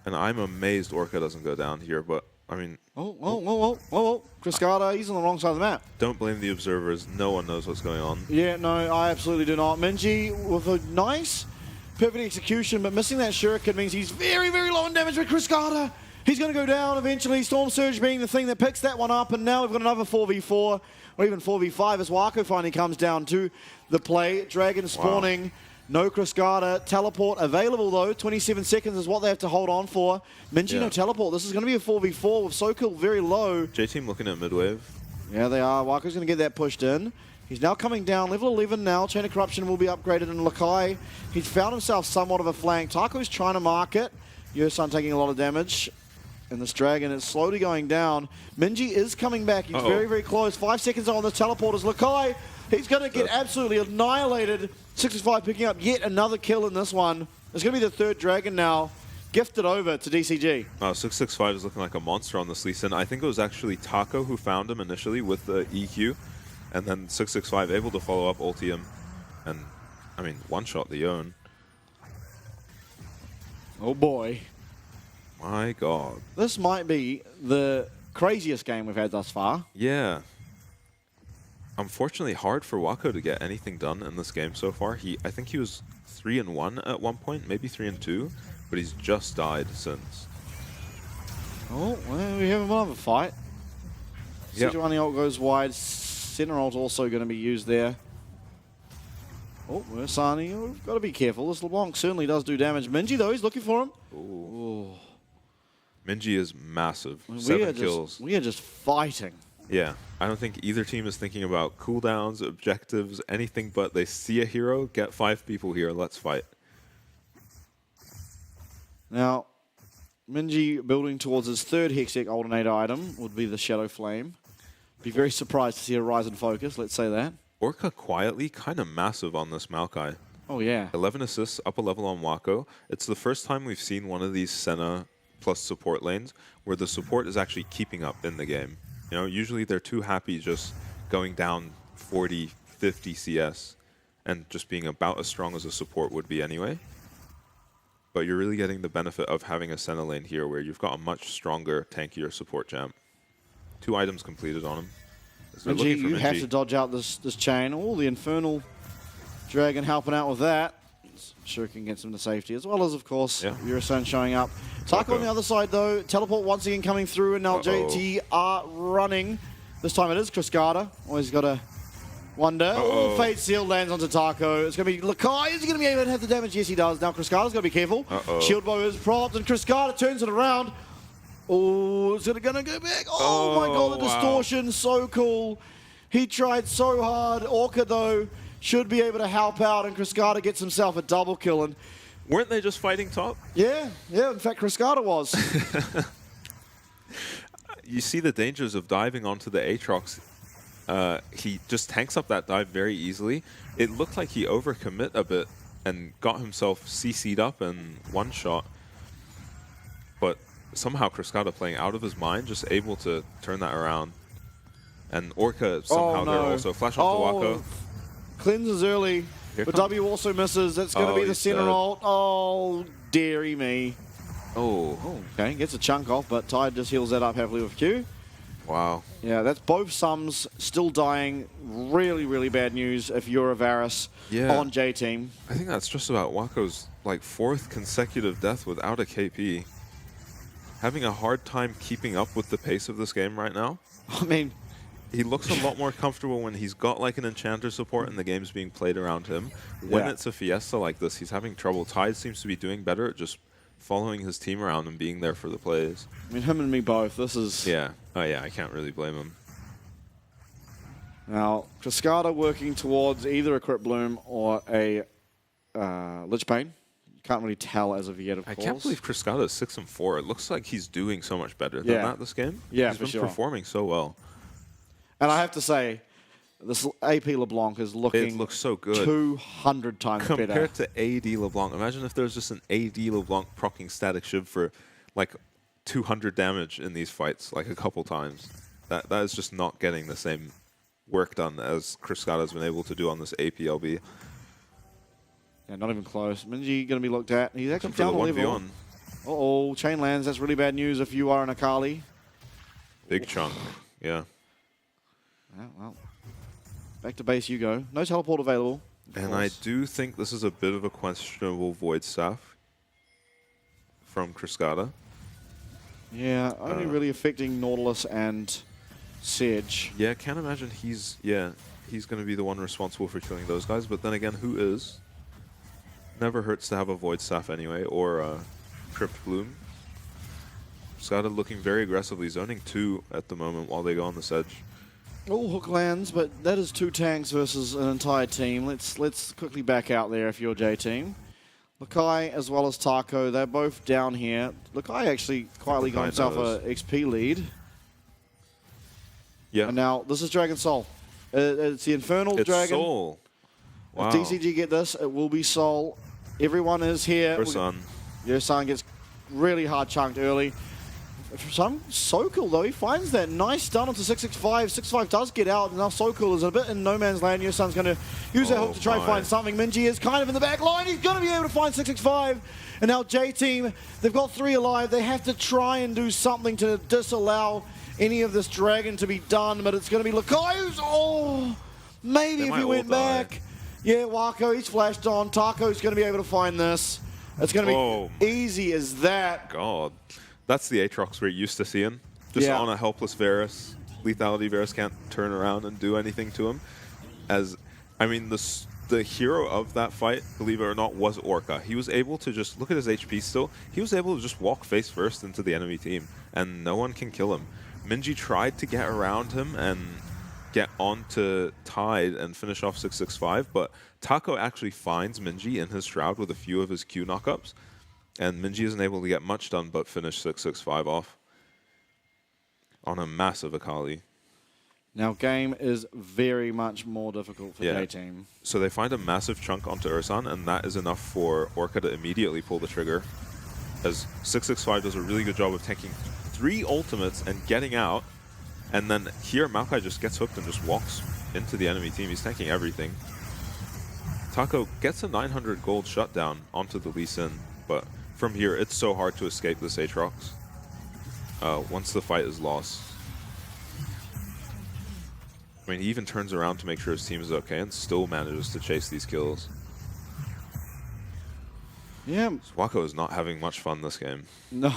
And I'm amazed Orca doesn't go down here, but I mean... Oh. Cascada, he's on the wrong side of the map. Don't blame the observers. No one knows what's going on. Yeah, no, I absolutely do not. Minji with a nice, perfect execution, but missing that Shuriken means he's very, very low on damage with Cascada. He's going to go down eventually. Storm Surge being the thing that picks that one up, and now we've got another 4v4, or even 4v5 as Wako finally comes down to the play. Dragon spawning. Wow. No Cascada. Teleport available, though. 27 seconds is what they have to hold on for. Minji, no teleport. This is going to be a 4v4 with Sokil very low. J-Team looking at mid-wave. Yeah, they are. Wako's going to get that pushed in. He's now coming down. Level 11 now. Chain of Corruption will be upgraded. And Lakai, he's found himself somewhat of a flank. Taco's trying to mark it. Yosan taking a lot of damage. And this Dragon is slowly going down. Minji is coming back. He's very, very close. 5 seconds on the teleporters. Lakai, he's going to get absolutely annihilated. 65 picking up yet another kill in this one. It's going to be the 3rd Dragon now. Gifted over to DCG. Wow, 665 is looking like a monster on this Lee Sin. I think it was actually Taco who found him initially with the EQ. And then 665 able to follow up, ulti him. And, I mean, one-shot the Yone. Oh boy. My god. This might be the craziest game we've had thus far. Yeah. Unfortunately, hard for Wako to get anything done in this game so far. I think he was 3-1 at one point, maybe 3-2, but he's just died since. Oh, well, we have another fight. Yep. Sejuani ult goes wide. Center ult also going to be used there. Oh, Sani, we've got to be careful. This LeBlanc certainly does do damage. Minji, though, he's looking for him. Ooh. Minji is massive. 7 kills. We are just fighting. Yeah, I don't think either team is thinking about cooldowns, objectives, anything but they see a hero, get 5 people here, let's fight. Now, Minji building towards his 3rd Hextech Alternator item would be the Shadow Flame. Be very surprised to see a Rise in Focus, let's say that. Orca quietly kind of massive on this Maokai. Oh, yeah. 11 assists, up a level on Wako. It's the first time we've seen one of these Senna plus support lanes where the support is actually keeping up in the game. You know, usually they're too happy just going down 40, 50 CS and just being about as strong as a support would be anyway. But you're really getting the benefit of having a Senna lane here where you've got a much stronger, tankier support champ. 2 items completed on him. Minji, you have to dodge out this chain. Oh, the Infernal Dragon helping out with that. Shuriken gets him to safety, as well as, of course, Urasan showing up. Taco on the other side, though. Teleport once again coming through, and now JT are running. This time it is Cascada. Always got to wonder. Oh, Fate Seal lands onto Taco. It's going to be Lakai. Is he going to be able to have the damage? Yes, he does. Now Cascada's got to be careful. Shield bow is propped, and Cascada turns it around. Oh, is it going to go back? Oh, my god, the distortion. So cool. He tried so hard. Orca, though, should be able to help out, and Cascada gets himself a double kill. And weren't they just fighting top? Yeah. In fact, Cascada was. You see the dangers of diving onto the Aatrox. He just tanks up that dive very easily. It looked like he overcommit a bit and got himself CC'd up in one shot. But somehow Cascada playing out of his mind, just able to turn that around. And Orca somehow there also. Flash onto Wako. Cleanses early, but W also misses. That's going to be the center ult. Oh, dearie me. Oh. Okay, gets a chunk off, but Tide just heals that up happily with Q. Wow. Yeah, that's both sums still dying. Really, really bad news if you're a Varus on J-Team. I think that's just about Wako's like 4th consecutive death without a KP. having a hard time keeping up with the pace of this game right now. I mean, he looks a lot more comfortable when he's got like an enchanter support and the game's being played around him. When it's a fiesta like this, he's having trouble. Tide seems to be doing better at just following his team around and being there for the plays. I mean, him and me both. This is... Yeah. Oh, yeah, I can't really blame him. Now, Cascada working towards either a Crypt Bloom or a Lich Bane. You can't really tell as of yet, of course. I can't believe Cascada is 6-4. It looks like he's doing so much better than that this game. Yeah, he's for been sure. performing so well. And I have to say, this AP LeBlanc is looking... It looks so good. 200 times better. Compared to AD LeBlanc. Imagine if there was just an AD LeBlanc proccing Static Shiv for like 200 damage in these fights, like a couple times. That is just not getting the same work done as Cascada's been able to do on this APLB. Yeah, not even close. Minji going to be looked at. He's actually down a the level. Uh-oh, chain lands. That's really bad news if you are an Akali. Big chunk, yeah. Well, back to base you go. No teleport available. And I do think this is a bit of a questionable Void Staff from Cascada. Yeah, only really affecting Nautilus and Sedge. Yeah, can't imagine he's going to be the one responsible for killing those guys. But then again, who is? Never hurts to have a Void Staff anyway, or a Crypt Bloom. Cascada looking very aggressively, zoning 2 at the moment while they go on the Sedge. All hook lands, but that is 2 tanks versus an entire team. Let's quickly back out there if you're J-Team. Lakai as well as Taco, they're both down here. Lakai actually quietly got himself a XP lead. Yeah. And now this is Dragon Soul. It's the Infernal It's Dragon. Soul. Wow. If DCG get this, it will be Soul. Everyone is here. Ursan. Ursan gets really hard chunked early. Sokol, though, he finds that nice stun onto 665. 665 does get out, and now Sokol is a bit in no man's land. Ursan's going to use that hook to try and find something. Minji is kind of in the back line. He's going to be able to find 665. And now J-Team, they've got 3 alive. They have to try and do something to disallow any of this dragon to be done, but it's going to be Lakai's. Oh, maybe if he went back. Yeah, Wako, he's flashed on. Taco's going to be able to find this. It's going to be easy as that. God. That's the Aatrox we're used to seeing. Just on a helpless Varus. Lethality Varus can't turn around and do anything to him. I mean, the hero of that fight, believe it or not, was Orca. He was able to just, look at his HP still, he was able to just walk face first into the enemy team, and no one can kill him. Minji tried to get around him and get onto Tide and finish off 665, but Taco actually finds Minji in his Shroud with a few of his Q knockups. And Minji isn't able to get much done but finish 665 off on a massive Akali. Now, game is very much more difficult for J-Team. So they find a massive chunk onto Ursan, and that is enough for Orca to immediately pull the trigger. As 665 does a really good job of tanking 3 ultimates and getting out. And then here, Maokai just gets hooked and just walks into the enemy team. He's tanking everything. Taco gets a 900 gold shutdown onto the Lee Sin, but from here, it's so hard to escape this Aatrox once the fight is lost. I mean, he even turns around to make sure his team is okay and still manages to chase these kills. Yeah. Wako is not having much fun this game. No.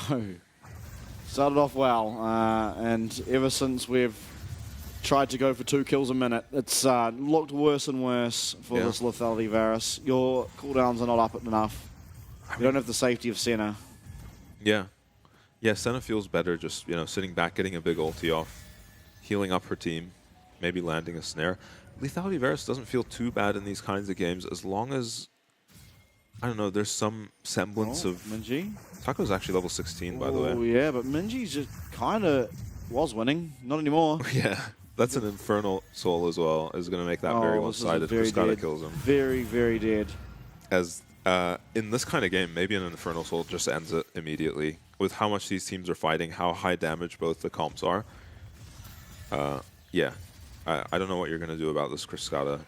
Started off well, and ever since we've tried to go for 2 kills a minute, it's looked worse and worse for this Lethality Varus. Your cooldowns are not up enough. You don't have the safety of Senna. Yeah. Yeah, Senna feels better just, sitting back, getting a big ulti off, healing up her team, maybe landing a snare. Lethality Varus doesn't feel too bad in these kinds of games as long as, I don't know, there's some semblance of... Minji? Taco's actually level 16, by the way. Oh, yeah, but Minji's just kind of was winning. Not anymore. Yeah. That's an Infernal Soul as well. Is going to make that very one-sided. Cascada kills him. Very, very dead. As in this kind of game, maybe an Infernal Soul just ends it immediately. With how much these teams are fighting, how high damage both the comps are. Yeah. I don't know what you're going to do about this Cascada.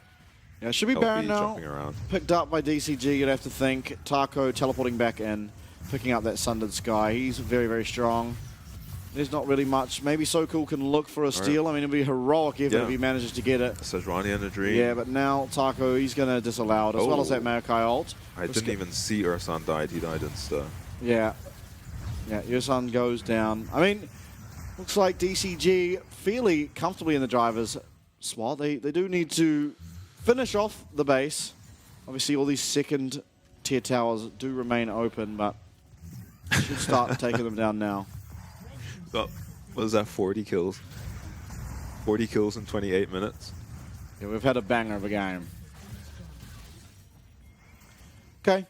Yeah, it should be Baron now. Jumping around. Picked up by DCG, you'd have to think. Taco teleporting back in, picking up that Sundered Sky. He's very, very strong. There's not really much. Maybe Sokol can look for a steal. I mean, it'd be heroic if he manages to get it. Sejuani and a Dream. Yeah, but now Taco, he's going to disallow it, as well as that Maokai ult. I didn't even see Ursan died. He died insta. Yeah. Yeah, Yusun goes down. I mean, looks like DCG fairly comfortably in the driver's spot. They do need to finish off the base. Obviously, all these second tier towers do remain open, but should start taking them down now. So, what was that, 40 kills? 40 kills in 28 minutes? Yeah, we've had a banger of a game. Okay.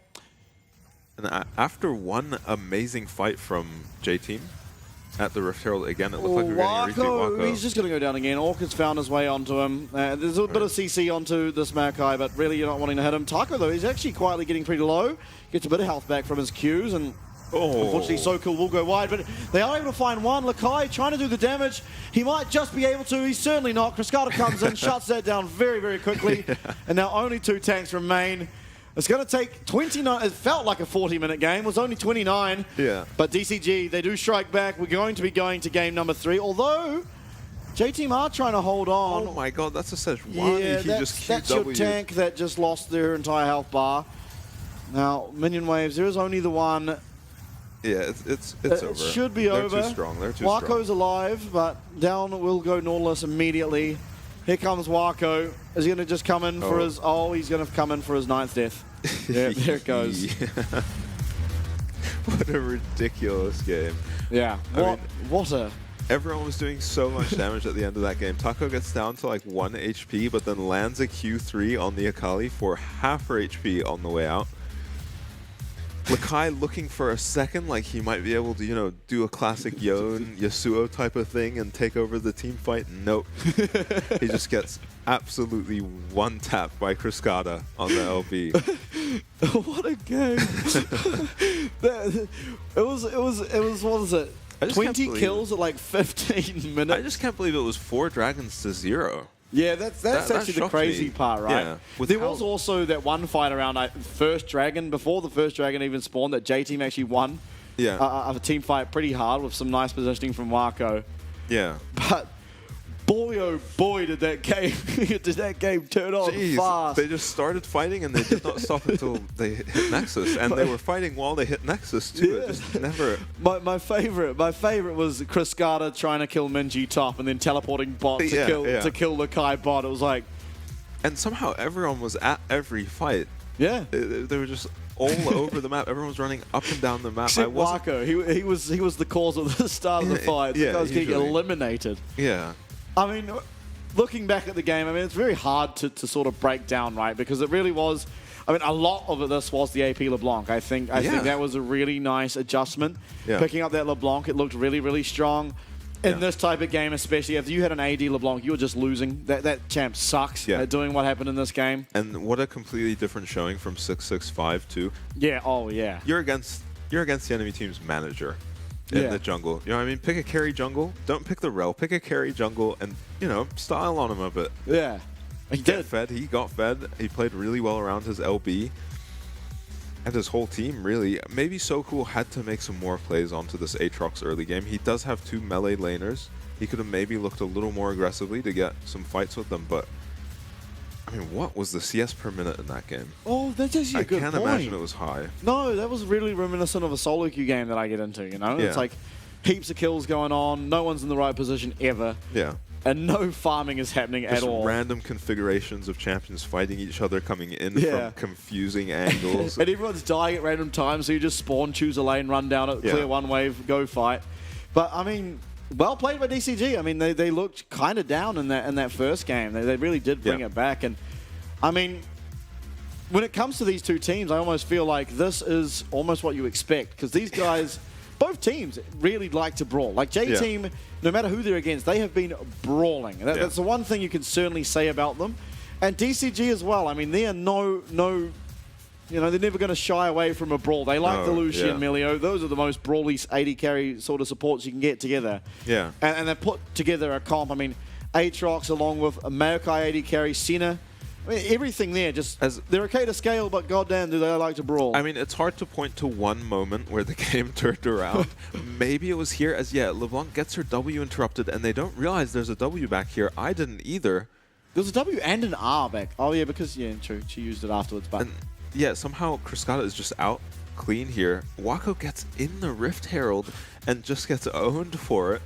And after one amazing fight from J-Team at the Rift Herald again, it looked like we were going to retweet Wako. He's just going to go down again. Orchid's found his way onto him. There's a bit of CC onto this Maokai, but really you're not wanting to hit him. Taco, though, he's actually quietly getting pretty low. Gets a bit of health back from his Qs, and unfortunately So Cool will go wide, but they are able to find one. Lakai trying to do the damage. He might just be able to. He's certainly not. Cryscata comes in, shuts that down very, very quickly, and now only 2 tanks remain. It's going to take 29. It felt like a 40-minute game. It was only 29. Yeah. But DCG, they do strike back. We're going to be going to game number 3, although J-Team are trying to hold on. Oh my god, that's a Sedge 1. Yeah, that's your tank that just lost their entire health bar. Now, minion waves, there is only the one. Yeah, it's over. It should be They're over. Too strong. They're too Waco's strong. alive, but down will go Nautilus immediately. Here comes Wako. Is he going to just come in for his... Oh, he's going to come in for his 9th death. Yeah, there it goes. What a ridiculous game. Yeah. What a... Everyone was doing so much damage at the end of that game. Taco gets down to like 1 HP, but then lands a Q3 on the Akali for half her HP on the way out. Lakai looking for a second, like he might be able to, you know, do a classic Yone, Yasuo type of thing and take over the team fight. Nope. He just gets absolutely one-tapped by Cryscata on the LB. What a game. It was, what is it? 20 kills at like 15 minutes? I just can't believe it was 4 dragons to 0. Yeah, that's actually the crazy part, right? Yeah. There was also that one fight around first dragon, before the first dragon even spawned, that J-Team actually won a team fight pretty hard with some nice positioning from Wako. Yeah. But boy, oh boy, did that game turn on fast. They just started fighting and they did not stop until they hit Nexus. And they were fighting while they hit Nexus too. Yeah. It just never... My favorite was Cryscata trying to kill Minji top and then teleporting bot to kill Lakai bot. It was like... And somehow everyone was at every fight. Yeah. They were just all over the map. Everyone was running up and down the map. Except Wako. He was the cause of the start of the fight. Yeah, the guys getting eliminated. Yeah. I mean, looking back at the game, I mean, it's very hard to sort of break down, right? Because it really was, I mean, a lot of this was the AP LeBlanc. I think that was a really nice adjustment. Yeah. Picking up that LeBlanc, it looked really, really strong. In this type of game, especially if you had an AD LeBlanc, you were just losing. That champ sucks at doing what happened in this game. And what a completely different showing from 665 too. Yeah, oh yeah. You're against the enemy team's manager in the jungle. You know what I mean? Pick a carry jungle. Don't pick the rel. Pick a carry jungle and, you know, style on him a bit. Yeah. He did. He got fed. He played really well around his LB. And his whole team, really. Maybe So Cool had to make some more plays onto this Aatrox early game. He does have 2 melee laners. He could have maybe looked a little more aggressively to get some fights with them, but I mean, what was the CS per minute in that game? Oh, that's actually a good point. I can't imagine it was high. No, that was really reminiscent of a solo queue game that I get into, you know? Yeah. It's like heaps of kills going on, no one's in the right position ever. Yeah. And no farming is happening at all. Random configurations of champions fighting each other, coming in from confusing angles. And everyone's dying at random times, so you just spawn, choose a lane, run down it, clear one wave, go fight. But, I mean, well played by DCG. I mean, they looked kind of down in that first game. They really did bring it back. And, I mean, when it comes to these two teams, I almost feel like this is almost what you expect. Because these guys, both teams really like to brawl. Like J-Team, no matter who they're against, they have been brawling. That's the one thing you can certainly say about them. And DCG as well. I mean, they are no, you know, they're never going to shy away from a brawl. They like the Lucian, Melio. Those are the most brawly 80 carry sort of supports you can get together. Yeah. And they put together a comp. I mean, Aatrox along with a Maokai 80 carry, Senna. I mean, everything there, they're okay to scale, but goddamn, do they like to brawl. I mean, it's hard to point to one moment where the game turned around. Maybe it was here as, LeBlanc gets her W interrupted, and they don't realize there's a W back here. I didn't either. There's a W and an R back. Oh, yeah, because, true, she used it afterwards. But somehow Cryscata is just out clean here. Wako gets in the Rift Herald and just gets owned for it.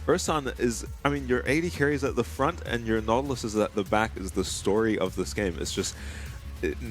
Ursan is, I mean, your AD carries at the front and your Nautilus is at the back is the story of this game. It's just,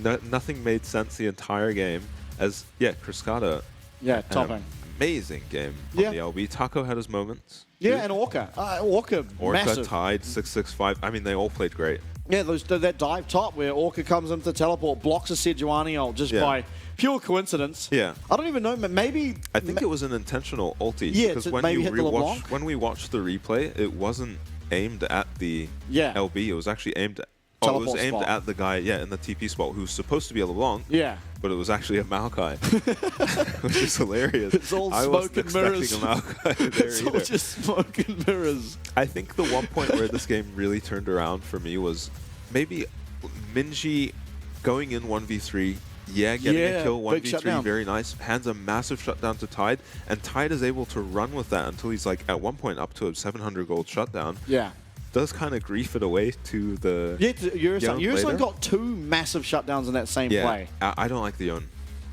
nothing made sense the entire game. As, yeah, Kriskada. Yeah, topping. Amazing game on the LB. Taco had his moments. Yeah, and Orca. Orca massive. Tied 6-6-5. I mean, they all played great. Yeah, that dive top where Orca comes into the teleport, blocks a Sejuani ult just by pure coincidence. Yeah. I don't even know, maybe... I think it was an intentional ulti. Yeah, because when we watched the replay, it wasn't aimed at the LB. It was actually aimed at... Oh, it was aimed at the guy, in the TP spot, who's supposed to be a LeBlanc. Yeah. But it was actually a Maokai, which is hilarious. It's all smoke and mirrors. I wasn't expecting a Maokai there It's all just smoke and mirrors. I think the one point where this game really turned around for me was maybe Minji going in 1v3. Yeah, getting a kill, 1v3, very nice. Hands a massive shutdown to Tide, and Tide is able to run with that until he's like at one point up to a 700 gold shutdown. Yeah. Does kind of grief it away to the Yurison got 2 massive shutdowns in that same play. I don't like the Yone.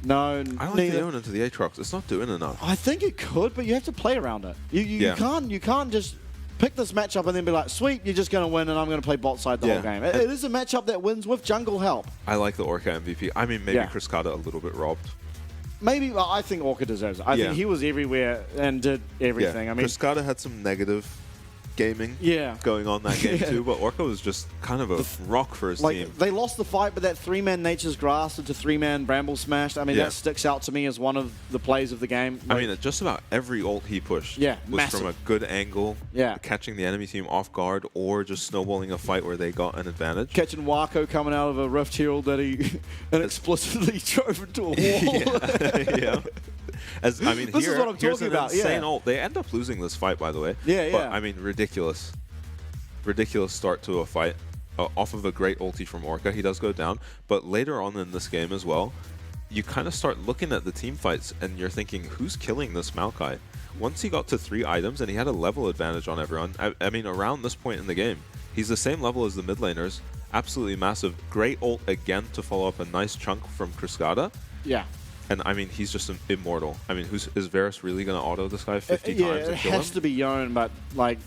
No, I don't like the Yone into the Aatrox. It's not doing enough. I think it could, but you have to play around it. You can't just pick this matchup and then be like, sweet, you're just going to win and I'm going to play bot side the whole game. It is a matchup that wins with jungle help. I like the Orca MVP. I mean, maybe Kriskada a little bit robbed. Maybe, well, I think Orca deserves it. I think he was everywhere and did everything. I mean, Kriskada had some negative gaming going on that game too, but Orca was just kind of a rock for his team. They lost the fight, but that 3-man Nature's Grass into 3-man Bramble Smash, I mean, that sticks out to me as one of the plays of the game. I mean, just about every ult he pushed was from a good angle, catching the enemy team off guard, or just snowballing a fight where they got an advantage. Catching Wako coming out of a Rift Herald that he inexplicably drove into a wall. As I mean, this is what I'm talking about. Insane ult. They end up losing this fight, by the way. But I mean, ridiculous start to a fight off of a great ulti from Orca. He does go down, but later on in this game as well, you kind of start looking at the team fights and you're thinking, who's killing this Maokai? Once he got to 3 items and he had a level advantage on everyone. I mean, around this point in the game, he's the same level as the mid laners. Absolutely massive. Great ult again to follow up a nice chunk from Kriskada. Yeah. And I mean, he's just immortal. I mean, is Varus really going to auto this guy 50 times and kill him? It has to be Yone, but like,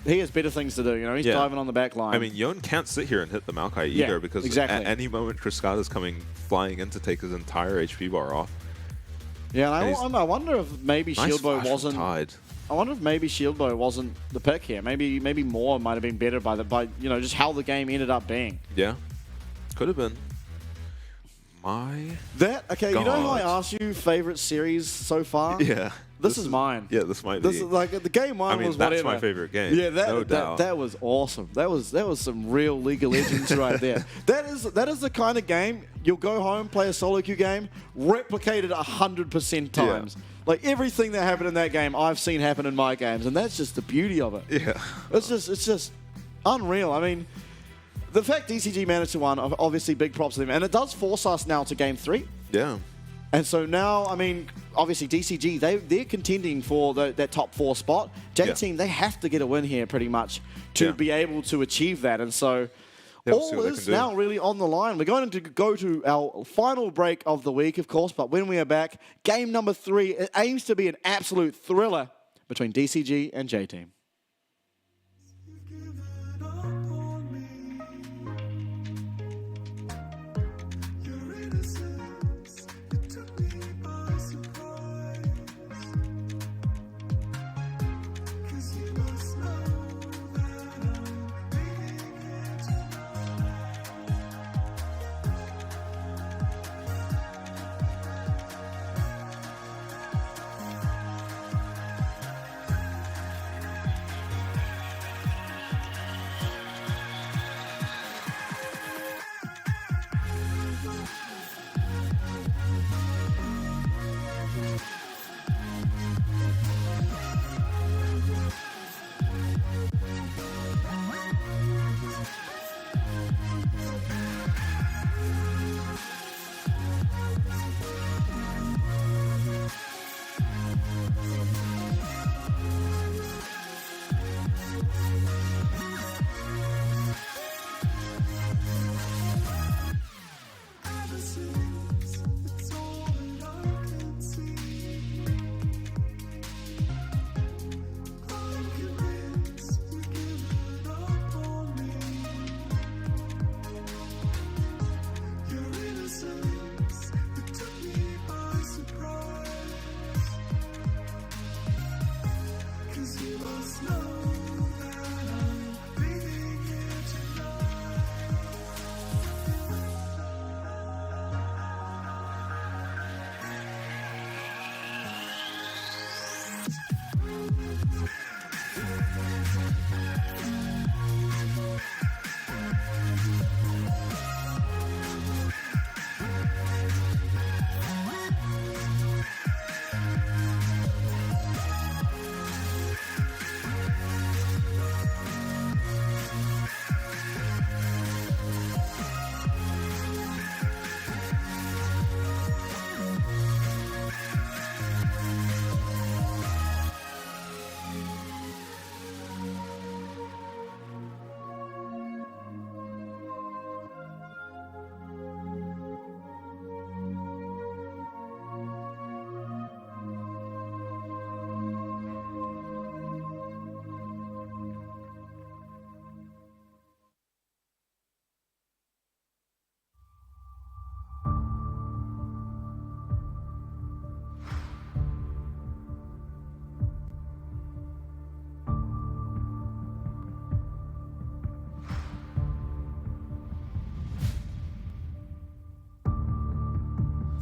he has better things to do. You know, he's diving on the back line. I mean, Yone can't sit here and hit the Maokai either because at any moment Kriskada's coming flying in to take his entire HP bar off. Yeah, and I wonder if maybe Shieldbow wasn't. Tide. I wonder if maybe Shieldbow wasn't the pick here. Maybe more might have been better by just how the game ended up being. Yeah, could have been. You know how I asked you favorite series so far? Yeah. This is mine. Yeah, this might be. Like the game one was whatever. That's my favorite game. Yeah, no doubt. That was awesome. That was some real League of Legends right there. That is the kind of game you'll go home, play a solo queue game, replicate it 100% times. Yeah. Like everything that happened in that game, I've seen happen in my games, and that's just the beauty of it. Yeah. It's just unreal. I mean, the fact DCG managed to win, obviously big props to them. And it does force us now to Game 3. Yeah. And so now, I mean, obviously DCG, they're contending for that top 4 spot. J-Team, they have to get a win here pretty much to be able to achieve that. And so all is now really on the line. We're going to go to our final break of the week, of course. But when we are back, game number 3, it aims to be an absolute thriller between DCG and J-Team.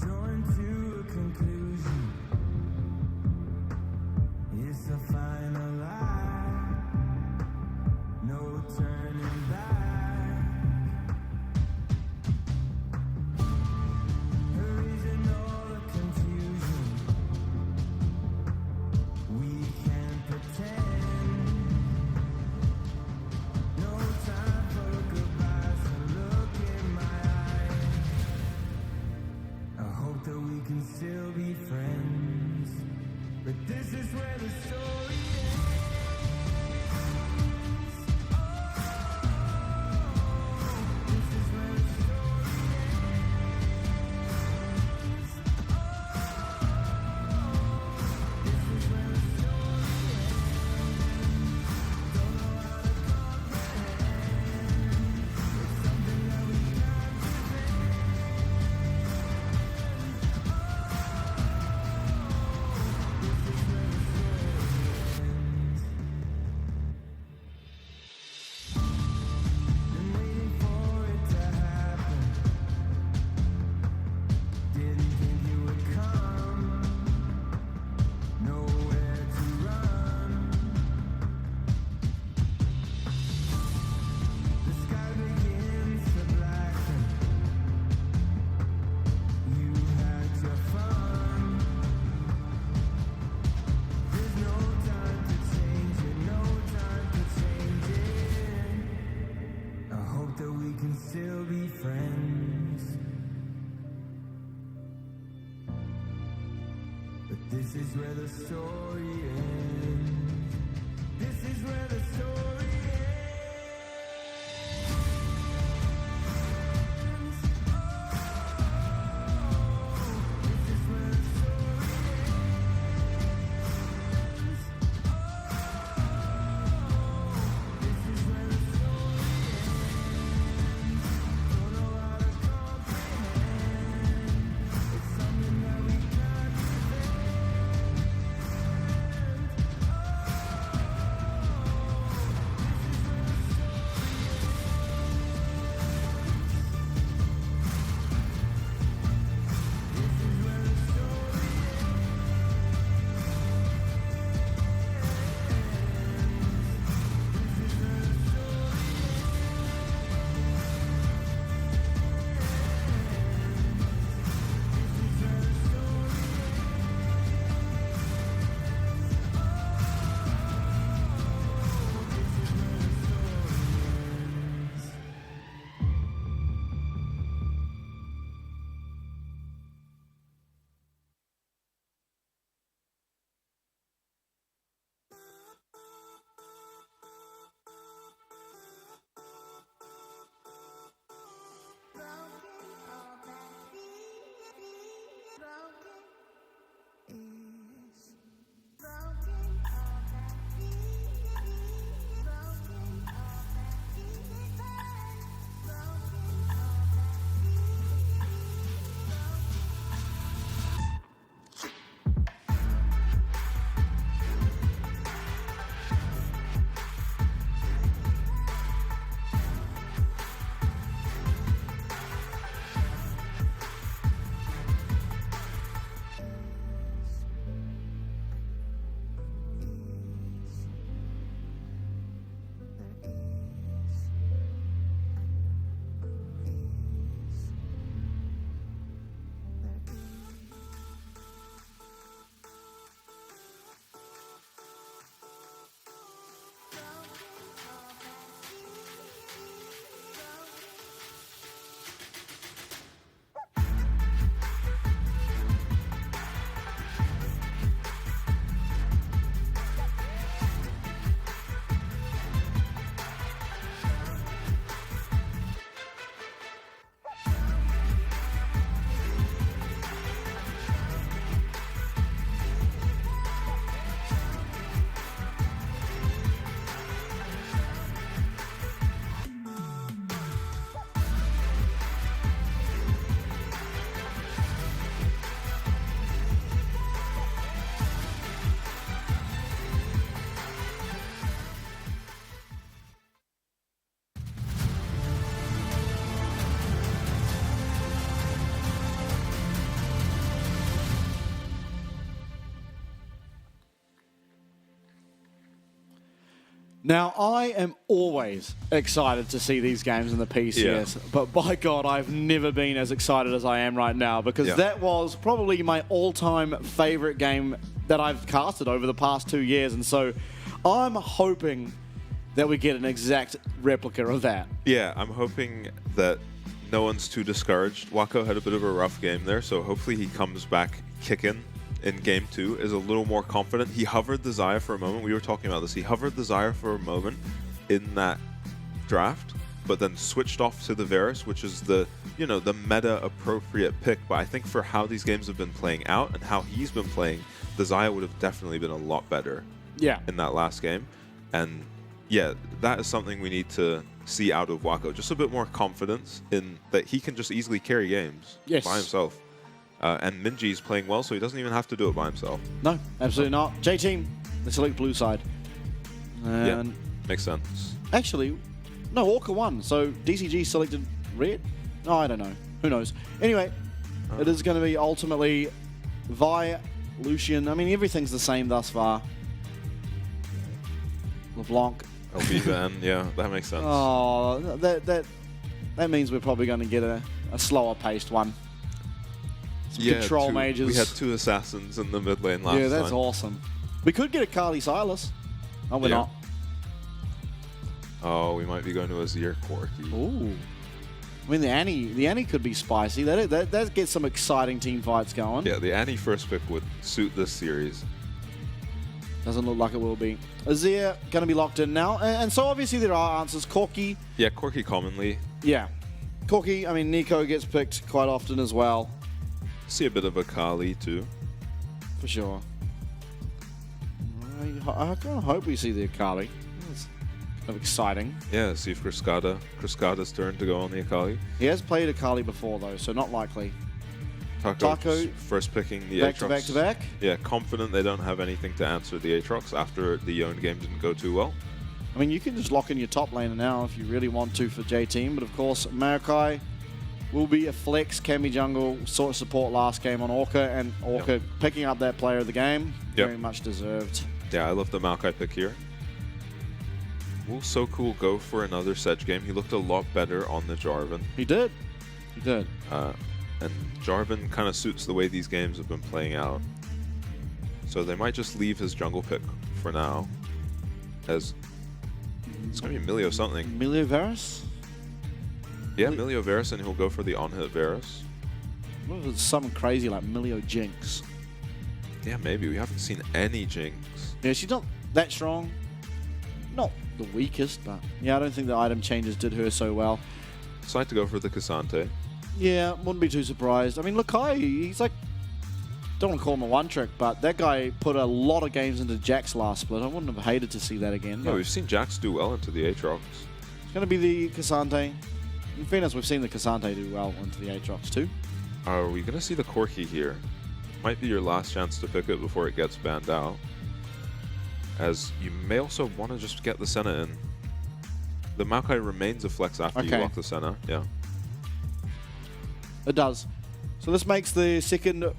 Drawn to a conclusion. It's a final lie. No turning back. Erasing all the confusion. We can't pretend. No time for goodbyes. So look in my eyes. I hope that we can still be friends. But this is where the story ends. This is where the story ends. This is where the story ends. Don't know how to comprehend. It's something that we can't prevent. This is where the story ends. Been waiting for it to happen. Didn't think you would come. Nowhere to run. The sky begins to blacken. You had your fun. There's no time to change it, no time to change it. I hope that we can still be friends. But this is where the story ends. This is where the story ends. This is where the story ends. This is where the story ends. Don't know how to comprehend. It's something that we can't prevent. Now, I am always excited to see these games in the PCS, but by God, I've never been as excited as I am right now, because that was probably my all-time favorite game that I've casted over the past 2 years, and so I'm hoping that we get an exact replica of that. Yeah, I'm hoping that no one's too discouraged. Wako had a bit of a rough game there, so hopefully he comes back kicking in game 2, is a little more confident. He hovered the Xayah for a moment. We were talking about this. He hovered the Xayah for a moment in that draft, but then switched off to the Varus, which is the, you know, the meta appropriate pick. But I think for how these games have been playing out and how he's been playing, the Xayah would have definitely been a lot better in that last game. And yeah, that is something we need to see out of Wako. Just a bit more confidence in that he can just easily carry games by himself. And Minji's playing well, so he doesn't even have to do it by himself. No, absolutely not. J-Team, they select blue side. Yeah, makes sense. Actually, no, Orca won, so DCG selected red? Oh, I don't know. Who knows? Anyway, it is going to be ultimately Vi, Lucian. I mean, everything's the same thus far. LeBlanc. LB yeah, that makes sense. Oh, that means we're probably going to get a slower paced one. Some control mages. We had 2 assassins in the mid lane last time. Yeah, that's awesome. We could get a Kali Silas. No, we're not. Oh, we might be going to Azir Corki. Ooh. I mean, the Annie could be spicy. That gets some exciting team fights going. Yeah, the Annie first pick would suit this series. Doesn't look like it will be. Azir going to be locked in now. And so obviously there are answers. Corki. Yeah, Corki commonly. Yeah. Corki, I mean, Nico gets picked quite often as well. See a bit of a Kali too. For sure. I kind of hope we see the Akali. It's kind of exciting. Yeah, see if Cascada's turn to go on the Akali. He has played Akali before though, so not likely. Taco first picking the Aatrox. Back to back. Yeah, confident they don't have anything to answer the Aatrox after the Yone game didn't go too well. I mean, you can just lock in your top laner now if you really want to for J-Team, but of course, Maokai will be a flex, can be jungle, sort of support last game on Orca, and Orca picking up that player of the game. Very much deserved. Yeah, I love the Maokai pick here. Will So Cool go for another Sedge game? He looked a lot better on the Jarvan. He did. He did. And Jarvan kind of suits the way these games have been playing out. So they might just leave his jungle pick for now. As it's going to be Milio something. Milio Varus? Yeah, Milio Varus, and he'll go for the on-hit Varus. What if it's something crazy like Milio Jinx? Yeah, maybe. We haven't seen any Jinx. Yeah, she's not that strong. Not the weakest, but yeah, I don't think the item changes did her so well. Decide to go for the Cassante. Yeah, wouldn't be too surprised. I mean, Lakai, he's like, don't want to call him a one-trick, but that guy put a lot of games into Jax last split. I wouldn't have hated to see that again. Yeah, we've seen Jax do well into the Aatrox. It's going to be the Cassante. In fairness, we've seen the Cassante do well into the Aatrox too. Are we going to see the Corki here? Might be your last chance to pick it before it gets banned out. As you may also want to just get the Senna in. The Maokai remains a flex after you lock the Senna. Yeah. It does. So this makes the second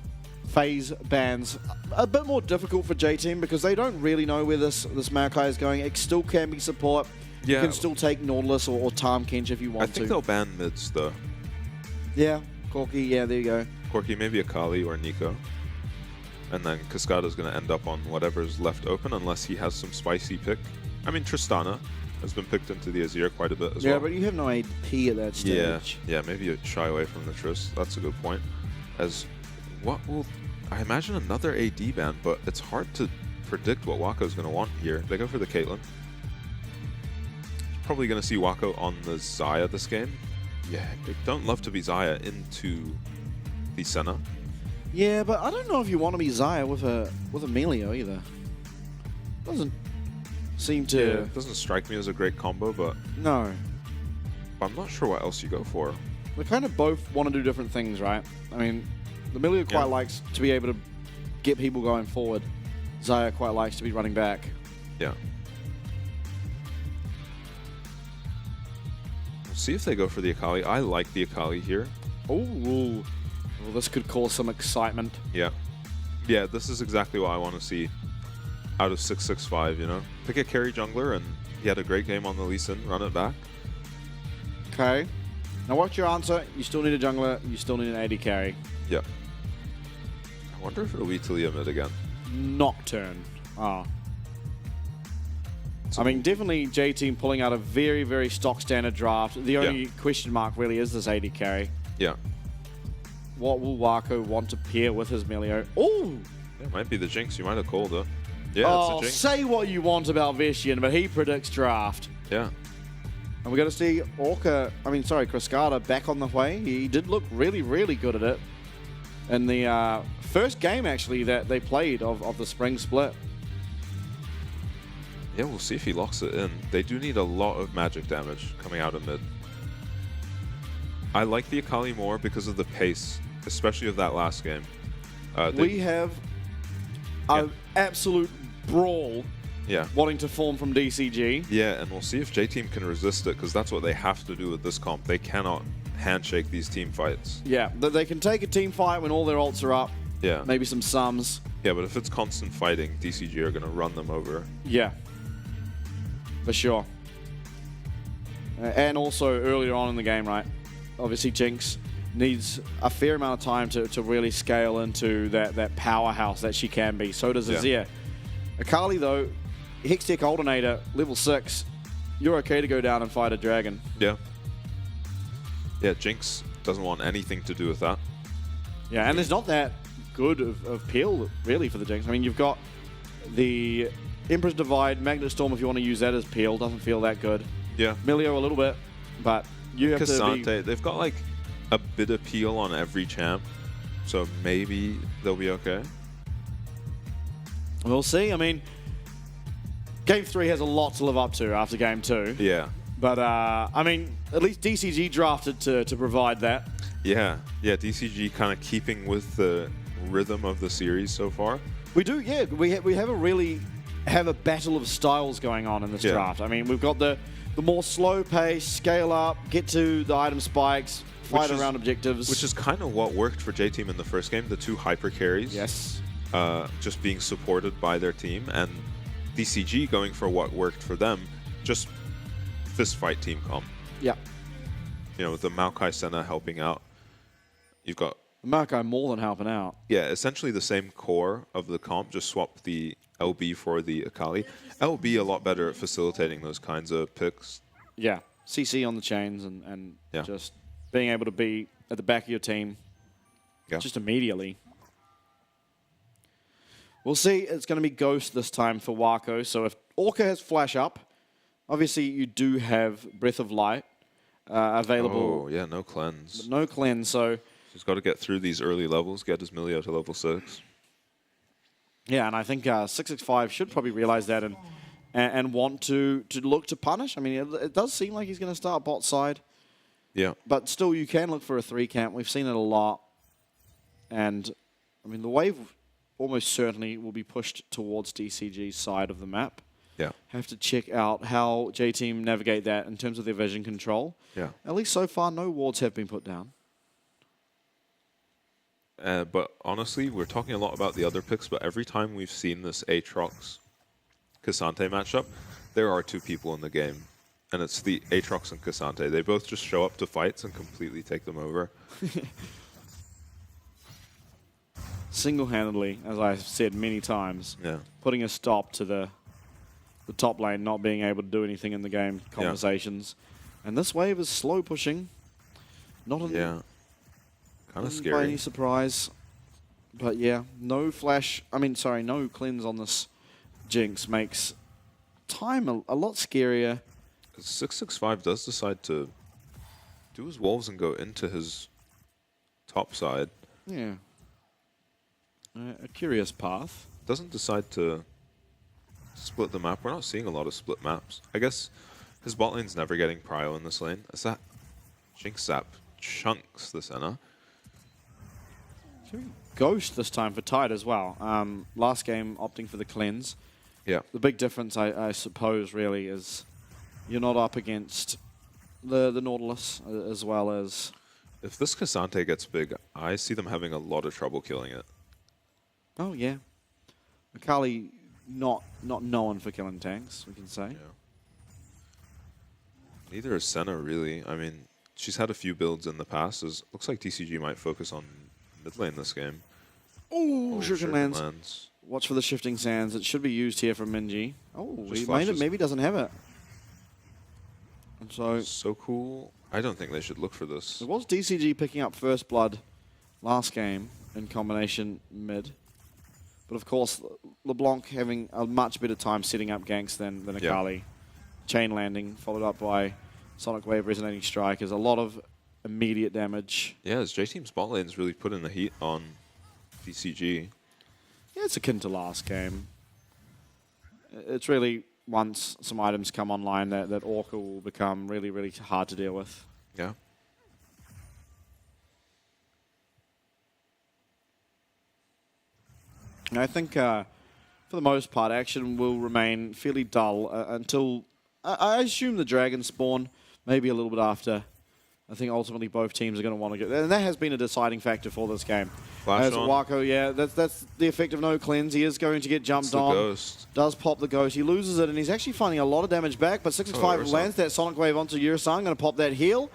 phase bans a bit more difficult for J-Team because they don't really know where this Maokai is going. It still can be support. Yeah. You can still take Nautilus or Tahm Kench if you want to. I think they'll ban mids though. Yeah. Corki, yeah, there you go. Corki, maybe a Kali or Nico. And then Cascada's going to end up on whatever's left open unless he has some spicy pick. I mean, Tristana has been picked into the Azir quite a bit as well. Yeah, but you have no AP at that stage. Yeah, maybe you shy away from the Trist. That's a good point. As what will... I imagine another AD ban, but it's hard to predict what Wako's going to want here. They go for the Caitlyn. Probably going to see Wako on the Xayah this game. Yeah, they don't love to be Xayah into the Senna. Yeah, but I don't know if you want to be Xayah with a Melio either. Doesn't seem to... Yeah, it doesn't strike me as a great combo, but... No. I'm not sure what else you go for. They kind of both want to do different things, right? I mean, the Melio quite likes to be able to get people going forward. Xayah quite likes to be running back. Yeah. We'll see if they go for the Akali. I like the Akali here. Ooh. Well, this could cause some excitement. Yeah. Yeah, this is exactly what I want to see. out of 665, you know? Pick a carry jungler, and he had a great game on the Lee Sin, run it back. Okay. Now what's your answer? You still need a jungler, you still need an AD carry. Yep. I wonder if it'll be Talia mid again. Nocturne. Ah. I mean, definitely J-Team pulling out a very, very stock standard draft. The only question mark really is this AD carry. Yeah. What will Wako want to pair with his Melio? Oh! It might be the Jinx. You might have called it. Yeah, oh, it's a Jinx. Say what you want about Veshian, but he predicts draft. Yeah. And we're going to see Cascada back on the way. He did look really, really good at it in the first game, actually, that they played of the spring split. Yeah, we'll see if he locks it in. They do need a lot of magic damage coming out of mid. I like the Akali more because of the pace, especially of that last game. We have an absolute brawl wanting to form from DCG. Yeah, and we'll see if J-Team can resist it, because that's what they have to do with this comp. They cannot handshake these team fights. Yeah, they can take a team fight when all their ults are up. Yeah. Maybe some sums. Yeah, but if it's constant fighting, DCG are going to run them over. Yeah. For sure. And also earlier on in the game, right? Obviously Jinx needs a fair amount of time to really scale into that powerhouse that she can be. So does Azir. Akali, though, Hextech Alternator, level 6. You're okay to go down and fight a dragon. Yeah. Yeah, Jinx doesn't want anything to do with that. Yeah, and there's not that good of peel, really, for the Jinx. I mean, you've got the Emperor's Divide, Magnet Storm, if you want to use that as peel, doesn't feel that good. Yeah. Milio a little bit, but you have Cassante, to be... they've got like a bit of peel on every champ, so maybe they'll be okay. We'll see. I mean, Game 3 has a lot to live up to after Game 2. Yeah. But, I mean, at least DCG drafted to provide that. Yeah. Yeah, DCG kind of keeping with the rhythm of the series so far. We do, yeah. We have a battle of styles going on in this draft. I mean, we've got the more slow pace, scale up, get to the item spikes, fight around objectives. Which is kind of what worked for J-Team in the first game, the 2 hyper carries. Yes. Just being supported by their team, and DCG going for what worked for them, just fist fight team comp. Yeah. You know, with the Maokai Senna helping out, you've got... Maokai more than helping out. Yeah, essentially the same core of the comp, just swap the LB for the Akali. LB a lot better at facilitating those kinds of picks. Yeah, CC on the chains and just being able to be at the back of your team just immediately. We'll see. It's going to be Ghost this time for Wako. So if Orca has Flash up, obviously you do have Breath of Light available. Oh, yeah, no cleanse. No cleanse, so... He's got to get through these early levels, get his Milio to level 6. Yeah, and I think 665 should probably realize that and want to look to punish. I mean, it does seem like he's going to start bot side. Yeah. But still, you can look for a 3 camp. We've seen it a lot. And, I mean, the wave almost certainly will be pushed towards DCG's side of the map. Yeah. Have to check out how J-Team navigate that in terms of their vision control. Yeah. At least so far, no wards have been put down. But honestly, we're talking a lot about the other picks, but every time we've seen this Aatrox Cassante matchup, there are 2 people in the game. And it's the Aatrox and Cassante. They both just show up to fights and completely take them over. Single-handedly, as I've said many times, putting a stop to the top lane not being able to do anything in the game conversations. And this wave is slow pushing. Not in kind of scary. By any surprise. But yeah, no flash, no cleanse on this Jinx makes time a lot scarier. 665 does decide to do his wolves and go into his top side. Yeah. A curious path. Doesn't decide to split the map. We're not seeing a lot of split maps. I guess his bot lane's never getting prio in this lane. As that Jinx Zap chunks the Senna. Ghost this time for Tide as well. Last game opting for the cleanse. Yeah. The big difference, I suppose, really is you're not up against the Nautilus as well as... If this Cassante gets big, I see them having a lot of trouble killing it. Oh, yeah. Akali not known for killing tanks, we can say. Yeah. Neither is Senna, really. I mean, she's had a few builds in the past. Looks like DCG might focus on mid lane this game. Ooh, Shuriken lands. Watch for the shifting sands. It should be used here from Minji. Oh, he maybe doesn't have it. And so cool. I don't think they should look for this. It was DCG picking up first blood last game in combination mid. But of course, LeBlanc having a much better time setting up ganks than Akali. Yeah. Chain landing, followed up by Sonic Wave Resonating Strike, is a lot of immediate damage. Yeah, as J-Team's bot lane's really putting the heat on DCG. Yeah, it's akin to last game. It's really, once some items come online, that Orca will become really, really hard to deal with. Yeah. And I think, for the most part, action will remain fairly dull until... I assume the Dragon spawn, maybe a little bit after. I think ultimately both teams are going to want to get... And that has been a deciding factor for this game. Flash As Wako, yeah, that's the effect of no cleanse. He is going to get jumped on. Ghost. Does pop the Ghost. He loses it, and he's actually finding a lot of damage back, but 665 lands that Sonic Wave onto Yurasang, going to pop that heal.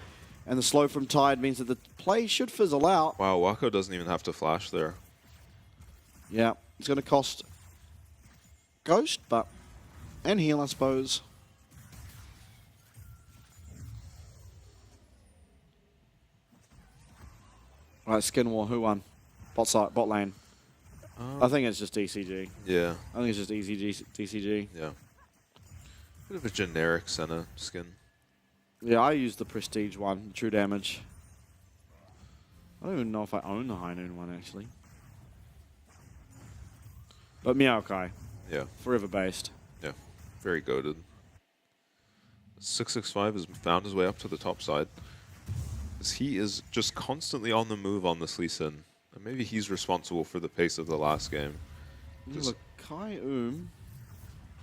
And the slow from Tide means that the play should fizzle out. Wow, Wako doesn't even have to flash there. Yeah, it's going to cost Ghost, but... And heal, I suppose. Right, Skin War, who won? Bot lane. I think it's just DCG. Yeah. I think it's just easy DCG. Yeah. Bit of a generic Senna skin. Yeah, I used the Prestige one, True Damage. I don't even know if I own the High Noon one, actually. But Maokai. Yeah. Forever based. Yeah. Very goated. 665 has found his way up to the top side. He is just constantly on the move on this Lee Sin. And maybe he's responsible for the pace of the last game. Look, Kai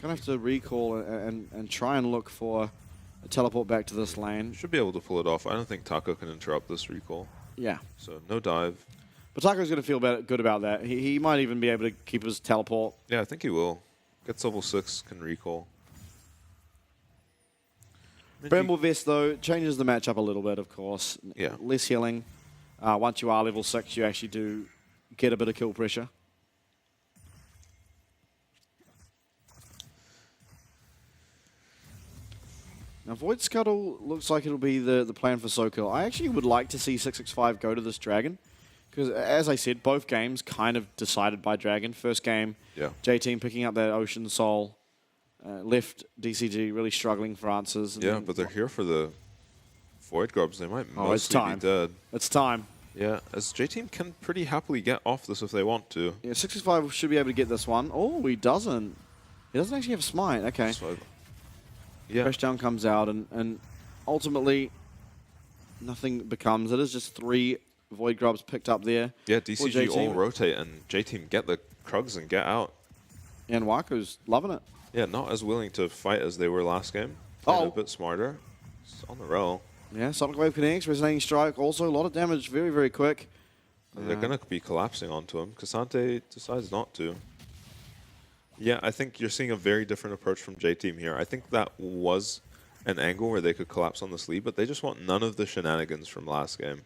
gonna have to recall and try and look for a teleport back to this lane. Should be able to pull it off. I don't think Taco can interrupt this recall. Yeah. So no dive. But Taco's going to feel good about that. He might even be able to keep his teleport. Yeah, I think he will. Gets level 6, can recall. Bramble Vest, though, changes the matchup a little bit, of course. Yeah. Less healing. Once you are level 6, you actually do get a bit of kill pressure. Now, Void Scuttle looks like it'll be the plan for SoKill. I actually would like to see 665 go to this Dragon. Because, as I said, both games kind of decided by Dragon. First game, J-Team picking up that Ocean Soul. Left DCG really struggling for answers. Yeah, but they're here for the Void Grubs. They might mostly be dead. It's time. Yeah, as J-Team can pretty happily get off this if they want to. Yeah, 665 should be able to get this one. Oh, he doesn't. He doesn't actually have Smite. Okay. So, yeah. Crashdown comes out, and ultimately, nothing becomes. It is just 3 Void Grubs picked up there. Yeah, DCG all rotate, and J-Team get the Krugs and get out. And Wako's loving it. Yeah, not as willing to fight as they were last game. A bit smarter. It's on the roll. Yeah, Sonic Wave connects, Resonating Strike. Also, a lot of damage very, very quick. They're going to be collapsing onto him. Cassante decides not to. Yeah, I think you're seeing a very different approach from J-Team here. I think that was an angle where they could collapse on the sleeve, but they just want none of the shenanigans from last game.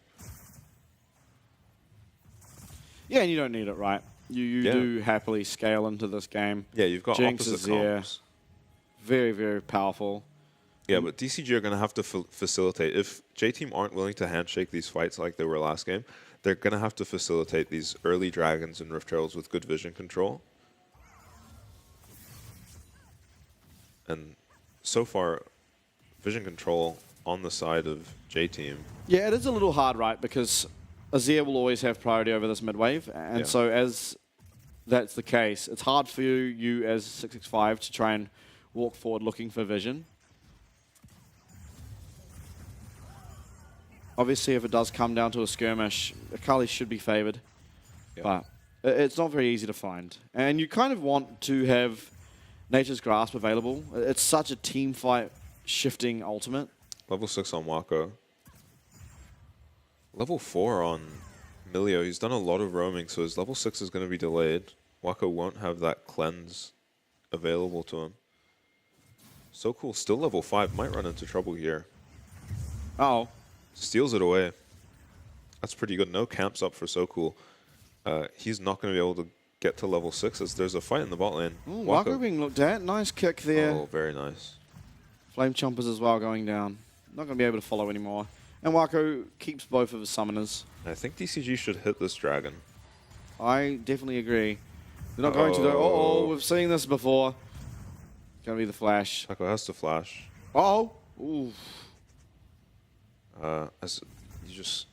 Yeah, and you don't need it, right? You do happily scale into this game. Yeah, you've got Jinx opposite is there. comps. Very, very powerful. Yeah, but DCG are going to have to facilitate. If J-Team aren't willing to handshake these fights like they were last game, they're going to have to facilitate these early Dragons and Rift Heralds with good vision control. And so far, vision control on the side of J-Team. Yeah, it is a little hard, right? Because Azir will always have priority over this mid-wave. And so as that's the case, it's hard for you as 665 to try and walk forward looking for vision. Obviously, if it does come down to a skirmish, Akali should be favored. But it's not very easy to find. And you kind of want to have Nature's Grasp available. It's such a team fight shifting ultimate. Level 6 on Wako. Level 4 on Milio. He's done a lot of roaming, so his level 6 is going to be delayed. Wako won't have that cleanse available to him. So Cool, still level 5, might run into trouble here. Uh-oh. Steals it away. That's pretty good. No camps up for So Cool. He's not going to be able to get to level 6 as there's a fight in the bot lane. Ooh, Wako being looked at. Nice kick there. Oh, very nice. Flame Chompers as well going down. Not going to be able to follow anymore. And Wako keeps both of his summoners. I think DCG should hit this dragon. I definitely agree. They're not going to though. Uh-oh, we've seen this before. It's going to be the flash. Taco has to flash. Uh-oh. Ooh. As you just...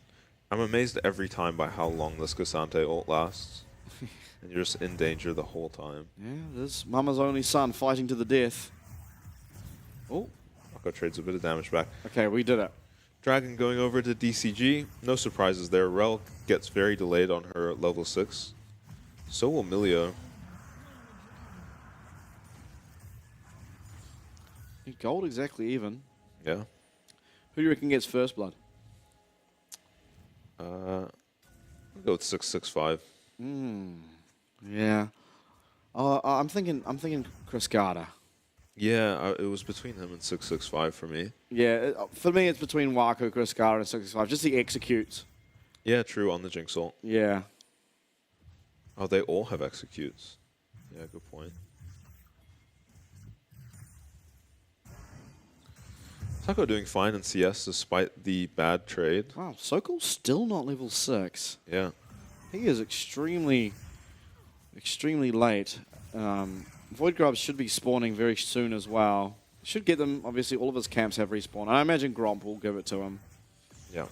I'm amazed every time by how long this Cassante ult lasts. And you're just in danger the whole time. Yeah, this Mama's only son fighting to the death. Oh. Wako trades a bit of damage back. Okay, we did it. Dragon going over to DCG. No surprises there. Rel gets very delayed on her level 6. So will Milio. Gold exactly even. Yeah. Who do you reckon gets first blood? I'll go with 665. Yeah. I'm thinking Chris Carter. Yeah, it was between him and 665 for me. Yeah, for me it's between Wako, Chris Carter, and 665. Just the executes. Yeah, true, on the Jinx ult. Yeah. Oh, they all have executes. Yeah, good point. Taco doing fine in CS despite the bad trade. Wow, Sokol's still not level 6. Yeah. He is extremely late. Void Grubs should be spawning very soon as well. Should get them, obviously all of his camps have respawn. And I imagine Gromp will give it to him. Yeah.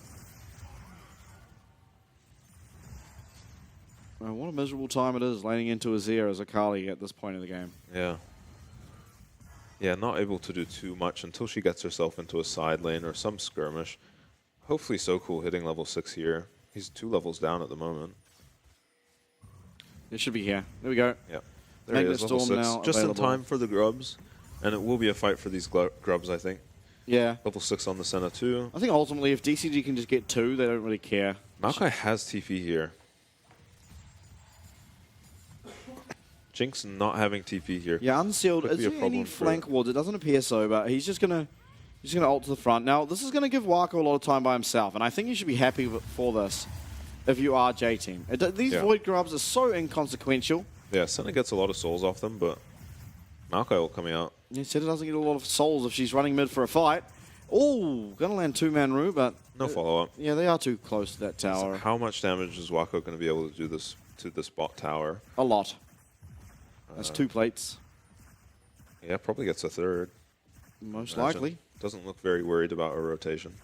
Well, what a miserable time it is laning into Azir as Akali at this point of the game. Yeah. Yeah, not able to do too much until she gets herself into a side lane or some skirmish. Hopefully So Cool hitting level 6 here. He's 2 levels down at the moment. It should be here. There we go. Yeah. There he is, level 6. Now just available. in time for the grubs. And it will be a fight for these grubs, I think. Yeah. Level 6 on the center too. I think ultimately if DCG can just get 2, they don't really care. Maokai has TP here. Jinx not having TP here. Yeah, unsealed. Is there any flank wards? It doesn't appear so, but he's just gonna ult to the front. Now, this is gonna give Wako a lot of time by himself, and I think you should be happy for this if you are J-Team. These Void Grubs are so inconsequential. Yeah, Senna gets a lot of souls off them, but Maokai ult coming out. Yeah, Senna doesn't get a lot of souls if she's running mid for a fight. Oh, gonna land 2-man Rue, but... No follow-up. Yeah, they are too close to that tower. So how much damage is Wako going to be able to do this to this bot tower? A lot. That's 2 plates. Yeah, probably gets a third. Most likely. Doesn't look very worried about a rotation.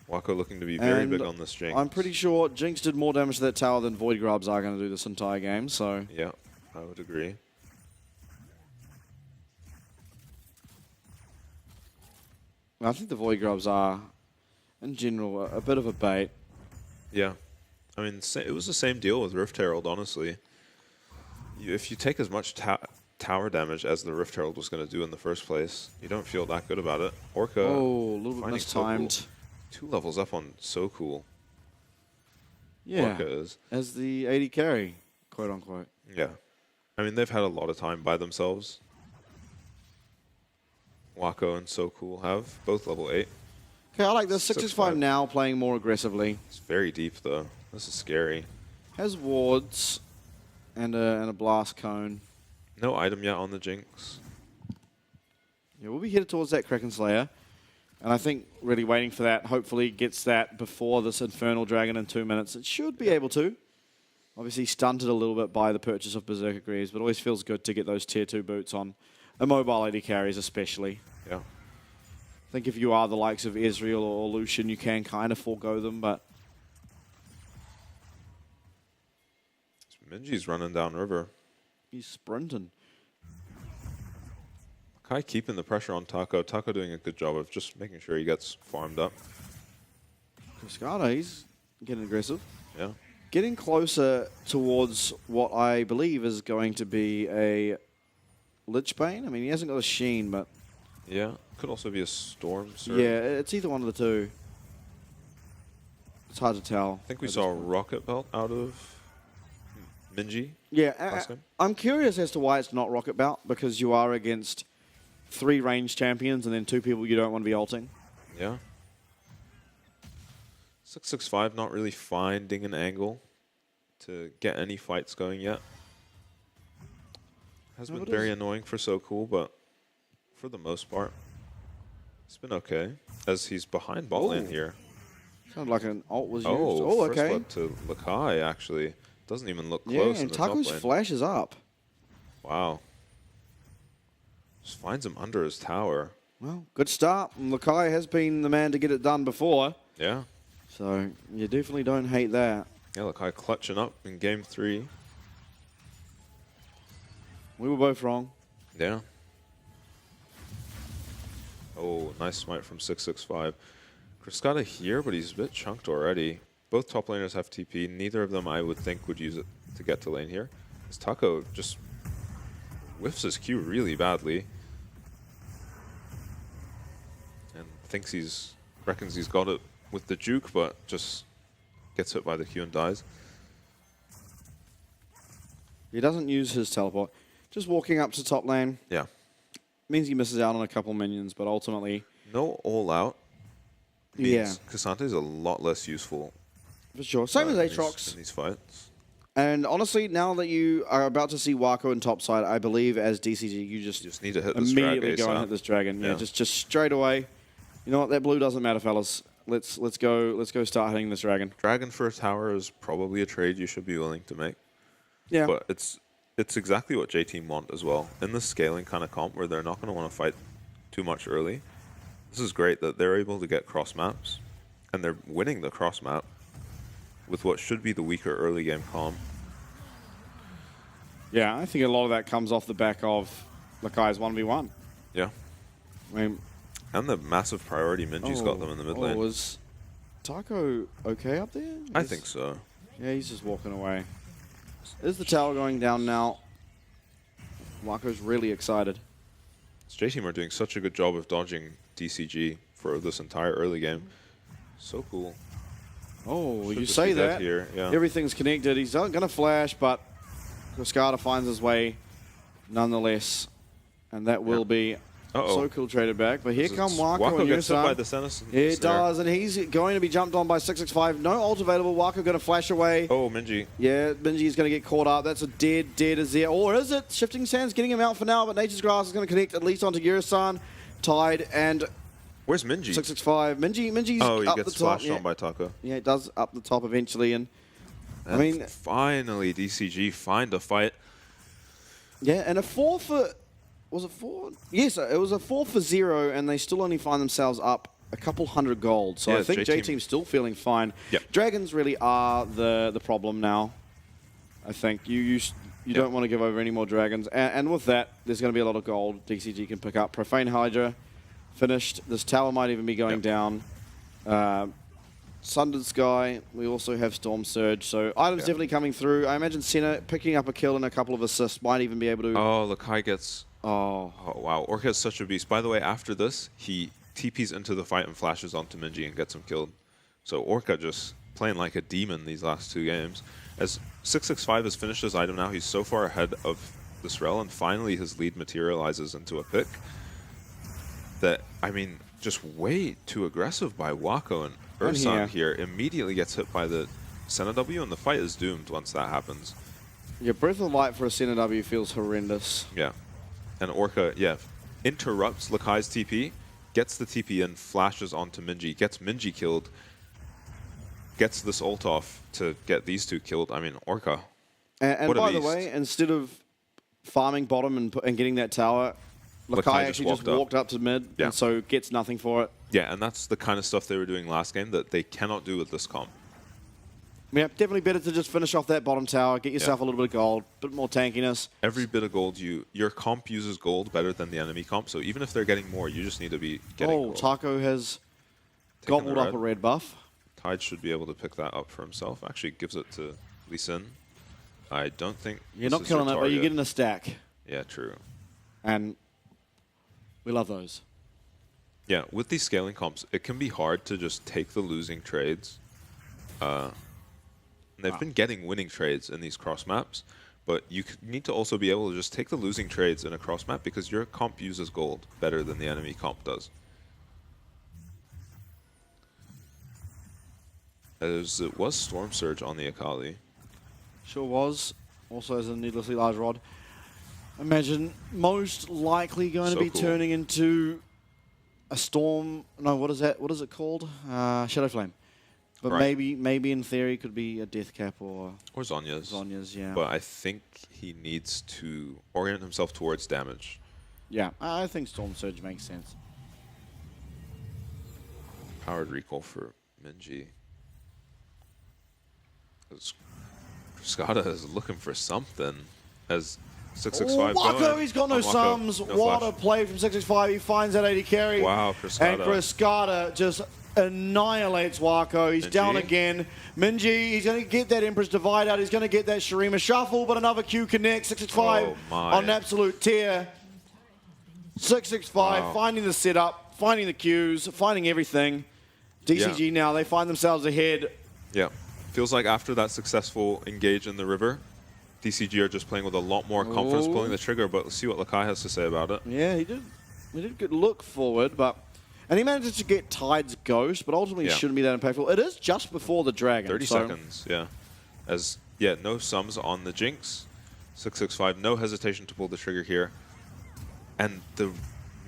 Wako looking to be very big on this Jinx. I'm pretty sure Jinx did more damage to that tower than Void Grubs are going to do this entire game, so... Yeah, I would agree. I think the Void Grubs are, in general, a bit of a bait. Yeah. I mean, it was the same deal with Rift Herald, honestly. If you take as much tower damage as the Rift Herald was going to do in the first place, you don't feel that good about it. Orca... Oh, a little bit mistimed. So cool. 2 levels up on So Cool. Yeah, Orca is. As the AD carry, quote unquote. Yeah. I mean, they've had a lot of time by themselves. Wako and So Cool have both level 8. Okay, I like this. 665 now playing more aggressively. It's very deep, though. This is scary. Has wards and a blast cone. No item yet on the Jinx. Yeah, we'll be headed towards that Kraken Slayer. And I think really waiting for that, hopefully gets that before this Infernal Dragon in 2 minutes. It should be able to. Obviously stunted a little bit by the purchase of Berserker Greaves, but always feels good to get those tier 2 boots on immobile AD carries especially. Yeah. I think if you are the likes of Ezreal or Lucian, you can kind of forego them, but... Minji's running down river. He's sprinting. Kai keeping the pressure on Taco. Taco doing a good job of just making sure he gets farmed up. Cascada, he's getting aggressive. Yeah. Getting closer towards what I believe is going to be a Lich Bane. I mean, he hasn't got a Sheen, but... Yeah. Could also be a Storm Surge. Yeah, it's either one of the two. It's hard to tell. I think we saw a Rocket Belt out of Minji. Yeah, I'm curious as to why it's not Rocket Bout, because you are against 3 range champions and then 2 people you don't want to be ulting. Yeah. 665 not really finding an angle to get any fights going yet. Has been very annoying for So Cool, but for the most part, it's been okay. As he's behind bot lane here. Sounded like an ult was used. Oh, okay. first blood to Lakai, actually. Doesn't even look close. Yeah, in and the top Taco's lane. flash is up. Wow. Just finds him under his tower. Well, good start. And Lakai has been the man to get it done before. Yeah. So you definitely don't hate that. Yeah, Lakai clutching up in game 3. We were both wrong. Yeah. Oh, nice smite from 665. Kriskata here, but he's a bit chunked already. Both top laners have TP. Neither of them, I would think, would use it to get to lane here. This Taco just whiffs his Q really badly. And reckons he's got it with the juke, but just gets hit by the Q and dies. He doesn't use his teleport. Just walking up to top lane. Yeah. Means he misses out on a couple minions, but ultimately... No all out. Yeah. Cassante is a lot less useful. For sure. Same as Aatrox. In these fights. And honestly, now that you are about to see Wako in topside, I believe as DCG, you just need to hit this immediately dragon go and ASAP. hit this dragon. Yeah, Yeah. just straight away. You know what? That blue doesn't matter, fellas. Let's go start hitting this dragon. Dragon for a tower is probably a trade you should be willing to make. Yeah. But it's exactly what J-Team want as well. In the scaling kind of comp where they're not going to want to fight too much early, this is great that they're able to get cross maps, and they're winning the cross map with what should be the weaker early game comp. Yeah, I think a lot of that comes off the back of Lakai's 1v1. Yeah. I mean, and the massive priority Minji's got them in the mid lane. Was Taco okay up there? I think so. Yeah, he's just walking away. Is the tower going down now? Wako's really excited. This J-Team are doing such a good job of dodging DCG for this entire early game. So cool. Oh, Should you just say be dead that. here, yeah. Everything's connected. He's not going to flash, but Kriskata finds his way nonetheless. And that will be So Cool traded back. But here come Wako and gets hit by Yusan. the Sentinel. It does, and he's going to be jumped on by 665. No ult available. Wako going to flash away. Oh, Minji. Yeah, Minji's going to get caught up. That's a dead Azir. Or is it? Shifting Sands getting him out for now, but Nature's Grass is going to connect at least onto Yusan. Tied, and... Where's Minji? 665. Minji's oh, he up gets the top. flashed on by Taco. Yeah, it does up the top eventually, and I mean... Finally, DCG find a fight. Yeah, and a 4 for... Was it 4? Yes, it was a 4 for 0, and they still only find themselves up a couple hundred gold. So Yeah, I think J-Team. J-Team's still feeling fine. Yep. Dragons really are the problem now. I think you don't want to give over any more dragons. And with that, there's going to be a lot of gold DCG can pick up. Profane Hydra finished. This tower might even be going down. Sundered Sky. We also have Storm Surge. So items definitely coming through. I imagine Senna picking up a kill and a couple of assists might even be able to... Oh, Lakai gets... Oh, wow. Orca is such a beast. By the way, after this, he TPs into the fight and flashes onto Minji and gets him killed. So Orca just playing like a demon these last 2 games. As 665 has finished his item now, he's so far ahead of this rel, and finally his lead materializes into a pick. That, I mean, just way too aggressive by Wako, and Ursan here immediately gets hit by the Senna W, and the fight is doomed once that happens. Yeah, Breath of Light for a Senna W feels horrendous. Yeah. And Orca, interrupts Lakai's TP, gets the TP in, flashes onto Minji, gets Minji killed, gets this ult off to get these 2 killed. I mean, Orca. And by the way, instead of farming bottom and getting that tower, Lakai actually just walked up to mid, and so gets nothing for it. Yeah, and that's the kind of stuff they were doing last game that they cannot do with this comp. Yeah, definitely better to just finish off that bottom tower, get yourself a little bit of gold, a bit more tankiness. Every bit of gold, your comp uses gold better than the enemy comp, so even if they're getting more, you just need to be getting gold. Taco has gobbled up a red buff. Tide should be able to pick that up for himself. Actually gives it to Lee Sin. I don't think You're not killing it, but you're getting a stack. Yeah, true. And we love those. Yeah, with these scaling comps, it can be hard to just take the losing trades. And they've been getting winning trades in these cross maps, but you need to also be able to just take the losing trades in a cross map because your comp uses gold better than the enemy comp does. As it was Storm Surge on the Akali. Sure was. Also has a needlessly large rod. Imagine most likely going to be turning into a Storm. No, what is that? What is it called? Shadow Flame. But maybe in theory could be a Death Cap or Zhonya's. Zhonya's, yeah. But I think he needs to orient himself towards damage. Yeah, I think Storm Surge makes sense. Powered recall for Minji. Skada is looking for something. As 665 Wako, he's got no sums. No what flash. a play from 665. He finds that 80 carry. Wow, Kriskada. And Kriskada just annihilates Wako. He's down again. Minji, he's going to get that Empress Divide out. He's going to get that Shurima Shuffle, but another Q connect. 665 on an absolute tear. 665 finding the setup, finding the Qs, finding everything. DCG now, they find themselves ahead. Yeah. Feels like after that successful engage in the river, DCG are just playing with a lot more confidence pulling the trigger, but let's see what Lakai has to say about it. Yeah, he did a good look forward, and he managed to get Tide's Ghost, but ultimately it shouldn't be that impactful. It is just before the Dragon. 30 seconds, yeah. As, no sums on the Jinx. 665, no hesitation to pull the trigger here. And the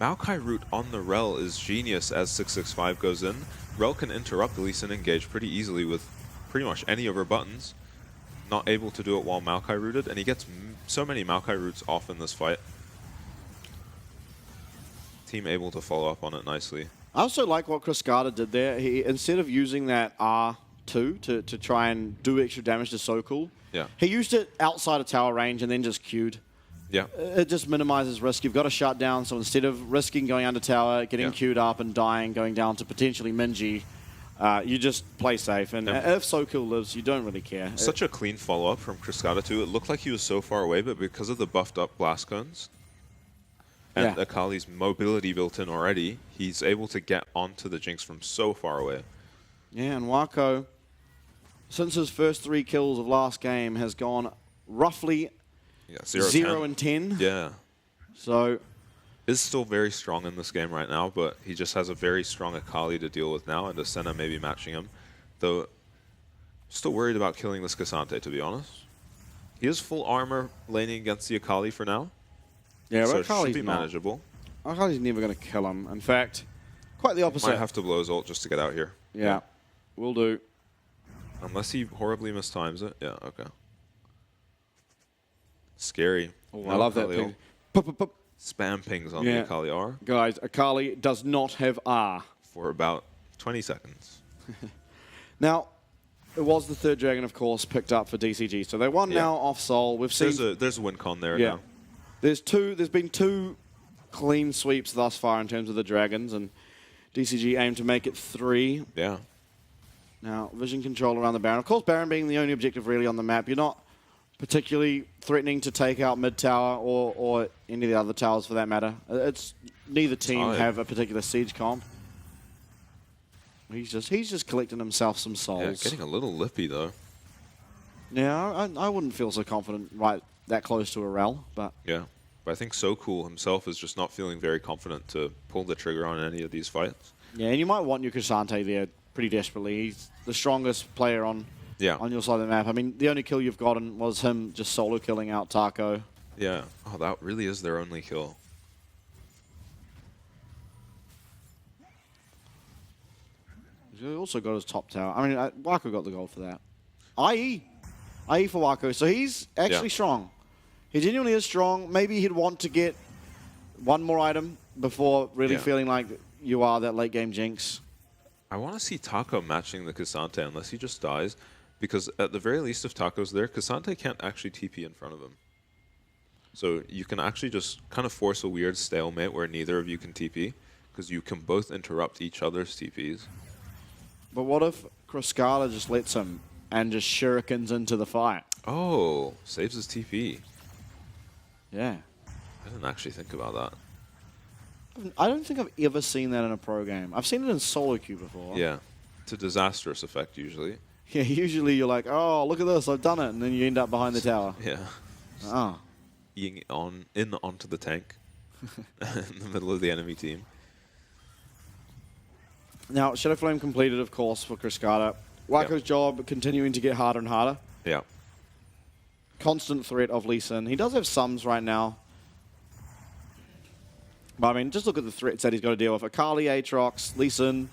Maokai route on the Rel is genius as 665 goes in. Rel can interrupt the Lee Sin engage pretty easily with pretty much any of her buttons. Not able to do it while Maokai rooted, and he gets so many Maokai roots off in this fight. Team able to follow up on it nicely. I also like what Kriskada did there. He, instead of using that R2 to try and do extra damage to Sokol, he used it outside of tower range and then just queued. Yeah. It just minimizes risk. You've got to shut down, so instead of risking going under tower, getting queued up and dying, going down to potentially Minji, you just play safe. And if Sokol lives, you don't really care. Such a clean follow-up from Kriskada too. It looked like he was so far away, but because of the buffed up blast cones and Akali's mobility built in already, he's able to get onto the Jinx from so far away. Yeah, and Wako, since his first 3 kills of last game, has gone roughly 0 and 10. Yeah. So is still very strong in this game right now, but he just has a very strong Akali to deal with now, and the Senna maybe matching him. Though, still worried about killing this Cassante, to be honest. He has full armor laning against the Akali for now. Yeah, so but it Akali's should be manageable. Akali's never going to kill him. In fact, quite the opposite. Might have to blow his ult just to get out here. Yeah, will do. Unless he horribly mistimes it. Yeah, okay. Scary. Oh, I love that ping. Spam pings on the Akali R. Guys, Akali does not have R. For about 20 seconds. Now, it was the third dragon, of course, picked up for DCG. So they won now off Sol. We've seen there's a win con there now. There's been 2 clean sweeps thus far in terms of the dragons, and DCG aim to make it 3. Yeah. Now, vision control around the Baron. Of course, Baron being the only objective really on the map. You're not particularly threatening to take out mid tower or any of the other towers for that matter. It's neither team have a particular siege comp. He's just collecting himself some souls. Yeah, getting a little lippy though. Yeah, I wouldn't feel so confident right that close to a rel, but yeah. But I think So Cool himself is just not feeling very confident to pull the trigger on any of these fights. Yeah, and you might want your Cassante there pretty desperately. He's the strongest player on your side of the map. I mean, the only kill you've gotten was him just solo killing out Taco. Yeah. Oh, that really is their only kill. He also got his top tower. I mean, Wako got the gold for that. IE for Wako. So he's actually strong. He genuinely is strong. Maybe he'd want to get one more item before really feeling like you are that late game Jinx. I want to see Taco matching the Cassante unless he just dies. Because at the very least, if Taco's there, Cassante can't actually TP in front of him. So you can actually just kind of force a weird stalemate where neither of you can TP. Because you can both interrupt each other's TPs. But what if Kriskada just lets him and just shurikens into the fight? Oh, saves his TP. Yeah. I didn't actually think about that. I don't think I've ever seen that in a pro game. I've seen it in solo queue before. Yeah. It's a disastrous effect usually. Yeah, usually you're like, oh, look at this, I've done it, and then you end up behind the tower. Yeah. Ah. Ying onto the tank in the middle of the enemy team. Now, Shadow Flame completed, of course, for Cascada. Wako's job continuing to get harder and harder. Yeah. Constant threat of Lee Sin. He does have sums right now. But I mean, just look at the threats that he's got to deal with. Akali, Aatrox, Lee Sin,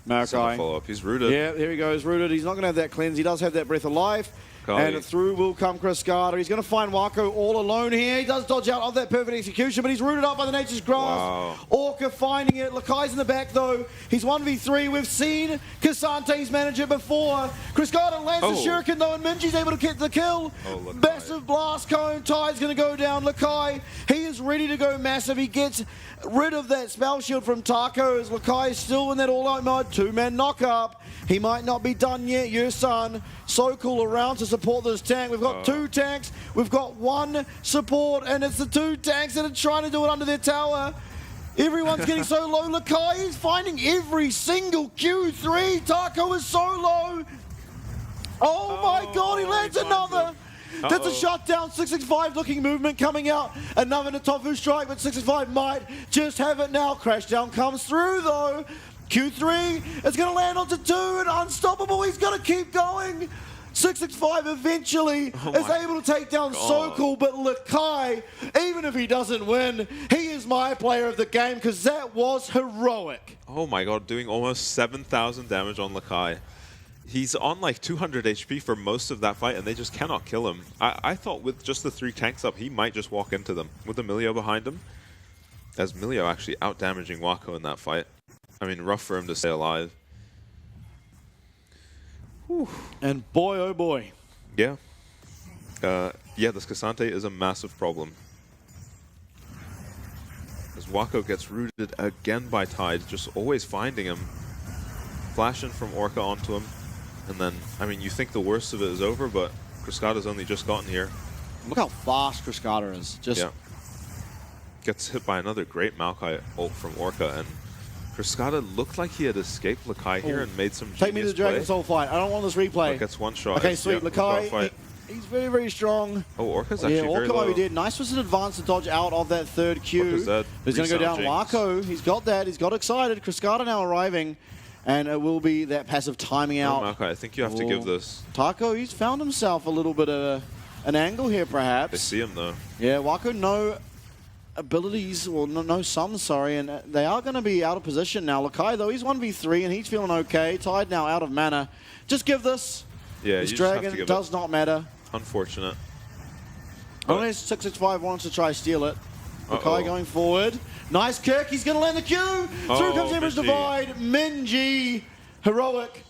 Maokai. Follow up. He's rooted. Yeah, here he goes, rooted. He's not going to have that cleanse. He does have that Breath of Life. Akali. And through will come Cascada. He's going to find Wako all alone here. He does dodge out of that perfect execution, but he's rooted up by the Nature's Grasp. Wow. Orca finding it. Lakai's in the back, though. He's 1v3. We've seen Casante's manage it before. Cascada lands the Shuriken, though, and Minji's able to get the kill. Massive blast cone. Tide's going to go down. Lakai, he is ready to go massive. He gets rid of that spell shield from Taco as Lakai is still in that all-out mode. Two-man knock-up. He might not be done yet. Yusan, so cool around to support this tank. We've got two tanks. We've got one support, and it's the two tanks that are trying to do it under their tower. Everyone's getting so low. Lakai is finding every single Q3. Taco is so low. Oh my God, he lands another. That's a shutdown. 665 looking movement coming out. Another Natofu strike, but 665 might just have it now. Crashdown comes through, though. Q3 is going to land onto 2 and unstoppable. He's going to keep going. 665 eventually is able to take down Sokol, but Lakai, even if he doesn't win, he is my player of the game because that was heroic. Oh my God, doing almost 7,000 damage on Lakai. He's on like 200 HP for most of that fight, and they just cannot kill him. I thought with just the 3 tanks up, he might just walk into them with Emilio behind him, as Emilio actually out-damaging Wako in that fight. I mean, rough for him to stay alive. Whew. And boy, oh boy. Yeah. Yeah, this Cassante is a massive problem. As Wako gets rooted again by Tide, just always finding him. Flashing from Orca onto him. And then, I mean, you think the worst of it is over, but Cascada's only just gotten here. Look how fast Cascada is. Just gets hit by another great Maokai ult from Orca, and Cascada looked like he had escaped Lakai here and made some Take me to the Dragon play. Soul fight. I don't want this replay. Gets one shot. Okay, sweet. Lakai, he's very, very strong. Oh, Orca's actually very Orca low. might be dead. Nice was an advance to dodge out of that third Q. Orca's dead. He's going to go down. Wako, he's got that. He's got excited. Cascada now arriving. And it will be that passive timing out. Oh, Maokai, I think you have to give this. Taco, he's found himself a little bit of an angle here, perhaps. They see him, though. Yeah, Wako, no abilities, well, no sums, sorry, and they are going to be out of position now. Lakai, though, he's 1v3, and he's feeling okay. Tide now out of mana. Just give this. Yeah, this you just have Dragon to give does not matter. Unfortunate. Unless 665 wants to try steal it. Lakai going forward. Nice kick. He's going to land the Q. Through comes Emperor's Divide. Minji. Heroic.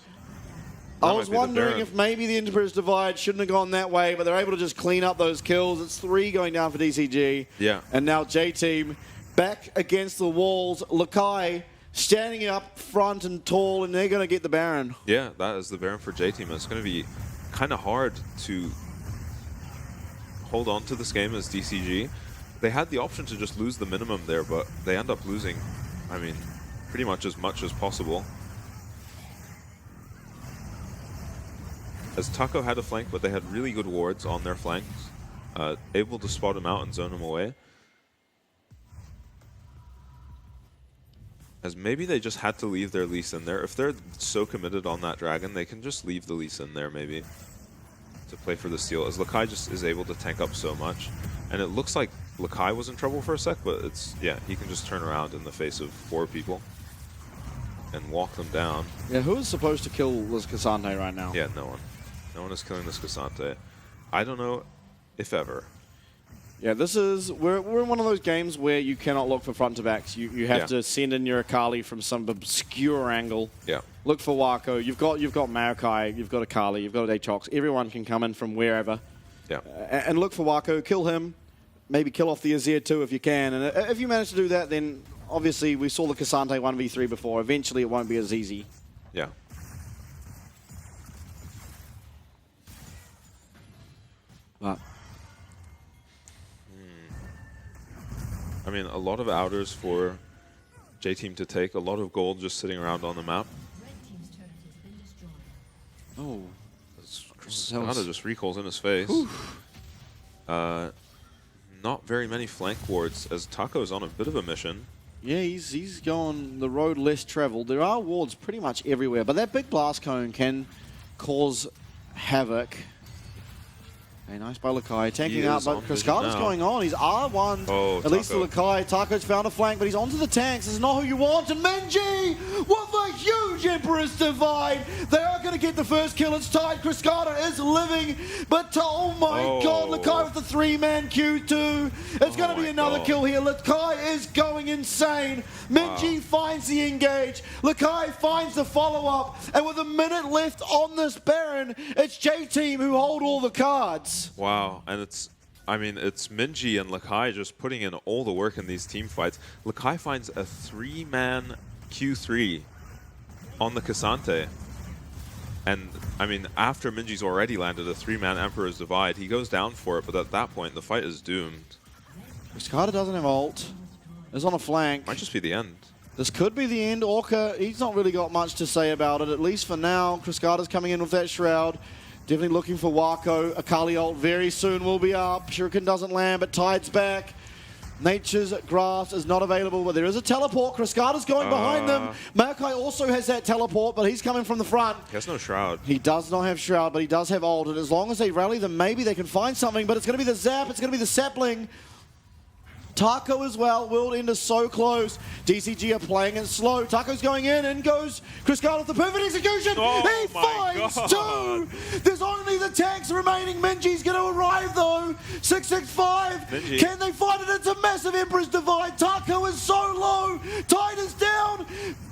I was wondering if maybe the Emperor's Divide shouldn't have gone that way, but they're able to just clean up those kills. It's 3 going down for DCG. Yeah. And now J-Team back against the walls. Lakai standing up front and tall, and they're going to get the Baron. Yeah, that is the Baron for J-Team. It's going to be kind of hard to hold on to this game as DCG. They had the option to just lose the minimum there, but they end up losing, I mean, pretty much as possible. As Taco had a flank, but they had really good wards on their flanks, able to spot him out and zone him away. As maybe they just had to leave their Lee Sin there. If they're so committed on that Dragon, they can just leave the Lee Sin there maybe to play for the steal, as Lakai just is able to tank up so much. And it looks like Lakai was in trouble for a sec, but it's, yeah, he can just turn around in the face of 4 people and walk them down. Yeah, who is supposed to kill this Cassante right now? Yeah, no one. No one is killing this Cassante. I don't know if ever. Yeah, this is, we're in one of those games where you cannot look for front to backs. You have to send in your Akali from some obscure angle. Yeah. Look for Wako. You've got Maokai, you've got Akali, you've got Aatrox. Everyone can come in from wherever. Yeah. And look for Wako, kill him, maybe kill off the Azir too if you can. And if you manage to do that, then obviously we saw the Cassante 1v3 before. Eventually it won't be as easy. Yeah. But I mean, a lot of outers for J-Team to take, a lot of gold just sitting around on the map. oh, Cascada just recalls in his face. Not very many flank wards as Taco's on a bit of a mission. Yeah, he's going the road less traveled. There are wards pretty much everywhere, but that big blast cone can cause havoc. Hey, nice by Lakai, tanking out, but Cascada's going on. He's R1, at least to Lakai. Taco's found a flank, but he's onto the tanks. This is not who you want. And Minji with a huge Emperor's Divide. They are going to get the first kill. It's tied. Cascada is living, but oh my god, Lakai with the 3-man Q2. It's going to be another kill here. Lakai is going insane. Minji finds the engage. Lakai finds the follow-up. And with a minute left on this Baron, it's J-Team who hold all the cards. Wow, and it's Minji and Lakai just putting in all the work in these team fights. Lakai finds a 3-man Q3 on the Cassante. And, I mean, after Minji's already landed a 3-man Emperor's Divide, he goes down for it, but at that point, the fight is doomed. Cascada doesn't have ult. Is on a flank. Might just be the end. This could be the end. Orca, he's not really got much to say about it, at least for now. Cascada's coming in with that Shroud. Definitely looking for Wako. Akali ult very soon will be up. Shuriken doesn't land, but Tide's back. Nature's Grasp is not available, but there is a teleport. Cascada's going behind them. Maokai also has that teleport, but he's coming from the front. He has no Shroud. He does not have Shroud, but he does have ult. And as long as they rally them, maybe they can find something, but it's going to be the Zap. It's going to be the Sapling. Taco as well. World End is so close. DCG are playing it slow. Taco's going in goes Cascada with the perfect execution. He finds two. There's only the tanks remaining. Minji's going to arrive though. 665. Minji. Can they find it? It's a massive Emperor's Divide. Taco is so low. Tide is down.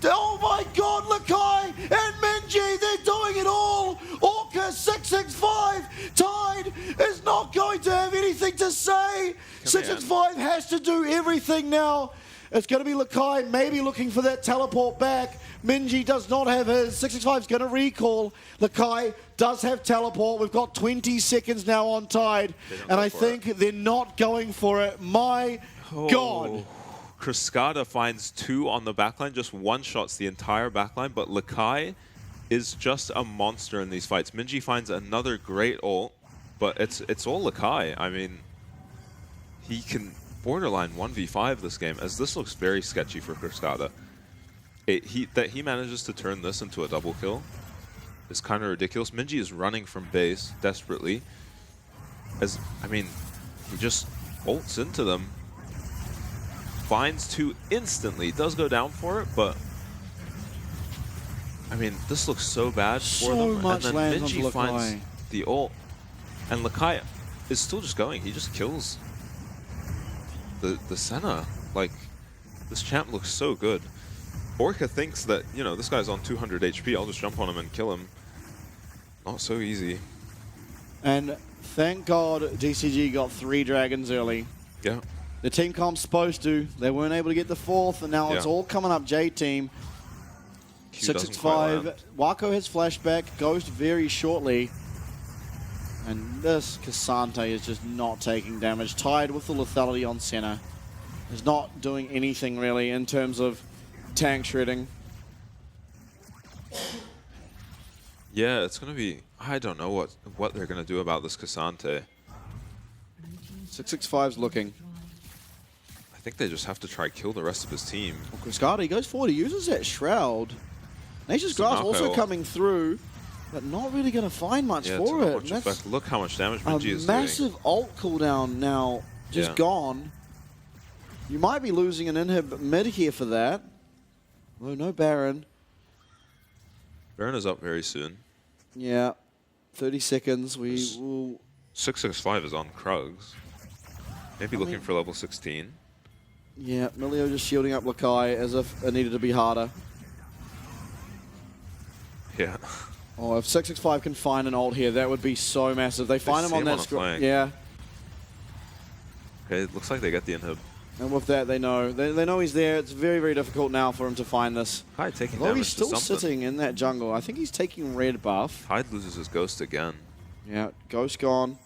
Oh my god, Lakai and Minji, they're doing it all. Orca 665. Tide is not going to have anything to say. 665 has to do everything now. It's going to be Lakai maybe looking for that teleport back. Minji does not have his. 665 is going to recall. Lakai does have teleport. We've got 20 seconds now on Tide. And I think they're not going for it. My god. Cascada finds 2 on the backline, just one-shots the entire backline, but Lakai is just a monster in these fights. Minji finds another great ult, but it's all Lakai. I mean, he can borderline 1v5 this game, as this looks very sketchy for Cascada. That he manages to turn this into a double kill is kind of ridiculous. Minji is running from base desperately. He just ults into them. Finds 2 instantly, does go down for it, but I mean, this looks so bad for them. And then Minji finds the ult, and Lakai is still just going. He just kills the Senna. Like, this champ looks so good. Orca thinks that, you know, this guy's on 200 HP, I'll just jump on him and kill him. Not so easy. And thank God DCG got 3 dragons early. Yeah. The team comp's supposed to. They weren't able to get the 4th, and now it's all coming up J-Team. 665. Wako has flashback. Ghost very shortly. And this Cassante is just not taking damage. Tied with the lethality on center. Is not doing anything really in terms of tank shredding. Yeah, it's going to be... I don't know what they're going to do about this Cassante. 665's looking. I think they just have to try kill the rest of his team. Well, Cascada, he goes forward. He uses that Shroud. Nature's Grasp also coming through, but not really going to find much for it. Look how much damage Minji is doing. A massive ult cooldown now just gone. You might be losing an inhib mid here for that. Oh, no Baron. Baron is up very soon. Yeah. 30 seconds. We will... 665 is on Krugs. Maybe looking for level 16. Yeah, Milio just shielding up Lakai as if it needed to be harder. Yeah. Oh, if 665 can find an ult here, that would be so massive. They find him on that screen. Yeah. Okay, it looks like they get the inhib. And with that, they know. They know he's there. It's very, very difficult now for him to find this. Hyde taking damage. Although he's still sitting in that jungle. I think he's taking red buff. Hyde loses his Ghost again. Yeah, Ghost gone.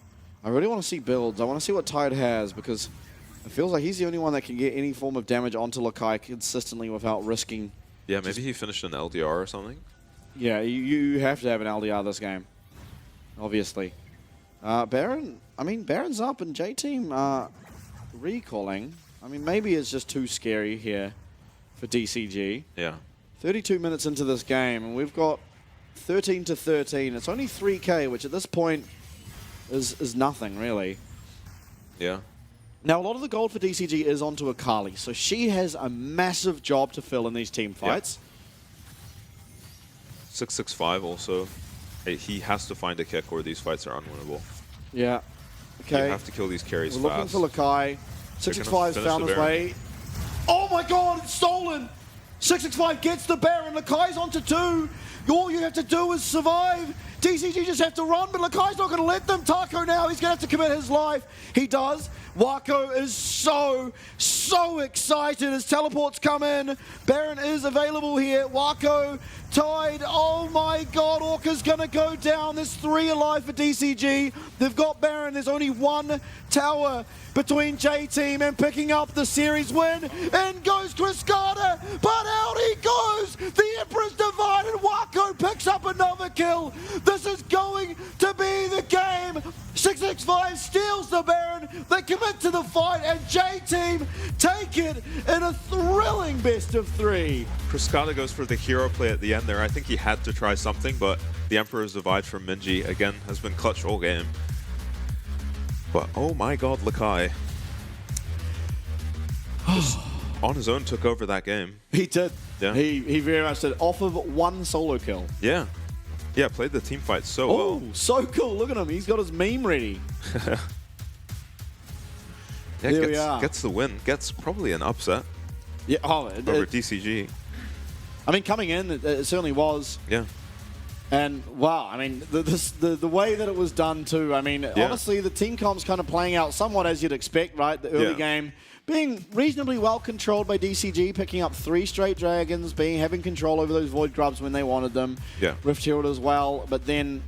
I really want to see builds. I want to see what Tide has, because it feels like he's the only one that can get any form of damage onto Lakai consistently without risking. Yeah, maybe he finished an LDR or something. Yeah, you have to have an LDR this game. obviously. Baron, I mean, Baron's up and J-Team recalling. I mean, maybe it's just too scary here for DCG. Yeah. 32 minutes into this game, and we've got 13 to 13. It's only 3K, which at this point is nothing, really. Yeah. Now, a lot of the gold for DCG is onto Akali, so she has a massive job to fill in these team fights. 665 also. He has to find a kick or these fights are unwinnable. Yeah. Okay. You have to kill these carries We're fast. looking for Lakai. 665's found his way. Oh my god, it's stolen! 665 gets the Baron. Lakai's onto 2. All you have to do is survive. DCG just have to run, but Lakai's not going to let them. Taco now, he's going to have to commit his life. He does. Wako is so excited as teleports come in. Baron is available here. Wako tied. Oh my god, Orca's going to go down. There's 3 alive for DCG. They've got Baron. There's only 1 tower between J-Team and picking up the series win. In goes Cascada, but out he goes. The Emperor's divided. Wako picks up another kill. This is going to be the game. 665 steals the Baron. They commit to the fight, and J-Team take it in a thrilling best of 3. Cascada goes for the hero play at the end there. I think he had to try something, but the Emperor's Divide from Minji, again, has been clutch all game. But oh my god, Lakai. Just on his own took over that game. He did. Yeah. He very much did. Off of 1 solo kill. Yeah. Yeah, played the team fight so well. Oh, so cool. Look at him. He's got his meme ready. Yeah, There we are. gets the win. Gets probably an upset Yeah. Oh, over DCG. I mean, coming in, it certainly was. Yeah. And wow, I mean, the way that it was done too. I mean, honestly, the team comp's kind of playing out somewhat as you'd expect, right? The early game being reasonably well controlled by DCG, picking up 3 straight dragons, having control over those void grubs when they wanted them. Yeah. Rift Herald as well, but then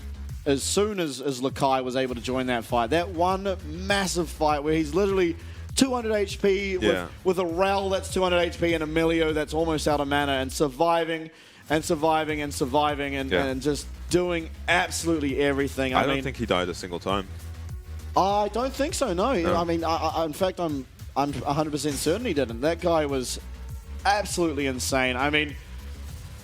as soon as Lakai was able to join that fight, that one massive fight where he's literally 200 HP with a Rel that's 200 HP and a Emilio that's almost out of mana and surviving and surviving and surviving and just doing absolutely everything. I don't think he died a single time. I don't think so, no. I mean, in fact, I'm 100% certain he didn't. That guy was absolutely insane. I mean,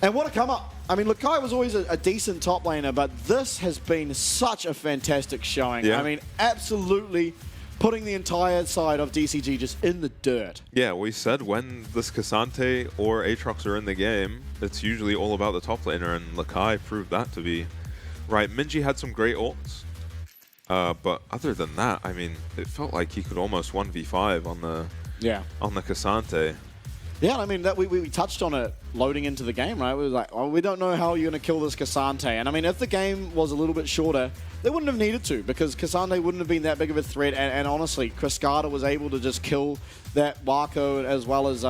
and what a come up. I mean, Lakai was always a decent top laner, but this has been such a fantastic showing. Yeah. I mean, absolutely putting the entire side of DCG just in the dirt. Yeah, we said when this Cassante or Aatrox are in the game, it's usually all about the top laner, and Lakai proved that to be right. Minji had some great ults, but other than that, I mean, it felt like he could almost 1v5 on the Cassante. Yeah, I mean, that we touched on it loading into the game, right? We were like, oh, we don't know how you're going to kill this Cassante. And I mean, if the game was a little bit shorter, they wouldn't have needed to, because Cassante wouldn't have been that big of a threat. And honestly, Cascada was able to just kill that Wako as well as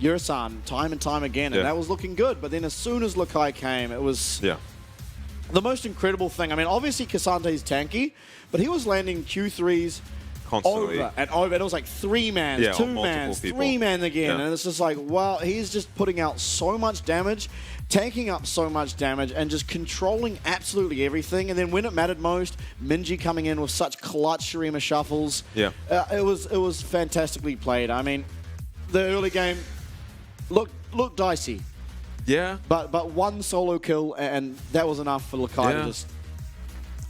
Yursan time and time again. And that was looking good. But then as soon as Lakai came, it was the most incredible thing. I mean, obviously Cassante's tanky, but he was landing Q3s constantly. Over and over. And it was like 3-mans, 2-mans, 3-man again. And it's just like, wow, he's just putting out so much damage, tanking up so much damage, and just controlling absolutely everything. And then when it mattered most, Minji coming in with such clutch Shurima shuffles. Yeah. It was fantastically played. I mean, the early game looked dicey. Yeah. But 1 solo kill, and that was enough for Lakai to just...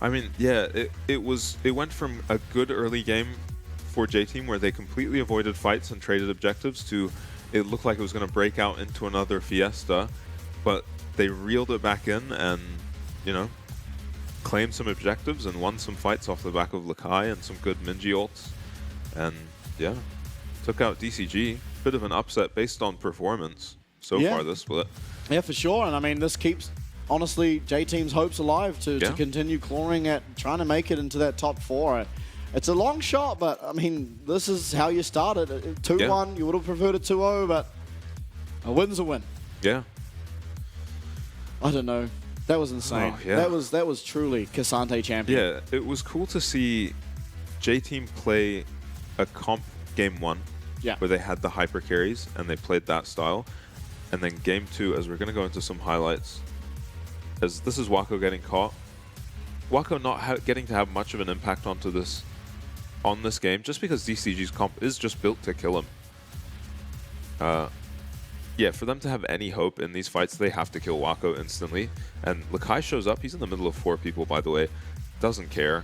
I mean, yeah, it went from a good early game for J-Team where they completely avoided fights and traded objectives to it looked like it was going to break out into another fiesta, but they reeled it back in and, you know, claimed some objectives and won some fights off the back of Lakai and some good Minji ults. And, yeah, took out DCG. Bit of an upset based on performance so far this split. Yeah, for sure. And, I mean, this keeps... honestly, J-Team's hopes alive to continue clawing at trying to make it into that top 4. It's a long shot, but I mean, this is how you started. 2-1, you would have preferred a 2-0, but a win's a win. Yeah. I don't know. That was insane. Oh, yeah. That was truly Cassante champion. Yeah, it was cool to see J-Team play a comp game 1 where they had the hyper carries and they played that style. And then game 2, as we're going to go into some highlights, as this is Wako getting caught. Wako not getting to have much of an impact on this game, just because DCG's comp is just built to kill him. Yeah, for them to have any hope in these fights, they have to kill Wako instantly. And Lakai shows up. He's in the middle of 4 people, by the way. Doesn't care.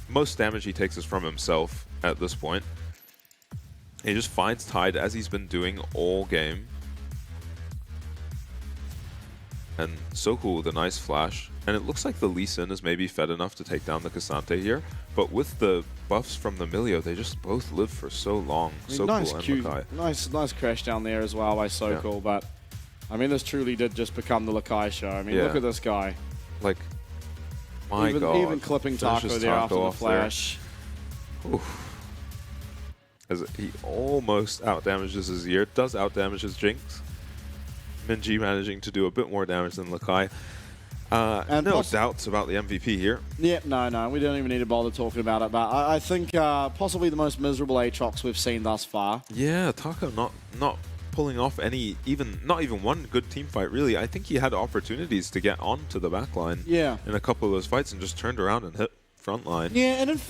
Most damage he takes is from himself at this point. He just finds Tide as he's been doing all game. And so cool with a nice flash. And it looks like the Lee Sin is maybe fed enough to take down the Cassante here. But with the buffs from the Milio, they just both live for so long. So nice cool, cute, and Lakai. nice crash down there as well by So Cool. But I mean, this truly did just become the Lakai show. I mean, look at this guy. Like, my God. Even clipping Taco there after the flash. As he almost outdamages his ear, does outdamage his Jinx. Minji managing to do a bit more damage than Lakai. And no doubts about the MVP here. Yeah, no, we don't even need to bother talking about it. But I think possibly the most miserable Aatrox we've seen thus far. Yeah, Taco not pulling off not even one good team fight, really. I think he had opportunities to get onto the backline in a couple of those fights and just turned around and hit frontline. Yeah, and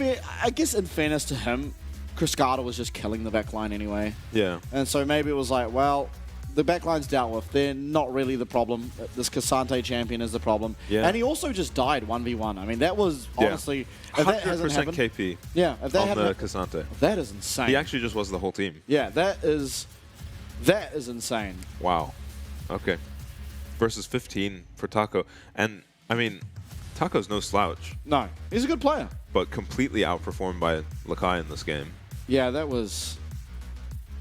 I guess in fairness to him, Cascada was just killing the backline anyway. Yeah. And so maybe it was like, well, the backline's dealt with. They're not really the problem. This Cassante champion is the problem. Yeah. And he also just died 1v1. I mean, that was honestly... 100% KP if that on the Cassante. That is insane. He actually just was the whole team. Yeah, that is insane. Wow. Okay. Versus 15 for Taco. And, I mean, Taco's no slouch. No, he's a good player. But completely outperformed by Lakai in this game. Yeah, that was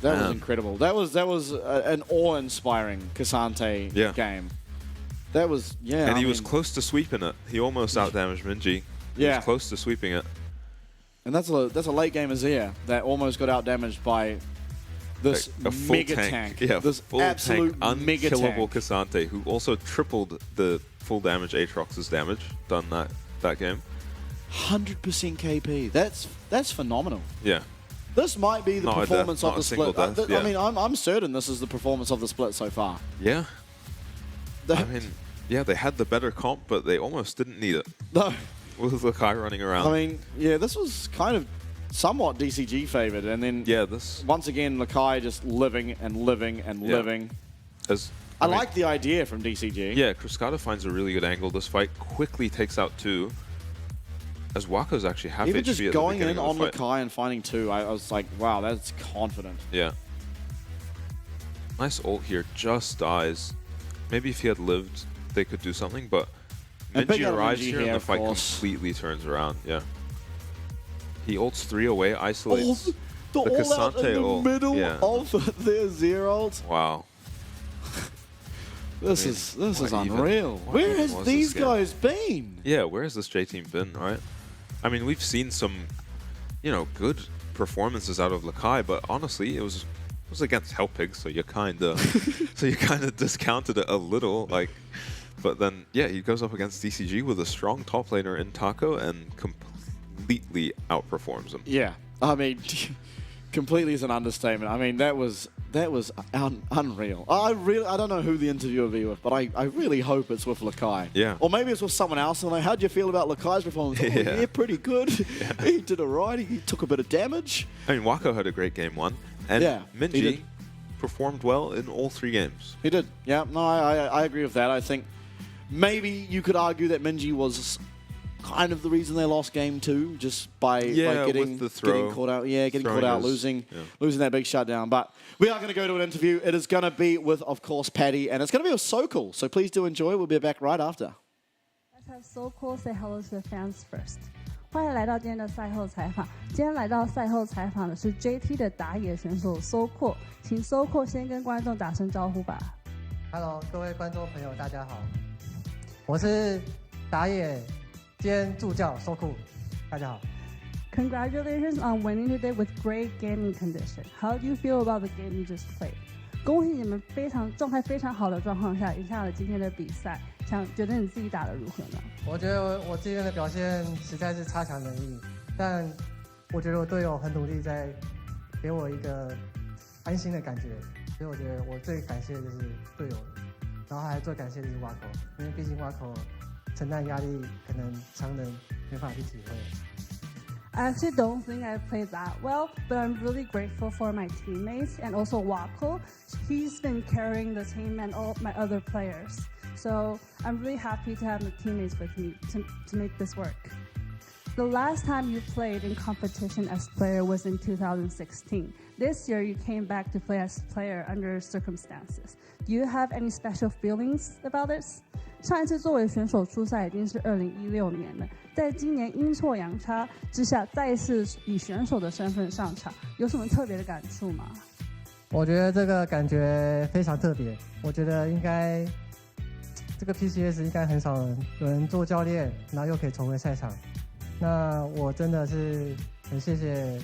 incredible. That was an awe-inspiring Cassante game. That was, And he was close to sweeping it. He almost outdamaged Minji. He was close to sweeping it. And that's a late game Azir that almost got outdamaged by this a full mega tank. Yeah, this full absolute tank, mega unkillable tank. Cassante, who also tripled the full damage Aatrox's damage done that game. 100% KP. That's phenomenal. Yeah. This might be the performance of the split. Yeah. I mean, I'm certain this is the performance of the split so far. Yeah. I mean, yeah, they had the better comp, but they almost didn't need it. No. With Lakai running around. I mean, yeah, this was kind of somewhat DCG favored, and then once again Lakai just living and living and living. I like the idea from DCG. Yeah, Cascada finds a really good angle. This fight quickly takes out 2. As Wako's actually half Even HP just at going the in on the fight. Lakai and finding 2, I was like, wow, that's confident. Yeah. Nice ult here, just dies. Maybe if he had lived, they could do something, but Minji arrives here and the fight completely turns around. Yeah. He ults 3 away, isolates the Cassante in the ult. middle of their Azir ult. Wow. This is unreal. Where has these guys been? Yeah, where has this J team been, right? I mean, we've seen some, good performances out of Lakai, but honestly, it was against Hellpig, so you kind of discounted it a little, like. But then, yeah, he goes up against DCG with a strong top laner in Taco and completely outperforms him. Yeah, I mean, completely is an understatement. I mean, that was unreal. I don't know who the interview will be with, but I really hope it's with Lakai. Yeah. Or maybe it's with someone else. And like, how'd you feel about Lakai's performance? Oh, yeah, pretty good. He did alright. He took a bit of damage. I mean, Wako had a great game 1, and Minji performed well in all 3 games. He did. Yeah. No, I agree with that. I think maybe you could argue that Minji was kind of the reason they lost game 2, just by getting caught out. Yeah, getting caught out, losing that big shutdown. But we are going to go to an interview. It is going to be with, of course, Patty, and it's going to be with So Cool. So please do enjoy. We'll be back right after. Let's have So Cool say hello to the fans first. 欢迎来到今天的赛后采访。今天来到赛后采访的是 JT 的打野选手 So Cool， 请 So Cool 先跟观众打声招呼吧。Hello， 各位观众朋友，大家好，我是打野兼助教 So Cool， 大家好。Congratulations on winning today with great gaming condition. How do you feel about the game you just played? 恭喜你们状态非常好的状况下赢下了今天的比赛，觉得你自己打得如何呢？我觉得我这边的表现实在是差强人意，但我觉得我队友很努力，在给我一个安心的感觉，所以我觉得我最感谢的就是队友，然后还最感谢的是Wako，因为毕竟Wako 承担压力，可能常人没法去体会。I actually don't think I played that well, but I'm really grateful for my teammates and also Wako. He's been carrying the team and all my other players. So I'm really happy to have my teammates with me to make this work. The last time you played in competition as player was in 2016. This year you came back to play as player under circumstances. Do you have any special feelings about this? 上一次作为选手出赛已经是2016年了，在今年阴错阳差之下，再一次以选手的身份上场，有什么特别的感触吗？我觉得这个感觉非常特别。我觉得应该这个 PCS 应该很少有人做教练，然后又可以重回赛场。那我真的是很谢谢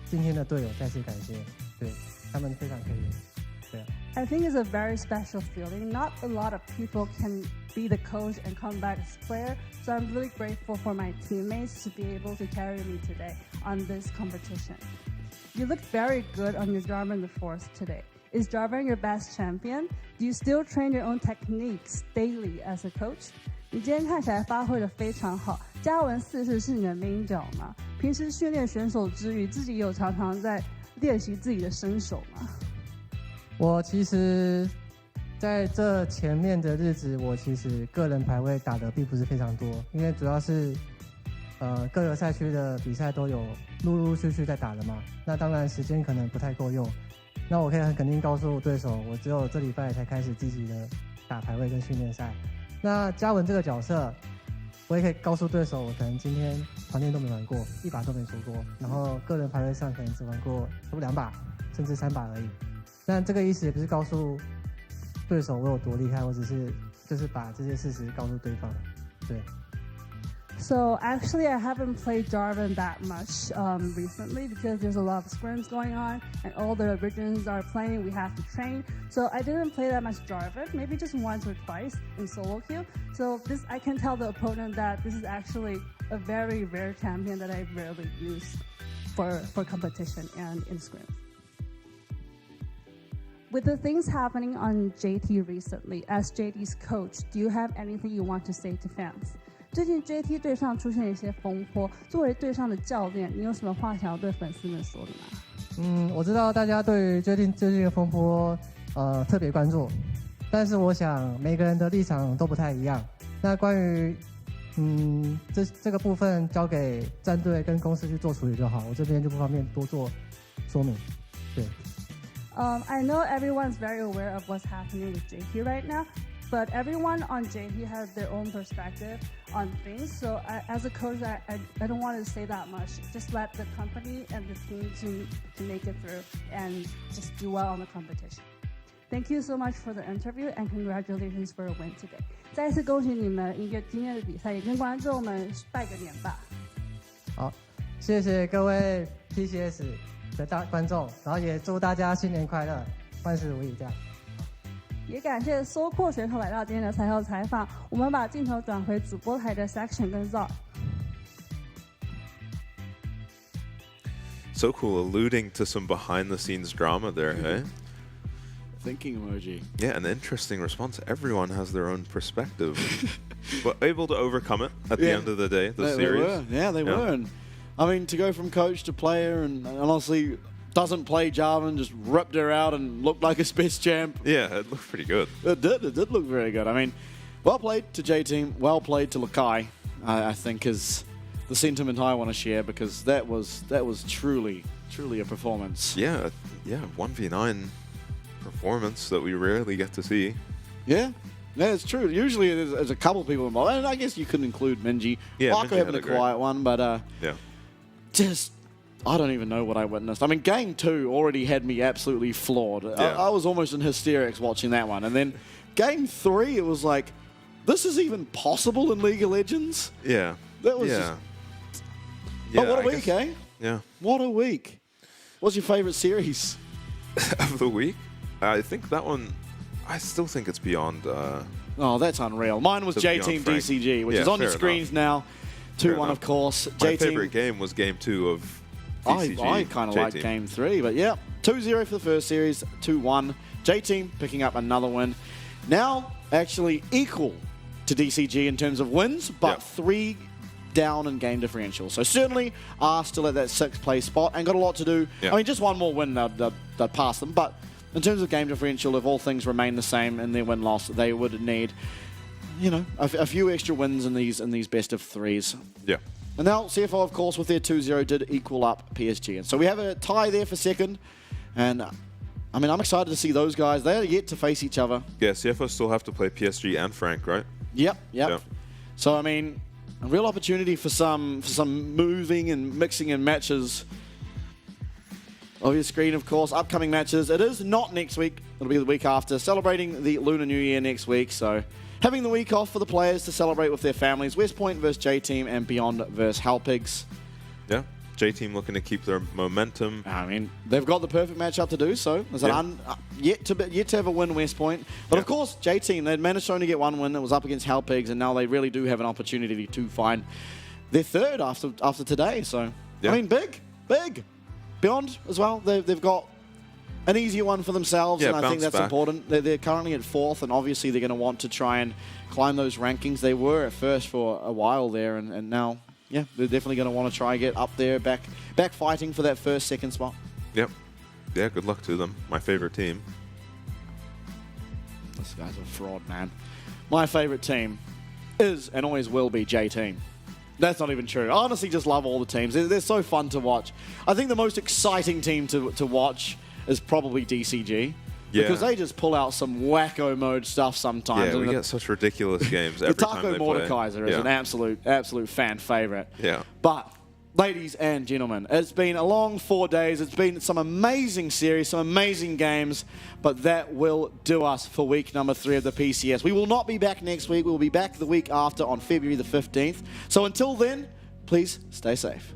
今天的队友，再次感谢，对他们非常可以。对啊。I think it's a very special feeling. Not a lot of people can be the coach and come back as player, so I'm really grateful for my teammates to be able to carry me today on this competition. You looked very good on your Jarvan the Fourth today. Is Jarvan your best champion? Do you still train your own techniques daily as a coach? 你今天看起来发挥得非常好。嘉文4世是你的 main 角吗？平时训练选手之余，自己有常常在练习自己的身手吗？我其实在这前面的日子，我其实个人排位打的并不是非常多，因为主要是各个赛区的比赛都有陆陆续续在打的嘛，那当然时间可能不太够用。那我可以很肯定告诉对手，我只有这礼拜才开始积极的打排位跟训练赛。那嘉文这个角色，我也可以告诉对手，我可能今天团练都没玩过，1把都没出过，然后个人排位上可能只玩过差不多2把，甚至3把而已。但这个意思也不是告诉对手我有多厉害，我只是就是把这些事实告诉对方。对。So actually, I haven't played Jarvan that much recently because there's a lot of scrims going on and all the regions are playing. We have to train, so I didn't play that much Jarvan. Maybe just once or twice in solo queue. So this, I can tell the opponent that this is actually a very rare champion that I rarely use for competition and in scrims. With the things happening on JT recently, as JT's coach, do you have anything you want to say to fans? 最近 JT 队上出现一些风波，作为队上的教练，你有什么话想要对粉丝们说的吗？我知道大家对于最近的风波特别关注，但是我想每个人的立场都不太一样。那关于这个部分交给战队跟公司去做处理就好，我这边就不方便多做说明。对。I know everyone's very aware of what's happening with JT right now, but everyone on JT has their own perspective on things. So as a coach, I don't want to say that much. Just let the company and the team to make it through and just do well on the competition. Thank you so much for the interview and congratulations for a win today. 再次恭喜你们一个今天的比赛，也跟观众们拜个年吧。好，谢谢各位 PCS 的观众，然后也祝大家新年快乐，万事如意，这样。也感谢收扩选手来到今天的赛后采访。我们把镜头转回主播台的 Section 跟 Zod。 So cool, alluding to some behind-the-scenes drama there, hey? Thinking emoji. Yeah, an interesting response. Everyone has their own perspective, but able to overcome it at the end of the day. The series. They were. And, I mean, to go from coach to player, and honestly, doesn't play Jarvan, just ripped her out and looked like a space champ. Yeah, it looked pretty good. It did look very good. I mean, well played to J-Team, well played to Lakai, I think is the sentiment I want to share, because that was truly a performance. Yeah, 1v9 performance that we rarely get to see. Yeah, it's true. Usually there's a couple people involved, and I guess you could include Minji. Yeah, Marco having a quiet one, but just I don't even know what I witnessed. I mean, Game 2 already had me absolutely floored. Yeah. I was almost in hysterics watching that one, and then Game 3, it was like, this is even possible in League of Legends? Yeah. That was yeah. But what a week, eh? Yeah. What a week. What's your favorite series? Of the week? I think that one, I still think it's beyond... oh, that's unreal. Mine was J-Team DCG, which is on your screens now. 2-1, of course. My favorite game was Game 2 of DCG. I kind of like Game 3, but yeah. 2-0 for the first series, 2-1. J-Team picking up another win. Now, actually equal to DCG in terms of wins, but 3 down in game differential. So certainly are still at that 6th place spot and got a lot to do. I mean, just one more win, they'd pass them. But in terms of game differential, if all things remain the same in their win-loss, they would need, you know, a few extra wins in these best of 3s. Yeah. And now CFO, of course, with their 2-0 did equal up PSG. And so we have a tie there for 2nd. And I mean, I'm excited to see those guys. They're yet to face each other. Yeah, CFO still have to play PSG and Frank, right? Yep. Yeah. So I mean, a real opportunity for some moving and mixing in matches. On your screen, of course, upcoming matches. It is not next week. It'll be the week after, celebrating the Lunar New Year next week. So having the week off for the players to celebrate with their families. West Point versus J-Team and Beyond versus Halpigs. Yeah. J-Team looking to keep their momentum. I mean, they've got the perfect matchup to do so. There's yet to have a win, West Point. But of course, J-Team, they'd managed to only get 1 win. It was up against Halpigs, and now they really do have an opportunity to find their 3rd after today. So, I mean, big. Beyond as well, they've got an easier one for themselves, and I think that's important. They're currently at 4th, and obviously they're going to want to try and climb those rankings. They were at 1st for a while there, and now... yeah, they're definitely going to want to try and get up there, back fighting for that 1st, 2nd spot. Yep. Yeah, good luck to them. My favorite team. This guy's a fraud, man. My favorite team is and always will be J-Team. That's not even true. I honestly just love all the teams. They're so fun to watch. I think the most exciting team to watch is probably DCG. Because they just pull out some wacko mode stuff sometimes. Yeah, we get such ridiculous games every time they play. The Taco Mordekaiser is an absolute fan favorite. Yeah. But, ladies and gentlemen, it's been a long 4 days. It's been some amazing series, some amazing games. But that will do us for week number 3 of the PCS. We will not be back next week. We will be back the week after on February the 15th. So until then, please stay safe.